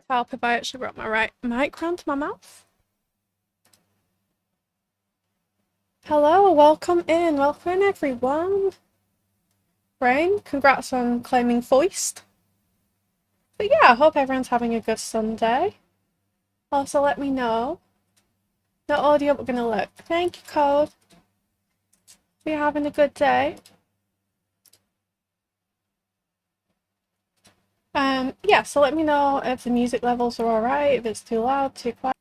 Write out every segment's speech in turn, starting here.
would help if I actually brought my right mic round to my mouth. Hello, welcome in everyone. Rain, congrats on claiming Foist. But yeah, I hope everyone's having a good Sunday. Also let me know. The audio we're gonna look. Thank you, Code. We're having a good day. Yeah, so let me know if the music levels are alright, if it's too loud, too quiet.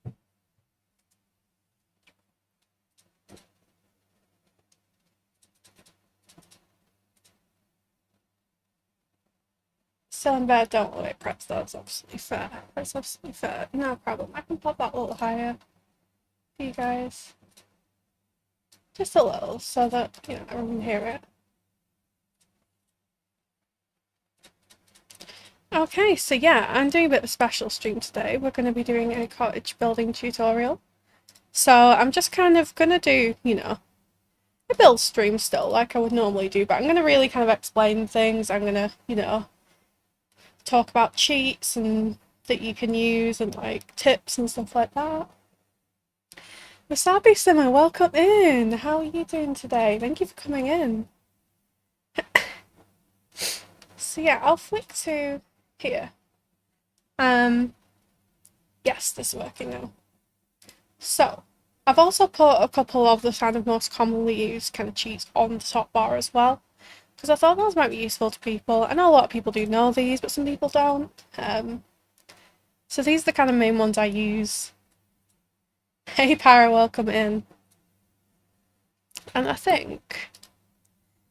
Still in bed, don't worry, perhaps that's absolutely fair. That's absolutely fair. No problem. I can pop that a little higher for you guys. Just a little, so that, you know, everyone can hear it. Okay, so yeah, I'm doing a bit of a special stream today. We're going to be doing a cottage building tutorial. So I'm just kind of going to do, you know, a build stream still, like I would normally do, but I'm going to really kind of explain things. I'm going to, you know, talk about cheats and that you can use and like tips and stuff like that. Wasabi Simmer, welcome in. How are you doing today? Thank you for coming in. So yeah, I'll flick to here. Yes, this is working now. So I've also put a couple of the kind of most commonly used kind of cheats on the top bar as well, because I thought those might be useful to people. I know a lot of people do know these, but some people don't. So these are the kind of main ones I use. Hey Para, welcome in. And I think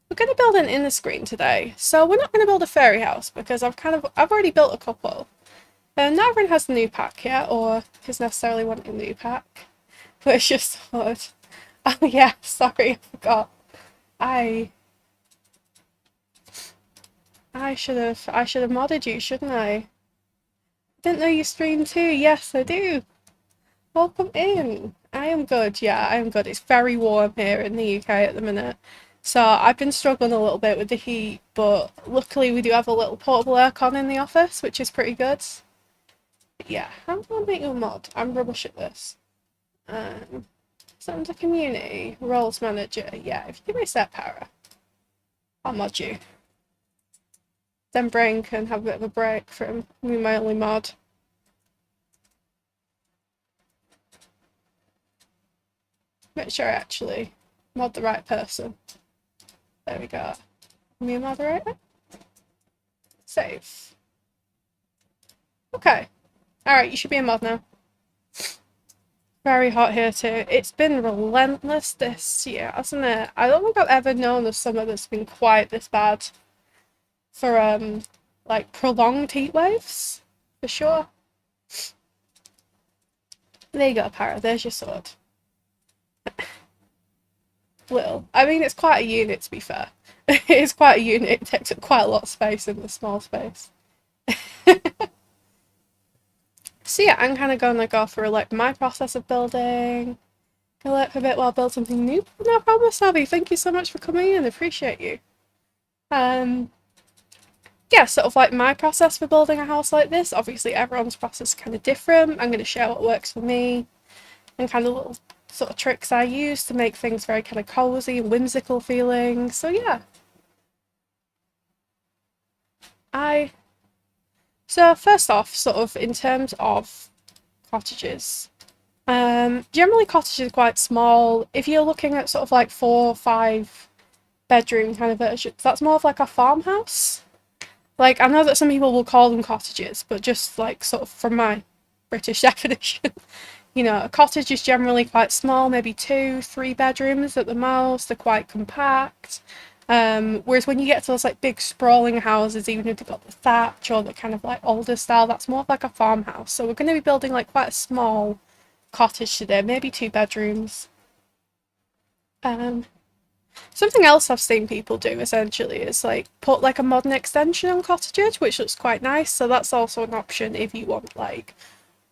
we're going to build an inner screen today. So we're not going to build a fairy house because I've already built a couple. Not everyone has the new pack yet, or is necessarily wanting the new pack. But it's just thought, oh yeah, sorry, I forgot. I should have modded you, shouldn't I? Didn't know you stream too. Yes, I do. Welcome in. I am good. Yeah, I am good. It's very warm here in the UK at the minute. So I've been struggling a little bit with the heat, but luckily we do have a little portable aircon in the office, which is pretty good. But yeah, I'm gonna make you a mod. I'm rubbish at this. So under community, roles manager. Yeah, if you give me a set para, I'll mod you. Then Brain can have a bit of a break from me, my only mod. Make sure I actually mod the right person. There we go. Me a moderator. Save. Okay. Alright, you should be a mod now. Very hot here too. It's been relentless this year, hasn't it? I don't think I've ever known a summer that's been quite this bad for like prolonged heat waves, for sure. There you go, Para. There's your sword. Little. I mean, it's quite a unit to be fair. It's quite a unit. It takes up quite a lot of space in the small space. So yeah, I'm kind of going to go through like my process of building. Go let for a bit while I build something new. No problem, Savvy. Thank you so much for coming in. Appreciate you. Yeah, sort of like my process for building a house like this. Obviously, everyone's process is kind of different. I'm going to share what works for me and kind of little sort of tricks I use to make things very kind of cozy and whimsical feeling. So yeah. So first off, sort of in terms of cottages, generally cottages are quite small. If you're looking at sort of like 4 or 5 bedroom kind of versions, that's more of like a farmhouse. Like, I know that some people will call them cottages, but just like sort of from my British definition, you know, a cottage is generally quite small, maybe 2, 3 bedrooms at the most. They're quite compact. Whereas when you get to those like big sprawling houses, even if they've got the thatch or the kind of like older style, that's more of like a farmhouse. So we're going to be building like quite a small cottage today, maybe 2 bedrooms. Something else I've seen people do essentially is like put like a modern extension on cottages, which looks quite nice. So that's also an option if you want like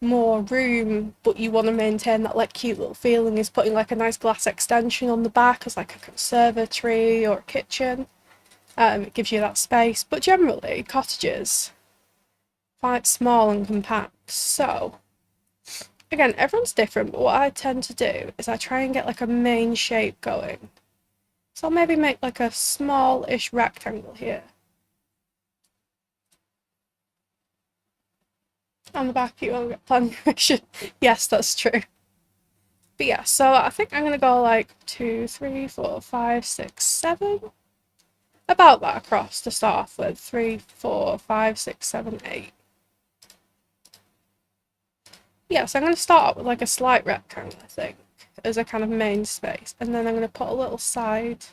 more room, but you want to maintain that like cute little feeling, is putting like a nice glass extension on the back as like a conservatory or a kitchen. It gives you that space. But generally, cottages, quite small and compact. So again, everyone's different, but what I tend to do is I try and get like a main shape going. So I'll maybe make like a small-ish rectangle here. On the back, you won't get planning permission. Yes, that's true. But yeah, so I think I'm gonna go like 2, 3, 4, 5, 6, 7. About that across to start off with. 3, 4, 5, 6, 7, 8. Yeah, so I'm gonna start off with like a slight rectangle, I think, as a kind of main space. And then I'm gonna put a little side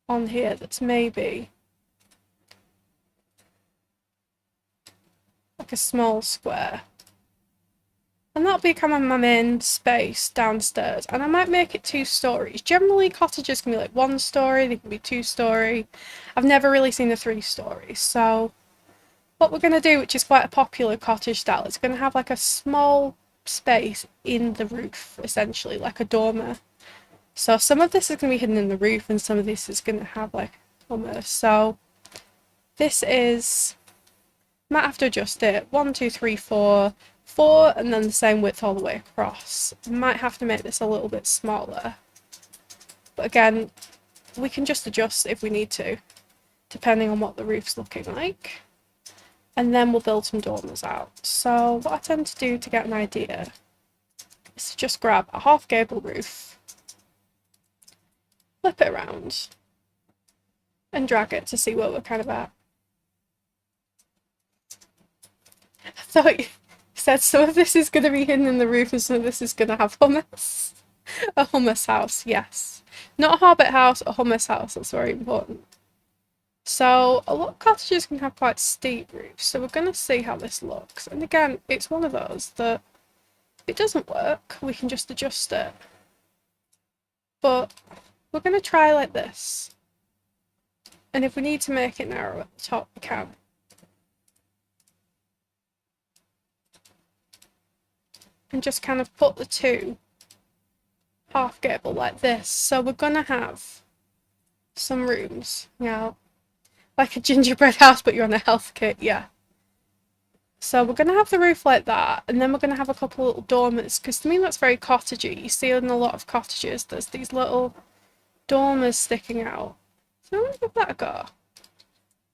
on here that's maybe like a small square. And that'll be kind of my main space downstairs. And I might make it 2 stories. Generally, cottages can be like 1 story, they can be 2 story. I've never really seen a 3 story. So what we're going to do, which is quite a popular cottage style, is going to have like a small space in the roof, essentially, like a dormer. So some of this is going to be hidden in the roof and some of this is going to have like a dormer. So this is, might have to adjust it, 1, 2, 3, 4, 4, and then the same width all the way across. Might have to make this a little bit smaller. But again, we can just adjust if we need to, depending on what the roof's looking like. And then we'll build some dormers out. So what I tend to do to get an idea is to just grab a half gable roof, flip it around, and drag it to see where we're kind of at. I thought you said some of this is going to be hidden in the roof and some of this is going to have hummus. A hummus house, yes. Not a hobbit house, a hummus house, that's very important. So a lot of cottages can have quite steep roofs, so we're going to see how this looks. And again, it's one of those that if it doesn't work, we can just adjust it. But we're going to try like this. And if we need to make it narrow at the top, we can. And just kind of put the 2 half gable like this. So we're going to have some rooms, you know, like a gingerbread house, but you're on a health kit, yeah. So we're going to have the roof like that, and then we're going to have a couple little dormers, because to me that's very cottagey. You see in a lot of cottages, there's these little dormers sticking out. So I'm going to give that a go.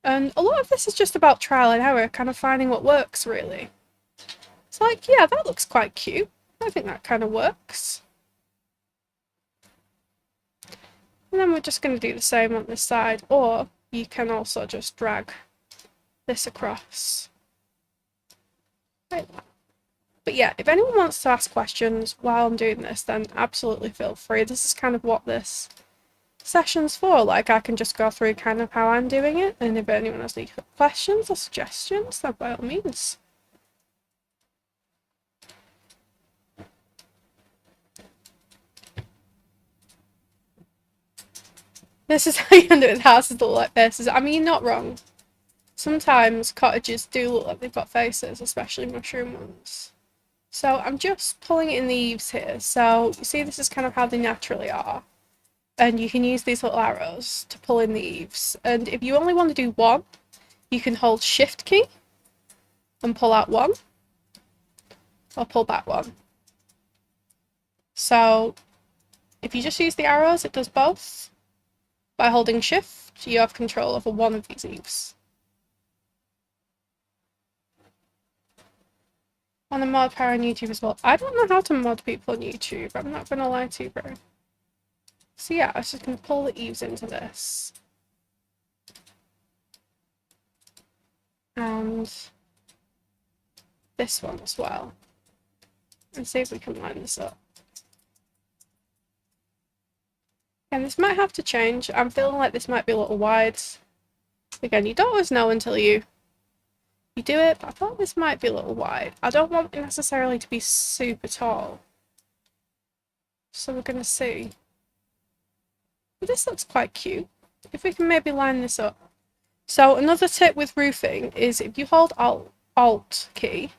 And a lot of this is just about trial and error, kind of finding what works, really. It's like, yeah, that looks quite cute. I think that kind of works. And then we're just going to do the same on this side, or you can also just drag this across like that. But yeah, if anyone wants to ask questions while I'm doing this, then absolutely feel free. This is kind of what this session's for. Like, I can just go through kind of how I'm doing it, and if anyone has any questions or suggestions, then by all means. This is how you end up with houses that look like faces. I mean, you're not wrong. Sometimes cottages do look like they've got faces, especially mushroom ones. So I'm just pulling it in the eaves here. So you see this is kind of how they naturally are. And you can use these little arrows to pull in the eaves. And if you only want to do 1, you can hold Shift key and pull out 1. Or pull back 1. So if you just use the arrows, it does both. By holding Shift, you have control over 1 of these eaves. On the mod power on YouTube as well. I don't know how to mod people on YouTube, I'm not gonna lie to you, bro. So yeah, I was just gonna pull the eaves into this. And this one as well. And see if we can line this up. And this might have to change. I'm feeling like this might be a little wide. Again, you don't always know until you do it, but I thought this might be a little wide. I don't want it necessarily to be super tall. So we're going to see. But this looks quite cute. If we can maybe line this up. So another tip with roofing is if you hold Alt key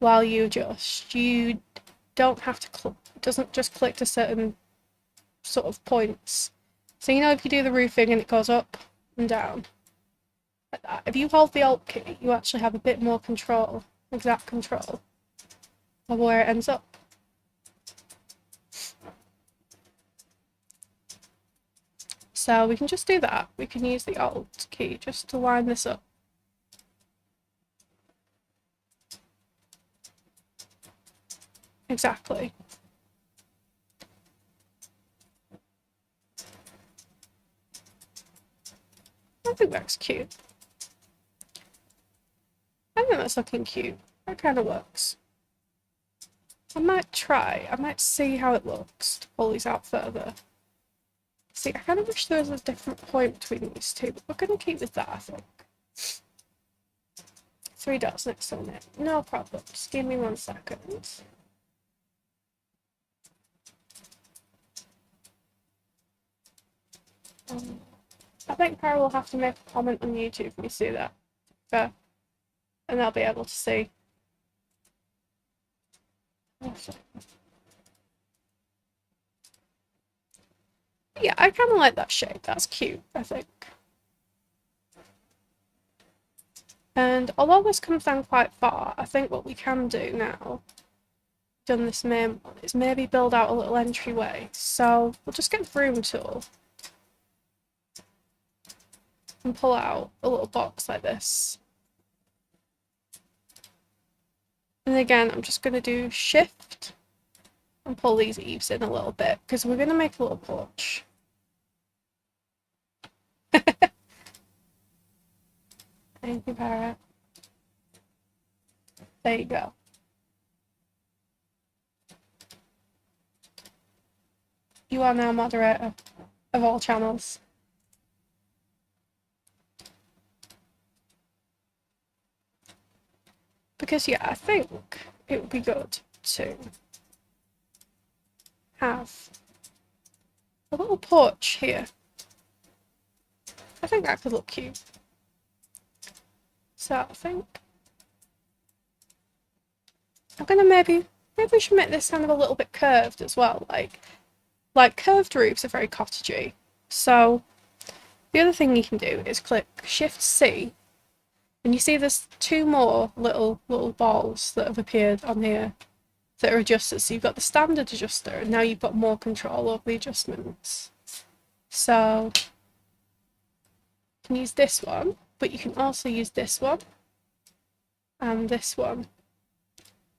while you adjust, you don't have to it doesn't just click to certain sort of points. So you know if you do the roofing and it goes up and down, like that. If you hold the Alt key, you actually have a bit more control, exact control of where it ends up. So we can just do that. We can use the Alt key just to line this up. Exactly. I think that's cute. I think that's looking cute. That kind of works. I might see how it looks to pull these out further. See, I kind of wish there was a different point between these two, but we're going to keep with that, I think. 3 dots next on it. No problem. Just give me 1 second. I think Cara will have to make a comment on YouTube when you see that. And they'll be able to see. Yeah, I kind of like that shape. That's cute, I think. And although this comes down quite far, I think what we can do now, done this main one, is maybe build out a little entryway. So we'll just get the broom tool and pull out a little box like this. And again, I'm just going to do Shift and pull these eaves in a little bit because we're going to make a little porch. Thank you, Parrot. There you go. You are now moderator of all channels. Because yeah, I think it would be good to have a little porch here. I think that could look cute. So I think I'm gonna maybe we should make this kind of a little bit curved as well. Like curved roofs are very cottagey. So the other thing you can do is click Shift C, and you see there's 2 more little balls that have appeared on here that are adjusters. So you've got the standard adjuster, and now you've got more control over the adjustments. So you can use this one, but you can also use this one and this one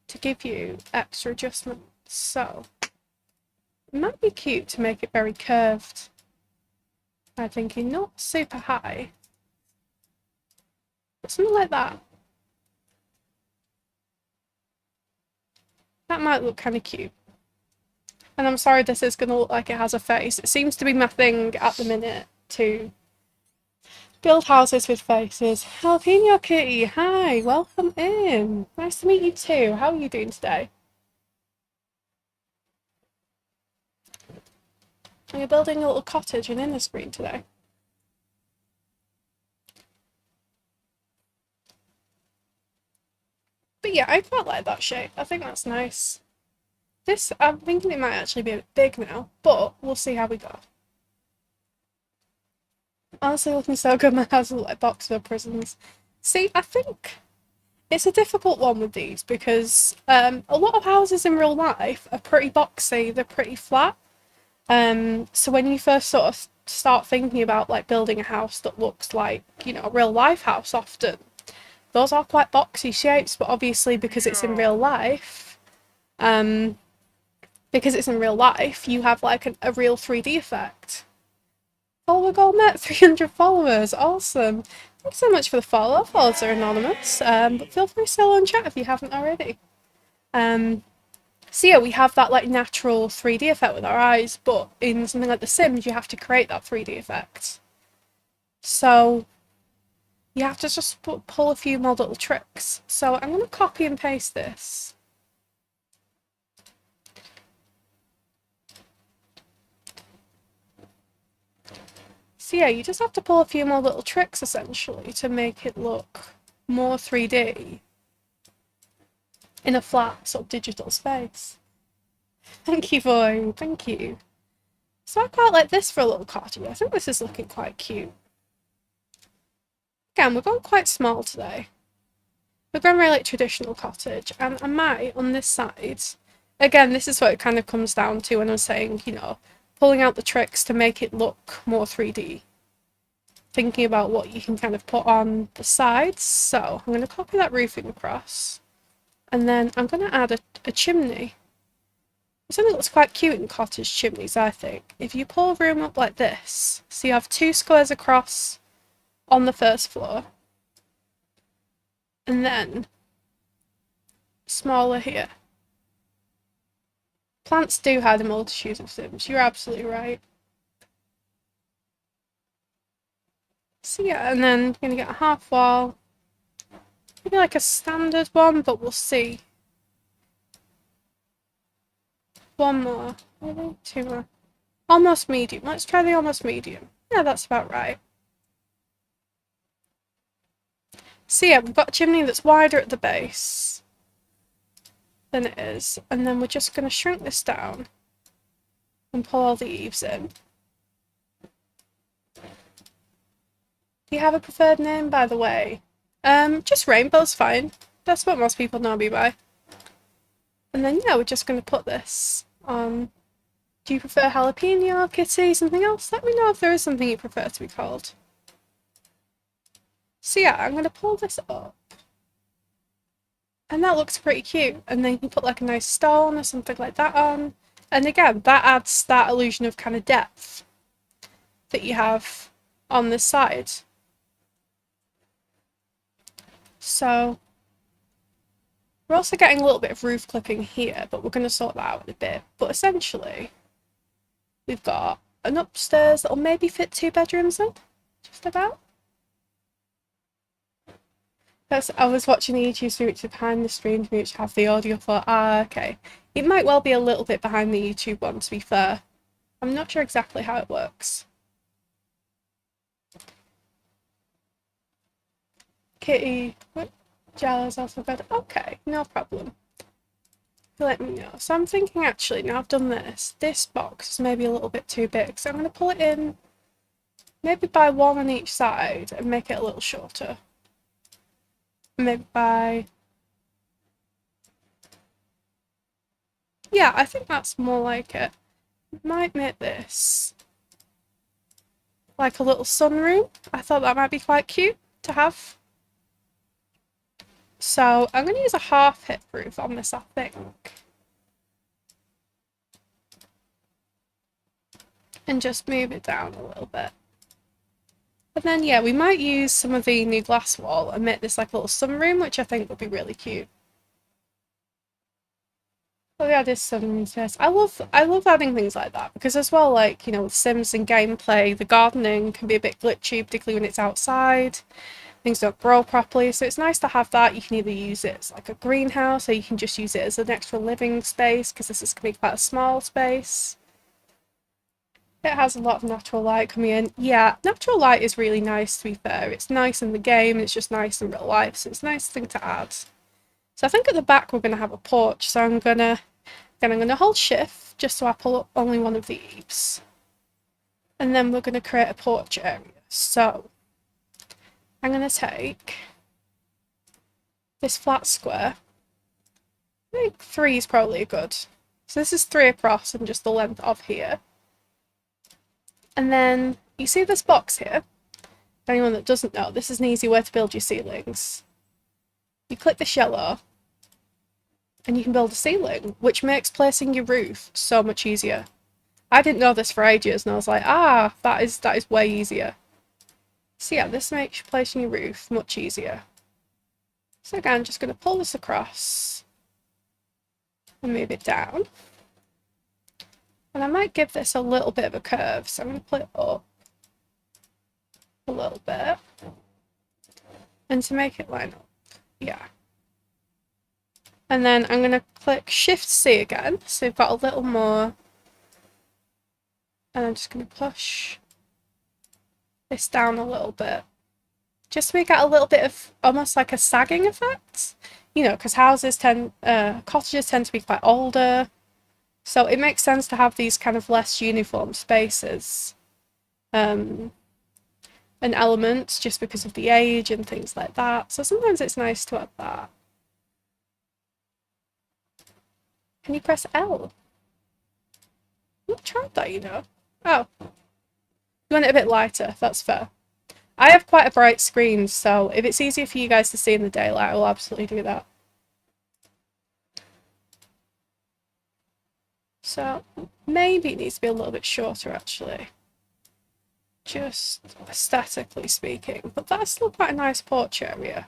to give you extra adjustments. So it might be cute to make it very curved. I'm thinking not super high, but something like that. That might look kind of cute. And I'm sorry this is going to look like it has a face. It seems to be my thing at the minute to build houses with faces. Jalapeno Kitty, hi, welcome in. Nice to meet you too. How are you doing today? Are you building a little cottage and in the screen today? But yeah, I quite like that shape. I think that's nice. This, I'm thinking it might actually be a bit big now, but we'll see how we go. Honestly, looking so good, my house looks like Boxer prisons. See, I think it's a difficult one with these because a lot of houses in real life are pretty boxy, they're pretty flat. So when you first sort of start thinking about like building a house that looks like, you know, a real life house often, those are quite boxy shapes, but obviously because it's in real life, you have like a real 3D effect. Follower goal met, 300 followers, awesome. Thanks so much for the follow. Followers are anonymous, but feel free to stay on chat if you haven't already. So yeah, we have that like natural 3D effect with our eyes, but in something like The Sims, you have to create that 3D effect. So you have to just pull a few more little tricks. So I'm going to copy and paste this. So yeah, you just have to pull a few more little tricks essentially to make it look more 3D in a flat sort of digital space. Thank you, Void. Thank you. So I quite like this for a little cottage. I think this is looking quite cute. Again, we're going quite small today. We're going really traditional cottage, and I might, on this side, again, this is what it kind of comes down to when I'm saying, pulling out the tricks to make it look more 3D. Thinking about what you can kind of put on the sides. So I'm going to copy that roofing across, and then I'm going to add a chimney. Something that looks quite cute in cottage chimneys, I think. If you pull a room up like this, so you have 2 squares across on the first floor, and then smaller here. Plants do hide a multitude of things, you're absolutely right. So yeah, and then you're going to get a half wall. Maybe like a standard one, but we'll see. One more. Maybe 2 more. Almost medium. Let's try the almost medium. Yeah, that's about right. So yeah, we've got a chimney that's wider at the base than it is. And then we're just going to shrink this down and pull all the eaves in. Do you have a preferred name, by the way? Just Rainbow's fine. That's what most people know me by. And then, yeah, we're just going to put this on. Do you prefer jalapeno, kitty, something else? Let me know if there is something you prefer to be called. So yeah, I'm going to pull this up. And that looks pretty cute. And then you can put like a nice stone or something like that on. And again, that adds that illusion of kind of depth that you have on this side. So we're also getting a little bit of roof clipping here, but we're going to sort that out in a bit. But essentially, we've got an upstairs that'll maybe fit 2 bedrooms in, just about. I was watching the YouTube stream, which is behind the stream, which have the audio for. Okay. It might well be a little bit behind the YouTube one, to be fair. I'm not sure exactly how it works. Kitty, Jello's also good. Okay, no problem. Let me know. So I'm thinking actually, now I've done this box is maybe a little bit too big, so I'm going to pull it in maybe by 1 on each side and make it a little shorter. Maybe by... Yeah, I think that's more like it. Might make this like a little sunroom. I thought that might be quite cute to have. So I'm going to use a half hip roof on this, I think. And just move it down a little bit. And then, yeah, we might use some of the new glass wall and make this like a little sunroom, which I think would be really cute. Oh yeah, this sunroom space. I love adding things like that, because as well, like, with Sims and gameplay, the gardening can be a bit glitchy, particularly when it's outside. Things don't grow properly, so it's nice to have that. You can either use it as like a greenhouse, or you can just use it as an extra living space, because this is going to be quite a small space. It has a lot of natural light coming in. Yeah, natural light is really nice, to be fair. It's nice in the game, and it's just nice in real life, so it's a nice thing to add. So I think at the back we're going to have a porch, so I'm going to hold shift just so I pull up only one of the eaves. And then we're going to create a porch area. So I'm going to take this flat square. I think 3 is probably good. So this is 3 across and just the length of here. And then you see this box here? For anyone that doesn't know, this is an easy way to build your ceilings. You click this yellow and you can build a ceiling, which makes placing your roof so much easier. I didn't know this for ages, and I was like, that is way easier. So yeah, this makes placing your roof much easier. So again, I'm just going to pull this across and move it down. And I might give this a little bit of a curve, so I'm going to pull it up a little bit. And to make it line up, yeah. And then I'm going to click Shift-C again, so we've got a little more. And I'm just going to push this down a little bit. Just so we get a little bit of almost like a sagging effect. Because cottages tend to be quite older. So it makes sense to have these kind of less uniform spaces. But an element just because of the age and things like that. So sometimes it's nice to add that. Can you press L? I've tried that, you know. Oh. You want it a bit lighter, that's fair. I have quite a bright screen, so if it's easier for you guys to see in the daylight, I will absolutely do that. So maybe it needs to be a little bit shorter, actually. Just aesthetically speaking. But that's still quite a nice porch area.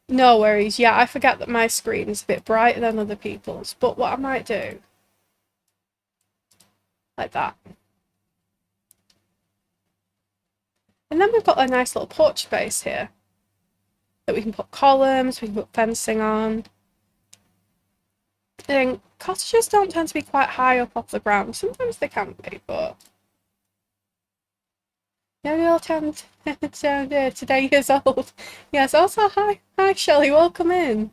No worries. Yeah, I forget that my screen's a bit brighter than other people's. But what I might do, like that. And then we've got a nice little porch space here that we can put columns, we can put fencing on. And cottages don't tend to be quite high up off the ground. Sometimes they can be, but yeah, we all tend to today years old. Yes, also hi Shelley, welcome in.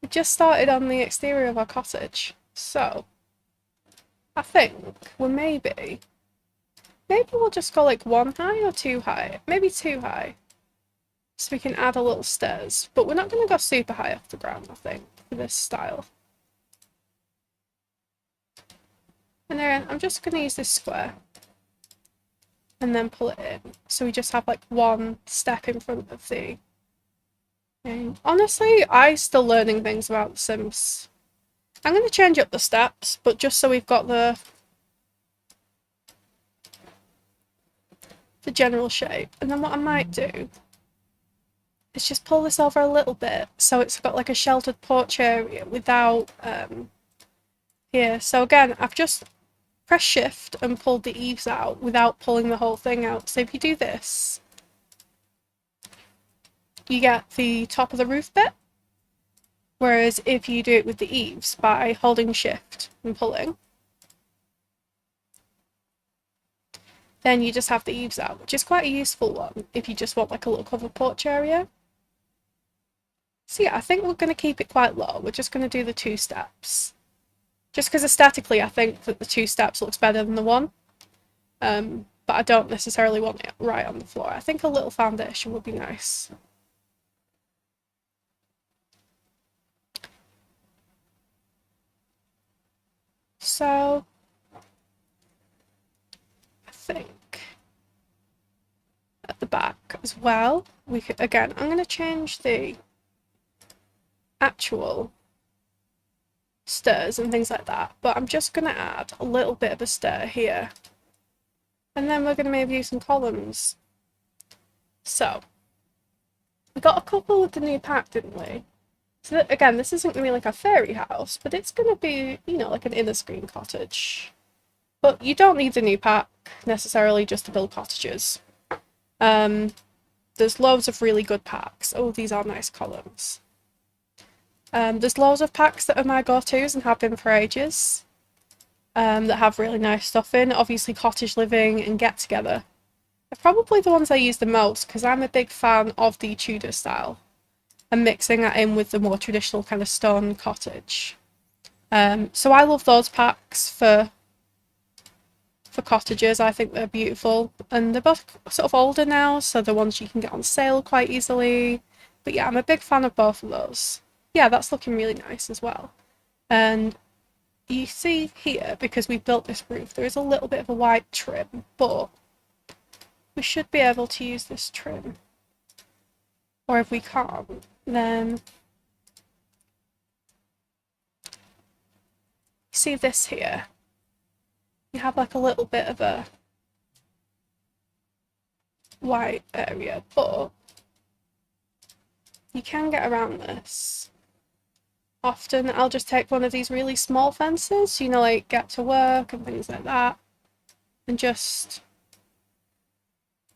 We just started on the exterior of our cottage, so I think we're maybe we'll just go like 1 high or 2 high, maybe 2 high, so we can add a little stairs. But we're not going to go super high off the ground, I think, for this style. And then I'm just going to use this square and then pull it in. So we just have like 1 step in front of the thing. Honestly, I'm still learning things about The Sims. I'm going to change up the steps, but just so we've got the general shape. And then what I might do is just pull this over a little bit so it's got like a sheltered porch area without here. So again, I've just pressed shift and pulled the eaves out without pulling the whole thing out. So if you do this, you get the top of the roof bit. Whereas if you do it with the eaves by holding shift and pulling, then you just have the eaves out, which is quite a useful one if you just want like a little covered porch area. So yeah, I think we're going to keep it quite low. We're just going to do the 2 steps. Just because aesthetically I think that the 2 steps looks better than the 1. But I don't necessarily want it right on the floor. I think a little foundation would be nice. So I think at the back as well, we could, again, I'm going to change the actual stairs and things like that, but I'm just going to add a little bit of a stair here. And then we're going to maybe use some columns. So, we got a couple with the new pack, didn't we? So that, again, this isn't going to be like a fairy house, but it's going to be, you know, like an inner screen cottage. But you don't need the new pack necessarily just to build cottages. There's loads of really good packs. Oh, these are nice columns. There's loads of packs that are my go-tos and have been for ages. That have really nice stuff in. Obviously, Cottage Living and Get Together are probably the ones I use the most because I'm a big fan of the Tudor style and mixing that in with the more traditional kind of stone cottage. So I love those packs for cottages. I think they're beautiful, and they're both sort of older now, so the ones you can get on sale quite easily. But yeah, I'm a big fan of both of those. Yeah, that's looking really nice as well. And you see here, because we built this roof, there is a little bit of a white trim, but we should be able to use this trim. Or if we can't, then see this here. You have like a little bit of a white area, but you can get around this. Often I'll just take one of these really small fences, you know, like Get to Work and things like that, and just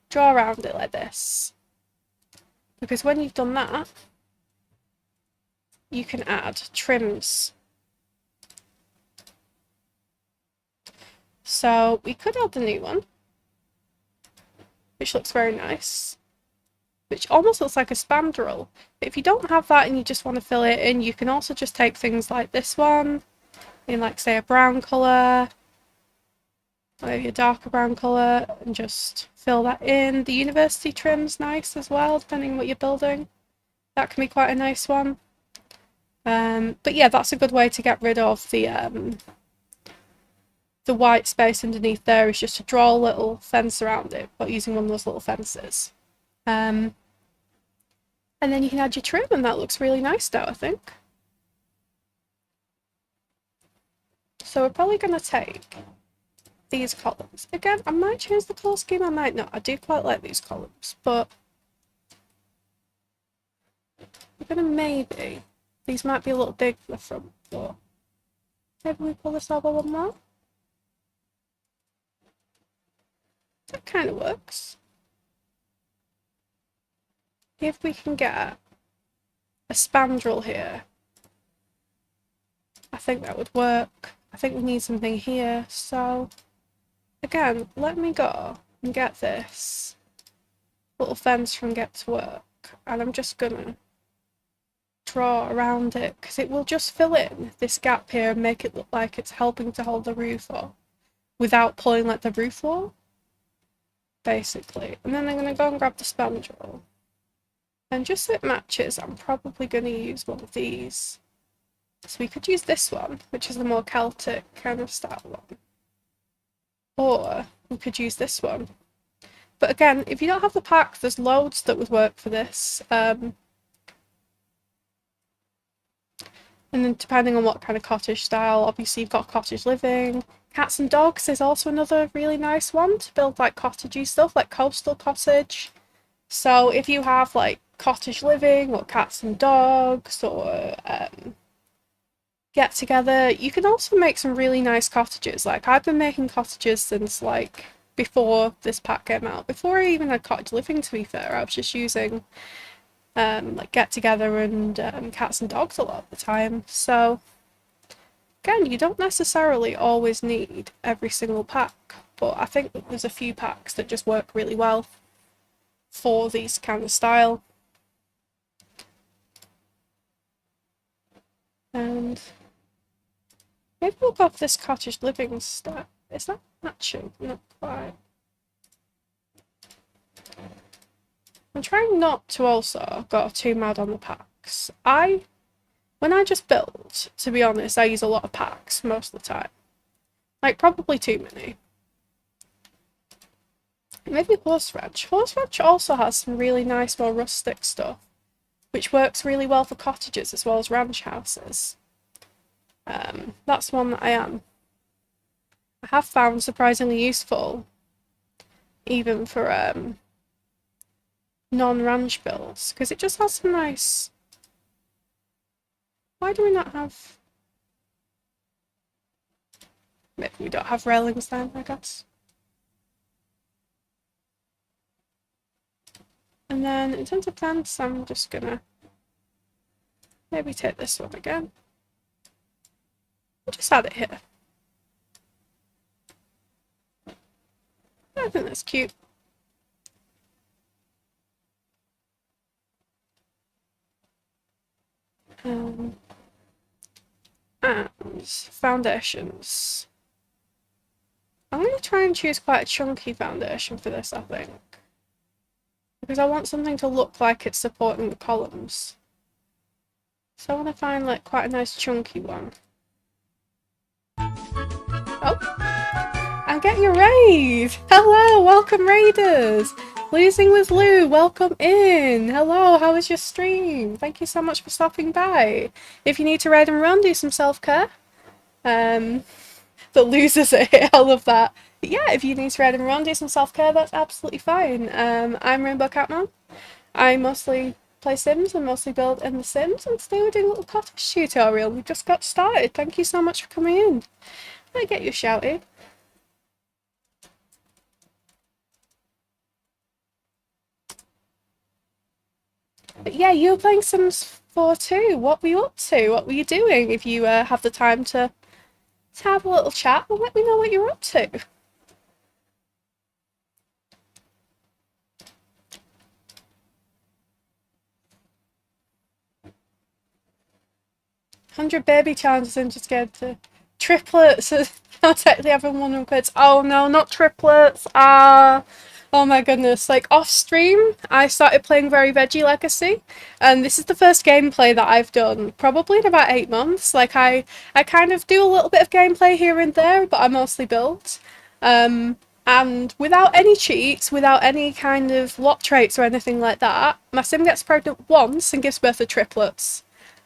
draw around it like this. Because when you've done that, you can add trims. So we could add the new one, which looks very nice, which almost looks like a spandrel. But if you don't have that and you just want to fill it in, you can also just take things like this one in, like, say, a brown colour, maybe a darker brown colour, and just fill that in. The university trim's nice as well, depending on what you're building. That can be quite a nice one. But yeah, that's a good way to get rid of the white space underneath there, is just to draw a little fence around it, but using one of those little fences. And then you can add your trim, and that looks really nice now, I think. So we're probably going to take these columns. Again, I might change the colour scheme, I might not. I do quite like these columns, but we're going to maybe... These might be a little big for the front, but maybe we pull this over one more. That kind of works. If we can get a spandrel here, I think that would work. I think we need something here, so again, let me go and get this little fence from Get to Work, and I'm just gonna draw around it, because it will just fill in this gap here and make it look like it's helping to hold the roof up without pulling like the roof wall, basically. And then I'm gonna go and grab the spandrel, and just so it matches, I'm probably gonna use one of these. So we could use this one, which is the more Celtic kind of style one. Or we could use this one. But again, if you don't have the pack, there's loads that would work for this. And then depending on what kind of cottage style, obviously you've got cottage living. Cats and dogs is also another really nice one to build like cottagey stuff, like coastal cottage. So if you have like cottage living or cats and dogs or get together, you can also make some really nice cottages. Like I've been making cottages since like before this pack came out. Before I even had cottage living, to be fair, I was just using like get together and cats and dogs a lot of the time. So again, you don't necessarily always need every single pack, but I think that there's a few packs that just work really well for these kind of style. And maybe we'll go for this cottage living style. Is that matching? Not quite. I'm trying not to also go too mad on the packs. When I just build, to be honest, I use a lot of packs most of the time. Like, probably too many. Maybe horseradish. Horseradish also has some really nice, more rustic stuff, which works really well for cottages as well as ranch houses. That's one that I have found surprisingly useful, even for non-ranch builds, because it just has some nice... Why do we not have... Maybe we don't have railings then, I guess. And then in terms of fence, I'm just gonna maybe take this one again. I'll just add it here. I think that's cute. And foundations. I'm going to try and choose quite a chunky foundation for this, I think. Because I want something to look like it's supporting the columns. So I want to find like quite a nice chunky one. Oh! I'm getting a raid! Hello, welcome raiders! Losing with Lou, welcome in! Hello, how was your stream? Thank you so much for stopping by. If you need to raid and run, do some self-care. The losers are here, I love that. But yeah, if you need to raid and run, do some self-care, that's absolutely fine. I'm RainbowCatMom. I mostly play Sims and mostly build in The Sims, and today we're doing a little cottage tutorial. We just got started. Thank you so much for coming in. I get you shouty. But yeah, you were playing Sims 4 too. What were you up to? What were you doing? If you have the time to have a little chat, well, let me know what you're up to. 100 baby challenges and just scared to Triplets. Now technically having one of kids. Oh no, not triplets. Ah. Oh my goodness. Like off stream, I started playing Very Veggie Legacy, and this is the first gameplay that I've done probably in about 8 months. Like I kind of do a little bit of gameplay here and there, but I mostly build. Um, and without any cheats, without any kind of lot traits or anything like that, my sim gets pregnant once and gives birth to triplets.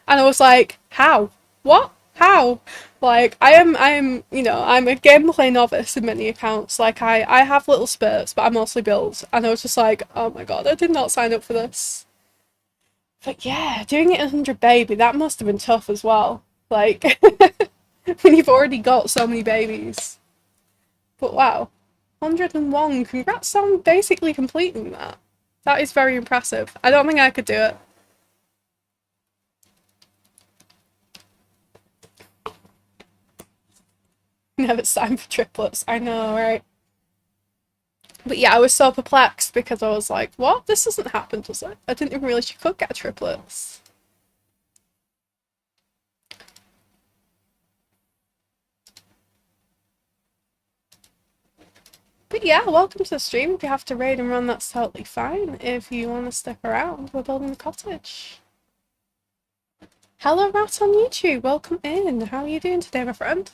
And I was like, how? What? How? Like, I'm a gameplay novice in many accounts. Like, I have little spurts, but I mostly build. And I was just like, oh my god, I did not sign up for this. But yeah, doing it 100 baby, that must have been tough as well. Like, when you've already got so many babies. But wow, 101, congrats on basically completing that. That is very impressive. I don't think I could do it. Never signed for triplets. I know, right? But yeah, I was so perplexed because I was like, what? This hasn't happened, does it? I didn't even realize you could get triplets. But yeah, welcome to the stream. If you have to raid and run, that's totally fine. If you want to stick around, we're building a cottage. Hello, Rat on YouTube. Welcome in. How are you doing today, my friend?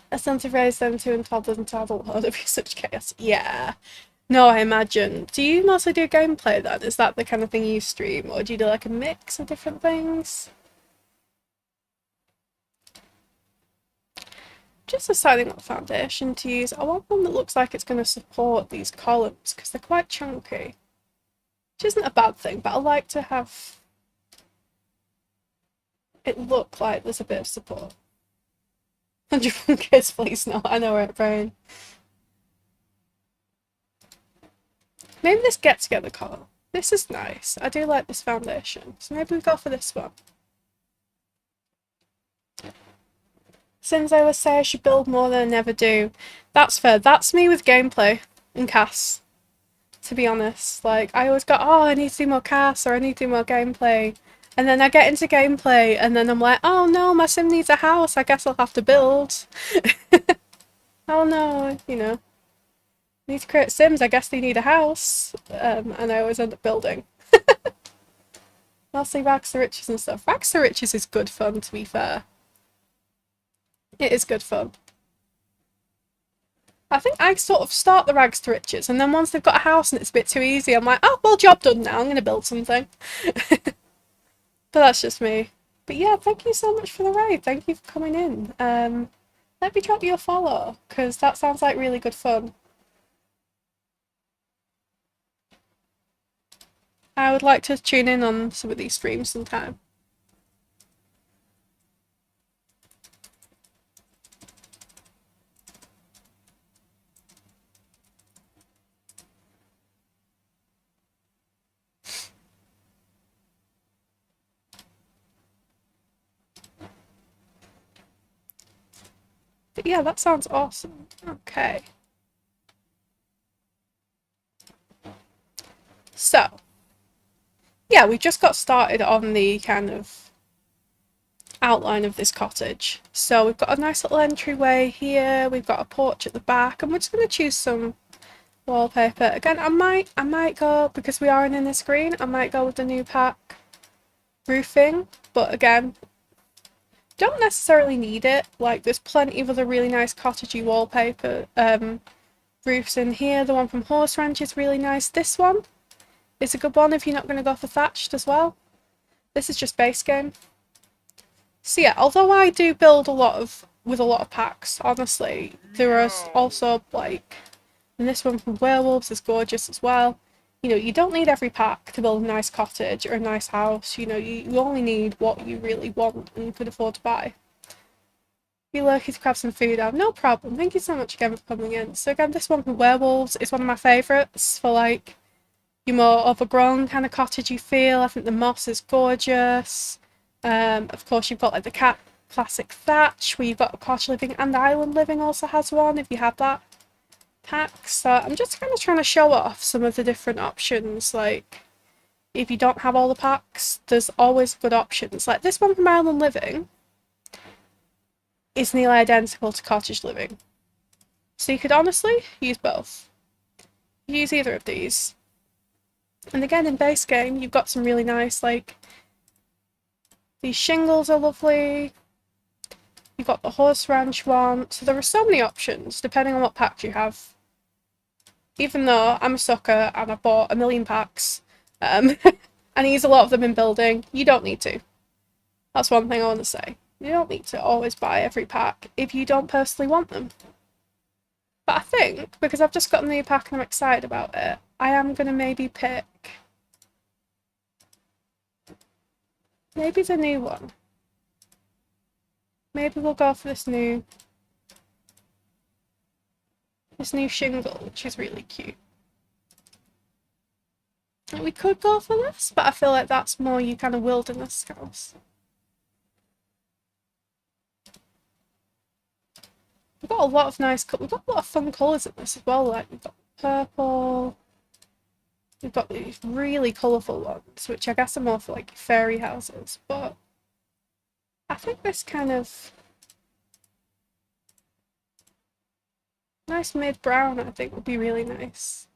A son to raise them to and toddlers and toddle load of such chaos. Yeah. No, I imagine. Do you mostly do gameplay then? Is that the kind of thing you stream? Or do you do like a mix of different things? Just deciding what foundation to use. I want one that looks like it's going to support these columns because they're quite chunky. Which isn't a bad thing, but I like to have it look like there's a bit of support. 101 kids, please, no. I know, right, Brian? Maybe this get-together colour. This is nice. I do like this foundation. So maybe we go for this one. Since I always say I should build more than I never do. That's fair. That's me with gameplay and casts. To be honest. Like, I always go, oh, I need to do more casts or I need to do more gameplay. And then I get into gameplay and then I'm like, oh no, my sim needs a house. I guess I'll have to build. Oh no, you know. Need to create sims, I guess they need a house. And I always end up building. Mostly rags to riches and stuff. Rags to riches is good fun, to be fair. It is good fun. I think I sort of start the rags to riches, and then once they've got a house and it's a bit too easy, I'm like, oh, well, job done now, I'm going to build something. But that's just me. But yeah, thank you so much for the raid. Thank you for coming in. Let me drop you a follow, because that sounds like really good fun. I would like to tune in on some of these streams sometime. But yeah, that sounds awesome. Okay. So, yeah, we just got started on the kind of outline of this cottage. So we've got a nice little entryway here, we've got a porch at the back, and we're just going to choose some wallpaper. Again, I might go, because we are in this green, I might go with the new pack roofing, but again, don't necessarily need it. Like, there's plenty of other really nice cottagey wallpaper roofs in here. The one from Horse Ranch is really nice. This one is a good one if you're not going to go for thatched as well. This is just base game. So yeah, although I do build with a lot of packs, honestly, there are also, like, and this one from Werewolves is gorgeous as well. You know, you don't need every pack to build a nice cottage or a nice house. You know, you only need what you really want and can afford to buy. Be lucky to grab some food out. No problem. Thank you so much again for coming in. So again, this one from Werewolves is one of my favourites for, like, your more overgrown kind of cottagey feel. I think the moss is gorgeous. Of course, you've got, like, the cat classic thatch where you've got cottage living, and island living also has one if you have that pack. So I'm just kind of trying to show off some of the different options. Like, if you don't have all the packs, there's always good options. Like this one from Island Living is nearly identical to cottage living. So you could honestly use both. Use either of these. And again, in base game, you've got some really nice, like, these shingles are lovely. You've got the horse ranch one. So there are so many options, depending on what pack you have. Even though I'm a sucker and I bought a million packs, and I use a lot of them in building, you don't need to. That's one thing I want to say. You don't need to always buy every pack if you don't personally want them. But I think, because I've just got a new pack and I'm excited about it, I am going to maybe pick... maybe the new one. Maybe we'll go for this new shingle, which is really cute. And we could go for this, but I feel like that's more you kind of wilderness house. We've got a lot of we've got a lot of fun colours in this as well, like we've got purple, we've got these really colourful ones, which I guess are more for like fairy houses, but I think this kind of nice mid-brown I think would be really nice.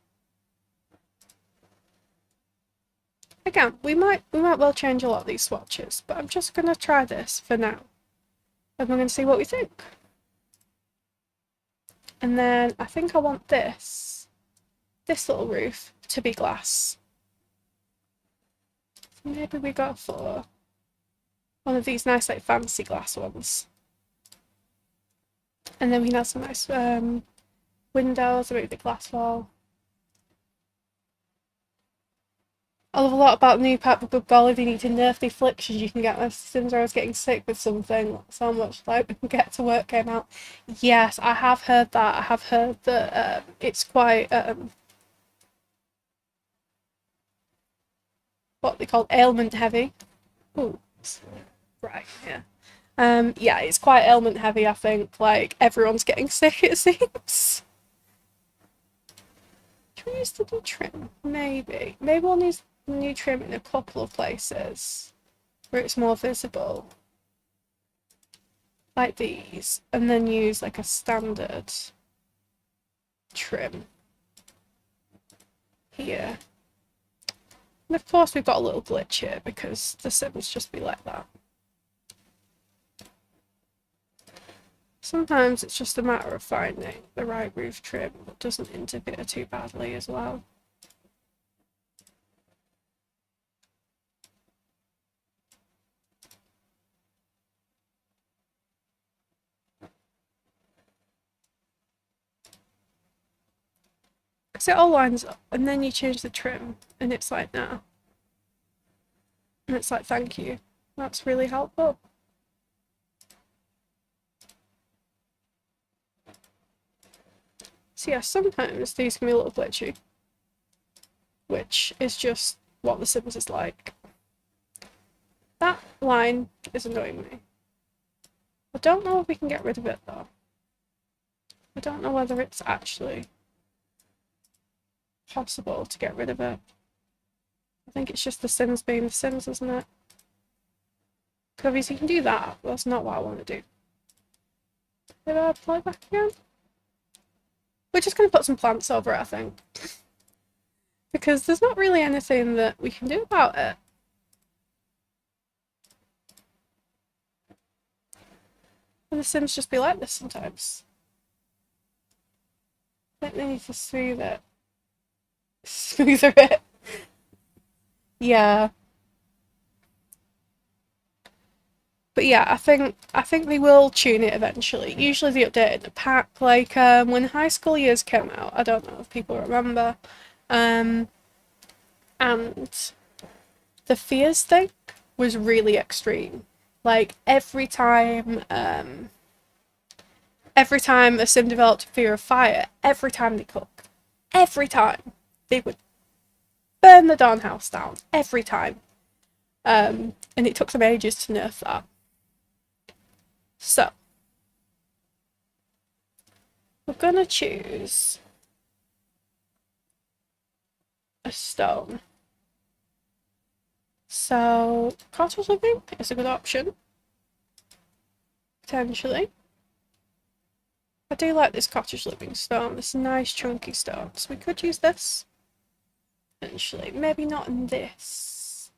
Again, we might well change a lot of these swatches, but I'm just going to try this for now, and we're going to see what we think. And then I think I want this little roof to be glass. So maybe we go for one of these nice like fancy glass ones. And then we can have some nice windows, maybe the glass wall. I love a lot about the new pack with Good Golly. They need to nerf the afflictions you can get. My Sims I was getting sick with something so much, like Get to Work came out. Yes, I have heard that. I have heard that it's quite what they call ailment heavy. Ooh, right, yeah. Yeah, it's quite ailment heavy, I think. Like, everyone's getting sick, it seems. Should we use the new trim? Maybe. Maybe we'll use new trim in a couple of places where it's more visible, like these, and then use like a standard trim here. And of course we've got a little glitch here because the Sims just be like that. Sometimes it's just a matter of finding the right roof trim that doesn't interfere too badly as well. Because it all lines up, and then you change the trim, and it's like, now. And it's like, thank you. That's really helpful. So yeah, sometimes these can be a little glitchy, which is just what The Sims is like. That line is annoying me. I don't know if we can get rid of it though. I don't know whether it's actually possible to get rid of it. I think it's just The Sims being The Sims, isn't it? Because obviously you can do that, but that's not what I want to do. Did I apply back again? We're just going to put some plants over it, I think. Because there's not really anything that we can do about it. And The Sims just be like this sometimes. I think they need to smooth it. Smoother it. Yeah. But yeah, I think they will tune it eventually. Usually they update it in the pack, like when High School Years came out. I don't know if people remember. And the fears thing was really extreme. Like every time a sim developed a fear of fire, every time they cook, every time they would burn the darn house down. Every time. And it took them ages to nerf that. So we're gonna choose a stone. So cottage living is a good option, potentially. I do like this cottage living stone, this nice chunky stone, so we could use this. Potentially, maybe not in this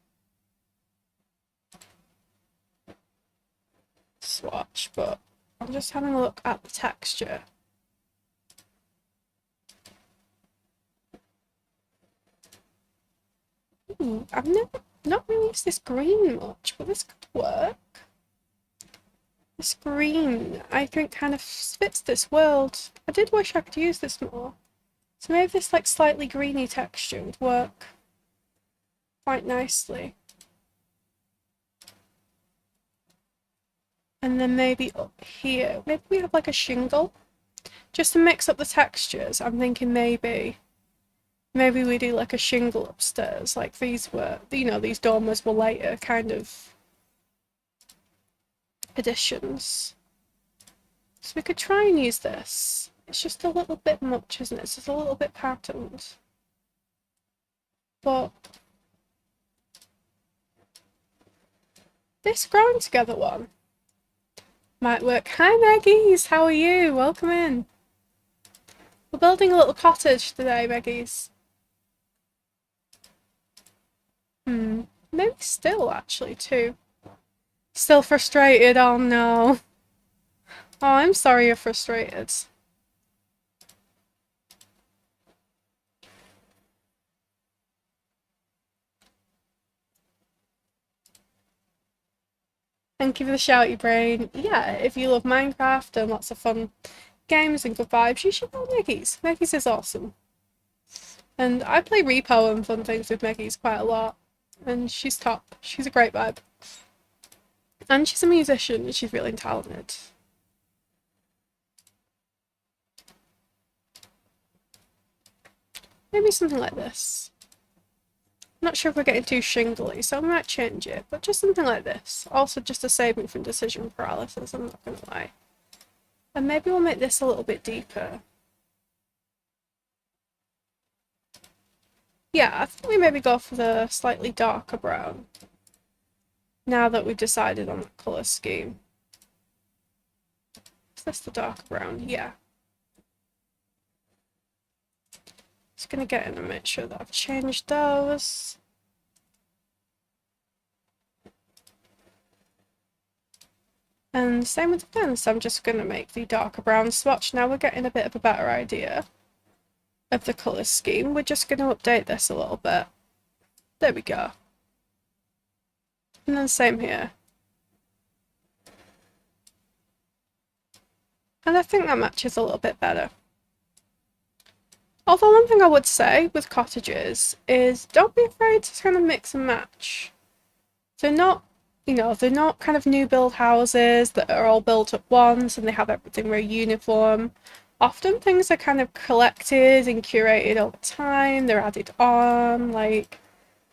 swatch, but I'm just having a look at the texture. I've not really used this green much, but this could work. This green, I think, kind of fits this world. I did wish I could use this more. So maybe this like slightly greeny texture would work quite nicely. And then maybe up here, maybe we have like a shingle. Just to mix up the textures, I'm thinking maybe we do like a shingle upstairs, like these were, you know, these dormers were later kind of additions. So we could try and use this. It's just a little bit much, isn't it? It's just a little bit patterned. But this growing together one might work. Hi Meggies, how are you? Welcome in. We're building a little cottage today, Meggies. Maybe still actually too. Still frustrated, oh no. Oh, I'm sorry you're frustrated. Thank you for the shouty brain. Yeah, if you love Minecraft and lots of fun games and good vibes, you should know Meggies. Meggies is awesome. And I play Repo and fun things with Meggies quite a lot. And she's top. She's a great vibe. And she's a musician and she's really talented. Maybe something like this. Not sure if we're getting too shingly, so I might change it, but just something like this. Also just to save me from decision paralysis, I'm not gonna lie. And maybe we'll make this a little bit deeper. Yeah, I think we maybe go for the slightly darker brown. Now that we've decided on the colour scheme. Is this the darker brown? Yeah. Just gonna get in and make sure that I've changed those. And same with the fence, I'm just gonna make the darker brown swatch. Now we're getting a bit of a better idea of the colour scheme. We're just gonna update this a little bit. There we go. And then same here. And I think that matches a little bit better. Although one thing I would say with cottages is don't be afraid to kind of mix and match. They're not, you know, they're not kind of new build houses that are all built at once and they have everything very uniform. Often things are kind of collected and curated over time, they're added on, like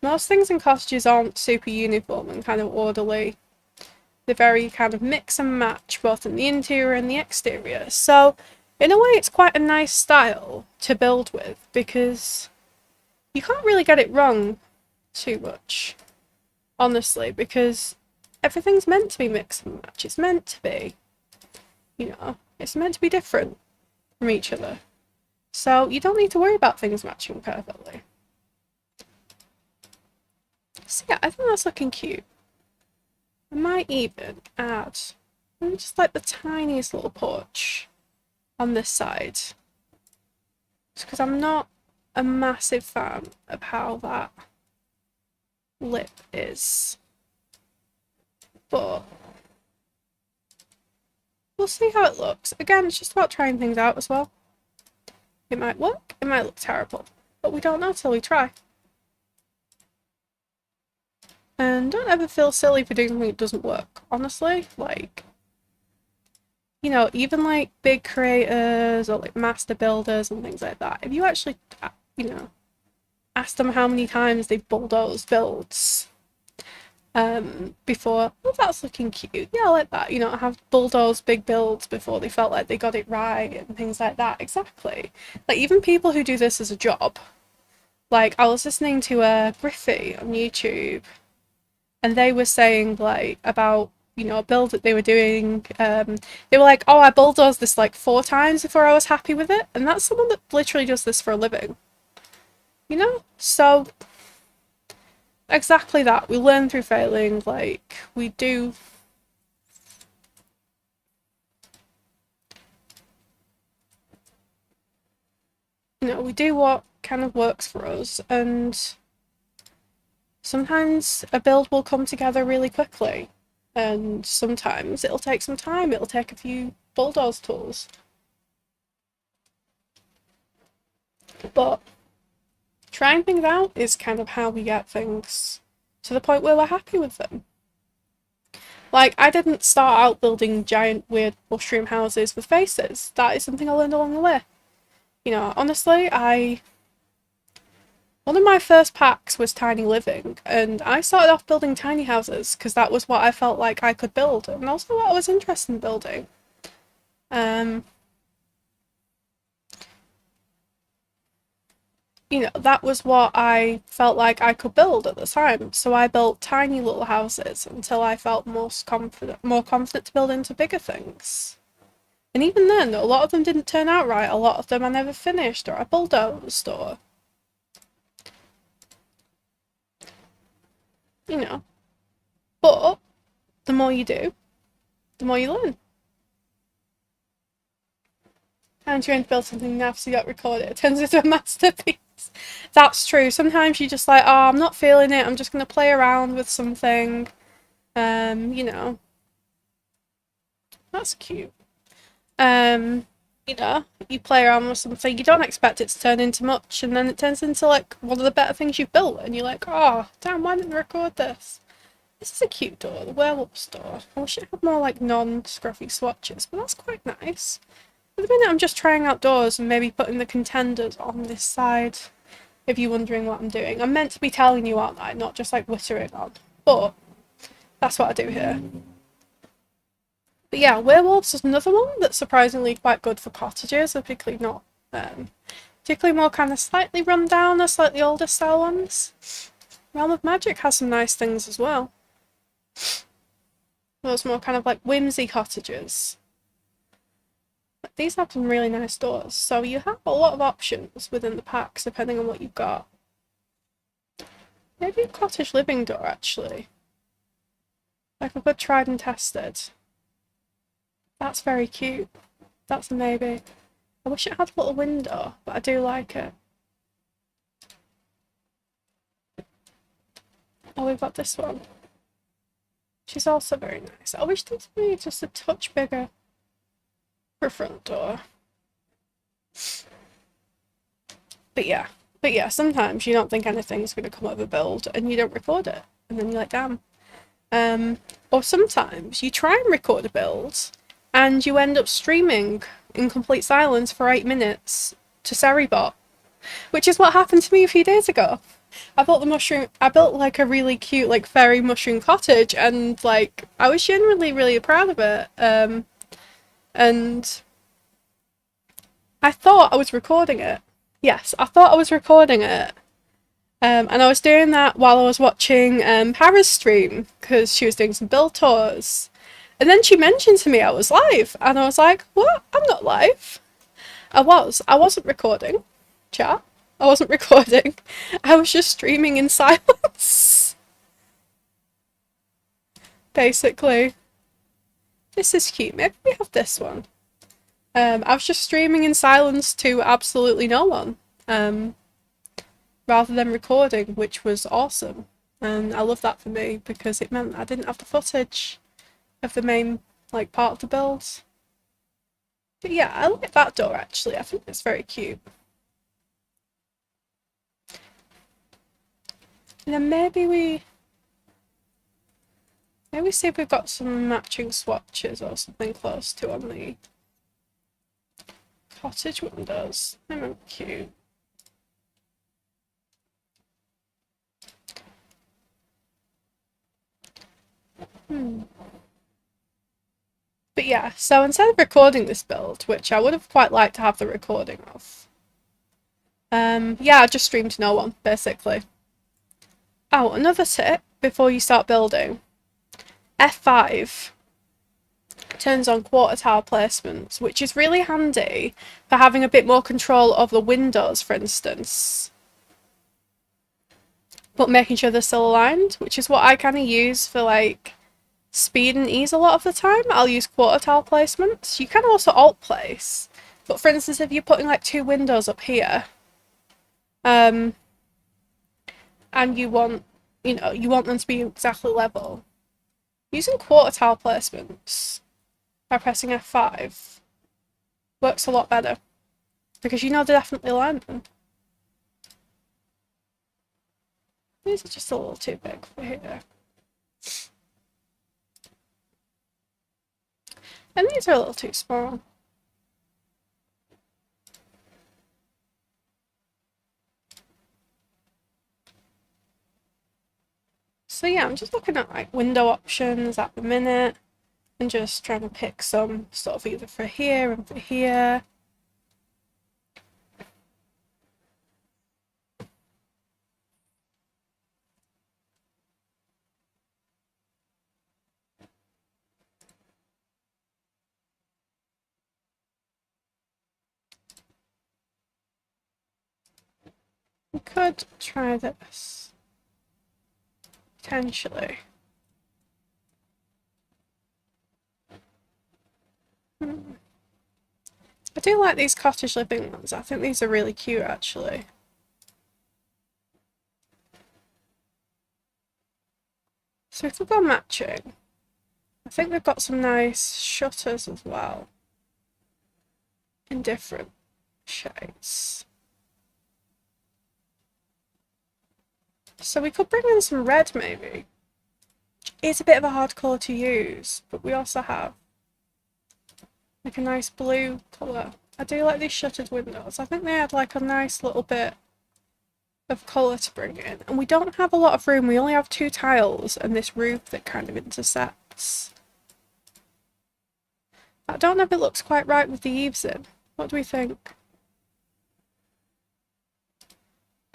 most things in cottages aren't super uniform and kind of orderly. They're very kind of mix and match both in the interior and the exterior. So in a way it's quite a nice style to build with because you can't really get it wrong too much, honestly, because everything's meant to be mix and match. It's meant to be, you know, it's meant to be different from each other. So you don't need to worry about things matching perfectly. So yeah, I think that's looking cute. I might even add maybe just like the tiniest little porch on this side. Just because I'm not a massive fan of how that lip is. But we'll see how it looks. Again, it's just about trying things out as well. It might work, it might look terrible, but we don't know till we try. And don't ever feel silly for doing something that doesn't work, honestly. Like, you know, even like big creators or like master builders and things like that, if you actually, you know, ask them how many times they've bulldozed builds before, oh, that's looking cute, yeah, I like that, you know, have bulldozed big builds before they felt like they got it right and things like that. Exactly. Like even people who do this as a job, like I was listening to Griffey on YouTube and they were saying like about, you know, a build that they were doing. They were like, oh, I bulldozed this like 4 times before I was happy with it. And that's someone that literally does this for a living. You know? So, exactly that. We learn through failing. Like, we do. You know, we do what kind of works for us. And sometimes a build will come together really quickly. And sometimes it'll take some time. It'll take a few bulldoze tools. But trying things out is kind of how we get things to the point where we're happy with them. Like, I didn't start out building giant weird mushroom houses with faces. That is something I learned along the way. You know, honestly, one of my first packs was tiny living, and I started off building tiny houses because that was what I felt like I could build, and also what I was interested in building. You know, that was what I felt like I could build at the time. So I built tiny little houses until I felt more confident to build into bigger things. And even then, a lot of them didn't turn out right. A lot of them I never finished, or I bulldozed, or you know. But the more you do, the more you learn. And you're going to build something now, so you got to record it. It turns into a masterpiece. That's true. Sometimes you're just like, oh, I'm not feeling it. I'm just going to play around with something. You know. That's cute. You know, you play around with something, you don't expect it to turn into much, and then it turns into like one of the better things you've built, and you're like, oh, damn, why didn't I record this? This is a cute door, the werewolf's door. I wish it had more like non-scruffy swatches, but that's quite nice. At the minute, I'm just trying out doors and maybe putting the contenders on this side, if you're wondering what I'm doing. I'm meant to be telling you, aren't I? Not just like whittering on. But that's what I do here. But yeah, werewolves is another one that's surprisingly quite good for cottages, particularly not, particularly more kind of slightly run down or slightly older style ones. Realm of Magic has some nice things as well. Those more kind of like whimsy cottages. But these have some really nice doors, so you have a lot of options within the packs depending on what you've got. Maybe a cottage living door actually. Like a good tried and tested. That's very cute. That's a maybe. I wish it had a little window, but I do like it. Oh, we've got this one. She's also very nice. I wish this would be just a touch bigger for front door. But yeah, sometimes you don't think anything's going to come of a build and you don't record it. And then you're like, damn. Or sometimes you try and record a build and you end up streaming in complete silence for 8 minutes to Seribot, which is what happened to me a few days ago. I built like a really cute like fairy mushroom cottage, and like I was genuinely really proud of it. And I thought I was recording it. Yes, I thought I was recording it. And I was doing that while I was watching Para's stream, because she was doing some build tours. And then she mentioned to me I was live, and I was like, what? I'm not live. I wasn't recording, chat. I wasn't recording. I was just streaming in silence. Basically. This is cute. Maybe we have this one. I was just streaming in silence to absolutely no one. Rather than recording, which was awesome. And I love that for me because it meant I didn't have the footage of the main like part of the build. But yeah, I like that door actually. I think it's very cute. And then maybe see if we've got some matching swatches or something close to on the cottage windows. They're cute. But yeah, so instead of recording this build, which I would have quite liked to have the recording of, yeah, I just streamed to no one, basically. Oh, another tip before you start building. F5 turns on quarter tile placements, which is really handy for having a bit more control of the windows, for instance. But making sure they're still aligned, which is what I kind of use for like speed and ease a lot of the time. I'll use quarter tile placements. You can also alt place, but for instance, if you're putting like 2 windows up here, and you want, you want them to be exactly level, using quarter tile placements by pressing F5 works a lot better because they're definitely aligned them. These are just a little too big for here. And these are a little too small. So yeah, I'm just looking at like window options at the minute and just trying to pick some sort of either for here and for here. We could try this, potentially. I do like these cottage living ones. I think these are really cute, actually. So if we've got matching, I think they've got some nice shutters as well, in different shades. So we could bring in some red, maybe. It's a bit of a hard colour to use, but we also have like a nice blue colour. I do like these shuttered windows. I think they had like a nice little bit of colour to bring in. And we don't have a lot of room. We only have 2 tiles and this roof that kind of intersects. I don't know if it looks quite right with the eaves in. What do we think?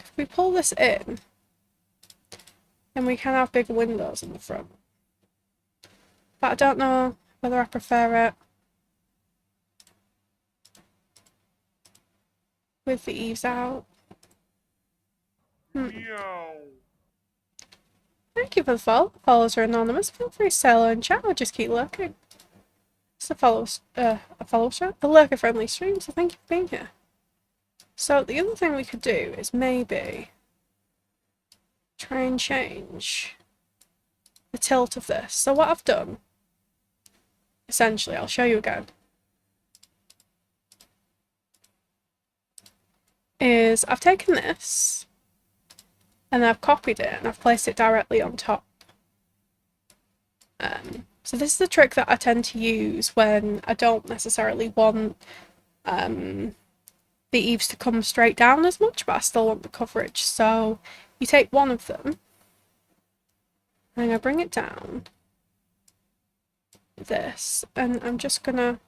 If we pull this in, then we can have big windows in the front. But I don't know whether I prefer it with the eaves out. Thank you for the follow. Follows are anonymous. Feel free to say hello in chat or just keep lurking. It's a follow show, a lurker friendly stream, so thank you for being here. So the other thing we could do is maybe try and change the tilt of this. So what I've done, essentially, I'll show you again, is I've taken this and I've copied it and I've placed it directly on top. So this is the trick that I tend to use when I don't necessarily want the eaves to come straight down as much, but I still want the coverage. So you take one of them and I bring it down this, and I'm just gonna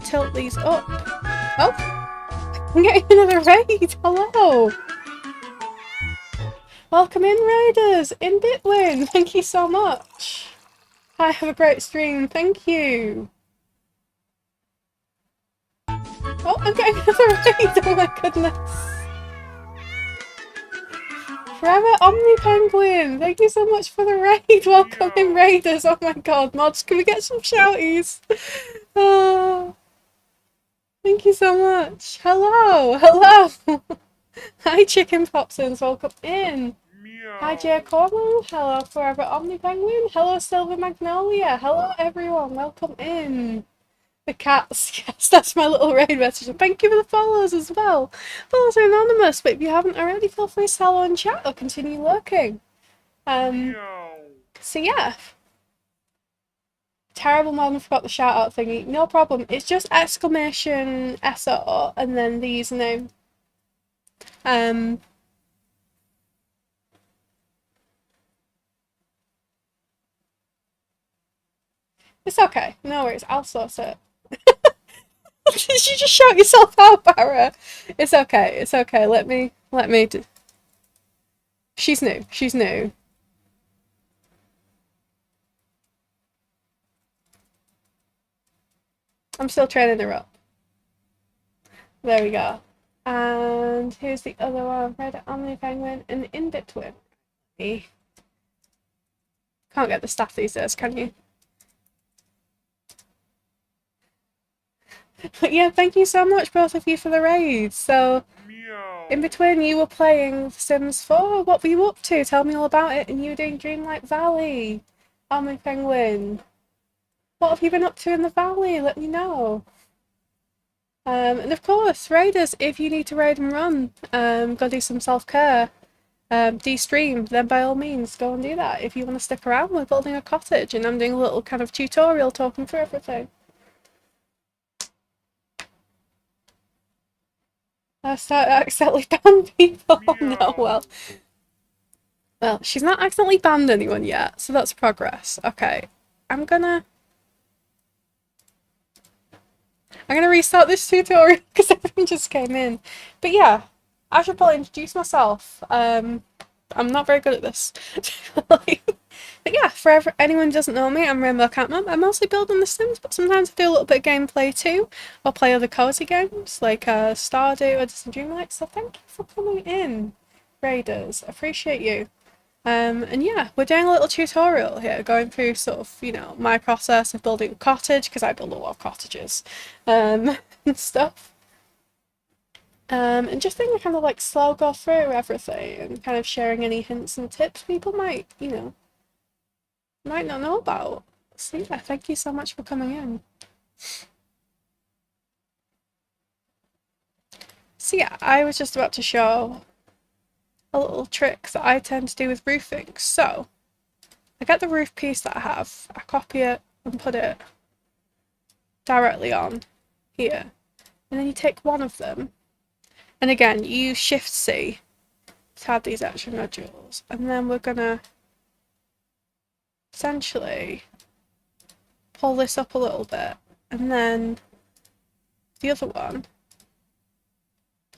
tilt these up. Oh, I'm getting another raid. Hello. Welcome in, raiders, in Bitwin. Thank you so much. Hi, have a great stream. Thank you. Oh, I'm getting another raid. Oh my goodness. Forever Omni Penguin. Thank you so much for the raid. Welcome in, raiders. Oh my god, mods, can we get some shouties? Oh, thank you so much. Hello, hello. Hi, Chicken Popsins. Welcome in. Hi, Jay Corman. Hello, Forever Omni Penguin. Hello, Silver Magnolia. Hello, everyone. Welcome in. The cats. Yes, that's my little raid message. And thank you for the follows as well. Follows are anonymous, but if you haven't already, feel free to hello and chat or continue lurking. So yeah. Terrible mom, forgot the shout out thingy. No problem. It's just exclamation SO and then the username. It's okay. No worries. I'll sort it. Did you just shout yourself out, Barra? It's okay. It's okay. Let me do. She's new. She's new. I'm still training her up. There we go. And here's the other one, red omni penguin, and in between. Can't get the staff these days, can you? But yeah, thank you so much, both of you, for the raid. So, in between, you were playing Sims 4. What were you up to? Tell me all about it. And you were doing Dreamlight Valley. Omni penguin. What have you been up to in the valley? Let me know. And of course, raiders, if you need to raid and run, go do some self-care, de-stream, then by all means go and do that. If you want to stick around, we're building a cottage and I'm doing a little kind of tutorial talking through everything. I started accidentally ban people. No, well, she's not accidentally banned anyone yet, so that's progress. Okay, I'm gonna restart this tutorial because everything just came in. But yeah, I should probably introduce myself. I'm not very good at this. But yeah, for anyone who doesn't know me, I'm RainbowCatMom. I mostly build on The Sims, but sometimes I do a little bit of gameplay too. I'll play other cozy games like Stardew or Disney Dreamlight. So thank you for coming in, raiders. Appreciate you. And yeah, we're doing a little tutorial here, going through sort of, you know, my process of building a cottage, because I build a lot of cottages, and stuff. And just think kind of like slow go through everything and kind of sharing any hints and tips people might, you know, might not know about. So yeah, thank you so much for coming in. So yeah, I was just about to show a little trick that I tend to do with roofing. So I get the roof piece that I have, I copy it and put it directly on here. And then you take one of them, and again, you use Shift-C to add these extra nodules. And then we're gonna essentially pull this up a little bit, and then the other one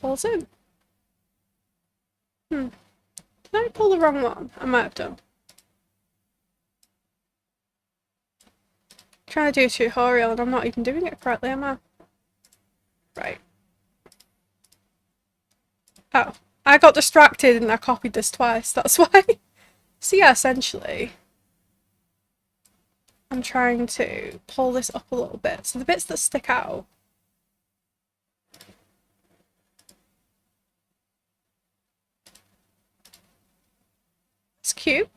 pulls in. Did I pull the wrong one? I might have done. Trying to do a tutorial and I'm not even doing it correctly, am I? Right. Oh, I got distracted and I copied this twice, that's why. So yeah, essentially, I'm trying to pull this up a little bit. So the bits that stick out, it's cute.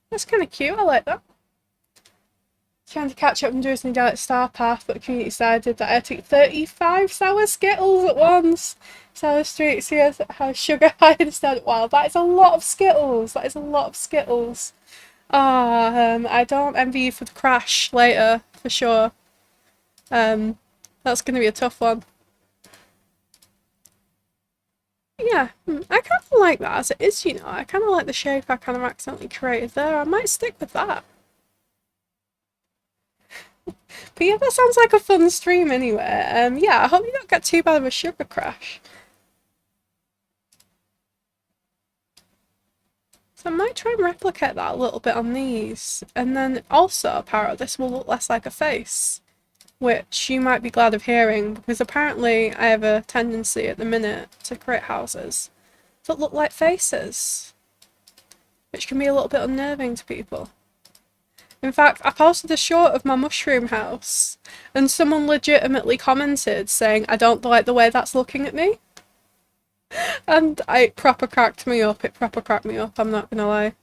That's kind of cute, I like that. Trying to catch up and do something down at Star Path, but the community decided that I had to eat 35 sour Skittles at once. Sour Streets, yes, how sugar high instead. Wow, that is a lot of Skittles. That is a lot of Skittles. I don't envy you for the crash later, for sure. That's gonna be a tough one. Yeah, I kind of like that as it is, you know. I kind of like the shape I kind of accidentally created there. I might stick with that. But yeah, that sounds like a fun stream anyway. Yeah, I hope you don't get too bad of a sugar crash. So I might try and replicate that a little bit on these. And then also, apparently, this will look less like a face. Which you might be glad of hearing, because apparently I have a tendency at the minute to create houses that look like faces. Which can be a little bit unnerving to people. In fact, I posted a shot of my mushroom house, and someone legitimately commented saying, I don't like the way that's looking at me. And it proper cracked me up, I'm not gonna lie.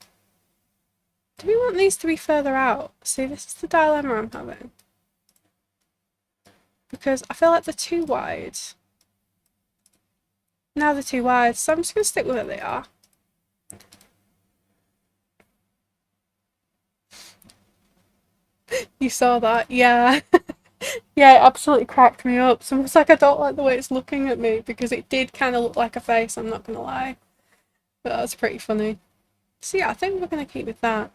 Do we want these to be further out? See, this is the dilemma I'm having. Because I feel like they're too wide. Now they're too wide, so I'm just gonna stick with where they are. You saw that? Yeah. Yeah, it absolutely cracked me up. So it's like I don't like the way it's looking at me because it did kind of look like a face, I'm not gonna lie. But that's pretty funny. So yeah, I think we're gonna keep with that.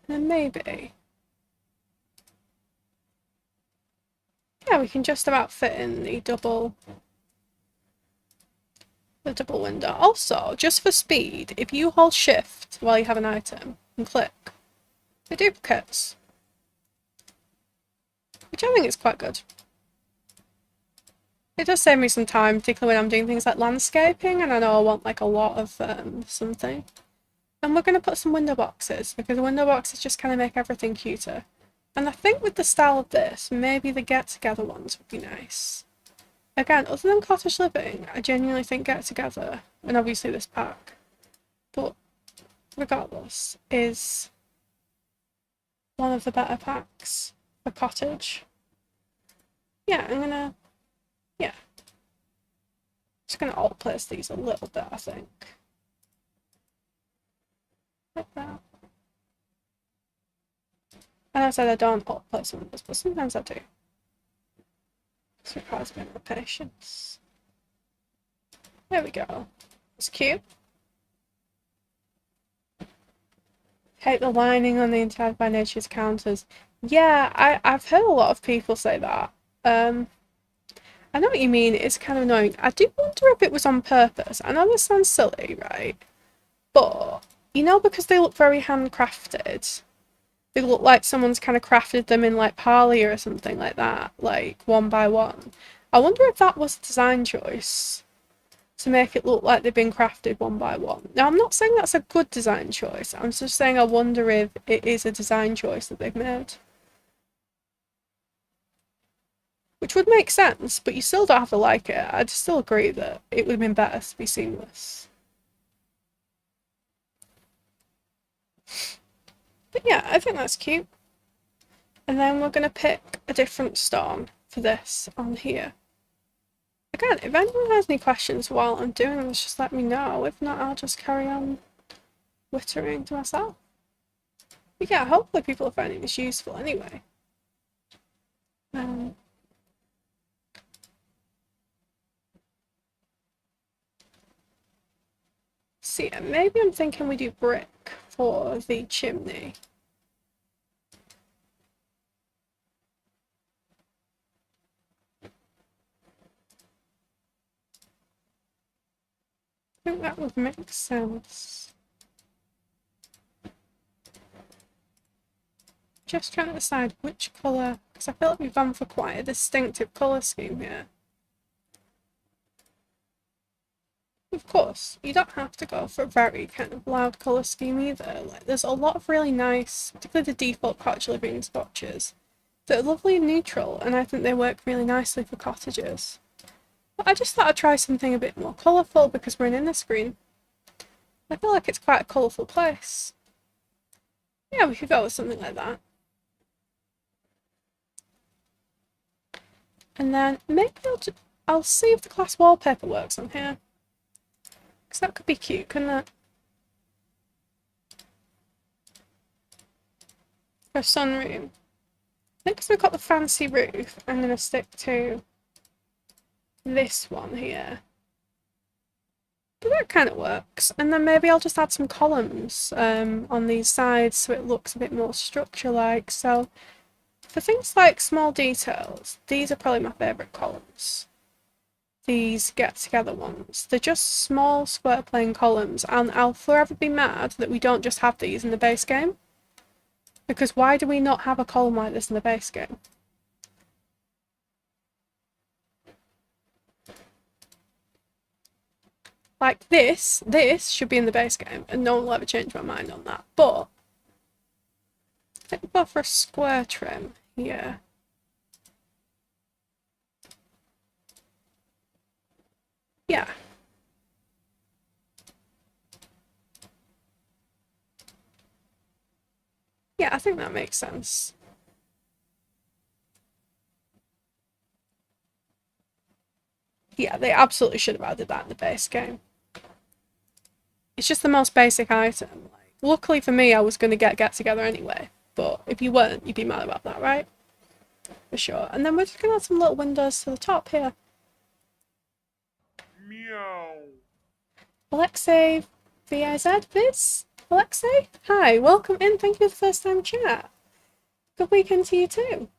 And maybe... yeah, we can just about fit in the double the double window. Also, just for speed, if you hold shift while you have an item and click, it duplicates. Which I think is quite good. It does save me some time, particularly when I'm doing things like landscaping and I know I want like a lot of something. And we're going to put some window boxes because the window boxes just kind of make everything cuter. And I think with the style of this, maybe the get-together ones would be nice. Again, other than cottage living, I genuinely think get-together, and obviously this pack, but regardless, is one of the better packs for cottage. Yeah, just gonna alt place these a little bit, I think. Like that. And I said I don't alt place windows, but sometimes I do. This requires a bit more patience. There we go. It's cute. Hate the lining on the inside by nature's counters. Yeah, I've heard a lot of people say that. I know what you mean, it's kind of annoying. I do wonder if it was on purpose. I know this sounds silly, right? But, you know, because they look very handcrafted, they look like someone's kind of crafted them in like Parley or something like that, like one by one. I wonder if that was a design choice to make it look like they've been crafted one by one. Now, I'm not saying that's a good design choice. I'm just saying I wonder if it is a design choice that they've made. Which would make sense, but you still don't have to like it. I'd still agree that it would have been better to be seamless. But yeah, I think that's cute. And then we're going to pick a different stone for this on here. Again, if anyone has any questions while I'm doing this, just let me know. If not, I'll just carry on wittering to myself. But yeah, hopefully people are finding this useful anyway. So yeah, maybe I'm thinking we do brick for the chimney. I think that would make sense. Just trying to decide which colour, because I feel like we've gone for quite a distinctive colour scheme here. Of course, you don't have to go for a very kind of loud colour scheme either. Like, there's a lot of really nice, particularly the default cottage living swatches, that are lovely and neutral, and I think they work really nicely for cottages. But I just thought I'd try something a bit more colourful because we're in the screen. I feel like it's quite a colourful place. Yeah, we could go with something like that. And then maybe I'll see if the glass wallpaper works on here. Because that could be cute, couldn't it? For a sunroom. I think because we've got the fancy roof, I'm going to stick to this one here. But that kind of works. And then maybe I'll just add some columns on these sides so it looks a bit more structure-like. So for things like small details, these are probably my favourite columns. These get-together ones. They're just small square plain columns, and I'll forever be mad that we don't just have these in the base game. Because why do we not have a column like this in the base game? Like this should be in the base game, and no one will ever change my mind on that. But I think we'll go for a square trim here. Yeah. Yeah, I think that makes sense. Yeah, they absolutely should have added that in the base game. It's just the most basic item. Like, luckily for me, I was going to get together anyway. But if you weren't, you'd be mad about that, right? For sure. And then we're just going to add some little windows to the top here. Meow. Alexei VIZ Viz? Alexei? Hi, welcome in. Thank you for the first time chat. Good weekend to you too.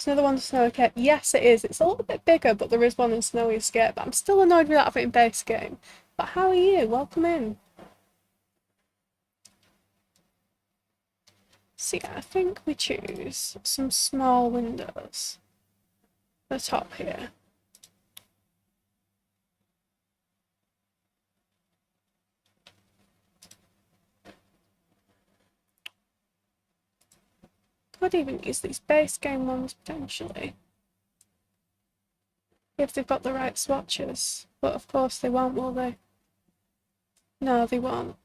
It's another one, the Snow Escape. Yes, it is. It's a little bit bigger, but there is one in Snowy Escape. But I'm still annoyed with that in base game. But how are you? Welcome in. So yeah, I think we choose some small windows at the top here. Could even use these base game ones potentially. If they've got the right swatches. But of course they won't, will they? No, they won't.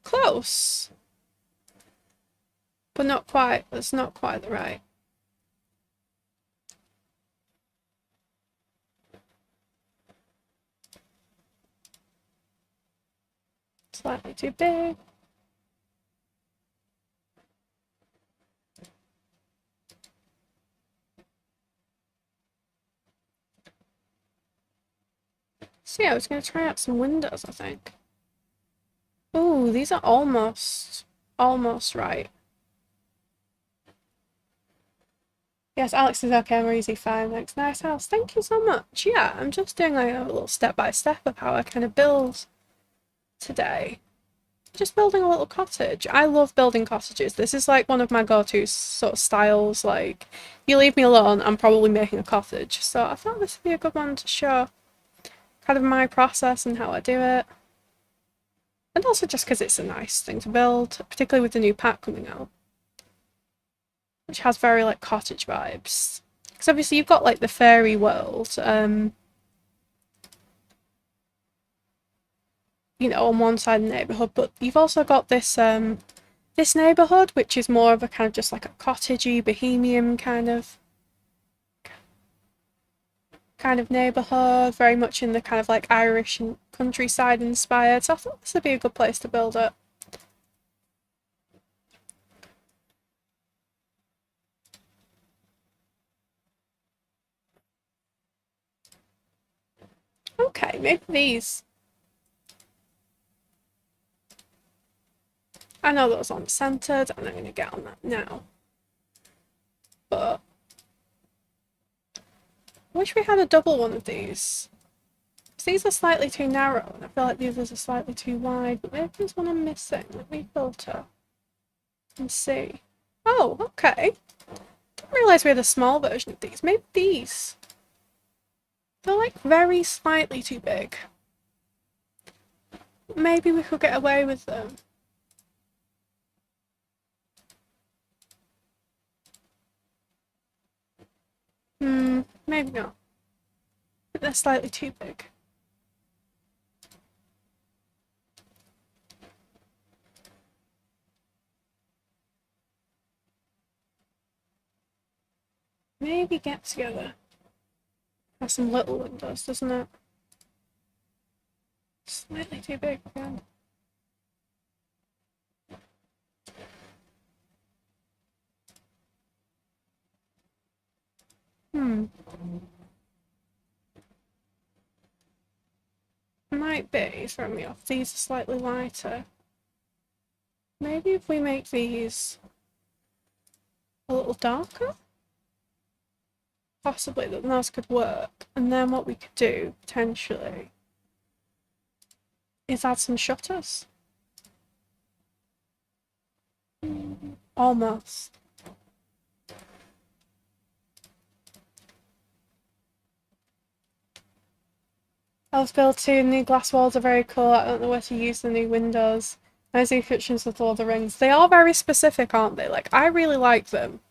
Close! But not quite. That's not quite the right. Slightly too big. So yeah, I was going to try out some windows, I think. Ooh, these are almost right. Yes, Alex is okay, I'm easy, fine, thanks. Nice house. Thank you so much. Yeah, I'm just doing like a little step-by-step of how I kind of build today. Just building a little cottage. I love building cottages. This is like one of my go-to sort of styles. Like, you leave me alone, I'm probably making a cottage. So I thought this would be a good one to show kind of my process and how I do it. And also just because it's a nice thing to build, particularly with the new pack coming out. Which has very like cottage vibes. Because obviously you've got like the fairy world, you know, on one side of the neighbourhood, but you've also got this this neighbourhood, which is more of a kind of just like a cottagey, bohemian kind of neighbourhood, very much in the kind of like Irish and countryside inspired. So I thought this would be a good place to build it. Okay, maybe these. I know those aren't centered, and I'm going to get on that now. But I wish we had a double one of these. These are slightly too narrow, and I feel like these are slightly too wide, but maybe there's one I'm missing. Let me filter and see. Oh, okay. Didn't realise we had a small version of these. Maybe these. They're like very slightly too big. Maybe we could get away with them. Maybe not. But they're slightly too big. Maybe get together. Has some little windows, doesn't it? Slightly too big again. Might be throwing me off. These are slightly lighter. Maybe if we make these a little darker? Possibly, that those could work. And then what we could do, potentially, is add some shutters. Almost. Elves build too, new glass walls are very cool. I don't know where to use the new windows. Nice descriptions with Lord of the Rings. They are very specific, aren't they? Like, I really like them.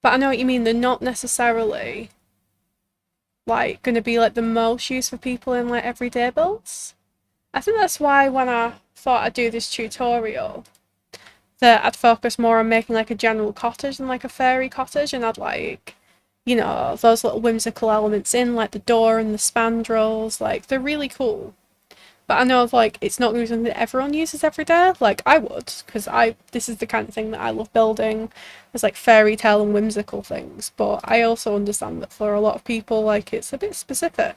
But I know what you mean, they're not necessarily like going to be like the most used for people in like everyday builds. I think that's why when I thought I'd do this tutorial, that I'd focus more on making like a general cottage than like a fairy cottage, and I'd like, you know, those little whimsical elements in, like the door and the spandrels, like they're really cool. But I know like it's not going to be something that everyone uses every day. Like I would, because this is the kind of thing that I love building. There's like fairy tale and whimsical things, but I also understand that for a lot of people, like it's a bit specific.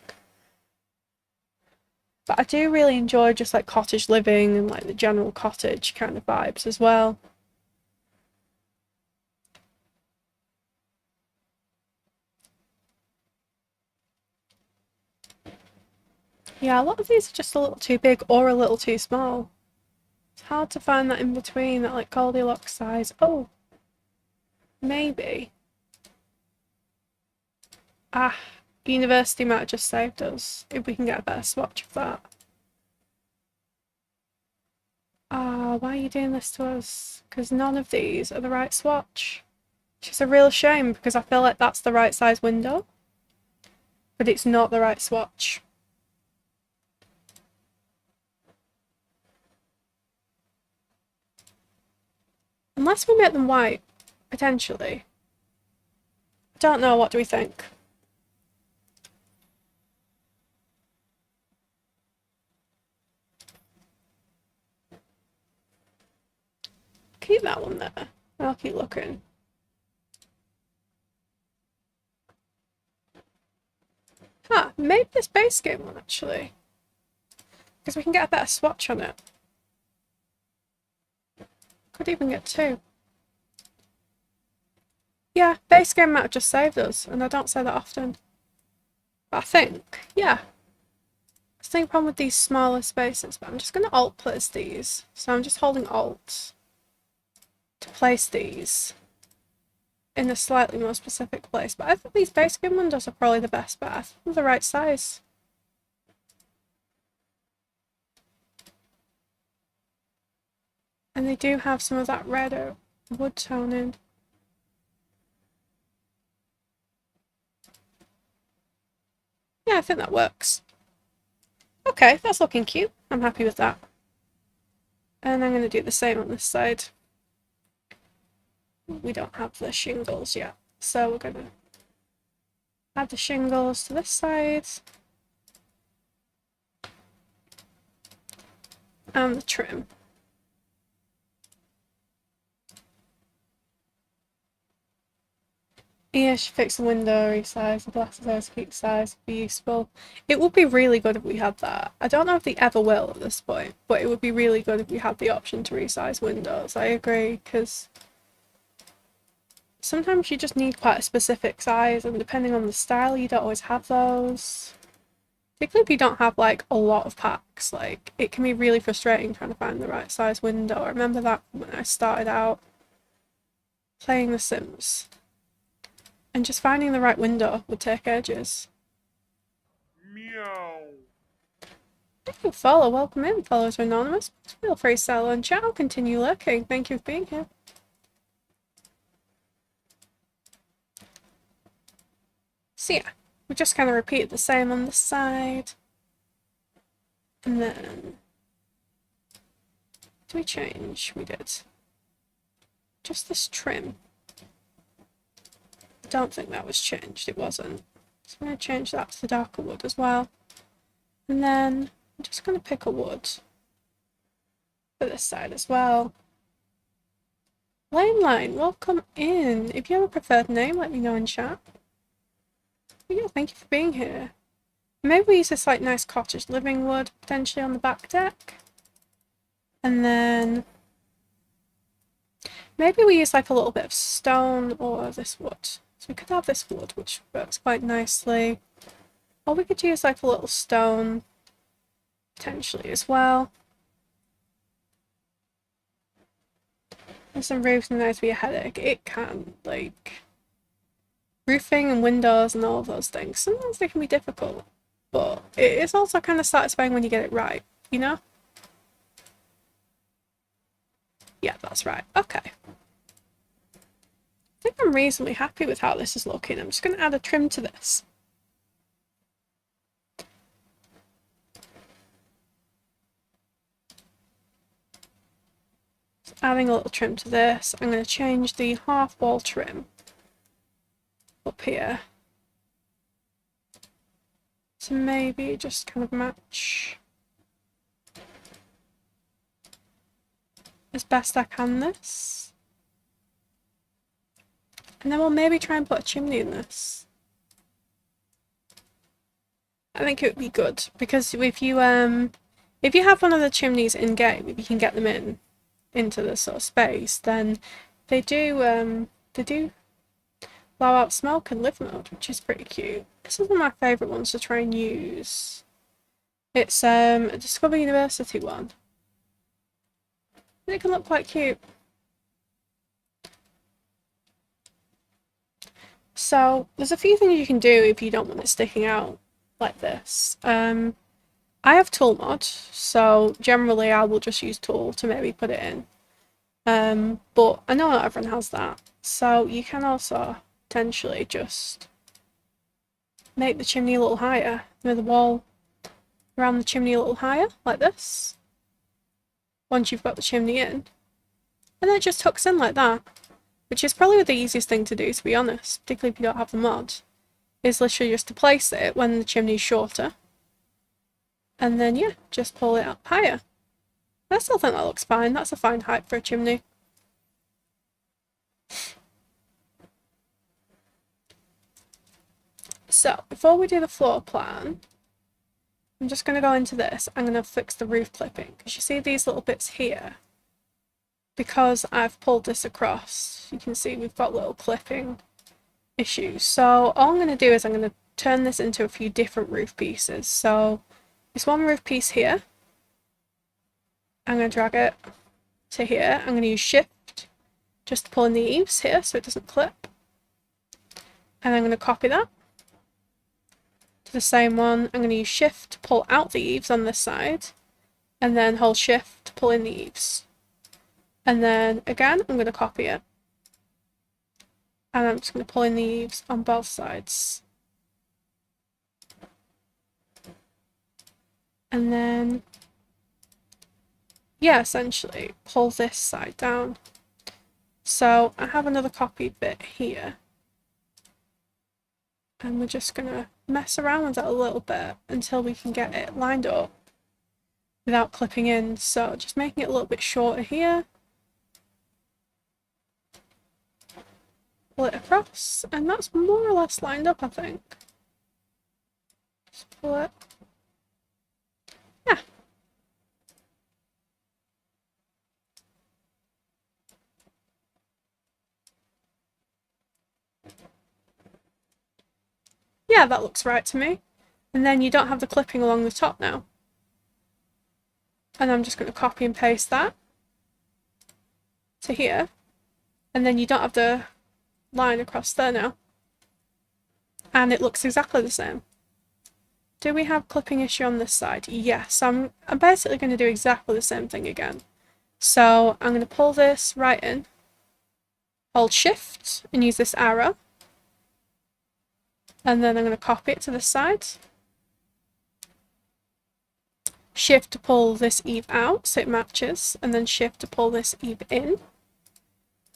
But I do really enjoy just like cottage living and like the general cottage kind of vibes as well. Yeah, a lot of these are just a little too big or a little too small. It's hard to find that in between, that like Goldilocks size. Oh, maybe. Ah, university might have just saved us, if we can get a better swatch of that. Ah, why are you doing this to us? Because none of these are the right swatch. Which is a real shame, because I feel like that's the right size window. But it's not the right swatch. Unless we make them white, potentially. Don't know, what do we think? Keep that one there. I'll keep looking. Ah, maybe this base game one actually. Because we can get a better swatch on it. Could even get two. Yeah, base game might have just saved us, and I don't say that often. But I think, yeah. It's the same problem with these smaller spaces, but I'm just going to alt place these. So I'm just holding alt to place these in a slightly more specific place. But I think these base game windows are probably the best bet. I think they're the right size. And they do have some of that red wood tone in. Yeah, I think that works. Okay, that's looking cute. I'm happy with that. And I'm going to do the same on this side. We don't have the shingles yet, so we're going to add the shingles to this side. And the trim. Yeah, she fixed the window, resize the glasses, keep size, be useful. It would be really good if we had that. I don't know if they ever will at this point, but it would be really good if we had the option to resize windows. I agree, because sometimes you just need quite a specific size, and depending on the style, you don't always have those. Particularly if you don't have like a lot of packs, like it can be really frustrating trying to find the right size window. I remember that when I started out playing The Sims. And just finding the right window would take ages. Meow. Thank you, follow. Welcome in. Followers are anonymous. Feel free to sell and chat. I'll continue lurking. Thank you for being here. So yeah, we just kind of repeated the same on this side. And then... did we change? We did. Just this trim. I don't think that was changed. It wasn't. So I'm going to change that to the darker wood as well. And then I'm just going to pick a wood for this side as well. Line, welcome in. If you have a preferred name, let me know in chat. But yeah, thank you for being here. Maybe we use this like nice cottage living wood potentially on the back deck. And then maybe we use like a little bit of stone or this wood. So we could have this wood, which works quite nicely. Or we could use like a little stone potentially as well. And some roofing nice be a headache. It can, like, roofing and windows and all of those things. Sometimes they can be difficult, but it is also kind of satisfying when you get it right, you know? Yeah, that's right. Okay. I think I'm reasonably happy with how this is looking. I'm just going to add a trim to this. So adding a little trim to this. I'm going to change the half wall trim up here to maybe just kind of match as best I can this. And then we'll maybe try and put a chimney in this. I think it would be good, because if you have one of the chimneys in game, if you can get them into this sort of space, then they do blow out smoke in live mode, which is pretty cute. This is one of my favourite ones to try and use It's a Discover University one. And it can look quite cute. So there's a few things you can do if you don't want it sticking out like this. I have tool mod, so generally I will just use tool to maybe put it in. But I know not everyone has that. So you can also potentially just make the chimney a little higher, with the wall around the chimney a little higher, like this. Once you've got the chimney in. And then it just hooks in like that. Which is probably the easiest thing to do, to be honest, particularly if you don't have the mod. Is literally just to place it when the chimney's shorter. And then, yeah, just pull it up higher. I still think that looks fine. That's a fine height for a chimney. So, before we do the floor plan, I'm just going to go into this. I'm going to fix the roof clipping. Because you see these little bits here? Because I've pulled this across, you can see we've got little clipping issues. So all I'm going to do is I'm going to turn this into a few different roof pieces. So this one roof piece here, I'm going to drag it to here. I'm going to use shift just to pull in the eaves here so it doesn't clip. And I'm going to copy that to the same one. I'm going to use shift to pull out the eaves on this side and then hold shift to pull in the eaves. And then again, I'm going to copy it. And I'm just going to pull in the eaves on both sides. And then, yeah, essentially pull this side down. So I have another copied bit here. And we're just going to mess around with it a little bit until we can get it lined up without clipping in. So just making it a little bit shorter here. Pull it across, and that's more or less lined up, I think. Just pull it. Yeah. Yeah, that looks right to me. And then you don't have the clipping along the top now. And I'm just going to copy and paste that to here. And then you don't have the line across there now. And it looks exactly the same. Do we have clipping issue on this side? Yes, I'm basically going to do exactly the same thing again. So I'm going to pull this right in, hold shift and use this arrow. And then I'm going to copy it to this side. Shift to pull this eave out so it matches, and then shift to pull this eave in.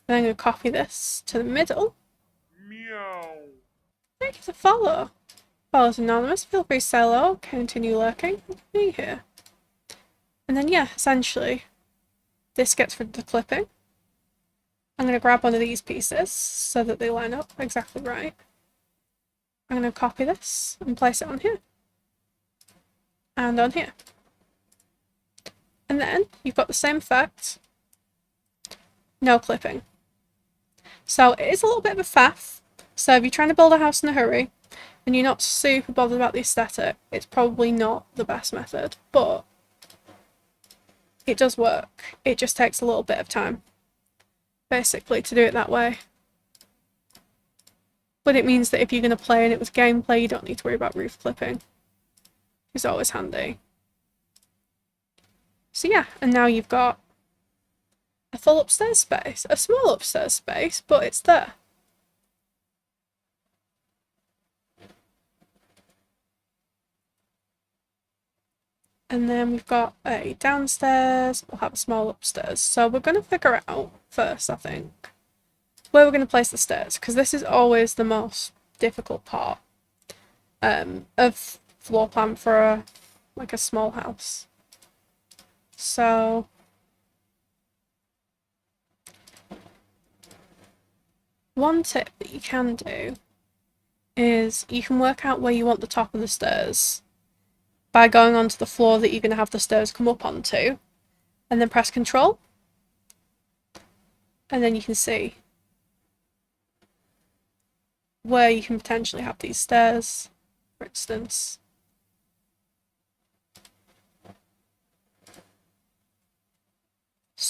Then I'm going to copy this to the middle. Meow. Thank you for follow. Follows anonymous. Feel free to say hello. Continue lurking. Be here. And then yeah, essentially, this gets rid of the clipping. I'm going to grab one of these pieces so that they line up exactly right. I'm going to copy this and place it on here. And on here. And then you've got the same effect. No clipping. So it is a little bit of a faff. So if you're trying to build a house in a hurry and you're not super bothered about the aesthetic, it's probably not the best method, but it does work. It just takes a little bit of time, basically, to do it that way. But it means that if you're going to play in it with gameplay, you don't need to worry about roof clipping. It's always handy. So yeah, and now you've got a full upstairs space. A small upstairs space, but it's there. And then we've got a downstairs, we'll have a small upstairs. So we're going to figure out first, I think, where we're going to place the stairs, because this is always the most difficult part of floor plan for like a small house. So one tip that you can do is you can work out where you want the top of the stairs by going onto the floor that you're going to have the stairs come up onto, and then press Control, and then you can see where you can potentially have these stairs, for instance.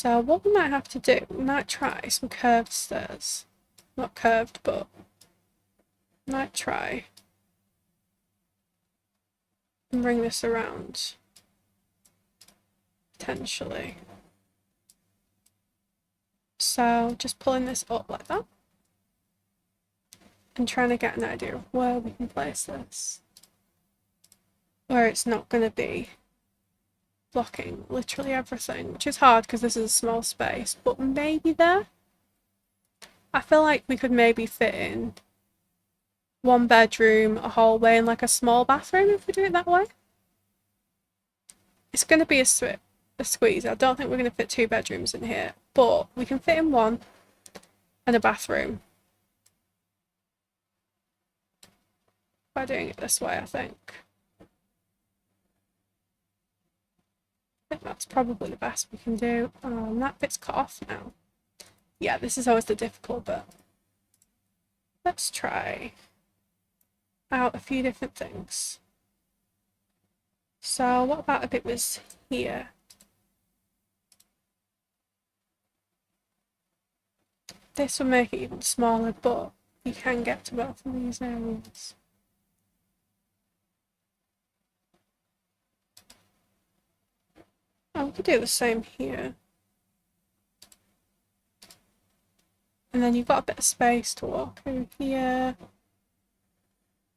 So what we might have to do, we might try some curved stairs. Not curved, but might try and bring this around. Potentially. So just pulling this up like that. And trying to get an idea of where we can place this. Where it's not going to be blocking literally everything, which is hard because this is a small space, but maybe there. I feel like we could maybe fit in one bedroom, a hallway, and like a small bathroom if we do it that way. It's going to be a squeeze. I don't think we're going to fit 2 bedrooms in here, but we can fit in one and a bathroom by doing it this way, I think. I think that's probably the best we can do. And that bit's cut off now. Yeah, this is always the difficult bit. Let's try out a few different things. So what about if it was here? This will make it even smaller, but you can get to both of these areas. Oh, we could do the same here. And then you've got a bit of space to walk through here.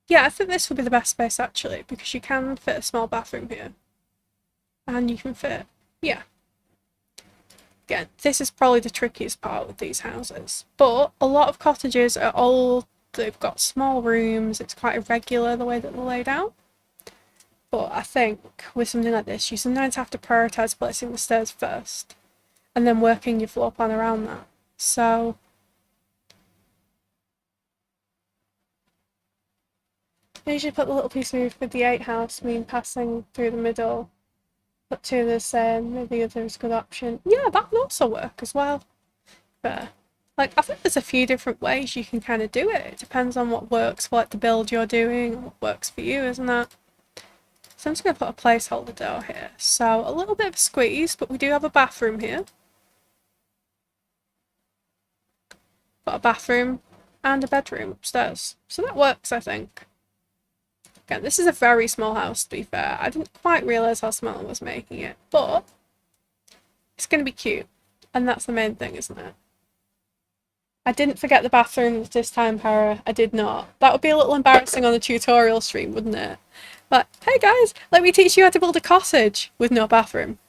Yeah, I think this would be the best space actually, because you can fit a small bathroom here. And you can fit, yeah. Again, this is probably the trickiest part with these houses. But a lot of cottages are old, they've got small rooms, it's quite irregular the way that they're laid out. But I think with something like this, you sometimes have to prioritise placing the stairs first, and then working your floor plan around that. So I usually put the little piece of roof with the 8 house, passing through the middle. Put 2 of the same, maybe the other is a good option. Yeah, that would also work as well. But like, I think there's a few different ways you can kind of do it. It depends on what works for like the build you're doing, and what works for you, isn't it? So I'm just going to put a placeholder door here. So a little bit of a squeeze, but we do have a bathroom here. Got a bathroom and a bedroom upstairs. So that works, I think. Again, this is a very small house, to be fair. I didn't quite realise how small I was making it, but it's going to be cute. And that's the main thing, isn't it? I didn't forget the bathroom this time, Para. I did not. That would be a little embarrassing on the tutorial stream, wouldn't it? But, hey guys, let me teach you how to build a cottage with no bathroom.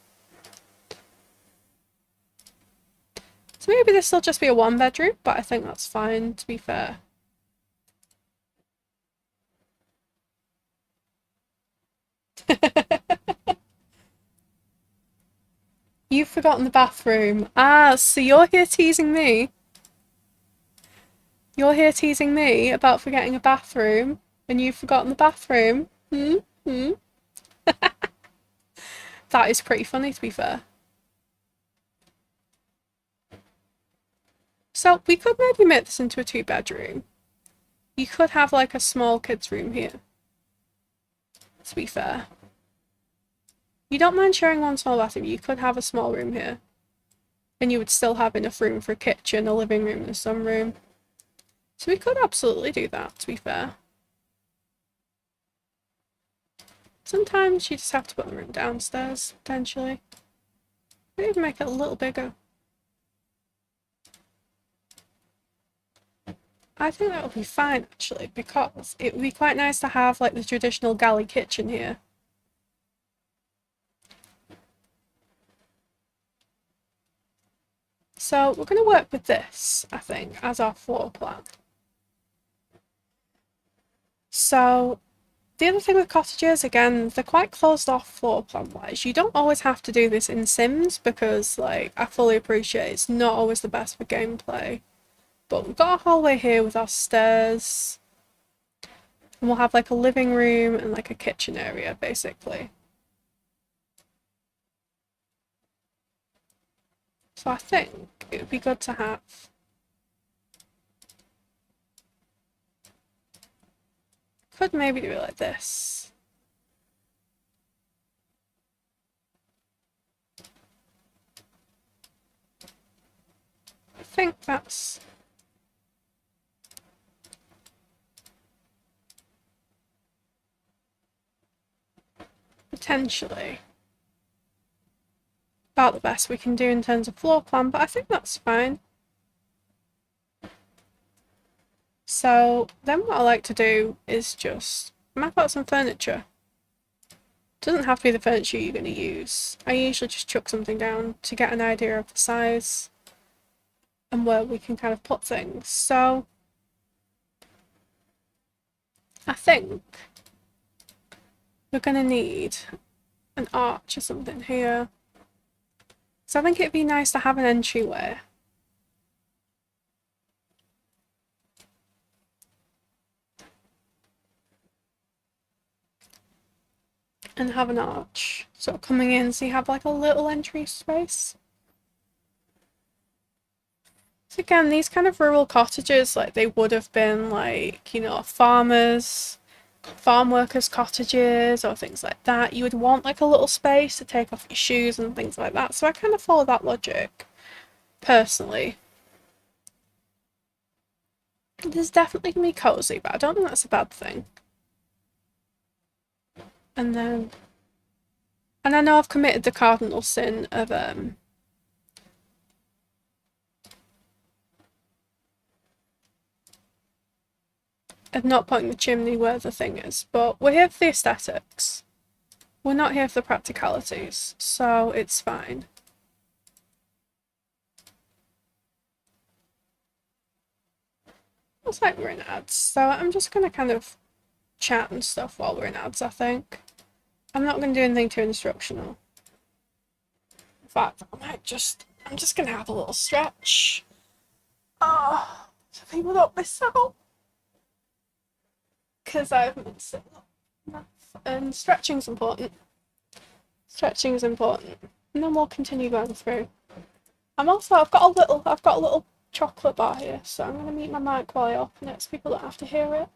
So maybe this will just be a 1 bedroom, but I think that's fine, to be fair. You've forgotten the bathroom. Ah, so you're here teasing me. You're here teasing me about forgetting a bathroom, and you've forgotten the bathroom. Hmm? That is pretty funny, to be fair. So we could maybe make this into a 2 bedroom. You could have like a small kids room here, to be fair. You don't mind sharing 1 small bathroom, you could have a small room here. And you would still have enough room for a kitchen, a living room, and a sunroom. So we could absolutely do that, to be fair. Sometimes you just have to put the room downstairs, potentially. Maybe even make it a little bigger. I think that would be fine, actually, because it would be quite nice to have like the traditional galley kitchen here. So we're going to work with this, I think, as our floor plan. So the other thing with cottages, again, they're quite closed off floor plan wise. You don't always have to do this in Sims because, like, I fully appreciate it's not always the best for gameplay. But we've got a hallway here with our stairs. And we'll have like a living room and like a kitchen area, basically. So I think it would be good to have could maybe do it like this. think that's potentially about the best we can do in terms of floor plan, but I think that's fine. So then what I like to do is just map out some furniture. Doesn't have to be the furniture you're going to use. I usually just chuck something down to get an idea of the size and where we can kind of put things. So I think we're going to need an arch or something here. So I think it'd be nice to have an entryway. And have an arch sort of coming in, so you have like a little entry space. So again, these kind of rural cottages, like they would have been like, you know, farmers, farm workers' cottages or things like that. You would want like a little space to take off your shoes and things like that. So I kind of follow that logic, personally. There's definitely gonna be cozy, but I don't think that's a bad thing. And then, and I know I've committed the cardinal sin of not putting the chimney where the thing is, but we're here for the aesthetics. We're not here for the practicalities, so it's fine. Looks like we're in ads, so I'm just gonna kind of chat and stuff while we're in ads, I think. I'm not gonna do anything too instructional. In fact, I'm just gonna have a little stretch. Oh, so people don't miss out. Because I haven't been sitting up enough. And stretching's important. Stretching is important. And then we'll continue going through. I've got a little chocolate bar here, so I'm gonna mute my mic while I open it so people don't have to hear it.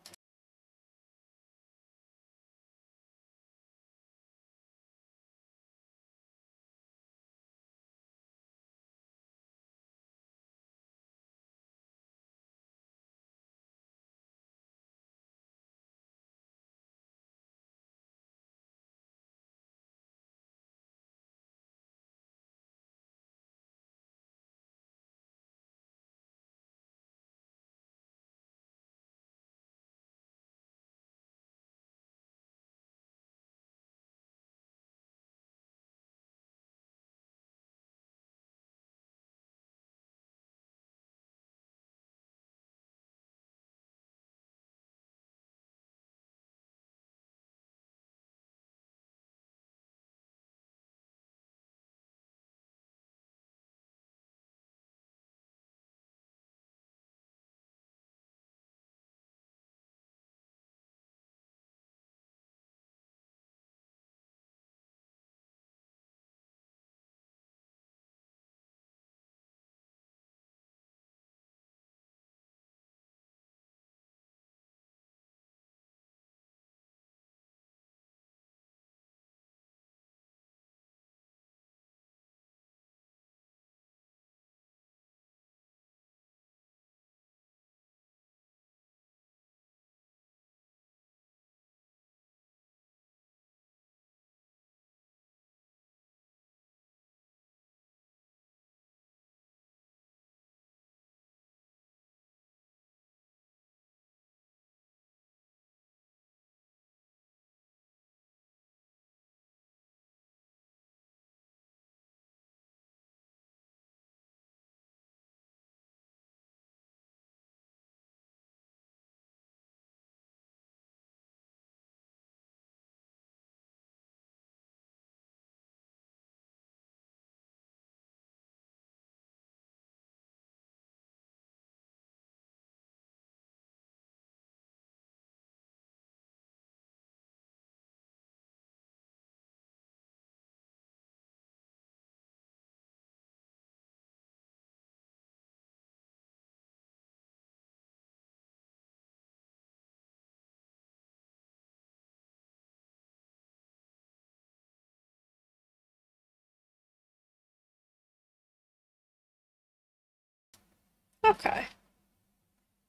Okay.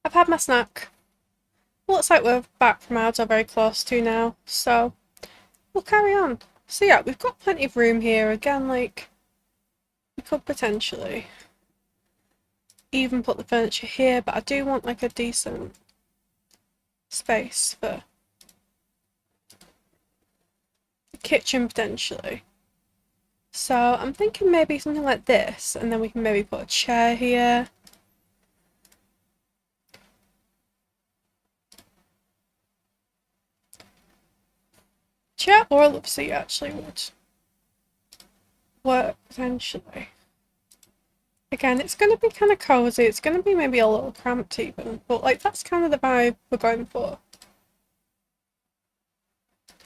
I've had my snack. Looks like we're back from ours, or very close to now, so we'll carry on. So yeah, we've got plenty of room here. Again, like, we could potentially even put the furniture here, but I do want like a decent space for the kitchen potentially. So I'm thinking maybe something like this, and then we can maybe put a chair here. Chair or a love seat actually would work potentially. Again, it's going to be kind of cozy. It's going to be maybe a little cramped even, but like that's kind of the vibe we're going for.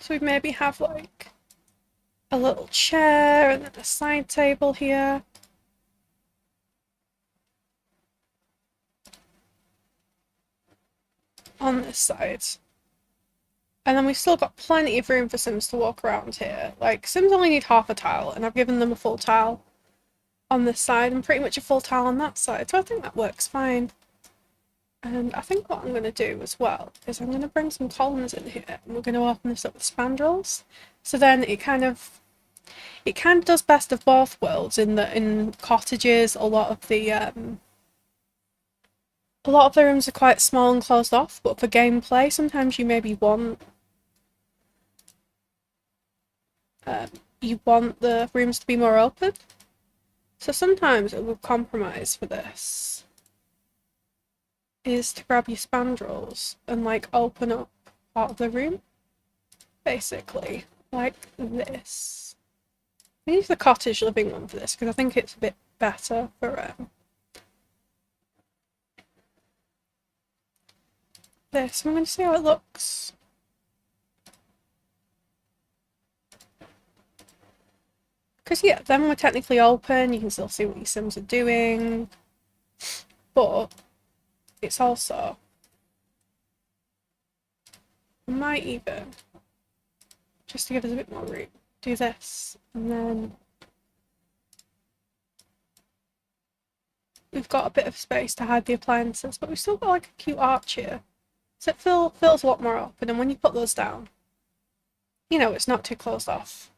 So we maybe have like a little chair and then a side table here. On this side. And then we've still got plenty of room for Sims to walk around here. Like, Sims only need half a tile, and I've given them a full tile on this side and pretty much a full tile on that side, so I think that works fine. And I think what I'm going to do as well is I'm going to bring some columns in here, and we're going to open this up with spandrels. So then it kind of does best of both worlds in cottages. A lot of the rooms are quite small and closed off, but for gameplay sometimes you maybe want the rooms to be more open. So sometimes it will compromise for this is to grab your spandrels and like open up part of the room, basically like this. I use the cottage living one for this because I think it's a bit better for this. I'm going to see how it looks. Because yeah, then we're technically open, you can still see what your Sims are doing, but it's also, we might even, just to give us a bit more room, do this, and then we've got a bit of space to hide the appliances, but we've still got like a cute arch here, so it feels a lot more open, and when you put those down, you know, it's not too closed off.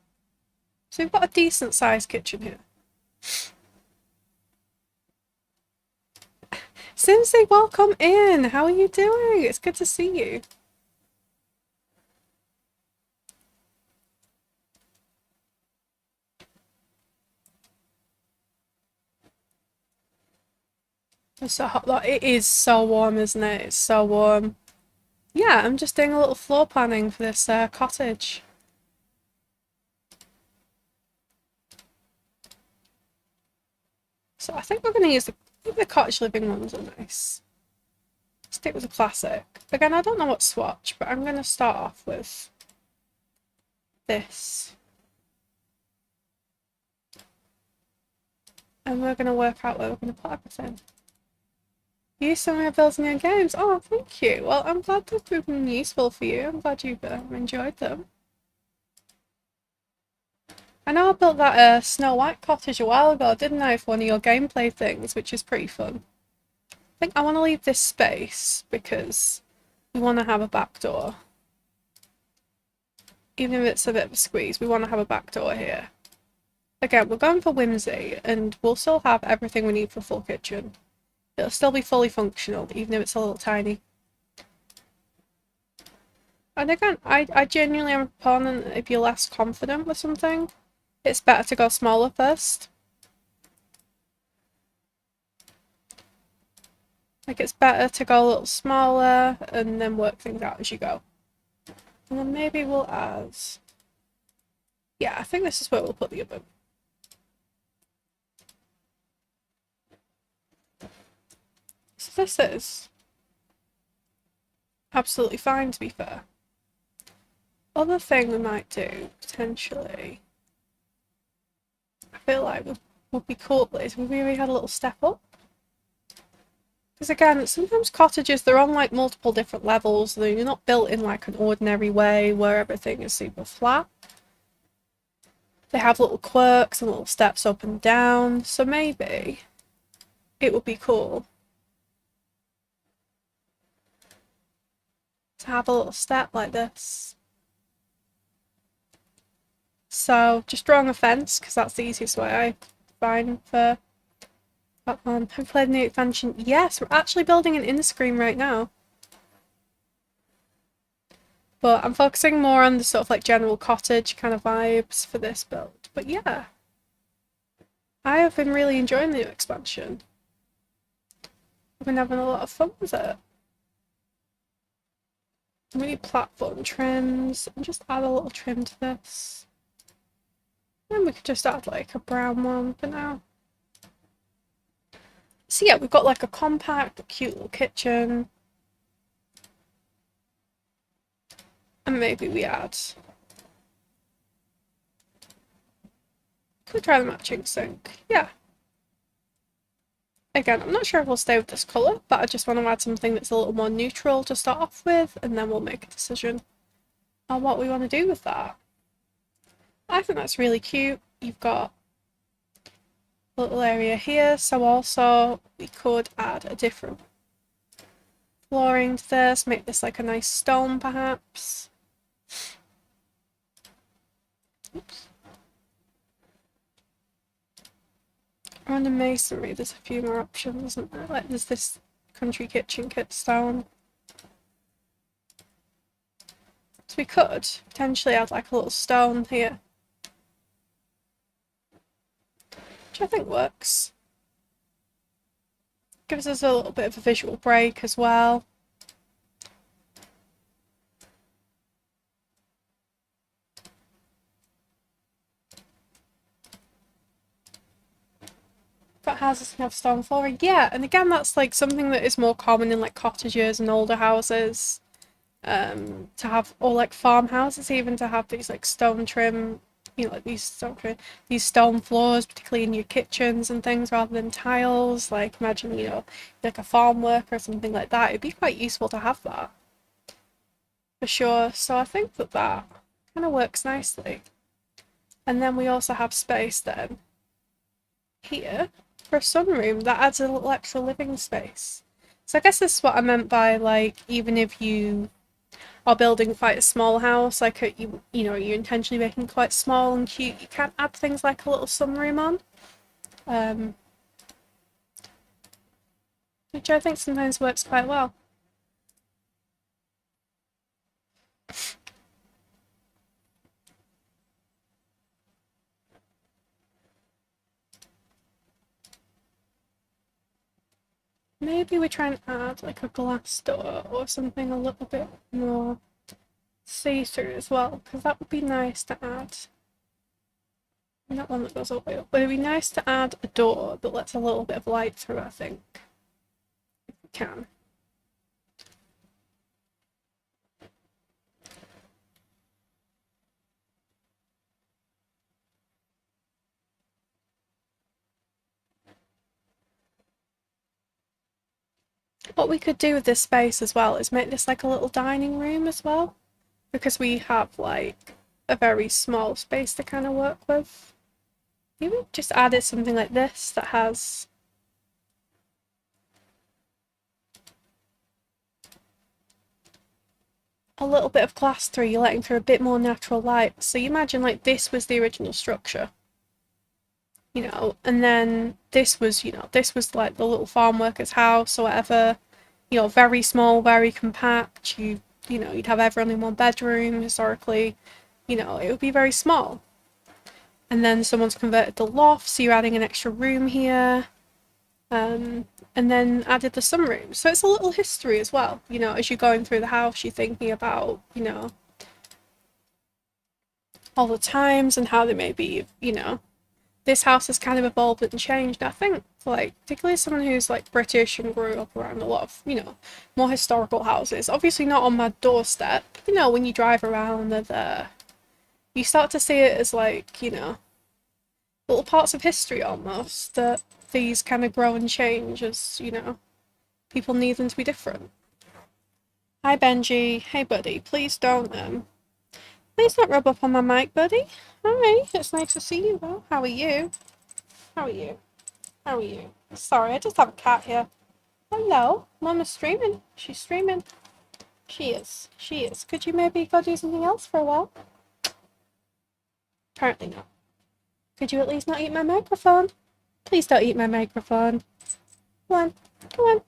So we've got a decent sized kitchen here. Simsy, welcome in! How are you doing? It's good to see you. It's so hot. It is so warm, isn't it? It's so warm. Yeah, I'm just doing a little floor planning for this cottage. So I think we're going to use the cottage living ones are nice. Stick with the classic. Again, I don't know what swatch, but I'm going to start off with this. And we're going to work out where we're going to put everything. Use some of your builds in your games. Oh, thank you. Well, I'm glad they've been useful for you. I'm glad you've enjoyed them. I know I built that Snow White cottage a while ago, didn't I, for one of your gameplay things, which is pretty fun. I think I want to leave this space because we want to have a back door. Even if it's a bit of a squeeze, we want to have a back door here. Again, we're going for whimsy, and we'll still have everything we need for a full kitchen. It'll still be fully functional, even if it's a little tiny. And again, I genuinely am a proponent that if you're less confident with something, it's better to go smaller first. Like, it's better to go a little smaller and then work things out as you go. And then maybe we'll add... Yeah, I think this is where we'll put the oven. So this is absolutely fine, to be fair. Other thing we might do, potentially, I feel like would be cool is we maybe had a little step up. Because again, sometimes cottages, they're on like multiple different levels. They're not built in like an ordinary way where everything is super flat. They have little quirks and little steps up and down. So maybe it would be cool to have a little step like this. So just drawing a fence, because that's the easiest way I find for that one. Have you played the new expansion? Yes, we're actually building an in-screen right now. But I'm focusing more on the sort of like general cottage kind of vibes for this build. But yeah, I have been really enjoying the new expansion. I've been having a lot of fun with it. Maybe platform trims, and just add a little trim to this. And we could just add like a brown one for now. So yeah, we've got like a compact, cute little kitchen. And maybe we add... Could we try the matching sink? Yeah. Again, I'm not sure if we'll stay with this colour, but I just want to add something that's a little more neutral to start off with, and then we'll make a decision on what we want to do with that. I think that's really cute. You've got a little area here, so also we could add a different flooring to this, make this like a nice stone perhaps. Oops. On the masonry, there's a few more options, isn't there? Like there's this country kitchen kit stone. So we could potentially add like a little stone here, which I think works. Gives us a little bit of a visual break as well. But houses can have stone flooring, yeah, and again that's like something that is more common in like cottages and older houses, to have, or like farmhouses even, to have these like stone trim, you know, like these stone floors, particularly in your kitchens and things, rather than tiles. Like imagine, you know, like a farm worker or something like that, it'd be quite useful to have that for sure. So I think that that kind of works nicely. And then we also have space then here for a sunroom that adds a little extra living space. So I guess this is what I meant by like, even if you are building quite a small house, like you know, you're intentionally making quite small and cute, you can add things like a little sunroom on, which I think sometimes works quite well. Maybe we try and add like a glass door or something a little bit more see-through as well, because that would be nice to add. Not one that goes all the way up, but it'd be nice to add a door that lets a little bit of light through, I think, if we can. What we could do with this space as well is make this like a little dining room as well, because we have like a very small space to kind of work with. Maybe just added something like this that has a little bit of glass through, you're letting through a bit more natural light. So you imagine like this was the original structure, you know, and then this was, you know, this was like the little farm worker's house or whatever, you know, very small, very compact. You know, you'd have everyone in one bedroom historically, you know, it would be very small. And then someone's converted the loft, so you're adding an extra room here, and then added the sunroom. So it's a little history as well, you know, as you're going through the house, you're thinking about, you know, all the times and how they may be, you know, this house has kind of evolved and changed. I think, like, particularly someone who's like British and grew up around a lot of, you know, more historical houses, obviously not on my doorstep, you know, when you drive around, they're there. You start to see it as like, you know, little parts of history almost, that these kind of grow and change as, you know, people need them to be different. Hi Benji, hey buddy, please don't rub up on my mic, buddy. Hi, it's nice to see you though. How are you? How are you? How are you? Sorry, I just have a cat here. Hello, Mama's streaming. She's streaming. She is. She is. Could you maybe go do something else for a while? Apparently not. Could you at least not eat my microphone? Please don't eat my microphone. Come on. Come on.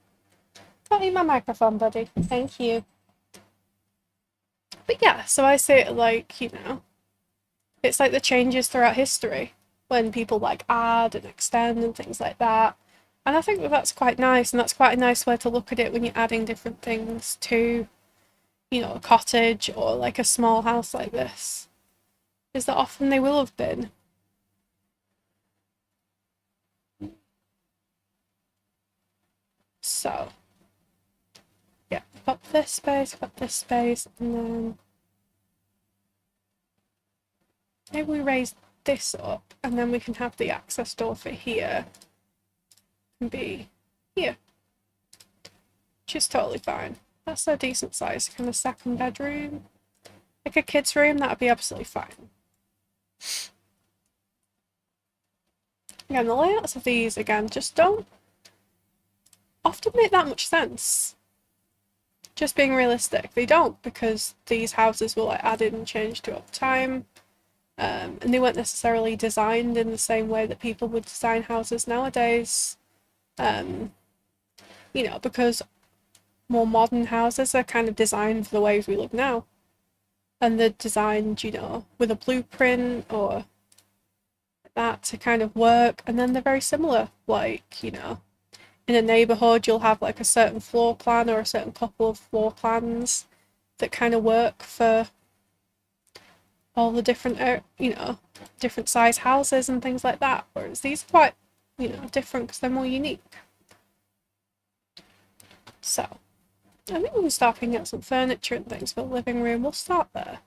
Don't eat my microphone, buddy. Thank you. But yeah, so I say it like, you know, it's like the changes throughout history when people like add and extend and things like that. And I think that that's quite nice, and that's quite a nice way to look at it when you're adding different things to, you know, a cottage or like a small house like this. Is that often they will have been. So, yeah, got this space, and then maybe we raise this up, and then we can have the access door for here and be here, which is totally fine. That's a decent size kind of second bedroom. Like a kid's room, that'd be absolutely fine. Again, the layouts of these, again, just don't often make that much sense. Just being realistic, they don't, because these houses were like added and changed over time. And they weren't necessarily designed in the same way that people would design houses nowadays. You know, because more modern houses are kind of designed for the ways we live now. And they're designed, you know, with a blueprint or that to kind of work. And then they're very similar. Like, you know, in a neighborhood, you'll have like a certain floor plan or a certain couple of floor plans that kind of work for all the different, you know, different size houses and things like that. Whereas these are quite, you know, different because they're more unique. So, I think we can start picking up some furniture and things for the living room. We'll start there.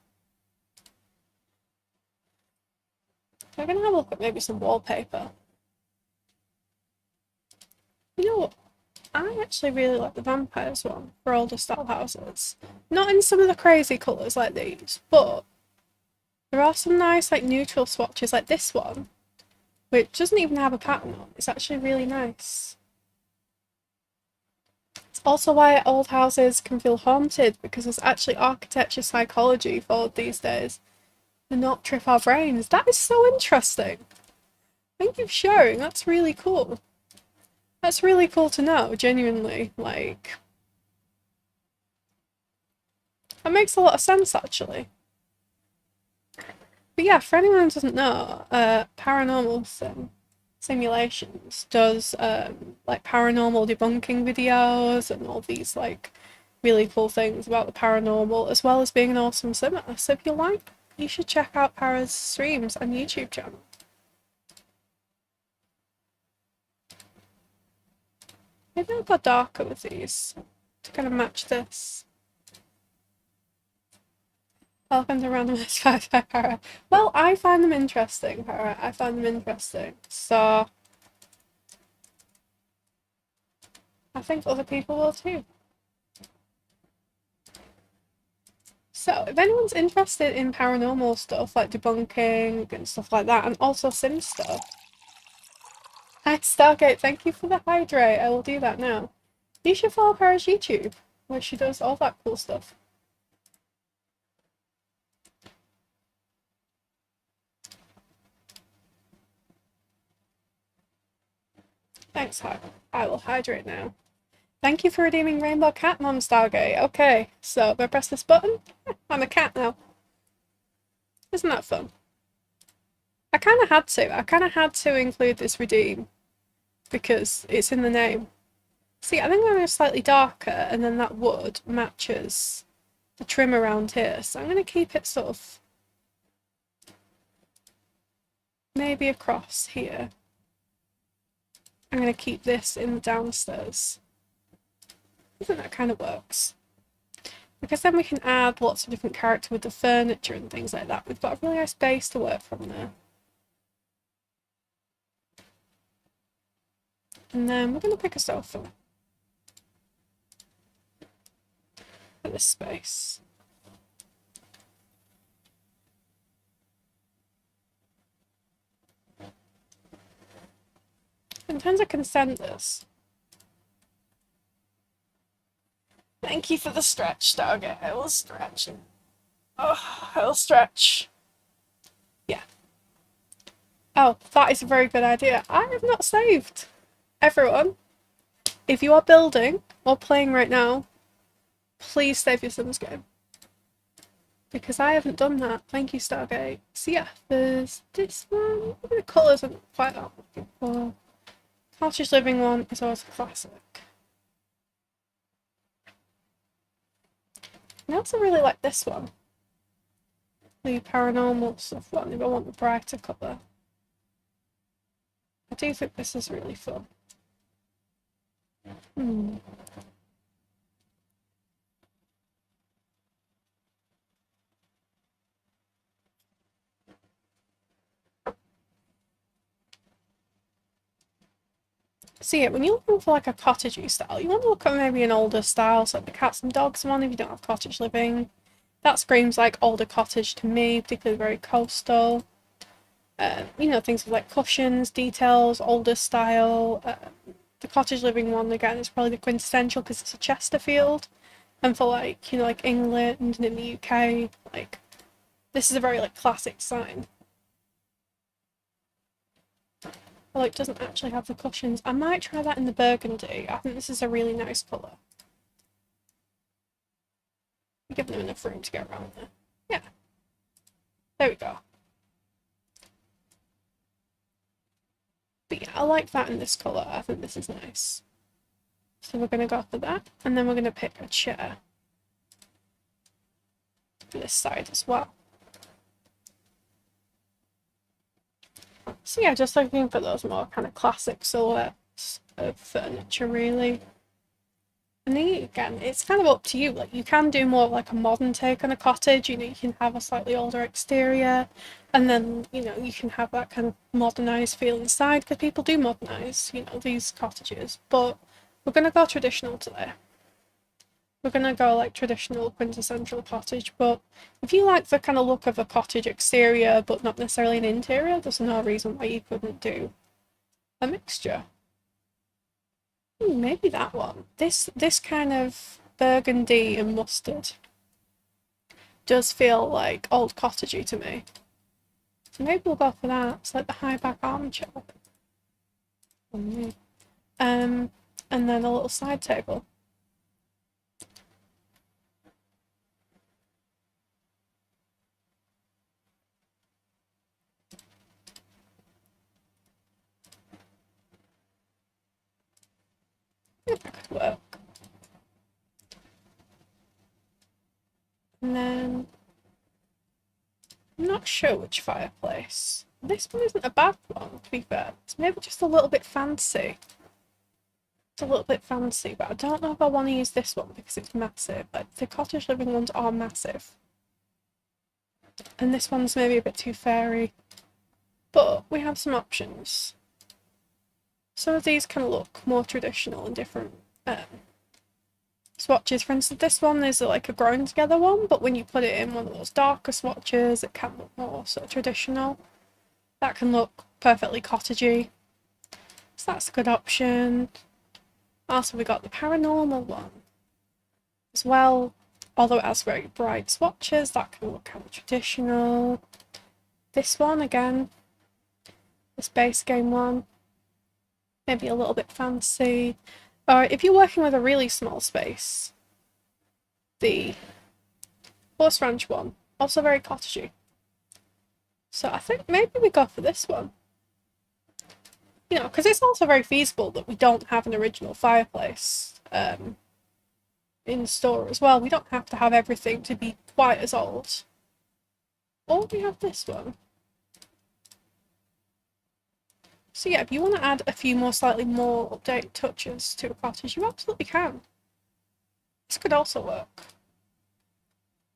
We're going to have a look at maybe some wallpaper. You know what? I actually really like the vampires one for older style houses. Not in some of the crazy colours like these, but there are some nice like neutral swatches like this one, which doesn't even have a pattern on. It's actually really nice. It's also why old houses can feel haunted, because there's actually architecture psychology followed these days and not trip our brains. That is so interesting. Thank you for sharing. That's really cool. That's really cool to know, genuinely. Like, that makes a lot of sense, actually. But yeah, for anyone who doesn't know, Paranormal Simulations does like paranormal debunking videos and all these like really cool things about the paranormal, as well as being an awesome simmer. So if you like, you should check out Para's streams and YouTube channel. Maybe I'll go darker with these to kind of match this. Welcome to Randomized Facts by Para. Well, I find them interesting, Para. I find them interesting. So, I think other people will too. So, if anyone's interested in paranormal stuff, like debunking and stuff like that, and also sim stuff. Hi, Stargate, thank you for the hydrate. I will do that now. You should follow Para's YouTube, where she does all that cool stuff. Thanks, I will hydrate now. Thank you for redeeming RainbowCatMom, Stargate. Okay, so if I press this button, I'm a cat now. Isn't that fun? I kind of had to include this redeem because it's in the name. See, I think I'm going to slightly darker, and then that wood matches the trim around here. So I'm going to keep it sort of maybe across here. I'm going to keep this in the downstairs. I think that kind of works. Because then we can add lots of different character with the furniture and things like that. We've got a really nice base to work from there. And then we're going to pick a sofa. For this space. In terms of consent this. Thank you for the stretch, dog. I will stretch. Oh, I will stretch. Yeah. Oh, that is a very good idea. I have not saved. Everyone, if you are building or playing right now, please save your Sims game. Because I haven't done that. Thank you, Stargate. So yeah, there's this one. The colours aren't quite what I'm looking for. Cottage living one is always a classic. I also really like this one. The paranormal stuff one, if I want the brighter colour. I do think this is really fun. So yeah, when you're looking for like a cottagey style, you want to look at maybe an older style, so like the cats and dogs one if you don't have cottage living. That screams like older cottage to me, particularly very coastal. You know, things like cushions, details, older style. The cottage living one again is probably the quintessential because it's a Chesterfield, and for like, you know, like England and in the UK, like this is a very like classic design. Although it doesn't actually have the cushions. I might try that in the burgundy. I think this is a really nice colour. Give them enough room to get around there. Yeah. There we go. But yeah, I like that in this colour. I think this is nice. So we're going to go for that. And then we're going to pick a chair for this side as well. So yeah, just looking for those more kind of classic silhouettes of furniture really. And then again, it's kind of up to you. Like you can do more like a modern take on a cottage, you know, you can have a slightly older exterior and then, you know, you can have that kind of modernised feel inside because people do modernise, you know, these cottages. But we're gonna go traditional today. We're gonna go like traditional quintessential cottage, but if you like the kind of look of a cottage exterior but not necessarily an interior, there's no reason why you couldn't do a mixture. Maybe that one. This kind of burgundy and mustard does feel like old cottagey to me. So maybe we'll go for that. It's like the high back armchair. And then a little side table. That could work. And then I'm not sure which fireplace. This one isn't a bad one, to be fair. It's maybe just a little bit fancy. It's a little bit fancy, but I don't know if I want to use this one because it's massive. Like the cottage living ones are massive. And this one's maybe a bit too fairy. But we have some options. Some of these can look more traditional and different swatches. For instance, this one is like a grown together one, but when you put it in one of those darker swatches, it can look more sort of traditional. That can look perfectly cottagey. So that's a good option. Also, we got the paranormal one as well. Although it has very bright swatches, that can look kind of traditional. This one, again, this base game one, maybe a little bit fancy. Or if you're working with a really small space, the horse ranch one, also very cottagey. So I think maybe we go for this one. You know, because it's also very feasible that we don't have an original fireplace in store as well. We don't have to have everything to be quite as old. Or we have this one. So yeah, if you want to add a few more slightly more updated touches to a cottage, you absolutely can. This could also work.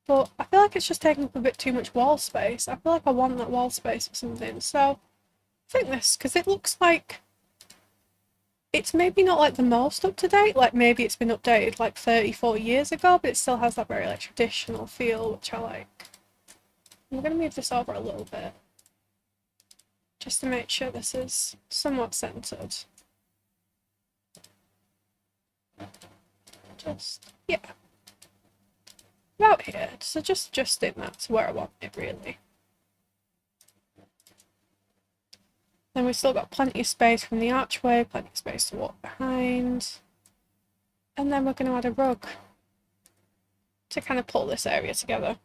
But I feel like it's just taking up a bit too much wall space. I feel like I want that wall space for something. So I think this, because it looks like it's maybe not like the most up to date, like maybe it's been updated like 30, 40 years ago, but it still has that very like traditional feel, which I like. I'm going to move this over a little bit, just to make sure this is somewhat centered. Just, yeah. about here. So just adjusting that to where I want it, really. Then we've still got plenty of space from the archway, plenty of space to walk behind. And then we're going to add a rug to kind of pull this area together.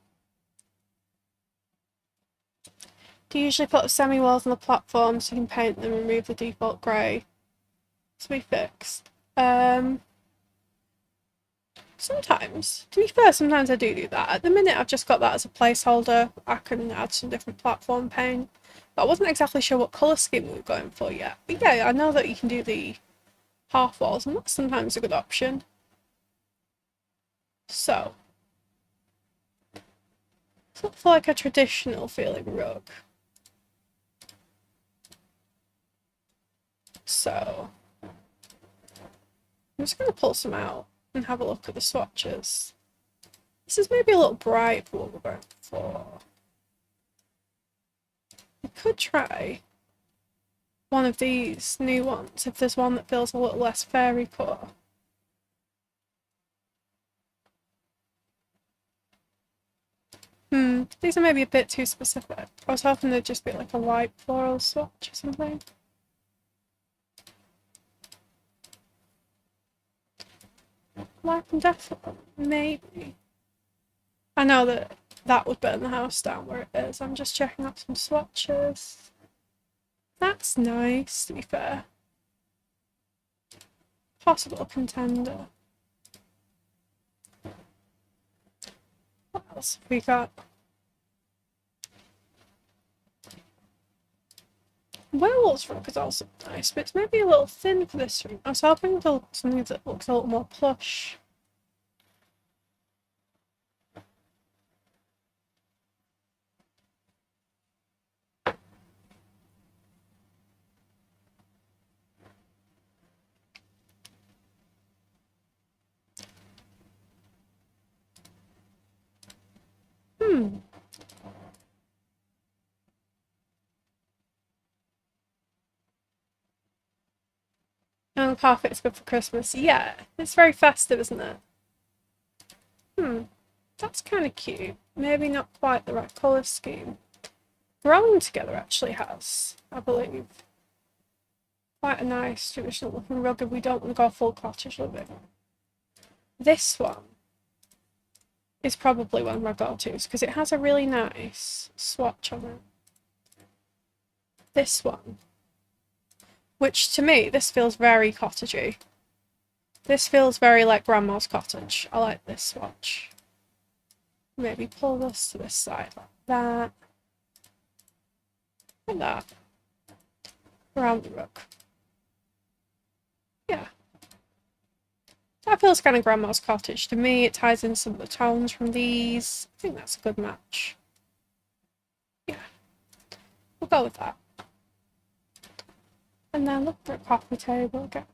Do you usually put semi-walls on the platform so you can paint them and remove the default grey to be fixed? Sometimes. To be fair, sometimes I do that. At the minute, I've just got that as a placeholder. I can add some different platform paint. But I wasn't exactly sure what colour scheme we were going for yet. But yeah, I know that you can do the half walls, and that's sometimes a good option. So, it's not for like a traditional feeling rug. So, I'm just going to pull some out and have a look at the swatches. This is maybe a little bright for what we're going for. We could try one of these new ones if there's one that feels a little less fairy core. These are maybe a bit too specific. I was hoping they'd just be like a white floral swatch or something. Life and Death, maybe. I know that that would burn the house down where it is. I'm just checking out some swatches. That's nice, to be fair. Possible contender. What else have we got? Werewolf's rug is also nice, but it's maybe a little thin for this room. I was hoping for something that looks a little more plush. And the carpet's good for Christmas. Yeah, it's very festive, isn't it? That's kind of cute. Maybe not quite the right colour scheme. Growing Together actually has, I believe, quite a nice traditional looking rug if we don't want to go full cottage living. This one is probably one of my go-tos because it has a really nice swatch on it. This one, which to me, this feels very cottagey. This feels very like Grandma's cottage. I like this swatch. Maybe pull this to this side like that. Like that. Around the rug. Yeah. That feels kind of Grandma's cottage. To me, it ties in some of the tones from these. I think that's a good match. Yeah. We'll go with that. And then look for a coffee table again.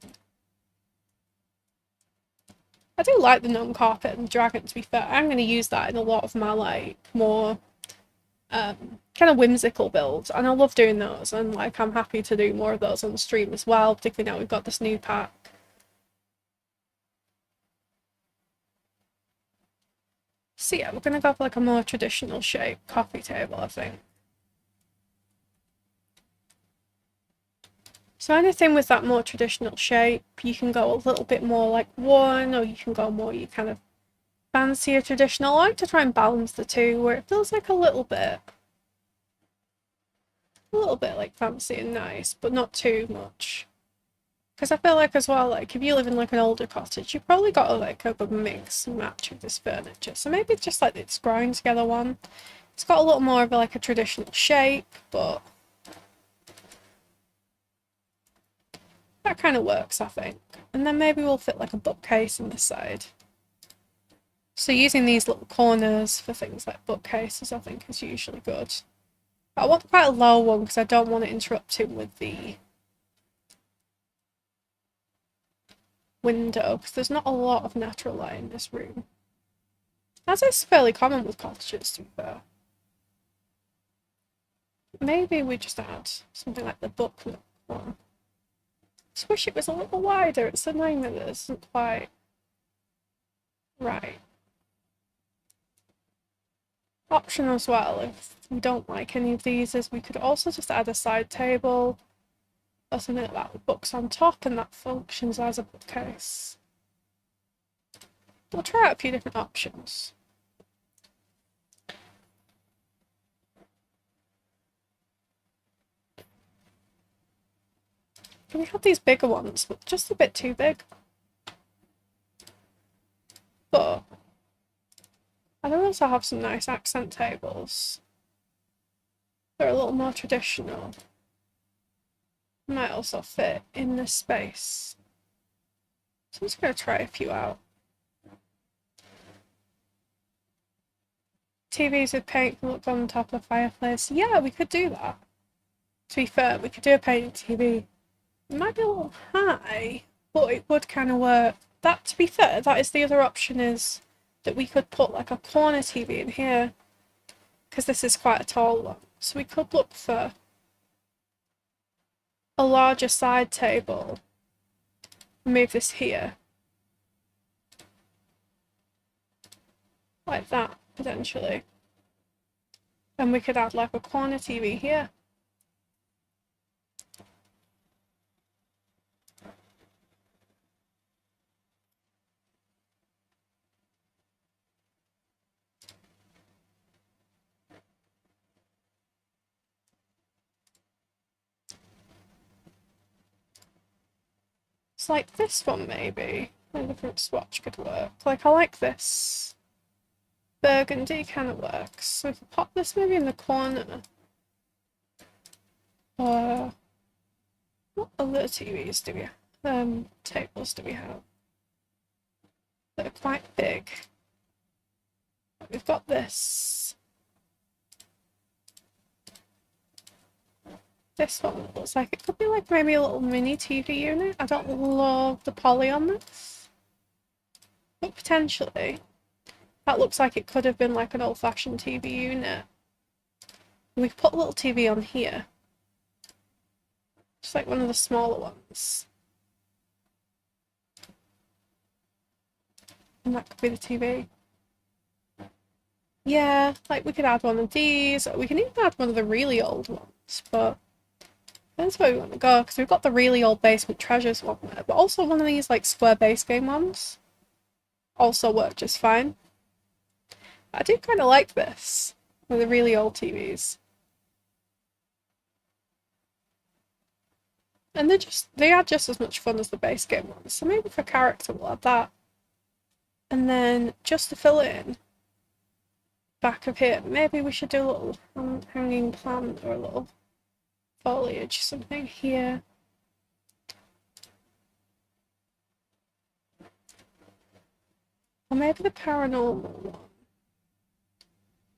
I do like the gnome carpet and the dragon, to be fair. I'm going to use that in a lot of my like more kind of whimsical builds, and I love doing those, and like I'm happy to do more of those on the stream as well, particularly now we've got this new pack. So yeah, we're going to go for like a more traditional shape coffee table, I think. So anything with that more traditional shape, you can go a little bit more like one, or you can go more you kind of fancier traditional. I like to try and balance the two, where it feels like a little bit like fancy and nice, but not too much. Because I feel like as well, like if you live in like an older cottage, you've probably got like a good mix and match of this furniture. So maybe just like this growing together one. It's got a little more of like a traditional shape, but that kind of works, I think. And then maybe we'll fit like a bookcase on this side. So using these little corners for things like bookcases, I think is usually good. But I want quite a low one because I don't want to interrupt him with the window, because there's not a lot of natural light in this room. As is fairly common with cottages, to be fair. Maybe we just add something like the book one. Just wish it was a little wider. It's annoying that it isn't quite right. Option as well, if we don't like any of these, is we could also just add a side table or something like that with books on top, and that functions as a bookcase. We'll try out a few different options. We have these bigger ones, but just a bit too big. But I do also have some nice accent tables. They're a little more traditional. Might also fit in this space. So I'm just going to try a few out. TVs with paint can look on top of the fireplace. Yeah, we could do that. To be fair, we could do a painted TV. It might be a little high, but it would kind of work. That, to be fair, that is the other option, is that we could put like a corner TV in here, because this is quite a tall one. So we could look for a larger side table. Move this here. Like that, potentially. And we could add like a corner TV here. It's like this one, maybe. A different swatch could work. Like, I like this. Burgundy kind of works. So if we pop this maybe in the corner. Or what other TVs do we have? Tables do we have? That are quite big. We've got this. This one looks like it could be like maybe a little mini TV unit. I don't love the poly on this. But potentially. That looks like it could have been like an old-fashioned TV unit. We could put a little TV on here. Just like one of the smaller ones. And that could be the TV. Yeah, like we could add one of these. Or we can even add one of the really old ones, but that's where we want to go, because we've got the really old Basement Treasures one there, but also one of these like square base game ones also work just fine. I do kind of like this with the really old TVs. And they are just as much fun as the base game ones. So maybe for character we'll add that. And then just to fill in back of here, maybe we should do a little hanging plant or a little foliage, something here. Or maybe the paranormal one.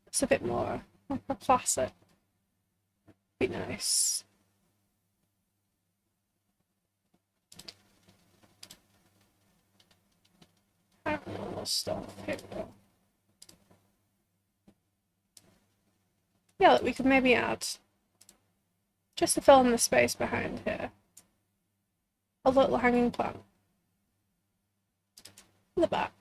It's a bit more like a classic. Be nice. Paranormal stuff. Here we go. Yeah, we could maybe add, just to fill in the space behind here, a little hanging plant in the back.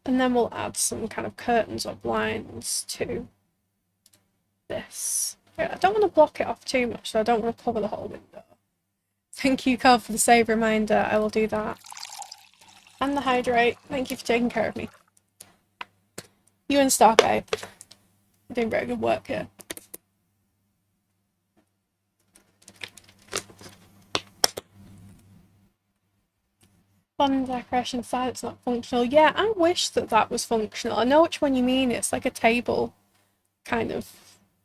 And then we'll add some kind of curtains or blinds to this. Yeah, I don't want to block it off too much, so I don't want to cover the whole window. Thank you, Carl, for the save reminder. I will do that. And the hydrate. Thank you for taking care of me. You and Stargate are doing very good work here. Fun decoration side, it's not functional. Yeah, I wish that that was functional. I know which one you mean. It's like a table, kind of,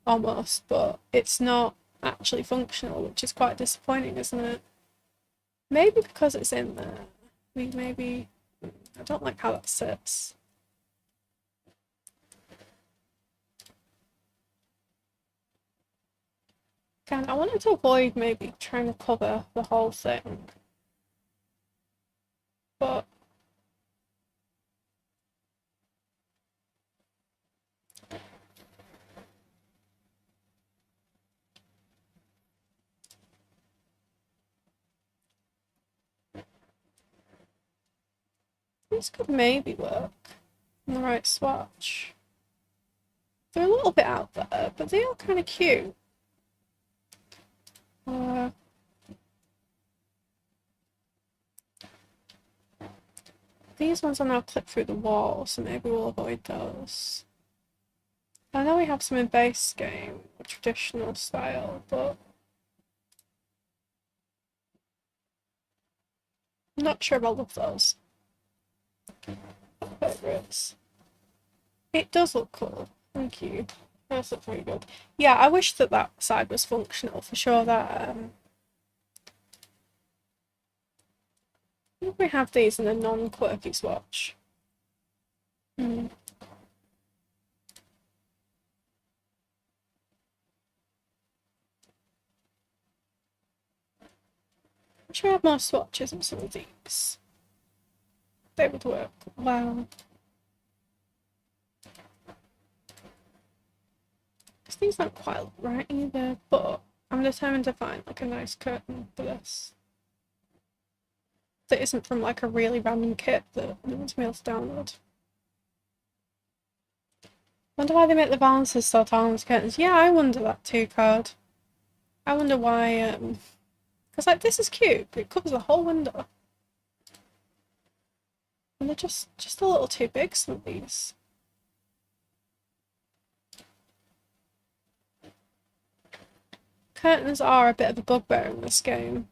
almost, but it's not actually functional, which is quite disappointing, isn't it? Maybe because it's in there. Maybe I don't like how that sits. I wanted to avoid maybe trying to cover the whole thing, but This could maybe work on the right swatch. They're a little bit out there, but they are kind of cute. These ones are now clipped through the wall, so maybe we'll avoid those. I know we have some in base game, traditional style, but I'm not sure about all of those. Favorites. It does look cool. Thank you. That's look very good. Yeah, I wish that that side was functional for sure. That we have these in a non-quirky swatch. Should I have more swatches on some of these? They would work well. Because these aren't quite right either, but I'm determined to find like a nice curtain for this. That isn't from like a really random kit that no one's been able to download. Wonder why they make the balances so tall on these curtains. Yeah, I wonder that too, Card. I wonder why, because like this is cute, but it covers the whole window. And they're just a little too big, some of these. Curtains are a bit of a bugbear in this game.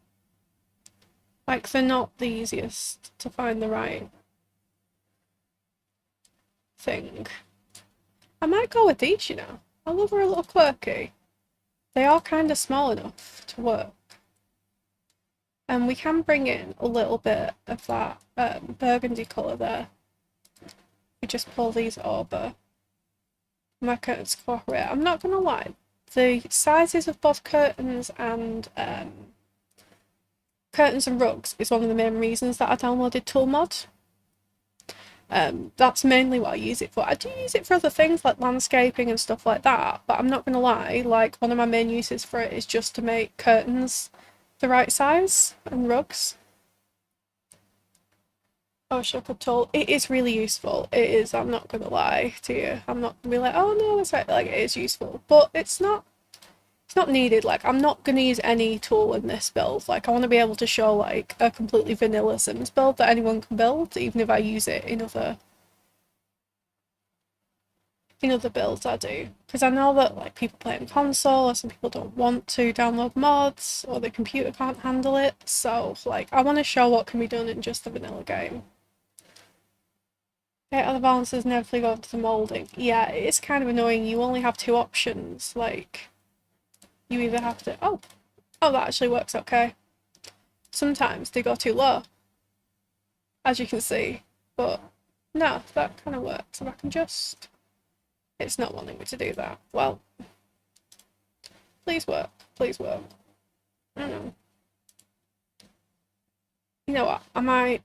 Like, they're not the easiest to find the right thing. I might go with these, you know. I love her a little quirky. They are kind of small enough to work. And we can bring in a little bit of that burgundy colour there. We just pull these over. My curtains cooperate. I'm not gonna lie, the sizes of both curtains and rugs is one of the main reasons that I downloaded Toolmod. That's mainly what I use it for. I do use it for other things like landscaping and stuff like that, but I'm not gonna lie, like one of my main uses for it is just to make curtains the right size and rugs. Oh, shepherd tool. It is really useful. It is, I'm not gonna lie to you. I'm not gonna be like, oh no, that's right. Like, it is useful. But it's not needed. Like, I'm not gonna use any tool in this build. Like, I want to be able to show like a completely vanilla Sims build that anyone can build, even if I use it in other builds I do. Because I know that like people play on console, or some people don't want to download mods, or the computer can't handle it. So like, I want to show what can be done in just a vanilla game. Yeah, the balances inevitably go to the moulding. Yeah, it's kind of annoying. You only have two options. Like, you either have to... Oh, that actually works okay. Sometimes they go too low, as you can see. But no, that kind of works. If I can just... It's not wanting me to do that. Well, please work. Please work. I don't know. You know what? I might...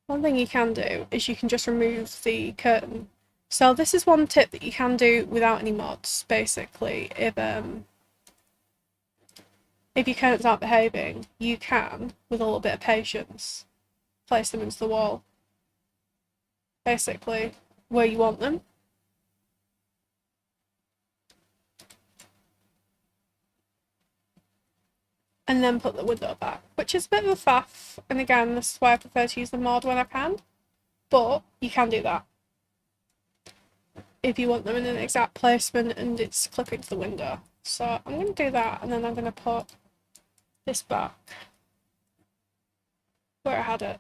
One thing you can do is you can just remove the curtain. So this is one tip that you can do without any mods, basically. If your curtains aren't behaving, you can, with a little bit of patience, place them into the wall. Basically, where you want them. And then put the window back, which is a bit of a faff, and again, this is why I prefer to use the mod when I can, but you can do that if you want them in an exact placement and it's clipping to the window. So I'm going to do that, and then I'm going to put this back where I had it.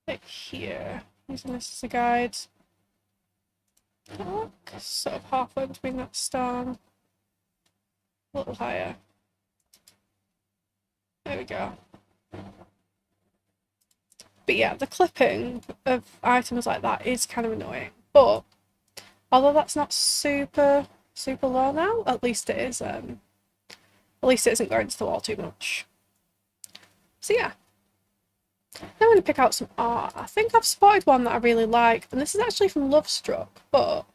Like here, using this as a guide. Sort of halfway between that stone. A little higher. There we go. But yeah, the clipping of items like that is kind of annoying. But although that's not super low now, at least it is. At least it isn't going to the wall too much. So yeah. Now I'm going to pick out some art. I think I've spotted one that I really like, and this is actually from Love Struck, but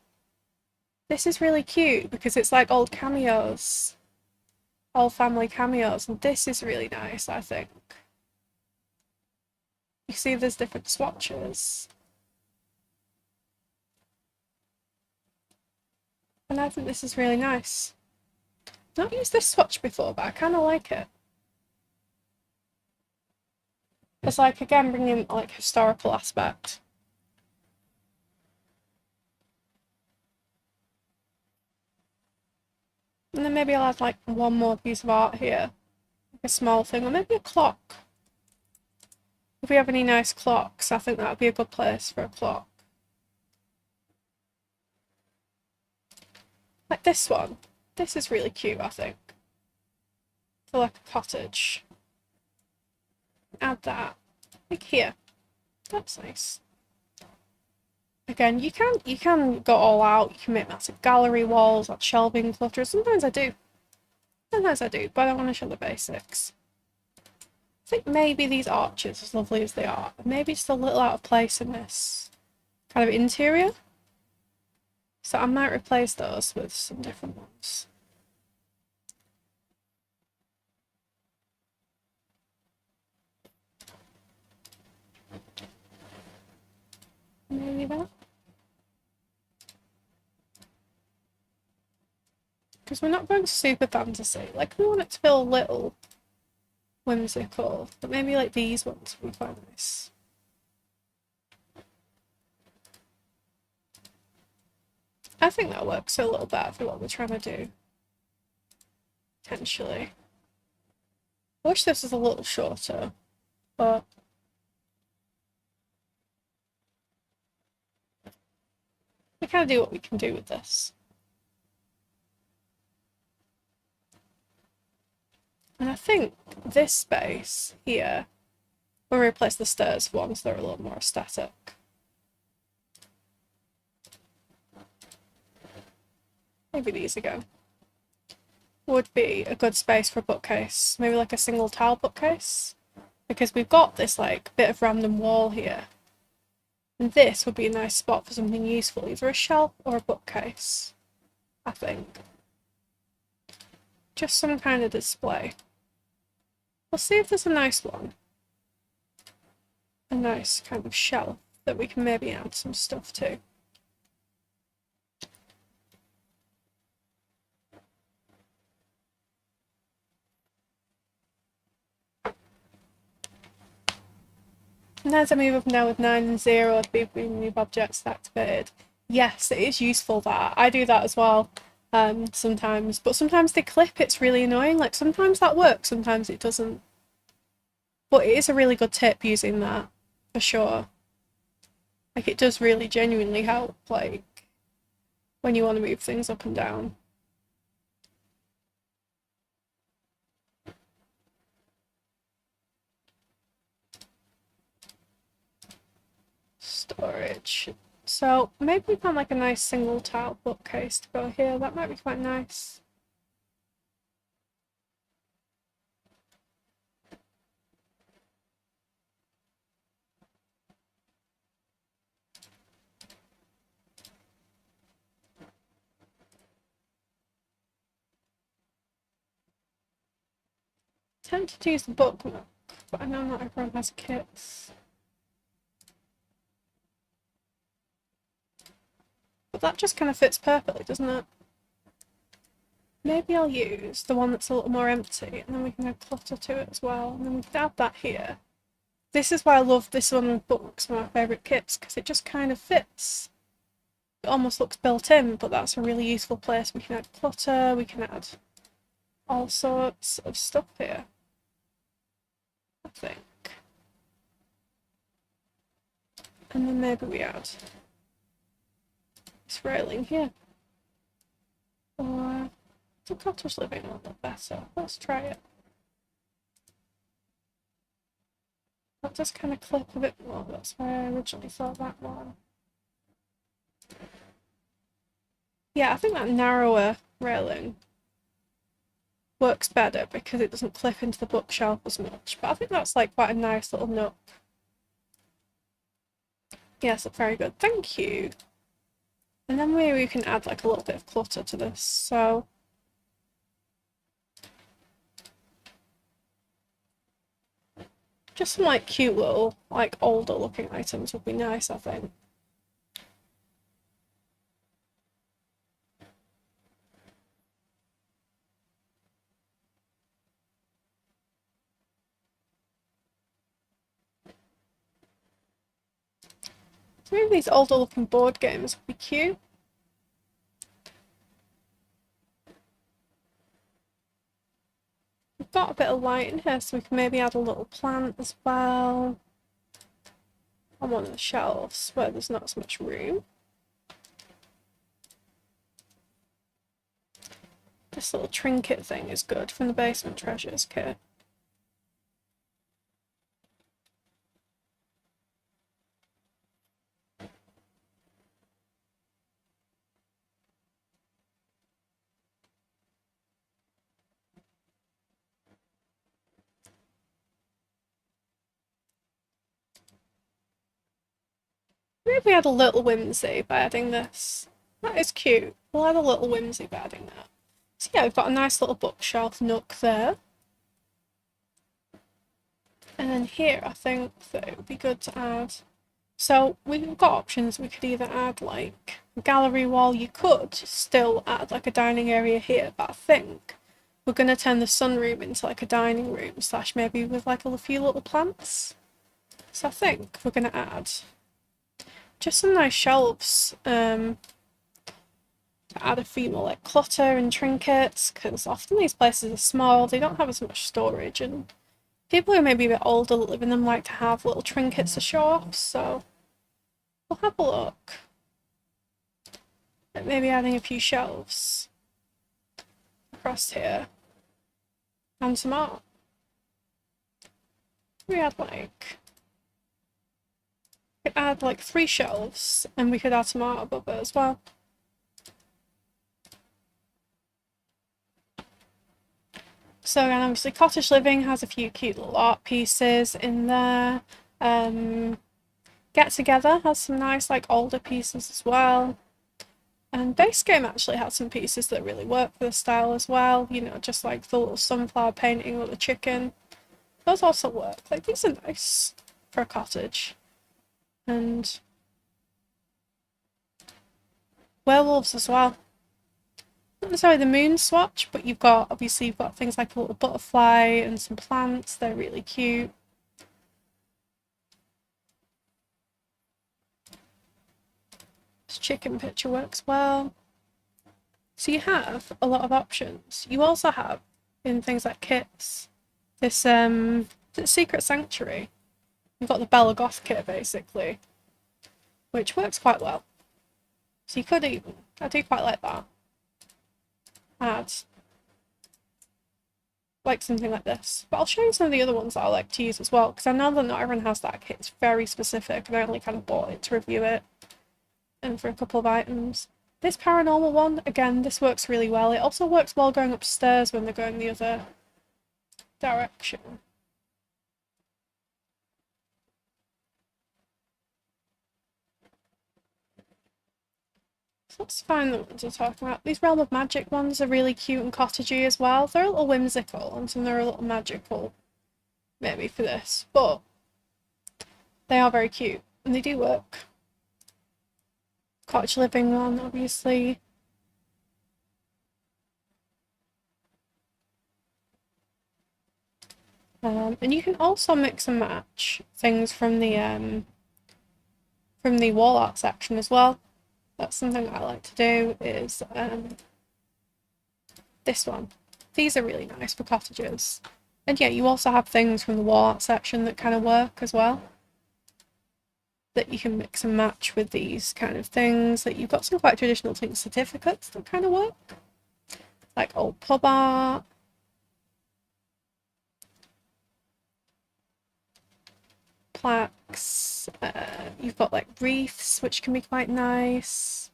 this is really cute because it's like old cameos. Old family cameos, and this is really nice, I think. You see there's different swatches. And I think this is really nice. I've not used this swatch before, but I kind of like it. It's like, again, bringing like historical aspect. And then maybe I'll add like one more piece of art here. Like a small thing, or maybe a clock. If we have any nice clocks, I think that would be a good place for a clock. Like this one. This is really cute, I think. For like a cottage. Add that. Like here. That's nice. Again, you can go all out. You can make massive gallery walls, add shelving, clutter. Sometimes I do. Sometimes I do, but I don't want to show the basics. I think maybe these arches, as lovely as they are, maybe just a little out of place in this kind of interior. So I might replace those with some different ones. Maybe that. Because we're not going super fantasy. Like, we want it to feel a little whimsical, but maybe like these ones would be quite nice. I think that works a little better for what we're trying to do. Potentially. I wish this was a little shorter, but we kind of do what we can do with this. And I think this space here, we'll replace the stairs for ones that are a little more aesthetic. Maybe these again. Would be a good space for a bookcase. Maybe like a single tile bookcase. Because we've got this like bit of random wall here. And this would be a nice spot for something useful, either a shelf or a bookcase, I think. Just some kind of display. We'll see if there's a nice one. A nice kind of shelf that we can maybe add some stuff to. And as I move up now with 9 and 0, if we move objects activated. Yes, it is useful that. I do that as well sometimes. But sometimes they clip, it's really annoying. Like, sometimes that works, sometimes it doesn't. But it is a really good tip using that, for sure. Like, it does really genuinely help, like, when you want to move things up and down. Storage. So maybe we find like a nice single tile bookcase to go here. That might be quite nice. Tempted to use the bookmark, but I know not everyone has kits. But that just kind of fits perfectly, doesn't it? Maybe I'll use the one that's a little more empty, and then we can add clutter to it as well, and then we can add that here. This is why I love this one with books, one of my favourite kits, because it just kind of fits. It almost looks built in, but that's a really useful place. We can add clutter, we can add all sorts of stuff here, I think. And then maybe we add this railing here. Or the cottage living will look better. Let's try it. That does kind of clip a bit more, that's why I originally thought that one. Yeah, I think that narrower railing works better because it doesn't clip into the bookshelf as much, but I think that's like quite a nice little nook. Yes, very good, thank you. And then maybe we can add like a little bit of clutter to this, so Just some like cute little, like older looking items would be nice, I think. So maybe these older looking board games would be cute. We've got a bit of light in here, so we can maybe add a little plant as well on one of the shelves where there's not as much room. This little trinket thing is good from the Basement Treasures kit. Maybe we add a little whimsy by adding this. That is cute. We'll add a little whimsy by adding that. So yeah, we've got a nice little bookshelf nook there. And then here, I think that it would be good to add. So we've got options. We could either add like a gallery wall. You could still add like a dining area here, but I think we're going to turn the sunroom into like a dining room / maybe with like a few little plants. So I think we're going to add just some nice shelves to add a few more like clutter and trinkets, because often these places are small, they don't have as much storage, and people who are maybe a bit older that live in them like to have little trinkets to show off, so we'll have a look at maybe adding a few shelves across here and some art. We add like, we could add like 3 shelves and we could add some art above it as well. So again, obviously Cottage Living has a few cute little art pieces in there. Get Together has some nice like older pieces as well. And Base Game actually has some pieces that really work for the style as well. You know, just like the little sunflower painting or the chicken. Those also work. Like, these are nice for a cottage. And werewolves as well. Not necessarily the moon swatch, but you've got things like a little butterfly and some plants. They're really cute. This chicken picture works well. So you have a lot of options. You also have, in things like kits, this Secret Sanctuary. You've got the Bella Goth kit basically, which works quite well. So you could even, I do quite like that, add like something like this. But I'll show you some of the other ones that I like to use as well, because I know that not everyone has that kit. It's very specific, and I only kind of bought it to review it and for a couple of items. This paranormal one, again, this works really well. It also works well going upstairs when they're going the other direction. So let's find the ones we're talking about. These Realm of Magic ones are really cute and cottagey as well. They're a little whimsical, and some they're a little magical, maybe, for this, but they are very cute, and they do work. Cottage Living one, obviously. And you can also mix and match things from the wall art section as well. That's something I like to do, is this one. These are really nice for cottages. And yeah, you also have things from the wall art section that kind of work as well, that you can mix and match with these kind of things. That you've got some quite traditional things, certificates that kind of work, like old pub art. Plaques, you've got like wreaths, which can be quite nice.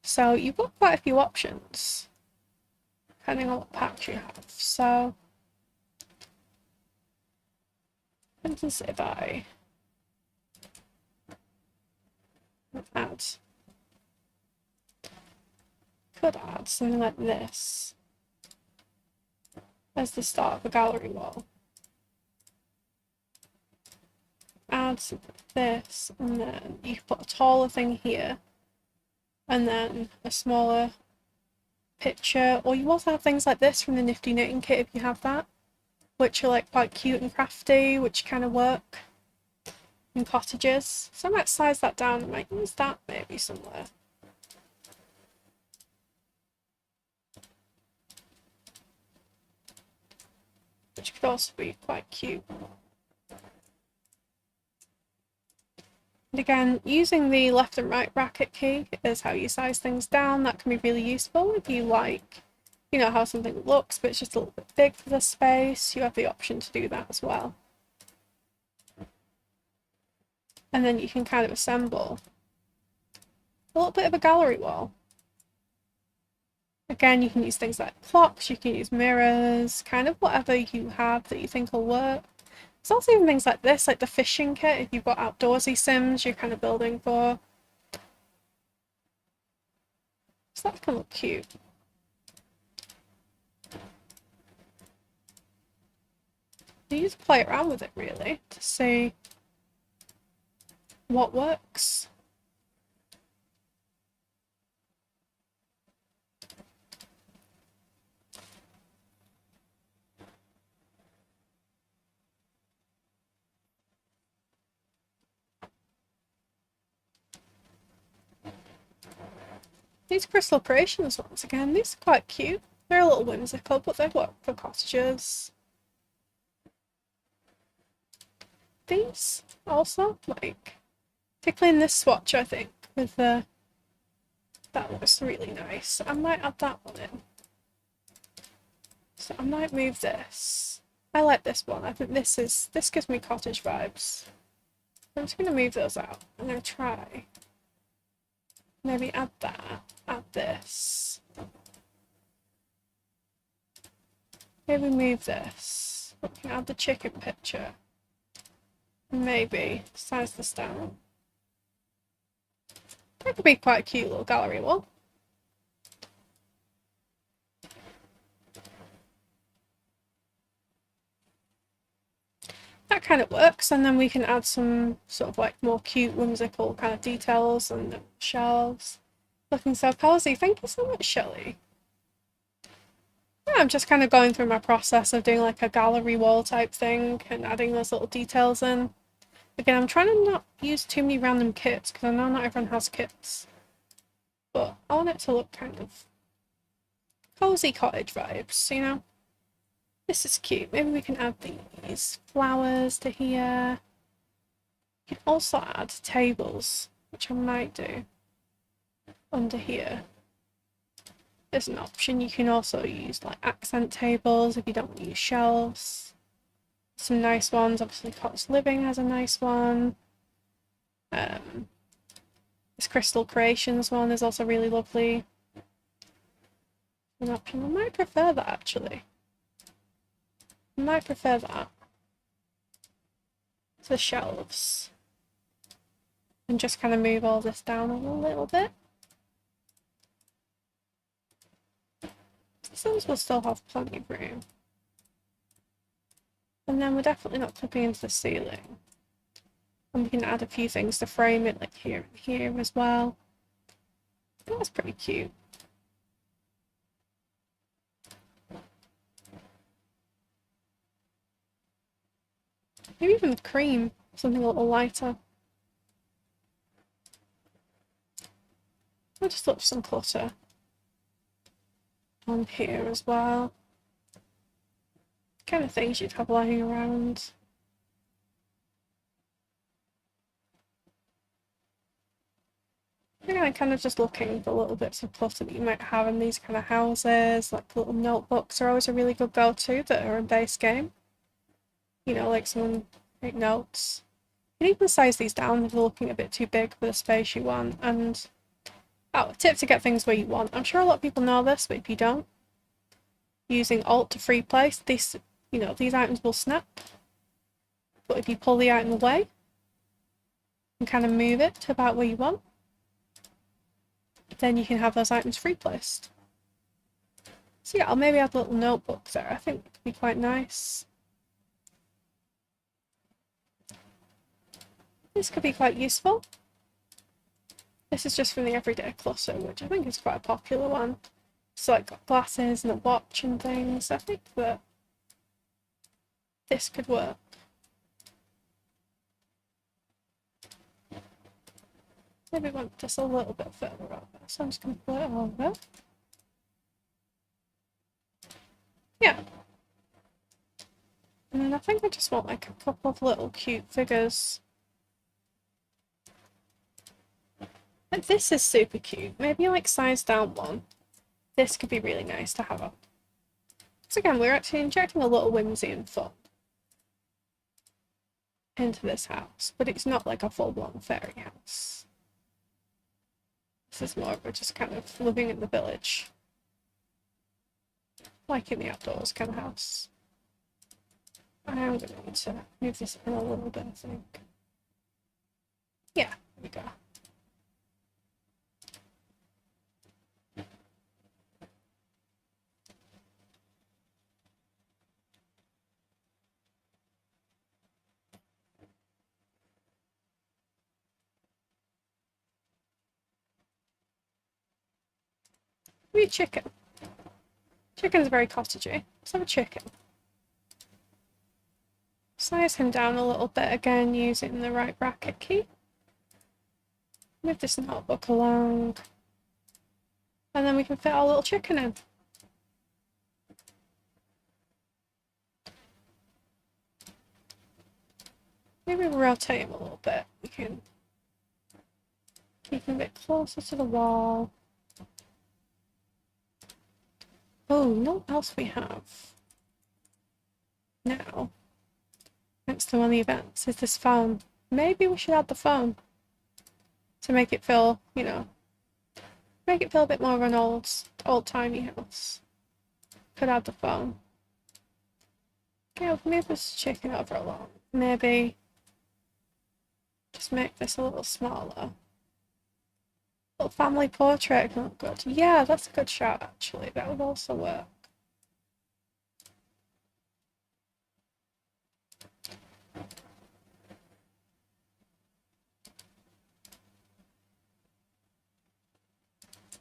So you've got quite a few options, depending on what packs you have. So, for instance, if I could add something like this as the start of a gallery wall. add this, and then you can put a taller thing here, and then a smaller picture. Or you also have things like this from the Nifty Knitting Kit if you have that, which are like quite cute and crafty, which kind of work in cottages. So I might size that down. I might use that maybe somewhere. Which could also be quite cute. And again, using the left and right bracket key is how you size things down. That can be really useful if you like, you know, how something looks, but it's just a little bit big for the space. You have the option to do that as well. And then you can kind of assemble a little bit of a gallery wall. Again, you can use things like clocks, you can use mirrors, kind of whatever you have that you think will work. There's also even things like this, like the fishing kit, if you've got outdoorsy sims you're kind of building for. So that can look cute. You just play around with it really to see what works. These Crystal Creations ones, again, these are quite cute. They're a little whimsical, but they work for cottages. These also, like, particularly in this swatch, I think, with the... That looks really nice. I might add that one in. So I might move this. I like this one. I think this gives me cottage vibes. I'm just going to move those out. I'm going to try. Maybe add that. Add this. Maybe move this. We can add the chicken picture. Maybe size this down. That could be quite a cute little gallery wall. That kind of works, and then we can add some sort of like more cute, whimsical kind of details and shelves. Looking so cozy. Thank you so much, Shelley. Yeah, I'm just kind of going through my process of doing like a gallery wall type thing and adding those little details in. Again, I'm trying to not use too many random kits because I know not everyone has kits. But I want it to look kind of cozy cottage vibes, you know? This is cute. Maybe we can add these flowers to here. You can also add tables, which I might do under here. There's an option. You can also use like accent tables if you don't want to use shelves. Some nice ones. Obviously, Cottage Living has a nice one. This Crystal Creations one is also really lovely. An option. I might prefer that actually. I might prefer that to the shelves. And just kind of move all this down a little bit. These will still have plenty of room. And then we're definitely not clipping into the ceiling. And we can add a few things to frame it, like here and here as well. That's pretty cute. Maybe even cream, something a little lighter. I'll just look for some clutter on here as well. Kind of things you'd have lying around. Again, kind of just looking for little bits of clutter that you might have in these kind of houses, like little notebooks are always a really good go-to that are in base game. You know, like someone take notes. You can even size these down if they're looking a bit too big for the space you want. And a tip to get things where you want. I'm sure a lot of people know this, but if you don't, using Alt to free place, these items will snap. But if you pull the item away and kind of move it to about where you want, then you can have those items free placed. So yeah, I'll maybe add a little notebook there. I think it could be quite nice. This could be quite useful. This is just from the everyday clutter, which I think is quite a popular one. So like got glasses and a watch and things. I think that this could work. Maybe want this a little bit further over. So I'm just going to put it over. Yeah. And then I think I just want like a couple of little cute figures. Like this is super cute. Maybe like size down one. This could be really nice to have up. So again, we're actually injecting a little whimsy and fun into this house, but it's not like a full-blown fairy house. This is more of a just kind of living in the village. Like in the outdoors kind of house. I am going to need to move this in a little bit, I think. Yeah, there we go. Maybe chicken. Chicken's very cottagey. Let's have a chicken. Size him down a little bit again using the right bracket key. Move this notebook along. And then we can fit our little chicken in. Maybe rotate him a little bit. We can keep him a bit closer to the wall. Oh, you know what else we have now? Next to one of the events is this phone. Maybe we should add the phone to make it feel, you know, make it feel a bit more of an old-timey house. Could add the phone. Okay, I'll move this chicken over along. Maybe just make this a little smaller. Little family portrait look good. Yeah, that's a good shot actually. That would also work.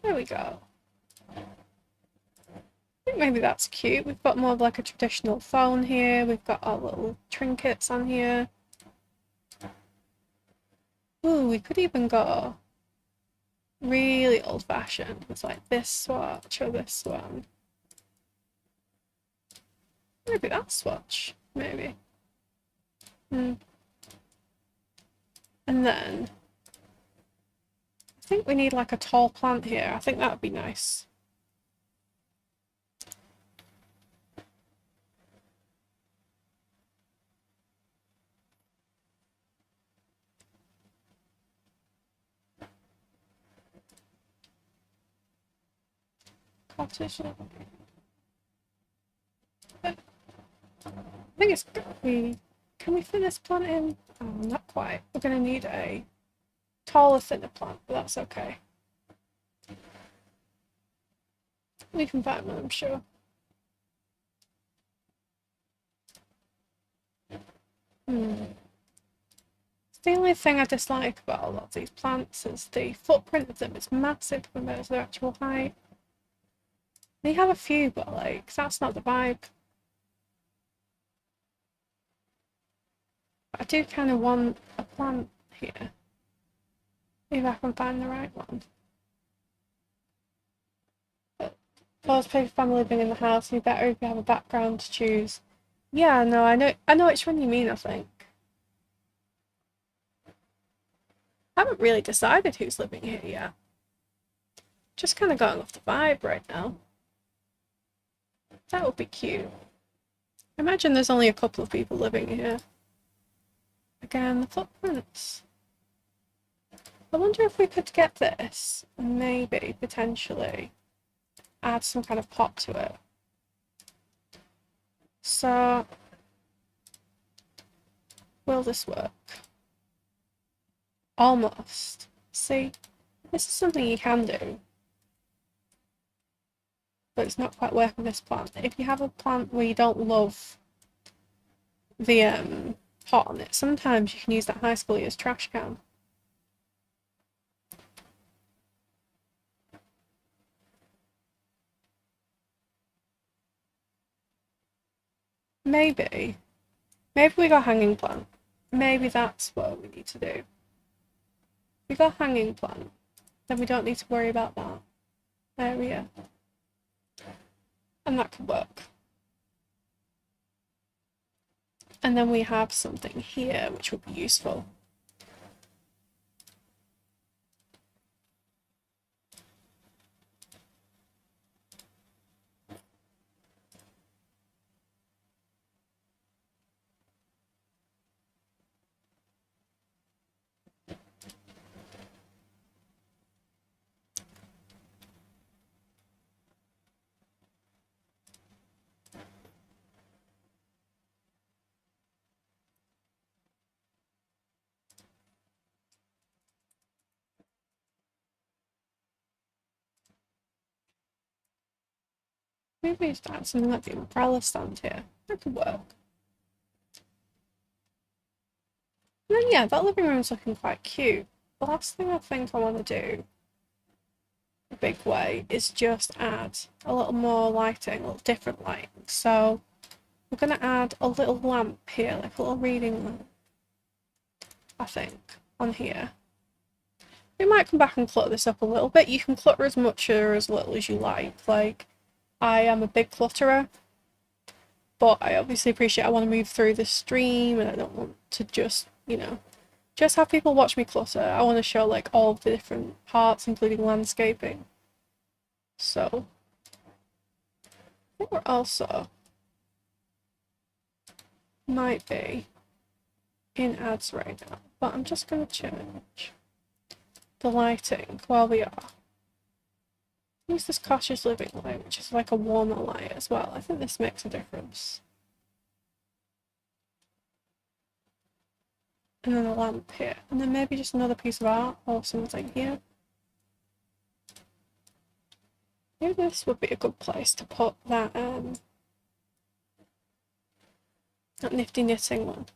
There we go. I think maybe that's cute. We've got more of like a traditional phone here. We've got our little trinkets on here. Ooh, we could even go really old-fashioned with like this swatch or this one. Maybe that swatch, maybe. And then I think we need like a tall plant here. I think that would be nice. Cottage. I think it's gonna be. Can we fit this plant in? Oh, not quite. We're gonna need a taller, thinner plant, but that's okay. We can find one, I'm sure. The only thing I dislike about a lot of these plants is the footprint of them is massive compared to their actual height. They have a few, but like, that's not the vibe. But I do kind of want a plant here. If I can find the right one. But those people family living in the house, you better if you have a background to choose. Yeah, no, I know which one you mean, I think. I haven't really decided who's living here yet. Just kind of going off the vibe right now. That would be cute. Imagine there's only a couple of people living here. Again, the footprints. I wonder if we could get this and maybe, potentially, add some kind of pop to it. So, will this work? Almost. See, this is something you can do. But it's not quite working with this plant. If you have a plant where you don't love the pot on it, sometimes you can use that high school year's trash can. Maybe we got hanging plant. Maybe that's what we need to do. We got hanging plant, then we don't need to worry about that area. And that could work. And then we have something here which would be useful. Maybe we start something like the umbrella stand here. That could work. And then yeah, that living room's looking quite cute. The last thing I think I want to do, a big way, is just add a little more lighting, a little different lighting. So we're going to add a little lamp here, like a little reading lamp, I think, on here. We might come back and clutter this up a little bit. You can clutter as much or as little as you like. Like, I am a big clutterer, but I obviously appreciate I want to move through the stream and I don't want to just, you know, just have people watch me clutter. I want to show like all the different parts, including landscaping. So I think we're also might be in ads right now, but I'm just going to change the lighting while we are. Use this cottage living light, which is like a warmer light as well. I think this makes a difference. And then a lamp here. And then maybe just another piece of art or something here. Maybe this would be a good place to put that that nifty knitting one.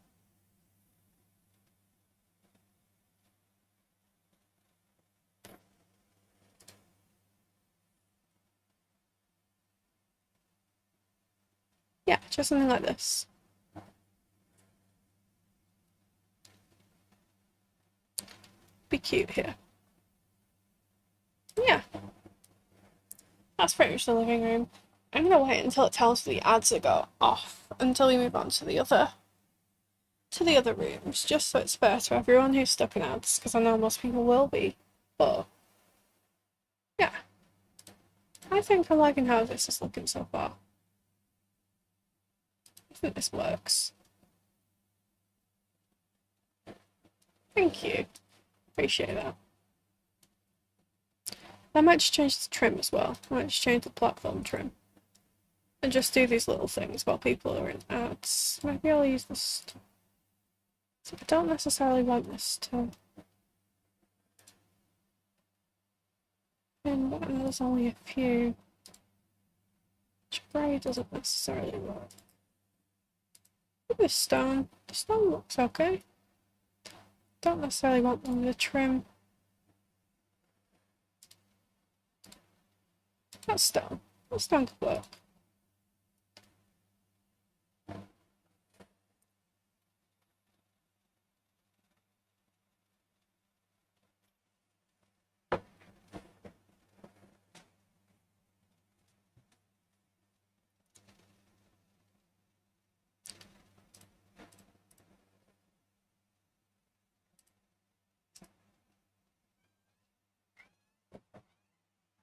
Yeah, just something like this. Be cute here. Yeah. That's pretty much the living room. I'm gonna wait until it tells the ads to go off until we move on to the other rooms, just so it's fair to everyone who's stuck in ads, because I know most people will be. But yeah. I think I'm liking how this is looking so far. I think this works. Thank you. Appreciate that. I might just change the trim as well. I might just change the platform trim. And just do these little things while people are in ads. Maybe I'll use this. I don't necessarily want this to. And there's only a few. Spray doesn't necessarily work. This stone. The stone looks okay. Don't necessarily want them to trim. That stone could work.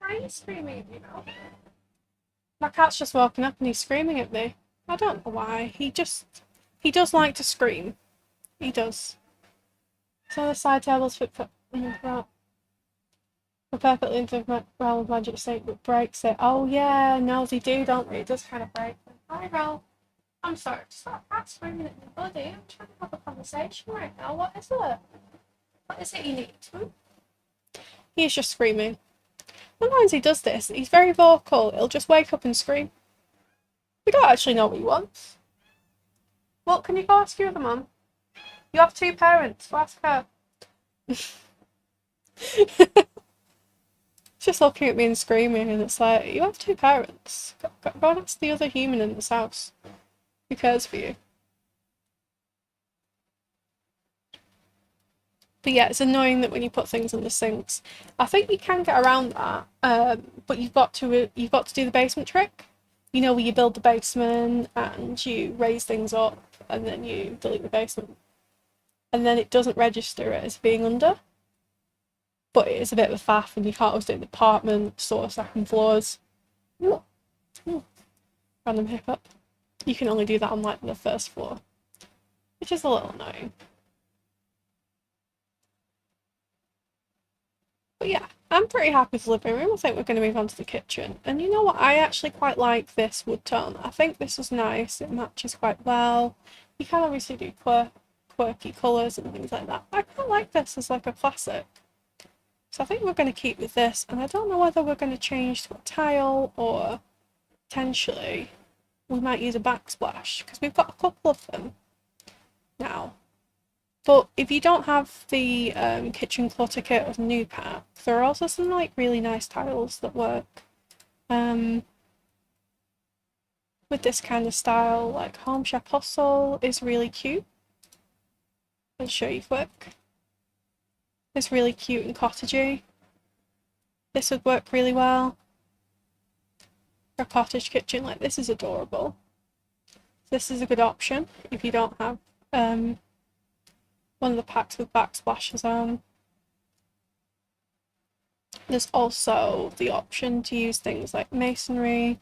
Why are you screaming at me now? My cat's just woken up and he's screaming at me. I don't know why. He does like to scream. He does. So the side tables fit for we're perfectly into the realm of magic state that breaks it. Oh yeah, no they do, don't they? It does kind of break them. Hi Rel. I'm sorry, stop cat screaming at me, buddy. I'm trying to have a conversation right now. What is it? What is it you need? He's just screaming. Sometimes he does this. He's very vocal. He'll just wake up and scream. We don't actually know what he wants. Well, can you go ask your other mum? You have two parents. Ask her. Just looking at me and screaming, and it's like, you have two parents. Go and ask the other human in this house who cares for you. But yeah, it's annoying that when you put things in the sinks. I think you can get around that, but you've got to do the basement trick. You know, where you build the basement and you raise things up, and then you delete the basement, and then it doesn't register it as being under. But it is a bit of a faff, and you can't always do the apartments or second floors. Random hiccup. You can only do that on like the first floor, which is a little annoying. But yeah, I'm pretty happy with the living room. I think we're going to move on to the kitchen. And you know what? I actually quite like this wood tone. I think this is nice. It matches quite well. You can obviously do quirky colours and things like that. I quite like this as like a classic. So I think we're going to keep with this. And I don't know whether we're going to change to a tile or potentially we might use a backsplash because we've got a couple of them now. But if you don't have the kitchen clutter kit of new pack, there are also some like really nice tiles that work with this kind of style. Like Home Chef Hustle is really cute. I'll show you quick. It's really cute and cottagey. This would work really well for a cottage kitchen. Like this is adorable. This is a good option if you don't have one of the packs with backsplashes on. There's also the option to use things like masonry.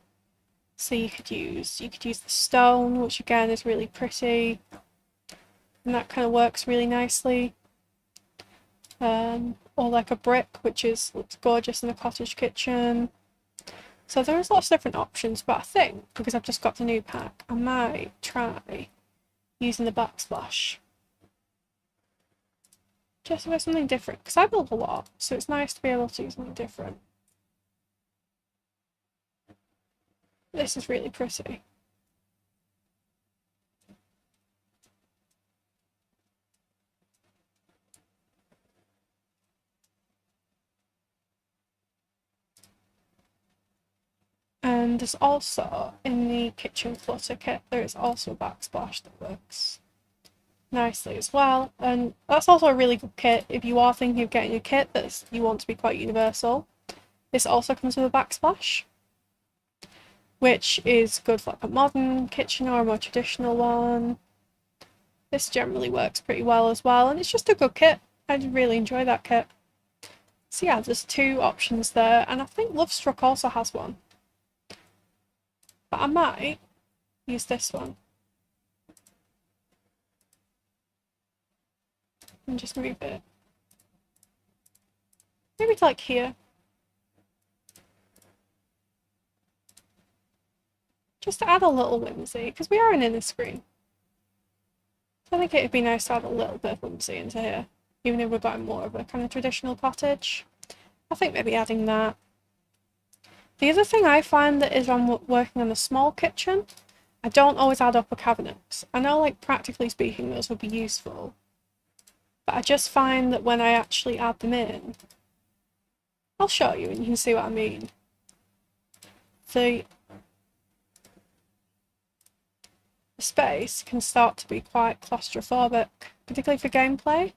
So you could use the stone, which again is really pretty, and that kind of works really nicely. Or like a brick, which looks gorgeous in a cottage kitchen. So there's lots of different options, but I think because I've just got the new pack, I might try using the backsplash. Just about something different, because I build a lot, so it's nice to be able to do something different. This is really pretty. And there's also, in the kitchen clutter kit, there is also a backsplash that works nicely as well. And that's also a really good kit if you are thinking of getting a kit that you want to be quite universal. This also comes with a backsplash, which is good for like a modern kitchen or a more traditional one. This generally works pretty well as well, and it's just a good kit. I really enjoy that kit. So yeah, there's two options there, and I think Lovestruck also has one. But I might use this one. And just move it. Maybe to like here. Just to add a little whimsy, because we are an inner screen. So I think it'd be nice to add a little bit of whimsy into here, even if we're going more of a kind of traditional cottage. I think maybe adding that. The other thing I find that is when working on a small kitchen, I don't always add upper cabinets. I know, like, practically speaking, those would be useful. But I just find that when I actually add them in, I'll show you and you can see what I mean. The space can start to be quite claustrophobic, particularly for gameplay.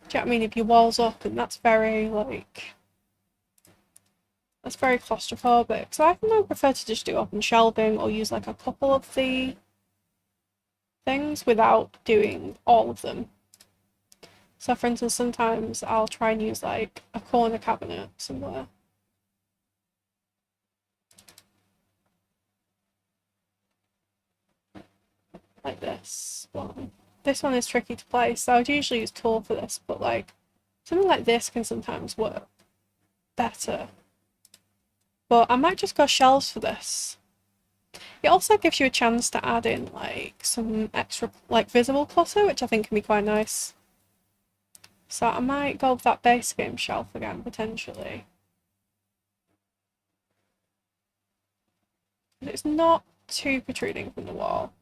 Do you know what I mean? If your wall's up, and that's very, like, that's very claustrophobic. So I think I prefer to just do open shelving or use like a couple of the things without doing all of them. So for instance, sometimes I'll try and use like a corner cabinet somewhere. Like this one. This one is tricky to place, so I would usually use tool for this, but like something like this can sometimes work better. But I might just go shelves for this. It also gives you a chance to add in like some extra like visible clutter, which I think can be quite nice. So I might go with that base game shelf again, potentially. It's not too protruding from the wall,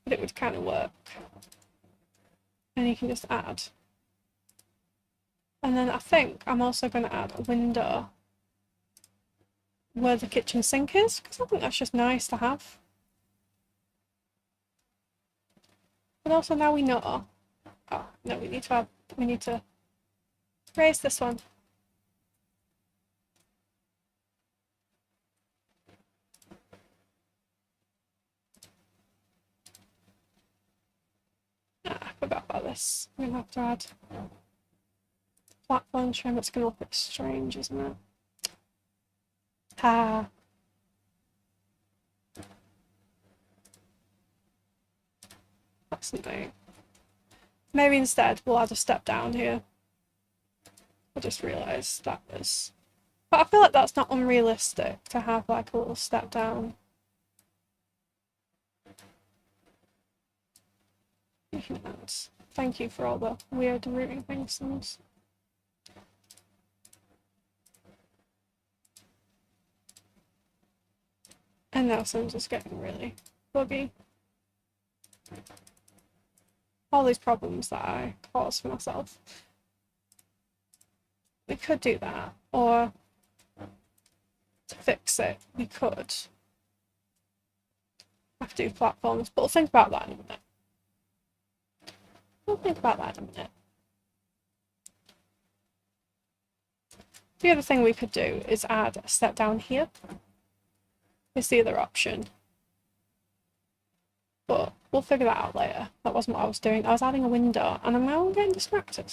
but it would kind of work. And you can just add. And then I think I'm also going to add a window where the kitchen sink is, because I think that's just nice to have. But also now we know. Oh, no, we need to raise this one. Ah, I forgot about this. I'm gonna have to add platform trim. It's gonna look a bit strange, isn't it? Ah. That's annoying. Maybe instead we'll add a step down here. I just realised that was... But I feel like that's not unrealistic to have like a little step down. Thank you for all the weird rooting things. And now Sims is getting really buggy. All these problems that I caused for myself. We could do that, or to fix it, we could have to do platforms, but we'll think about that in a minute. The other thing we could do is add a step down here. It's the other option. But we'll figure that out later. That wasn't what I was doing. I was adding a window, and now I'm getting distracted.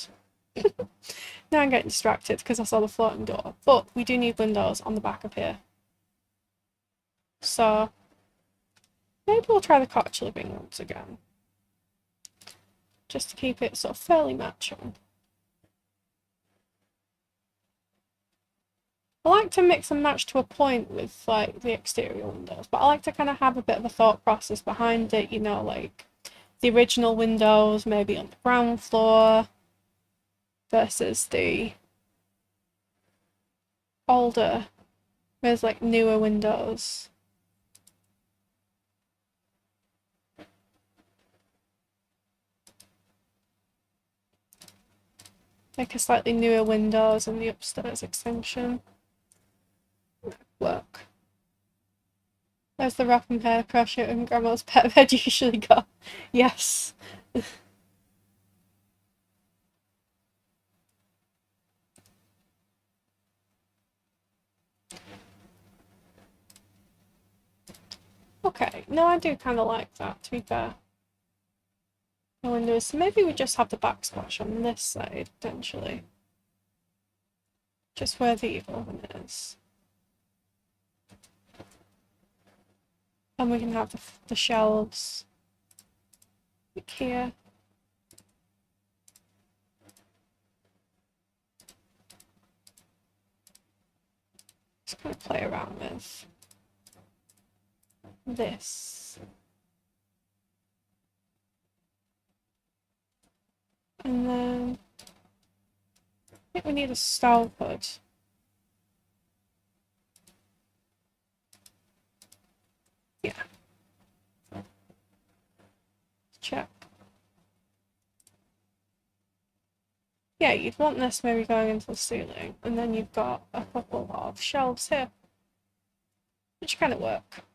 Now I'm getting distracted because I saw the floating door. But we do need windows on the back of here. So maybe we'll try the cottage living once again. Just to keep it sort of fairly matching. I like to mix and match to a point with like the exterior windows, but I like to kind of have a bit of a thought process behind it, you know, like the original windows maybe on the ground floor versus the older, there's like newer windows. Like a slightly newer windows in the upstairs extension. Work. There's the wrapping hair crochet and Grandma's pet bed usually go. Yes. Okay, no, I do kind of like that, to be fair. The windows, so maybe we just have the backsplash on this side, potentially. Just where the oven is. And we can have the shelves like here. Just gonna play around with this. And then I think we need a stove hood. Yeah. Check. Yeah, you'd want this maybe going into the ceiling, and then you've got a couple of shelves here, which kind of work.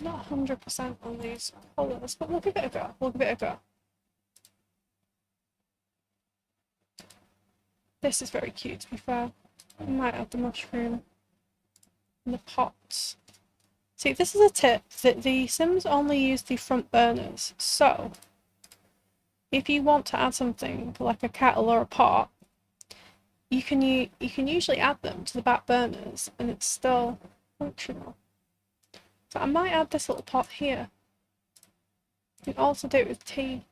Not 100% on these colours, but we'll give it a go. This is very cute, to be fair. I might add the mushroom in the pots. See, this is a tip that the Sims only use the front burners, so if you want to add something like a kettle or a pot, you can usually add them to the back burners and it's still functional. So I might add this little pot here. You can also do it with tea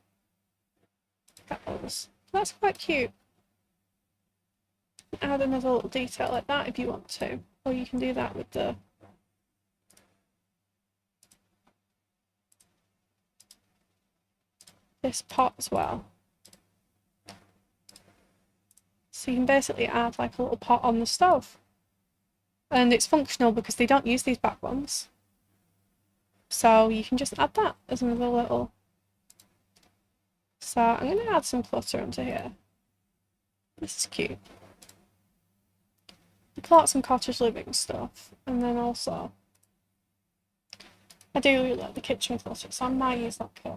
kettles. That's quite cute. Add another little detail like that if you want to, or you can do that with this pot as well. So you can basically add like a little pot on the stove. And it's functional because they don't use these back ones. So you can just add that as another little So I'm going to add some clutter onto here. This is cute. Pull out some cottage living stuff, and then also I do really like the kitchen clutter, so I might use that kit.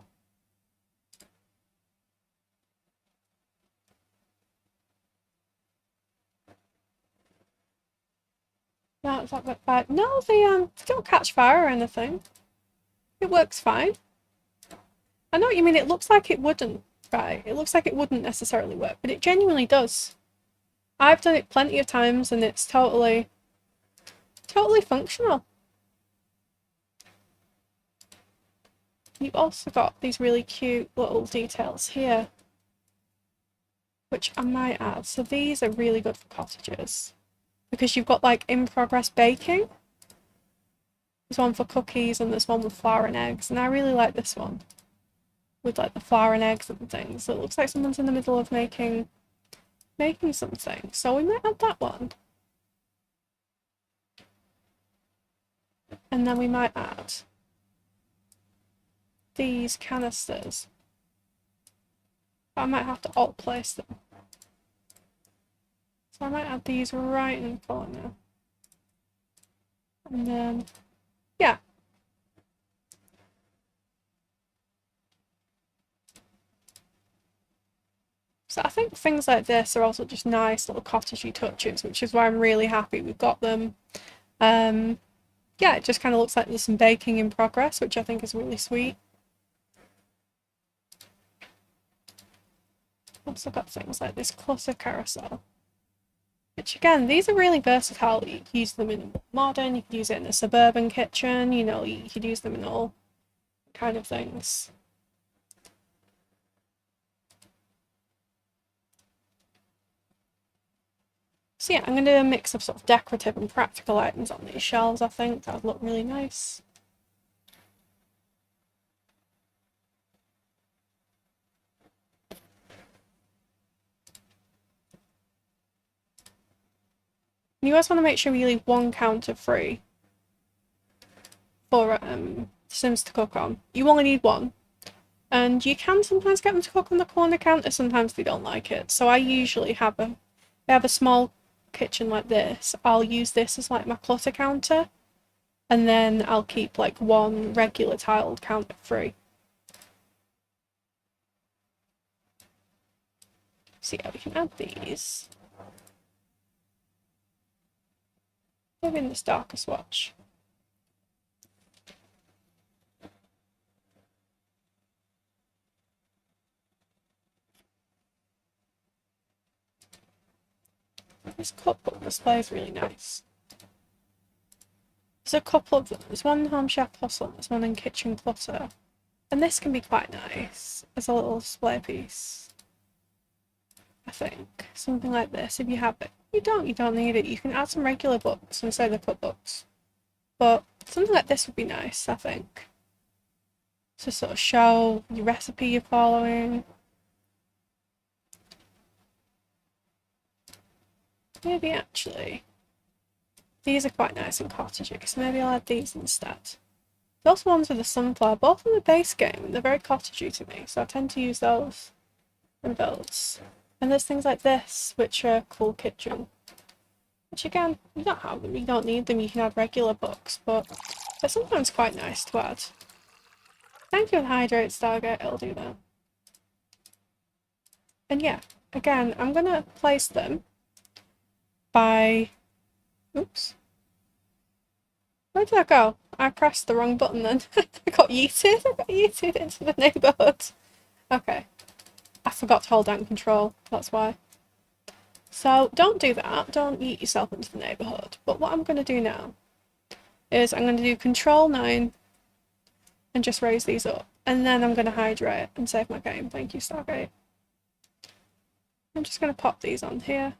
No, it's not that bad. No, they don't catch fire or anything. It works fine. I know what you mean. It looks like it wouldn't, right? It looks like it wouldn't necessarily work, but it genuinely does. I've done it plenty of times, and it's totally functional. You've also got these really cute little details here, which I might add. So these are really good for cottages because you've got like in progress baking. There's one for cookies and there's one with flour and eggs, and I really like this one with like the flour and eggs and things. So it looks like someone's in the middle of making something. So we might add that one. And then we might add these canisters. I might have to alt place them. So I might add these right in the corner. And then, yeah. So I think things like this are also just nice little cottagey touches, which is why I'm really happy we've got them. Yeah, it just kind of looks like there's some baking in progress, which I think is really sweet. Also got things like this clutter carousel, which again, these are really versatile. You can use them in modern, you can use it in a suburban kitchen, you know, you could use them in all kind of things. So yeah, I'm going to do a mix of sort of decorative and practical items on these shelves. I think that would look really nice. You always want to make sure you leave one counter free for Sims to cook on. You only need one. And you can sometimes get them to cook on the corner counter, sometimes they don't like it. So I usually have a small kitchen like this. I'll use this as like my clutter counter, and then I'll keep like one regular tiled counter free. So yeah, we can add these. Maybe in this darker swatch. This cookbook display is really nice. There's a couple of them. There's one in Home Chef Hustle, there's one in Kitchen Clutter. And this can be quite nice as a little display piece. I think. Something like this, if you have it. You don't need it. You can add some regular books instead of cookbooks. But something like this would be nice, I think. To sort of show your recipe you're following. Maybe actually, these are quite nice and cottagey, so maybe I'll add these instead. Those ones with the sunflower, both in the base game, and they're very cottagey to me, so I tend to use those and those. And there's things like this, which are cool kitchen. Which again, you don't have them, you don't need them, you can add regular books, but they're sometimes quite nice to add. Thank you and hydrate Stargate, it'll do that. And yeah, again, I'm gonna place them by... Oops. Where did I go? I pressed the wrong button then. I got yeeted into the neighbourhood. Okay. I forgot to hold down control, that's why. So don't do that, don't yeet yourself into the neighbourhood. But what I'm going to do now is I'm going to do Control 9 and just raise these up. And then I'm going to hydrate and save my game. Thank you, Stargate. I'm just going to pop these on here.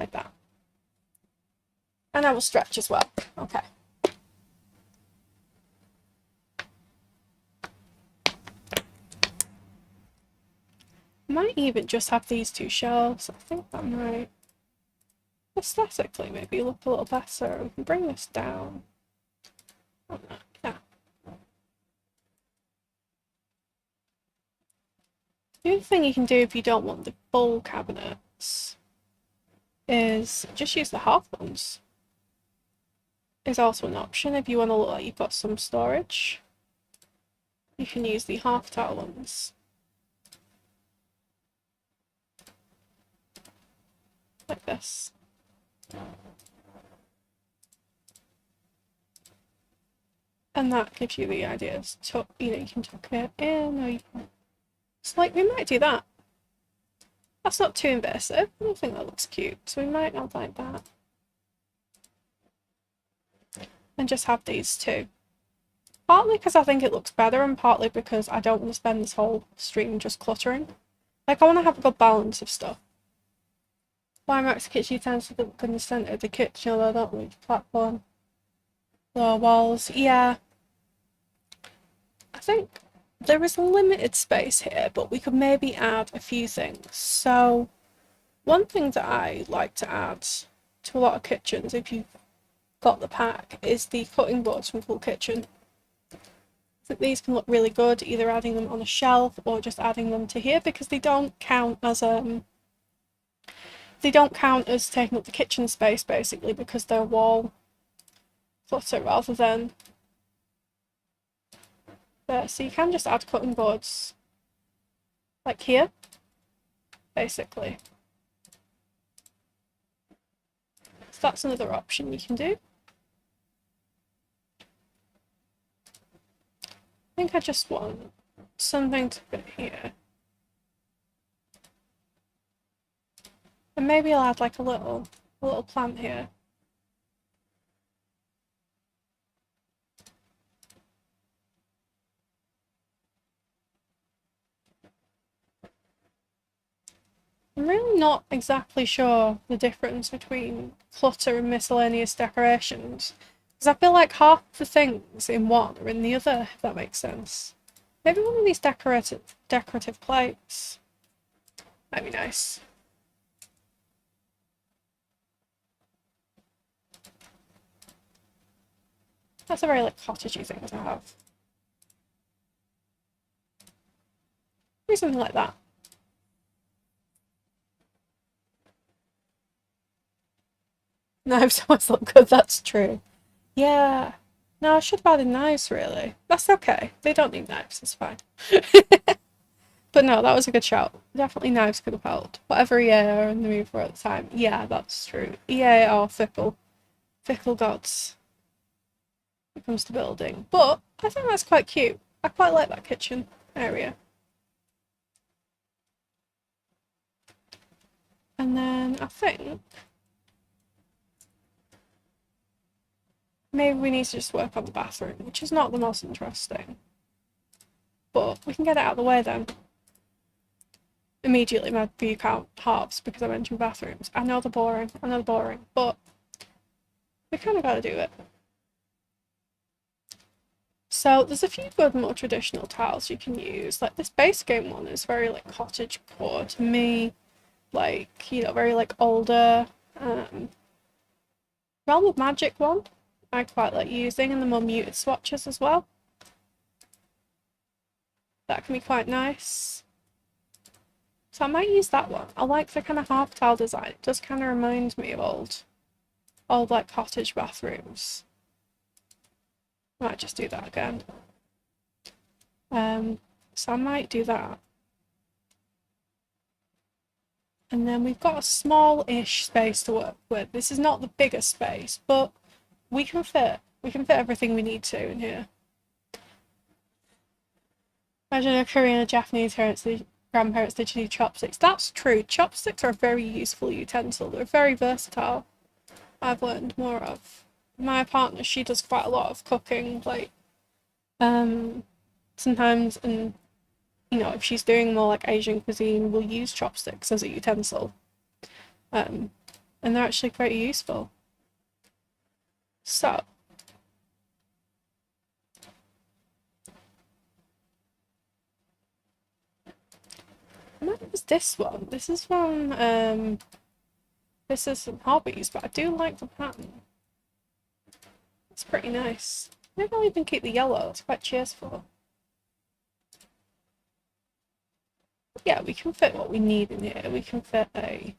Like that. And I will stretch as well. Okay. I might even just have these two shelves. I think that might aesthetically maybe look a little better. We can bring this down. Oh, no. Yeah. The other thing you can do if you don't want the full cabinets is just use the half ones. Is also an option if you want to look like you've got some storage. You can use the half tile ones. Like this. And that gives you the idea. You can tuck it in, or you can. It's like, we might do that. That's not too invasive. I don't think that looks cute, so we might not like that. And just have these two. Partly because I think it looks better, and partly because I don't want to spend this whole stream just cluttering. Like, I want to have a good balance of stuff. Why marks the kitchen utensils that look in the centre of the kitchen, although I don't reach the platform. Lower walls, yeah. I think there is a limited space here, but we could maybe add a few things. So, one thing that I like to add to a lot of kitchens, if you've got the pack, is the cutting boards from Cool Kitchen. I think these can look really good, either adding them on a shelf or just adding them to here, because they don't count as taking up the kitchen space, basically, because they're wall footer rather than there. So you can just add cutting boards like here, basically. So that's another option you can do. I think I just want something to put here. And maybe I'll add like a little plant here. I'm really not exactly sure the difference between clutter and miscellaneous decorations, because I feel like half the things in one are in the other, if that makes sense. Maybe one of these decorative plates might be nice. That's a very like cottagey thing to have. Maybe something like that. Knives always look good, that's true. Yeah. No, I should have added knives, really. That's okay. They don't need knives, it's fine. But no, that was a good shout. Definitely knives could have helped. Whatever EA are in the mood for at the time. Yeah, that's true. EA are fickle. Fickle gods when it comes to building. But I think that's quite cute. I quite like that kitchen area. And then I think maybe we need to just work on the bathroom, which is not the most interesting. But we can get it out of the way then. Immediately my view count halves because I mentioned bathrooms. I know they're boring, but we kind of gotta do it. So there's a few good more traditional tiles you can use. Like this base game one is very like cottage core to me. Like, very like older. Realm of Magic one I quite like using, and the more muted swatches as well. That can be quite nice. So I might use that one. I like the kind of half tile design. It does kind of remind me of old like cottage bathrooms. I might just do that again. So I might do that. And then we've got a small-ish space to work with. This is not the biggest space, but we can fit everything we need to in here. Imagine a Korean or Japanese grandparents did use chopsticks. That's true. Chopsticks are a very useful utensil. They're very versatile. I've learned more of. My partner, she does quite a lot of cooking, like sometimes, and if she's doing more like Asian cuisine, we'll use chopsticks as a utensil. And they're actually quite useful. So what is this one? This is from this is some hobbies, but I do like the pattern. It's pretty nice. Maybe I'll even keep the yellow, it's quite cheerful. Yeah, we can fit what we need in here. We can fit a...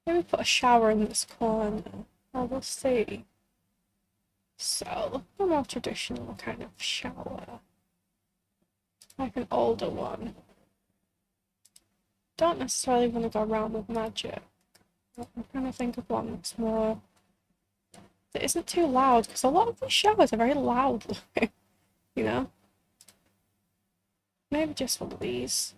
Maybe put a shower in this corner. Oh, we'll see. So, a more traditional kind of shower. Like an older one. Don't necessarily want to go around with magic. I'm trying to think of one that's more... that isn't too loud, because a lot of these showers are very loud looking, you know? Maybe just one of these.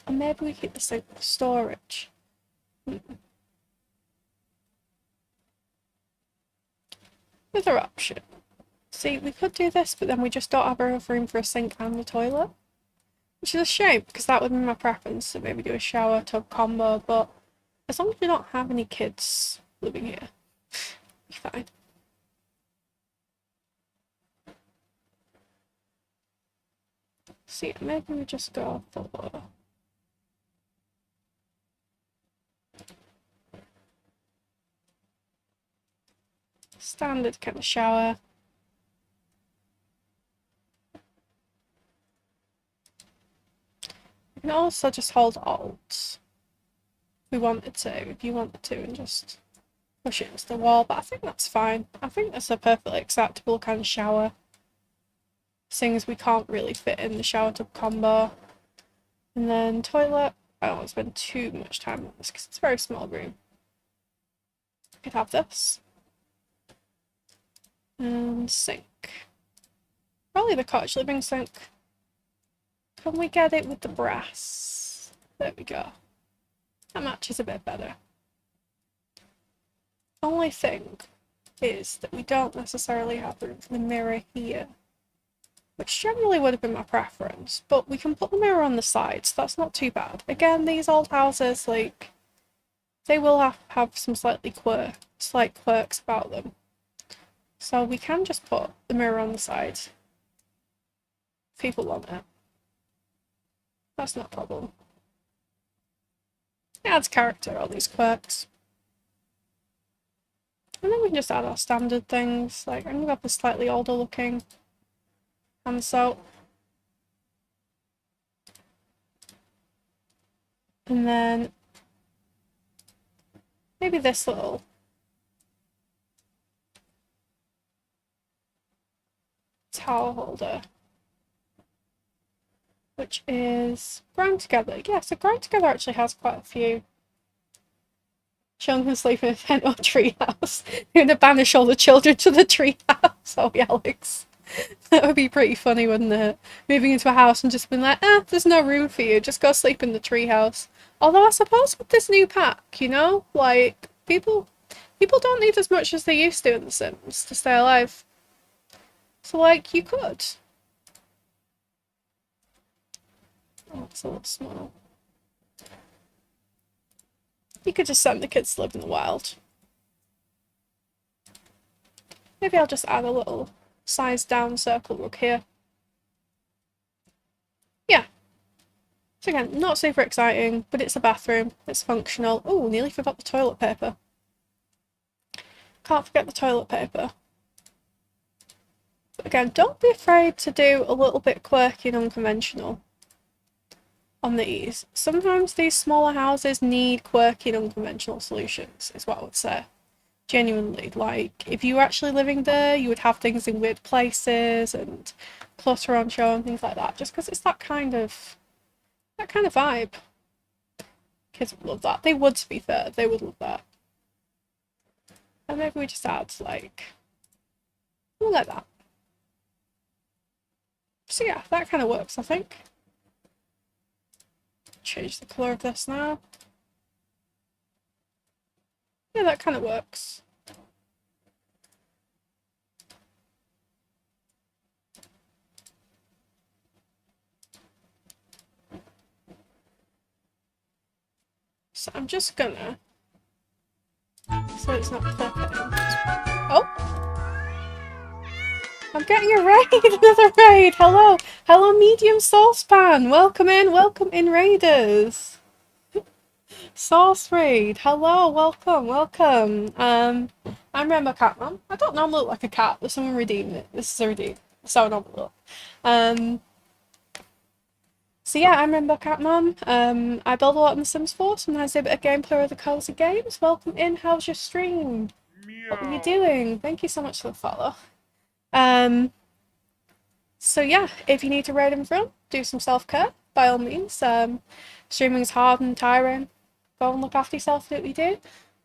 And maybe we keep the sink for storage. Other option. See, we could do this, but then we just don't have enough room for a sink and a toilet. Which is a shame, because that would be my preference, to maybe do a shower tub combo, but as long as we don't have any kids living here, be fine. See, maybe we just go for... standard kind of shower. We can also just hold Alt. If we wanted to, if you wanted to, and just push it into the wall, but I think that's fine. I think that's a perfectly acceptable kind of shower. Seeing as we can't really fit in the shower tub combo. And then toilet, I don't want to spend too much time on this because it's a very small room. We could have this. And sink. Probably the cottage living sink. Can we get it with the brass? There we go. That matches a bit better. Only thing is that we don't necessarily have the mirror here, which generally would have been my preference, but we can put the mirror on the side, so that's not too bad. Again, these old houses, like, they will have some slight quirks about them. So we can just put the mirror on the side if people want it. That's not a problem. It adds character, all these quirks. And then we can just add our standard things, like I'm gonna have this slightly older looking hand soap. And then maybe this little towel holder, which is ground together. Yeah, so ground together actually has quite a few. Children can sleep in a tent or treehouse. You're gonna banish all the children to the treehouse. Oh, yeah, Alex. That would be pretty funny, wouldn't it? Moving into a house and just being like, there's no room for you. Just go sleep in the treehouse. Although I suppose with this new pack, you know, like people don't need as much as they used to in The Sims to stay alive. So like you could. Oh, it's a little small. You could just send the kids to live in the wild. Maybe I'll just add a little size down circle rug here. Yeah. So again, not super exciting, but it's a bathroom. It's functional. Oh, nearly forgot the toilet paper. Can't forget the toilet paper. But again, don't be afraid to do a little bit quirky and unconventional on these. Sometimes these smaller houses need quirky and unconventional solutions, is what I would say. Genuinely, like, if you were actually living there, you would have things in weird places and clutter on show and things like that, just because it's that kind of vibe. Kids would love that. They would, to be fair. They would love that. And maybe we just add, like that. So yeah, that kind of works, I think. Change the colour of this now. Yeah, that kind of works. So I'm just gonna... so it's not clipping. Oh! I'm getting a raid! Another raid! Hello! Hello, medium saucepan! Welcome in, raiders! Source Read, hello, welcome, welcome. I'm RainbowCatMom. I don't normally look like a cat, but someone redeemed it. This is a redeem. So I normally look. So yeah, I'm RainbowCatMom. I build a lot in The Sims 4, sometimes do a bit of gameplay of the cozy games. Welcome in, how's your stream? What are you doing? Thank you so much for the follow. So yeah, if you need to raid and run, do some self-care, by all means. Streaming is hard and tiring. Go and look after yourself, do what you do.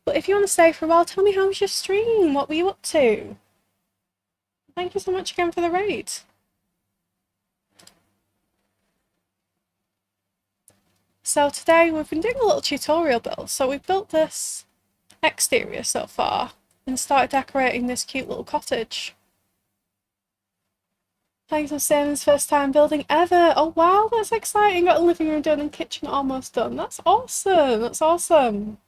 But if you want to stay for a while, tell me how was your stream? What were you up to? Thank you so much again for the raid. So today we've been doing a little tutorial build. So we've built this exterior so far and started decorating this cute little cottage. Thanks for Sam's first time building ever. Oh wow, that's exciting. Got a living room done and kitchen almost done. That's awesome. That's awesome.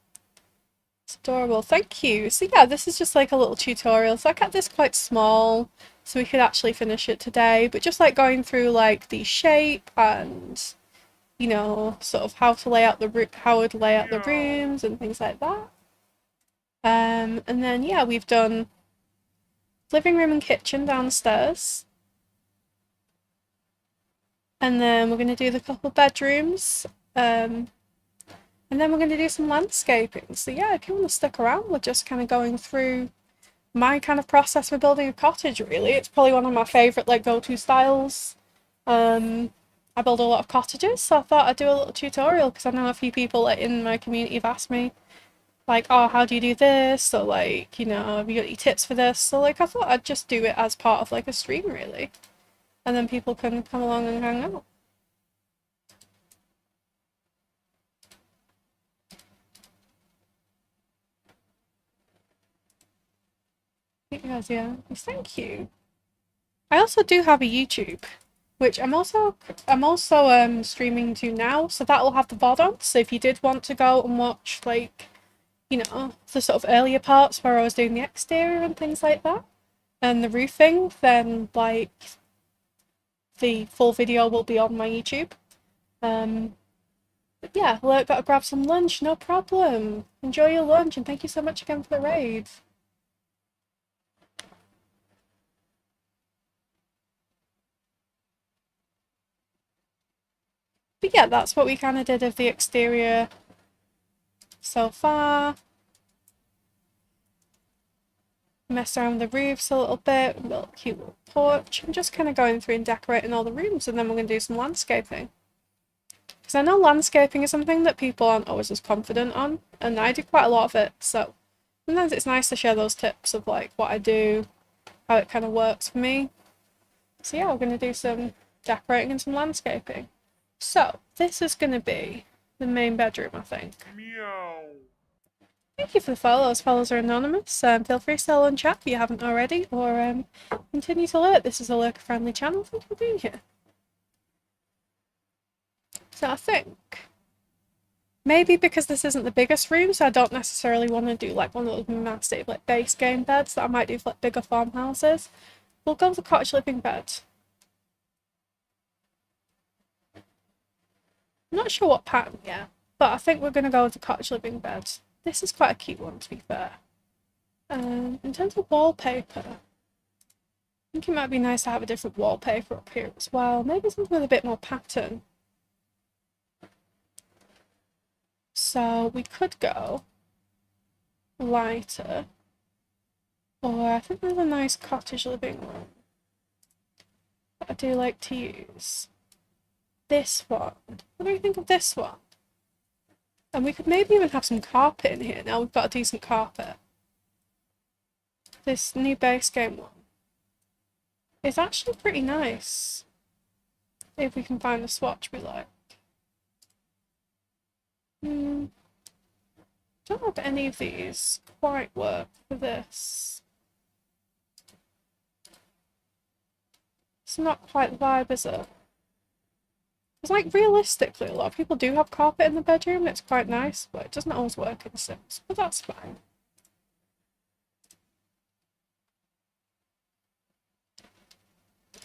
It's adorable. Thank you. So yeah, this is just like a little tutorial. So I kept this quite small so we could actually finish it today. But just like going through like the shape and you know, sort of how to lay out how I'd lay out the rooms and things like that. And then yeah, we've done living room and kitchen downstairs. And then we're going to do the couple bedrooms. And then we're going to do some landscaping. So yeah, if you want to stick around, we're just kind of going through my kind of process for building a cottage, really. It's probably one of my favourite like go-to styles. I build a lot of cottages, so I thought I'd do a little tutorial because I know a few people like in my community have asked me like, oh, how do you do this? Or like, you know, have you got any tips for this? So like I thought I'd just do it as part of like a stream, really. And then people can come along and hang out. Yes, yeah. Thank you. I also do have a YouTube, which I'm also streaming to now, so that will have the VOD on. So if you did want to go and watch like, you know, the sort of earlier parts where I was doing the exterior and things like that, and the roofing, then like the full video will be on my YouTube. But yeah, look, gotta grab some lunch, no problem. Enjoy your lunch, and thank you so much again for the raid. But yeah, that's what we kind of did of the exterior so far. Mess around with the roofs a little bit, a little cute little porch. I'm just kind of going through and decorating all the rooms, and then we're going to do some landscaping. Because I know landscaping is something that people aren't always as confident on, and I do quite a lot of it, so sometimes it's nice to share those tips of like what I do, how it kind of works for me. So yeah, we're going to do some decorating and some landscaping. So this is going to be the main bedroom, I think. Meow. Thank you for the follows. Follows are anonymous. Feel free to stay on chat if you haven't already, or continue to lurk. This is a lurker-friendly channel. Thank you for being here. So I think maybe because this isn't the biggest room, so I don't necessarily want to do like one of those massive like base game beds that I might do for like bigger farmhouses. We'll go with the cottage living bed. I'm not sure what pattern yet, but I think we're going to go with the cottage living bed. This is quite a cute one, to be fair. In terms of wallpaper, I think it might be nice to have a different wallpaper up here as well. Maybe something with a bit more pattern. So we could go lighter, or I think there's a nice cottage living one that I do like to use. This one. What do you think of this one? And we could maybe even have some carpet in here now we've got a decent carpet. This new base game one is actually pretty nice. If we can find the swatch we like. Don't know if any of these quite work for this. It's not quite the vibe, is it? It's like realistically, a lot of people do have carpet in the bedroom, and it's quite nice, but it doesn't always work in Sims, but that's fine.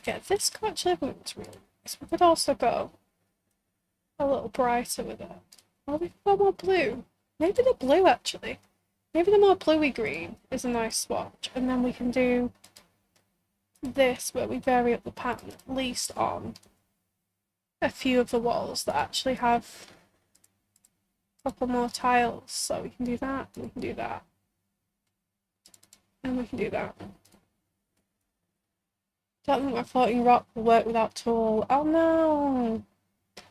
Yeah, this cottage living room's really nice. We could also go a little brighter with it. Or we could go more blue. Maybe the blue, actually. Maybe the more bluey green is a nice swatch. And then we can do this where we vary up the pattern at least on a few of the walls that actually have a couple more tiles. So we can do that, and we can do that. And we can do that. Don't think my floating rock will work without tool. Oh no! Have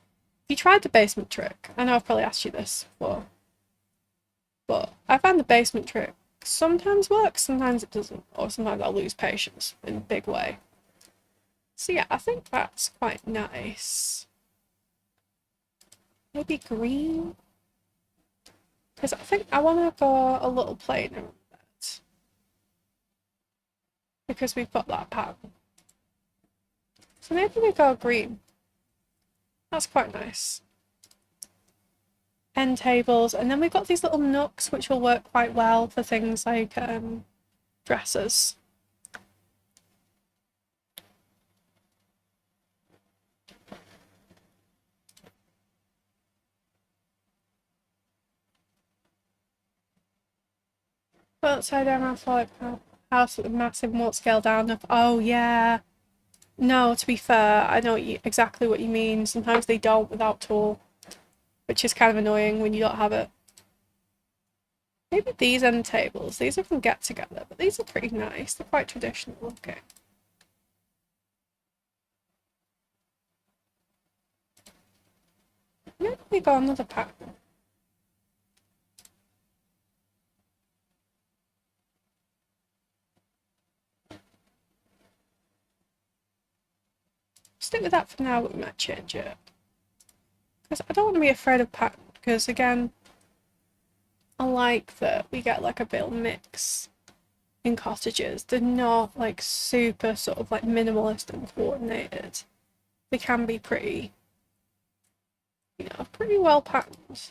you tried the basement trick? I know I've probably asked you this before. But I find the basement trick sometimes works, sometimes it doesn't. Or sometimes I'll lose patience in a big way. So yeah, I think that's quite nice. Maybe green? Because I think I want to go a little plainer on that. Because we've got that pattern. So maybe we go green. That's quite nice. End tables, and then we've got these little nooks which will work quite well for things like dressers. But upside down, I thought house with a massive won't scale down enough. Oh yeah. No, to be fair, I know exactly what you mean. Sometimes they don't without tool, which is kind of annoying when you don't have it. Maybe these end tables. These are from Get Together, but these are pretty nice. They're quite traditional looking. Maybe we go another pattern. Stick with that for now, but we might change it. Because I don't want to be afraid of pattern, because again, I like that we get like a bit of mix in cottages. They're not like super sort of like minimalist and coordinated. They can be pretty, you know, pretty well patterned.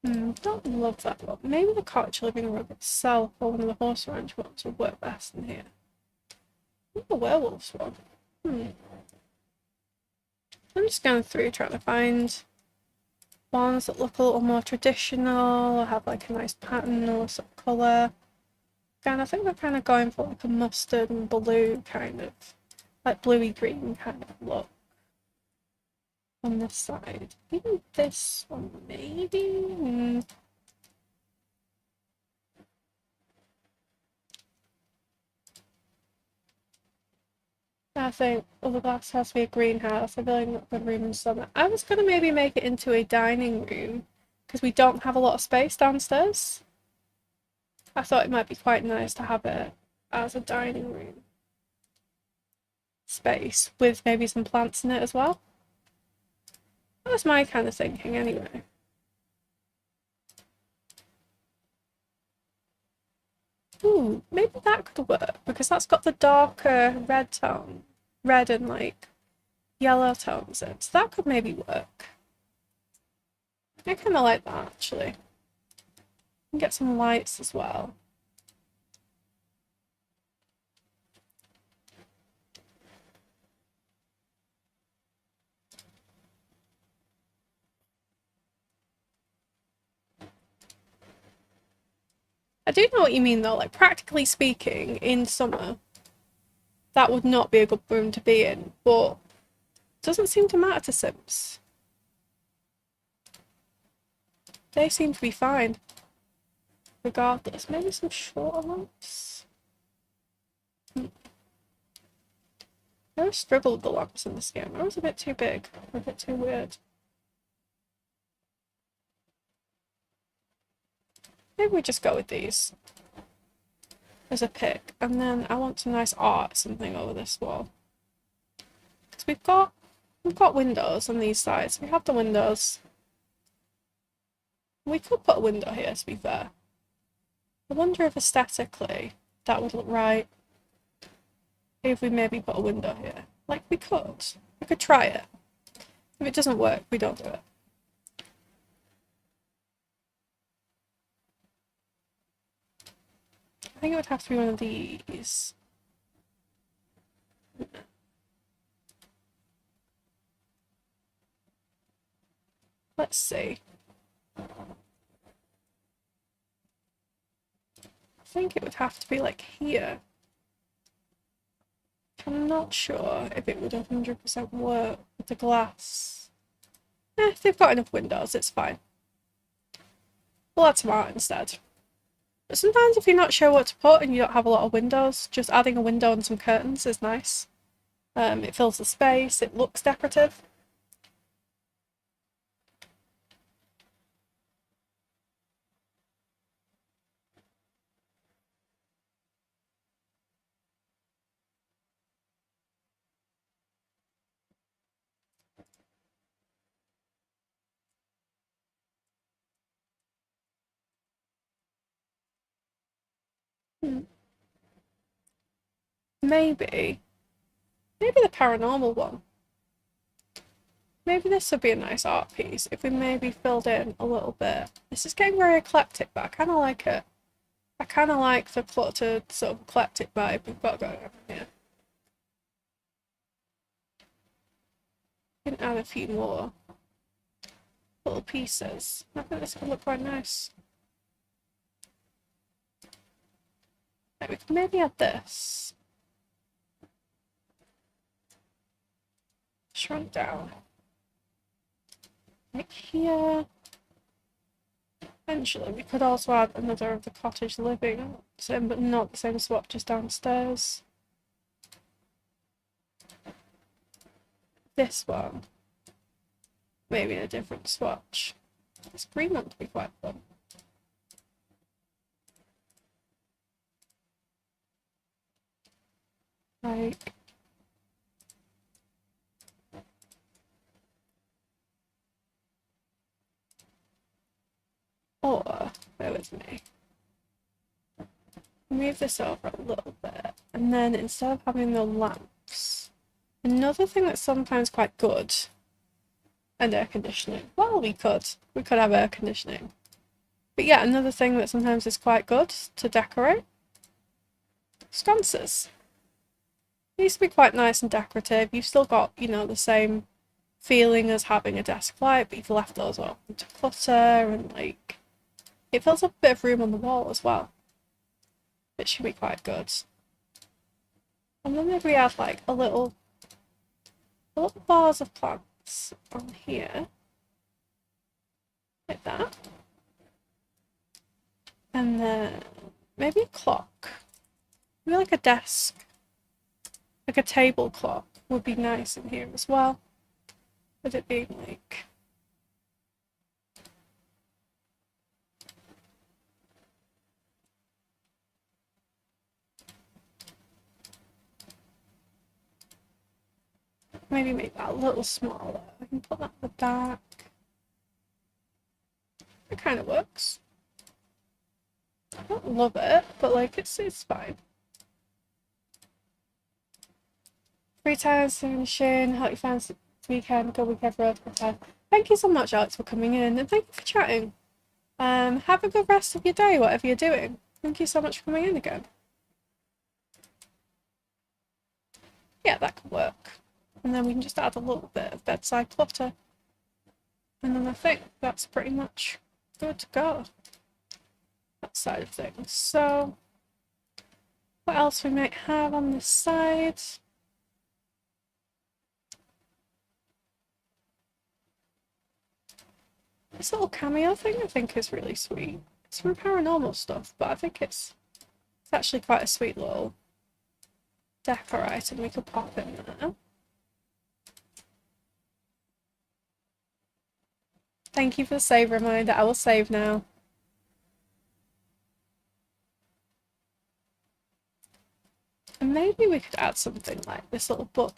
Don't love that one. Maybe the cottage living room itself or one of the horse ranch ones would work best in here. Maybe the werewolves one. I'm just going through trying to find ones that look a little more traditional, or have like a nice pattern or some colour. Again, I think we're kind of going for like a mustard and blue kind of, like bluey green kind of look on this side. Even this one, maybe? I think the glass has to be a greenhouse. I feel like not good room in summer. I was going to maybe make it into a dining room because we don't have a lot of space downstairs. I thought it might be quite nice to have it as a dining room space with maybe some plants in it as well. That was my kind of thinking anyway. Ooh, maybe that could work because that's got the darker red tone, red and like yellow tones in, so that could maybe work. I kind of like that actually. And get some lights as well. I do know what you mean though, like practically speaking, in summer, that would not be a good room to be in, but it doesn't seem to matter to Sims. They seem to be fine. Regardless, maybe some shorter lamps. I always struggle with the lamps in this game. I was a bit too big, or a bit too weird. Maybe we just go with these as a pick, and then I want some nice art, something over this wall. Because we've got windows on these sides. We have the windows. We could put a window here, to be fair. I wonder if aesthetically that would look right. If we maybe put a window here. Like, we could. We could try it. If it doesn't work, we don't do it. I think it would have to be one of these. Let's see. think it would have to be like here. I'm not sure if it would 100% work with the glass. They've got enough windows, it's fine. We'll add some art instead. But sometimes if you're not sure what to put and you don't have a lot of windows, just adding a window and some curtains is nice. It fills the space, it looks decorative. Maybe the paranormal one. Maybe this would be a nice art piece if we maybe filled in a little bit. This is getting very eclectic, but I kind of like it. I kind of like the cluttered sort of eclectic vibe we've got going on here. We can add a few more little pieces. I think this could look quite nice. Like, we can maybe add this. Shrunk down. Like here. Eventually, we could also add another of the cottage living, but not the same swatches downstairs. This one, maybe in a different swatch. This green one would be quite fun. Like, or, bear with me, move this over a little bit, and then instead of having the lamps, another thing that's sometimes quite good, and air conditioning. Well, we could have air conditioning. But yeah, another thing that sometimes is quite good to decorate, sconces. These to be quite nice and decorative. You've still got, you know, the same feeling as having a desk light, but you've left those open to clutter, and like, it fills up a bit of room on the wall as well. It should be quite good. And then maybe we add like a little vase of plants on here, like that. And then maybe a clock, maybe like a desk, like a table clock would be nice in here as well, with it being like maybe make that a little smaller. I can put that in the back. It kind of works. I don't love it, but like it's fine. Free time, finishing, help you find weekend, go weekend road trip. Thank you so much, Alex, for coming in, and thank you for chatting. Have a good rest of your day, whatever you're doing. Thank you so much for coming in again. Yeah, that could work. And then we can just add a little bit of bedside clutter. And then I think that's pretty much good to go. That side of things. So, what else we might have on this side? This little cameo thing I think is really sweet. It's from paranormal stuff, but I think it's actually quite a sweet little decor item we could pop in there. Thank you for the save reminder. I will save now. And maybe we could add something like this little book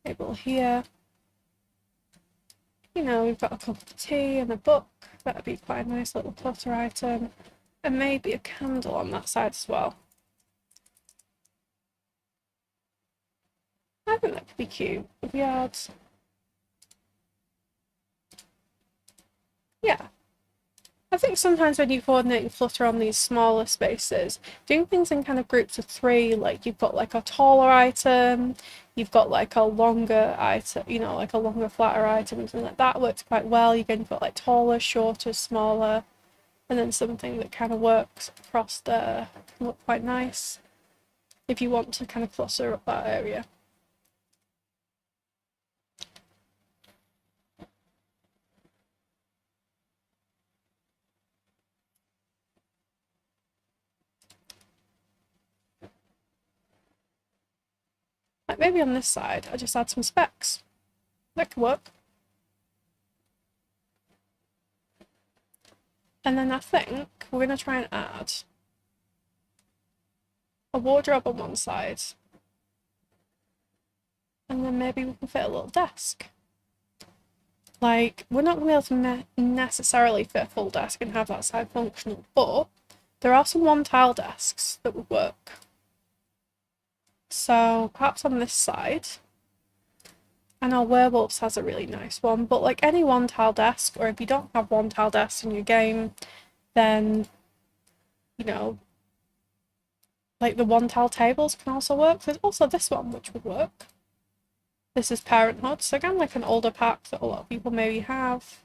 table here. You know, we've got a cup of tea and a book. That would be quite a nice little clutter item. And maybe a candle on that side as well. I think that could be cute if we add... Yeah. I think sometimes when you coordinate and flutter on these smaller spaces, doing things in kind of groups of 3, like you've got like a taller item, you've got like a longer item, you know, like a longer, flatter item, and something like that works quite well. You've got like taller, shorter, smaller. and then something that kind of works across there can look quite nice if you want to kind of cluster up that area. Like maybe on this side, I just add some specks. That could work. And then I think we're going to try and add a wardrobe on one side. And then maybe we can fit a little desk. Like, we're not going to be able to necessarily fit a full desk and have that side functional, but there are some one-tile desks that would work. So perhaps on this side, and our werewolves has a really nice one, but like any one-tile desk, or if you don't have one-tile desks in your game, then, you know, like the one-tile tables can also work. There's also this one which would work. This is Parenthood, so again like an older pack that a lot of people maybe have.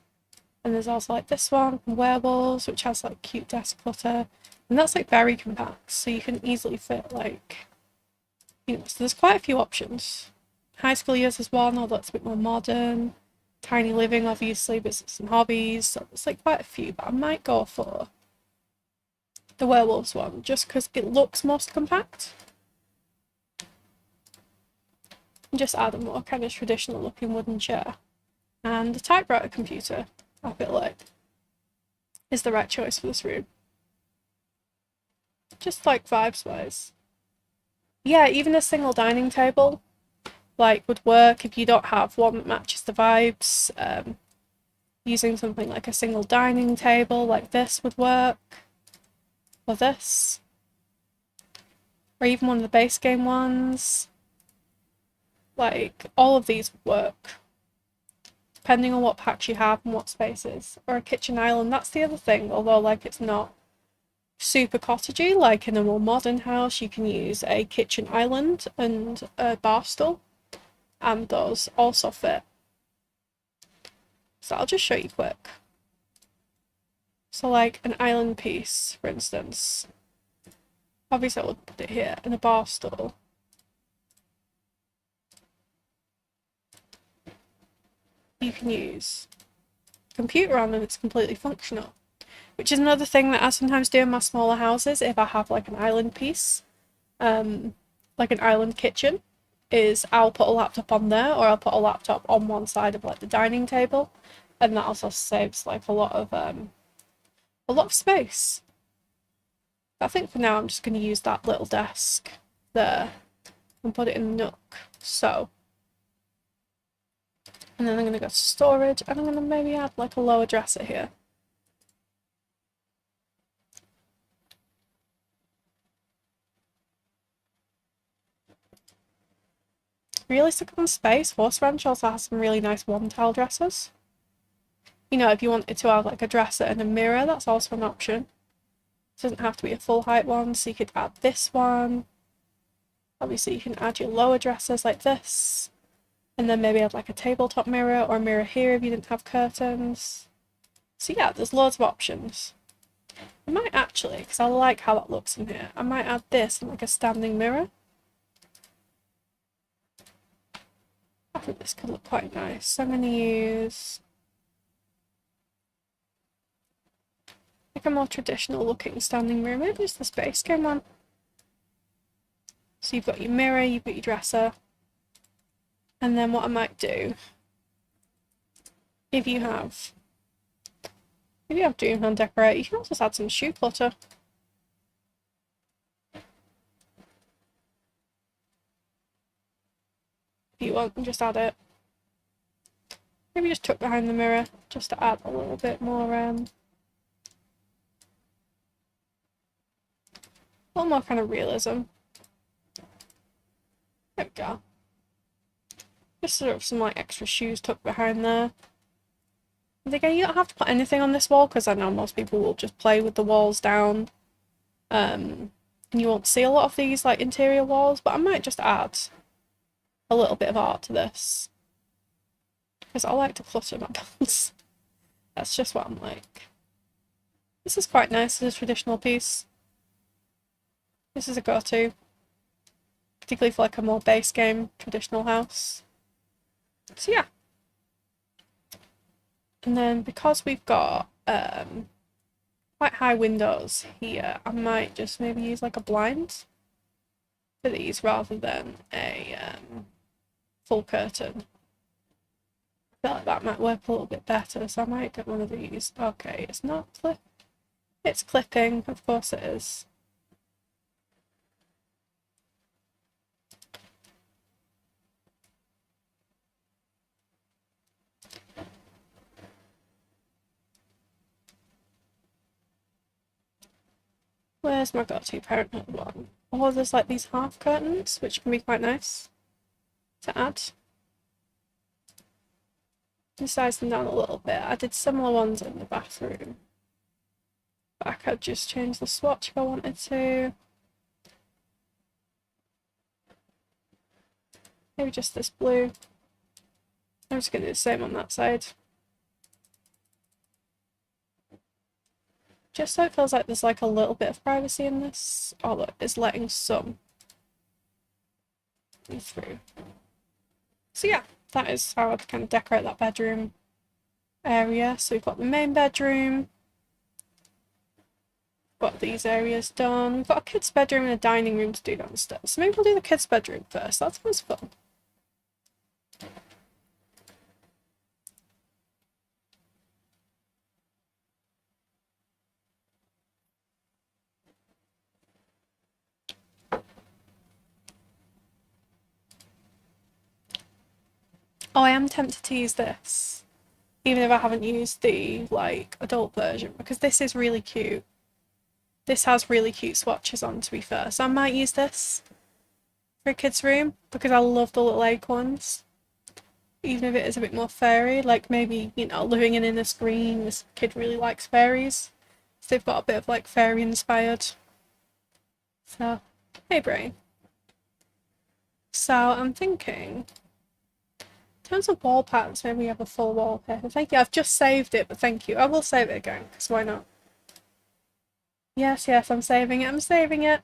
And there's also like this one, Werewolves, which has like cute desk clutter, and that's like very compact, so you can easily fit like, you know, so there's quite a few options. High School Years is one, although it's a bit more modern. Tiny Living, obviously, Business and Hobbies, so there's like quite a few, but I might go for the Werewolves one, just because it looks most compact. And just add a more kind of traditional looking wooden chair. And a typewriter computer, I feel like, is the right choice for this room. Just like vibes wise. Yeah, even a single dining table like would work if you don't have one that matches the vibes. Using something like a single dining table like this would work. Or this. Or even one of the base game ones. Like, all of these would work. Depending on what packs you have and what spaces. Or a kitchen island, that's the other thing, although like it's not super cottagey, like in a more modern house you can use a kitchen island and a bar stool, and those also fit. So I'll just show you quick. So like an island piece, for instance, obviously I would put it here, in a bar stool. You can use a computer on and it's completely functional. Which is another thing that I sometimes do in my smaller houses if I have like an island piece, like an island kitchen, is I'll put a laptop on there, or I'll put a laptop on one side of like the dining table, and that also saves like a lot of space. I think for now I'm just going to use that little desk there and put it in the nook. So, and then I'm going to go to storage, and I'm going to maybe add like a lower dresser here. Really stuck on space. Horse Ranch also has some really nice one-tile dressers. You know, if you wanted to have like a dresser and a mirror, that's also an option. It doesn't have to be a full height one, so you could add this one. Obviously you can add your lower dressers like this, and then maybe add like a tabletop mirror or a mirror here if you didn't have curtains. So yeah, there's loads of options. I might actually, because I like how that looks in here, I might add this in like a standing mirror. I think this could look quite nice. So I'm going to use like a more traditional looking standing mirror. Maybe it's the Space Game one. So you've got your mirror, you've got your dresser. And then what I might do, if you have Dreamland decorate, you can also add some shoe clutter. If you want, and just add it. Maybe just tuck behind the mirror, just to add a little bit more, a little more kind of realism. There we go. Just sort of some like extra shoes tucked behind there. And again, you don't have to put anything on this wall, because I know most people will just play with the walls down. And you won't see a lot of these like interior walls, but I might just add a little bit of art to this, because I like to clutter my builds. That's just what I'm like. This is quite nice as a traditional piece. This is a go-to, particularly for like a more base game traditional house. So yeah. And then because we've got quite high windows here, I might just maybe use like a blind for these rather than a full curtain. I feel like that might work a little bit better, so I might get one of these. Okay, it's not clip. It's clipping, of course it is. Where's my go-to parenthood one? Oh, there's like these half curtains, which can be quite nice to add. Size them down a little bit. I did similar ones in the bathroom. But I could just change the swatch if I wanted to. Maybe just this blue. I'm just going to do the same on that side. Just so it feels like there's like a little bit of privacy in this, although it's letting some through. So yeah, that is how I'd kind of decorate that bedroom area. So we've got the main bedroom, got these areas done. We've got a kid's bedroom and a dining room to do downstairs. So maybe we'll do the kid's bedroom first. That sounds fun. Oh, I am tempted to use this, even if I haven't used the like adult version, because this is really cute. This has really cute swatches on, to be fair, so I might use this for a kid's room because I love the little acorns. Even if it is a bit more fairy, like maybe, you know, living in Innis Green, this kid really likes fairies. So they've got a bit of like fairy inspired. So, hey brain. So I'm thinking, in terms of wall patterns, maybe we have a full wallpaper. Thank you, I've just saved it, but thank you. I will save it again, because why not? Yes, yes, I'm saving it, I'm saving it.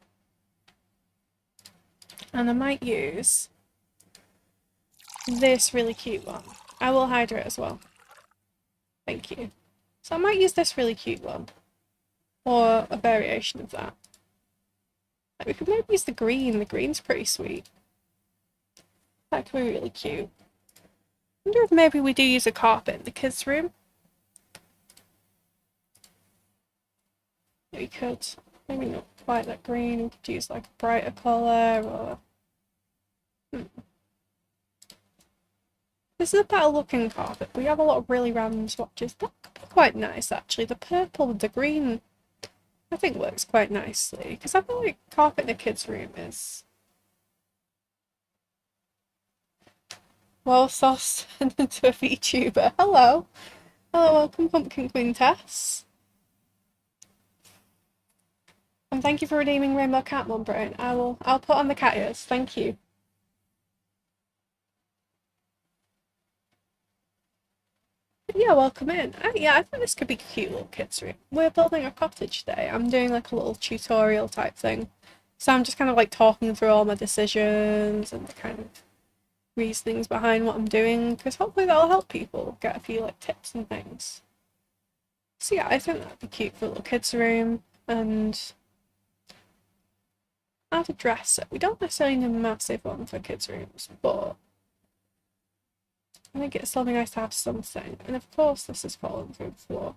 And I might use this really cute one. I will hide it as well. Thank you. So I might use this really cute one. Or a variation of that. Like we could maybe use the green. The green's pretty sweet. That could be really cute. I wonder if maybe we do use a carpet in the kids' room. We could. Maybe not quite that green. We could use like a brighter colour or... This is a better looking carpet. We have a lot of really random swatches. That could be quite nice actually. The purple with the green I think works quite nicely. Because I feel like carpet in a kid's room is... Well sauce into a VTuber. Hello. Hello, welcome Pumpkin Queen Tess. And thank you for redeeming RainbowCatMom, Brain. I'll put on the cat ears. Thank you. Yeah, welcome in. Yeah, I think this could be a cute little kids' room. We're building a cottage today. I'm doing like a little tutorial type thing. So I'm just kind of like talking through all my decisions and the kind of reasonings behind what I'm doing, because hopefully that'll help people get a few like tips and things. So yeah, I think that'd be cute for a little kids' room. And add a dresser. We don't necessarily need a massive one for kids' rooms, but I think it's still nice to have something. And of course this is falling through the floor.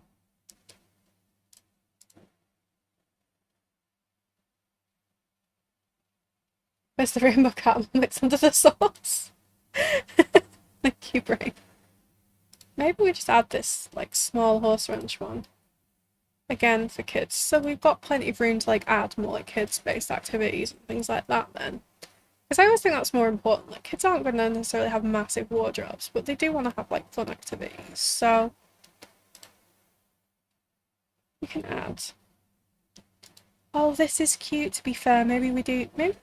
Where's the rainbow cat? It's under the sauce. Thank you, Brain. Maybe we just add this like small horse ranch one. Again for kids. So we've got plenty of room to like add more like kids-based activities and things like that then. Because I always think that's more important. Like kids aren't going to necessarily have massive wardrobes, but they do want to have like fun activities. So we can add. Oh, this is cute, to be fair. Maybe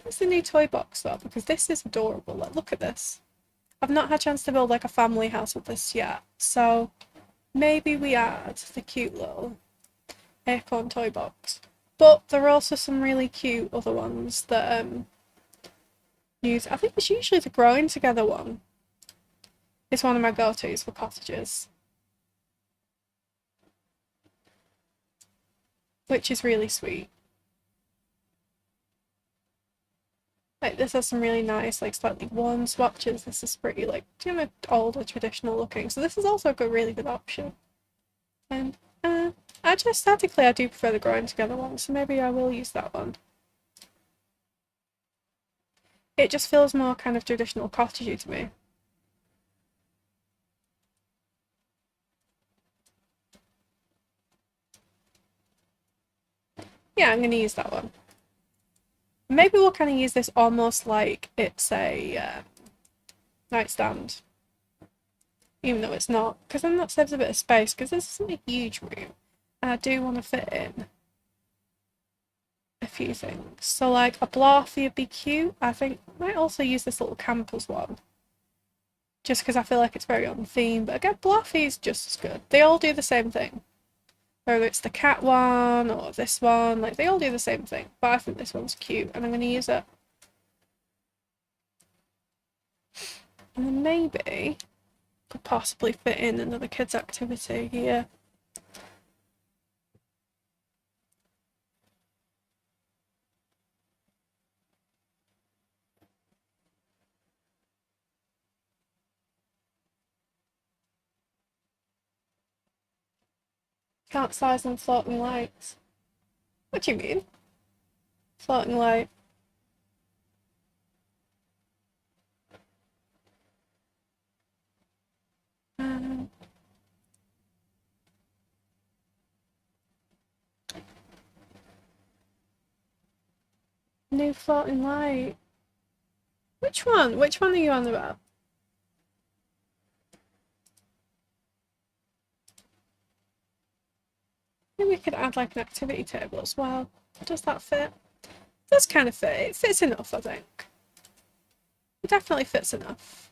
it's the new toy box though, because this is adorable. Like, look at this. I've not had a chance to build like a family house with this yet. So maybe we add the cute little acorn toy box. But there are also some really cute other ones that use. I think it's usually the growing together one. It's one of my go-tos for cottages, which is really sweet. Like this has some really nice, like slightly worn swatches. This is pretty like older, traditional looking. So this is also a really good option. And actually, aesthetically, I do prefer the growing together one, so maybe I will use that one. It just feels more kind of traditional cottagey to me. Yeah, I'm going to use that one. Maybe we'll kind of use this almost like it's a nightstand. Even though it's not, because then that saves a bit of space, because this isn't a huge room. And I do want to fit in a few things. So like a blarfy would be cute. I think I might also use this little campers one. Just because I feel like it's very on theme. But again, blarfy is just as good. They all do the same thing. Whether it's the cat one or this one, like they all do the same thing. But I think this one's cute and I'm going to use it. And then maybe could possibly fit in another kids activity here. Can't size on floating lights. What do you mean? Floating light. Um, new floating light. Which one? Which one are you on about? Maybe we could add like an activity table as well. Does that fit? It does kind of fit. It fits enough, I think. It definitely fits enough.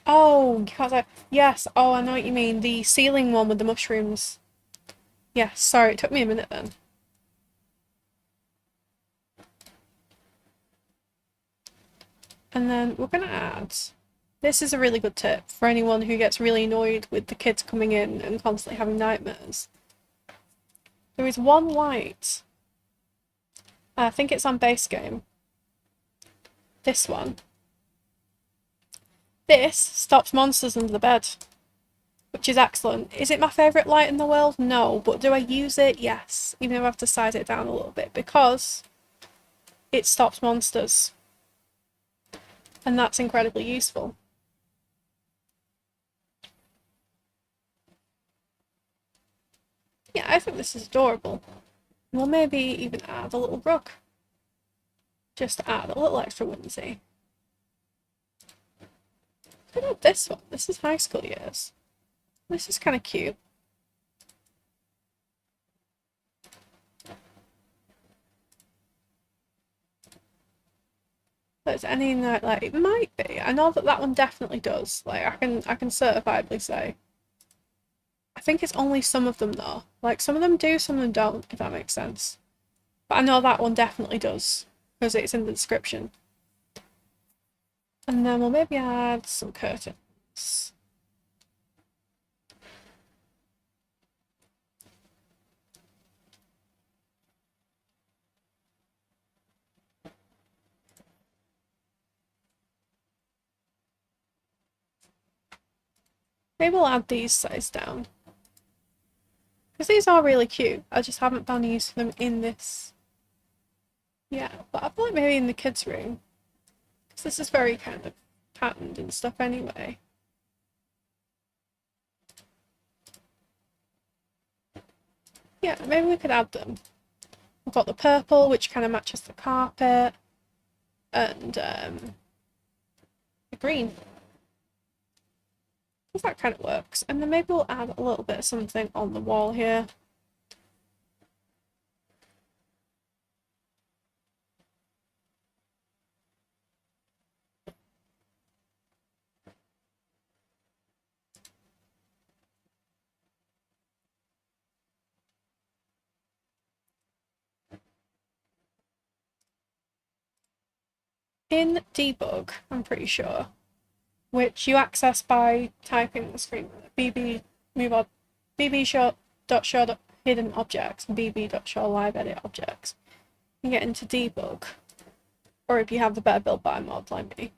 Oh, because yes. Oh, I know what you mean. The ceiling one with the mushrooms. Yes, sorry, it took me a minute then. And then we're gonna add. This is a really good tip for anyone who gets really annoyed with the kids coming in and constantly having nightmares. There is one light. I think it's on base game. This one. This stops monsters under the bed, which is excellent. Is it my favourite light in the world? No, but do I use it? Yes, even if I have to size it down a little bit, because it stops monsters. And that's incredibly useful. Yeah, I think this is adorable. We'll maybe even add a little rug. Just to add a little extra whimsy. What about this one? This is high school years. This is kind of cute. There's any like it might be. I know that one definitely does. Like I can certifiably say. I think it's only some of them though. Like some of them do, some of them don't, if that makes sense. But I know that one definitely does because it's in the description. And then we'll maybe add some curtains. Maybe we'll add these size down. Because these are really cute. I just haven't found use for them in this. Yeah, but I feel like maybe in the kids' room. Because this is very kind of patterned and stuff anyway. Yeah, maybe we could add them. We've got the purple, which kind of matches the carpet. And the green. That kind of works. And then maybe we'll add a little bit of something on the wall here. in debug, I'm pretty sure, which you access by typing the screen bb move on bb.show hidden objects and bb.show live edit objects. You get into debug, or if you have the better build by mod like me,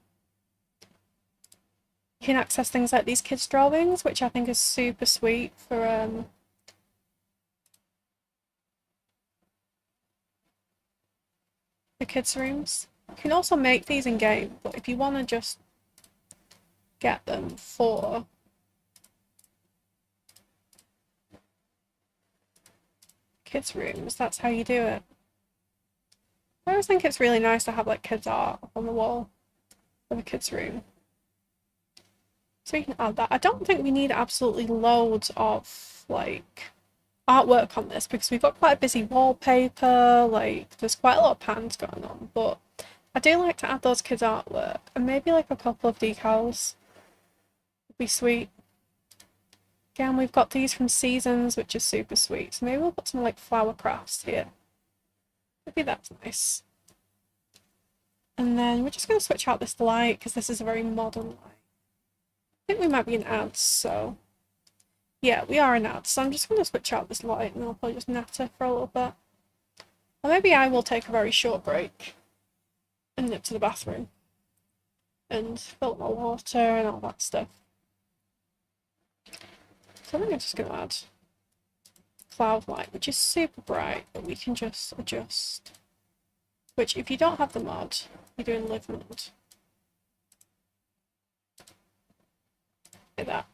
you can access things like these kids' drawings, which I think is super sweet for the kids' rooms. You can also make these in game, but if you want to just get them for kids' rooms, that's how you do it. I always think it's really nice to have like kids' art up on the wall of a kids' room. So you can add that. I don't think we need absolutely loads of like artwork on this because we've got quite a busy wallpaper, like there's quite a lot of pans going on, but I do like to add those kids' artwork and maybe like a couple of decals would be sweet. Again, we've got these from Seasons, which is super sweet, so maybe we'll put some like flower crafts here. Maybe that's nice. And then we're just going to switch out this light because this is a very modern light. I think we might be in ads, so yeah, we are in ads, so I'm just going to switch out this light and I'll probably just natter for a little bit. Or maybe I will take a very short break and nip to the bathroom and fill up my water and all that stuff. So I think I'm just going to add cloud light, which is super bright, but we can just adjust. Which, if you don't have the mod, you're doing live mode. Like that.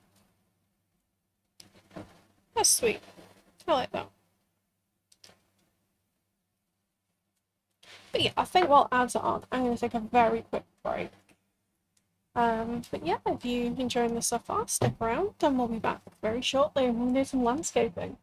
That's sweet. I like that. But yeah, I think while ads are on, I'm going to take a very quick break. But yeah, if you're enjoying this so far, stick around and we'll be back very shortly and we'll do some landscaping.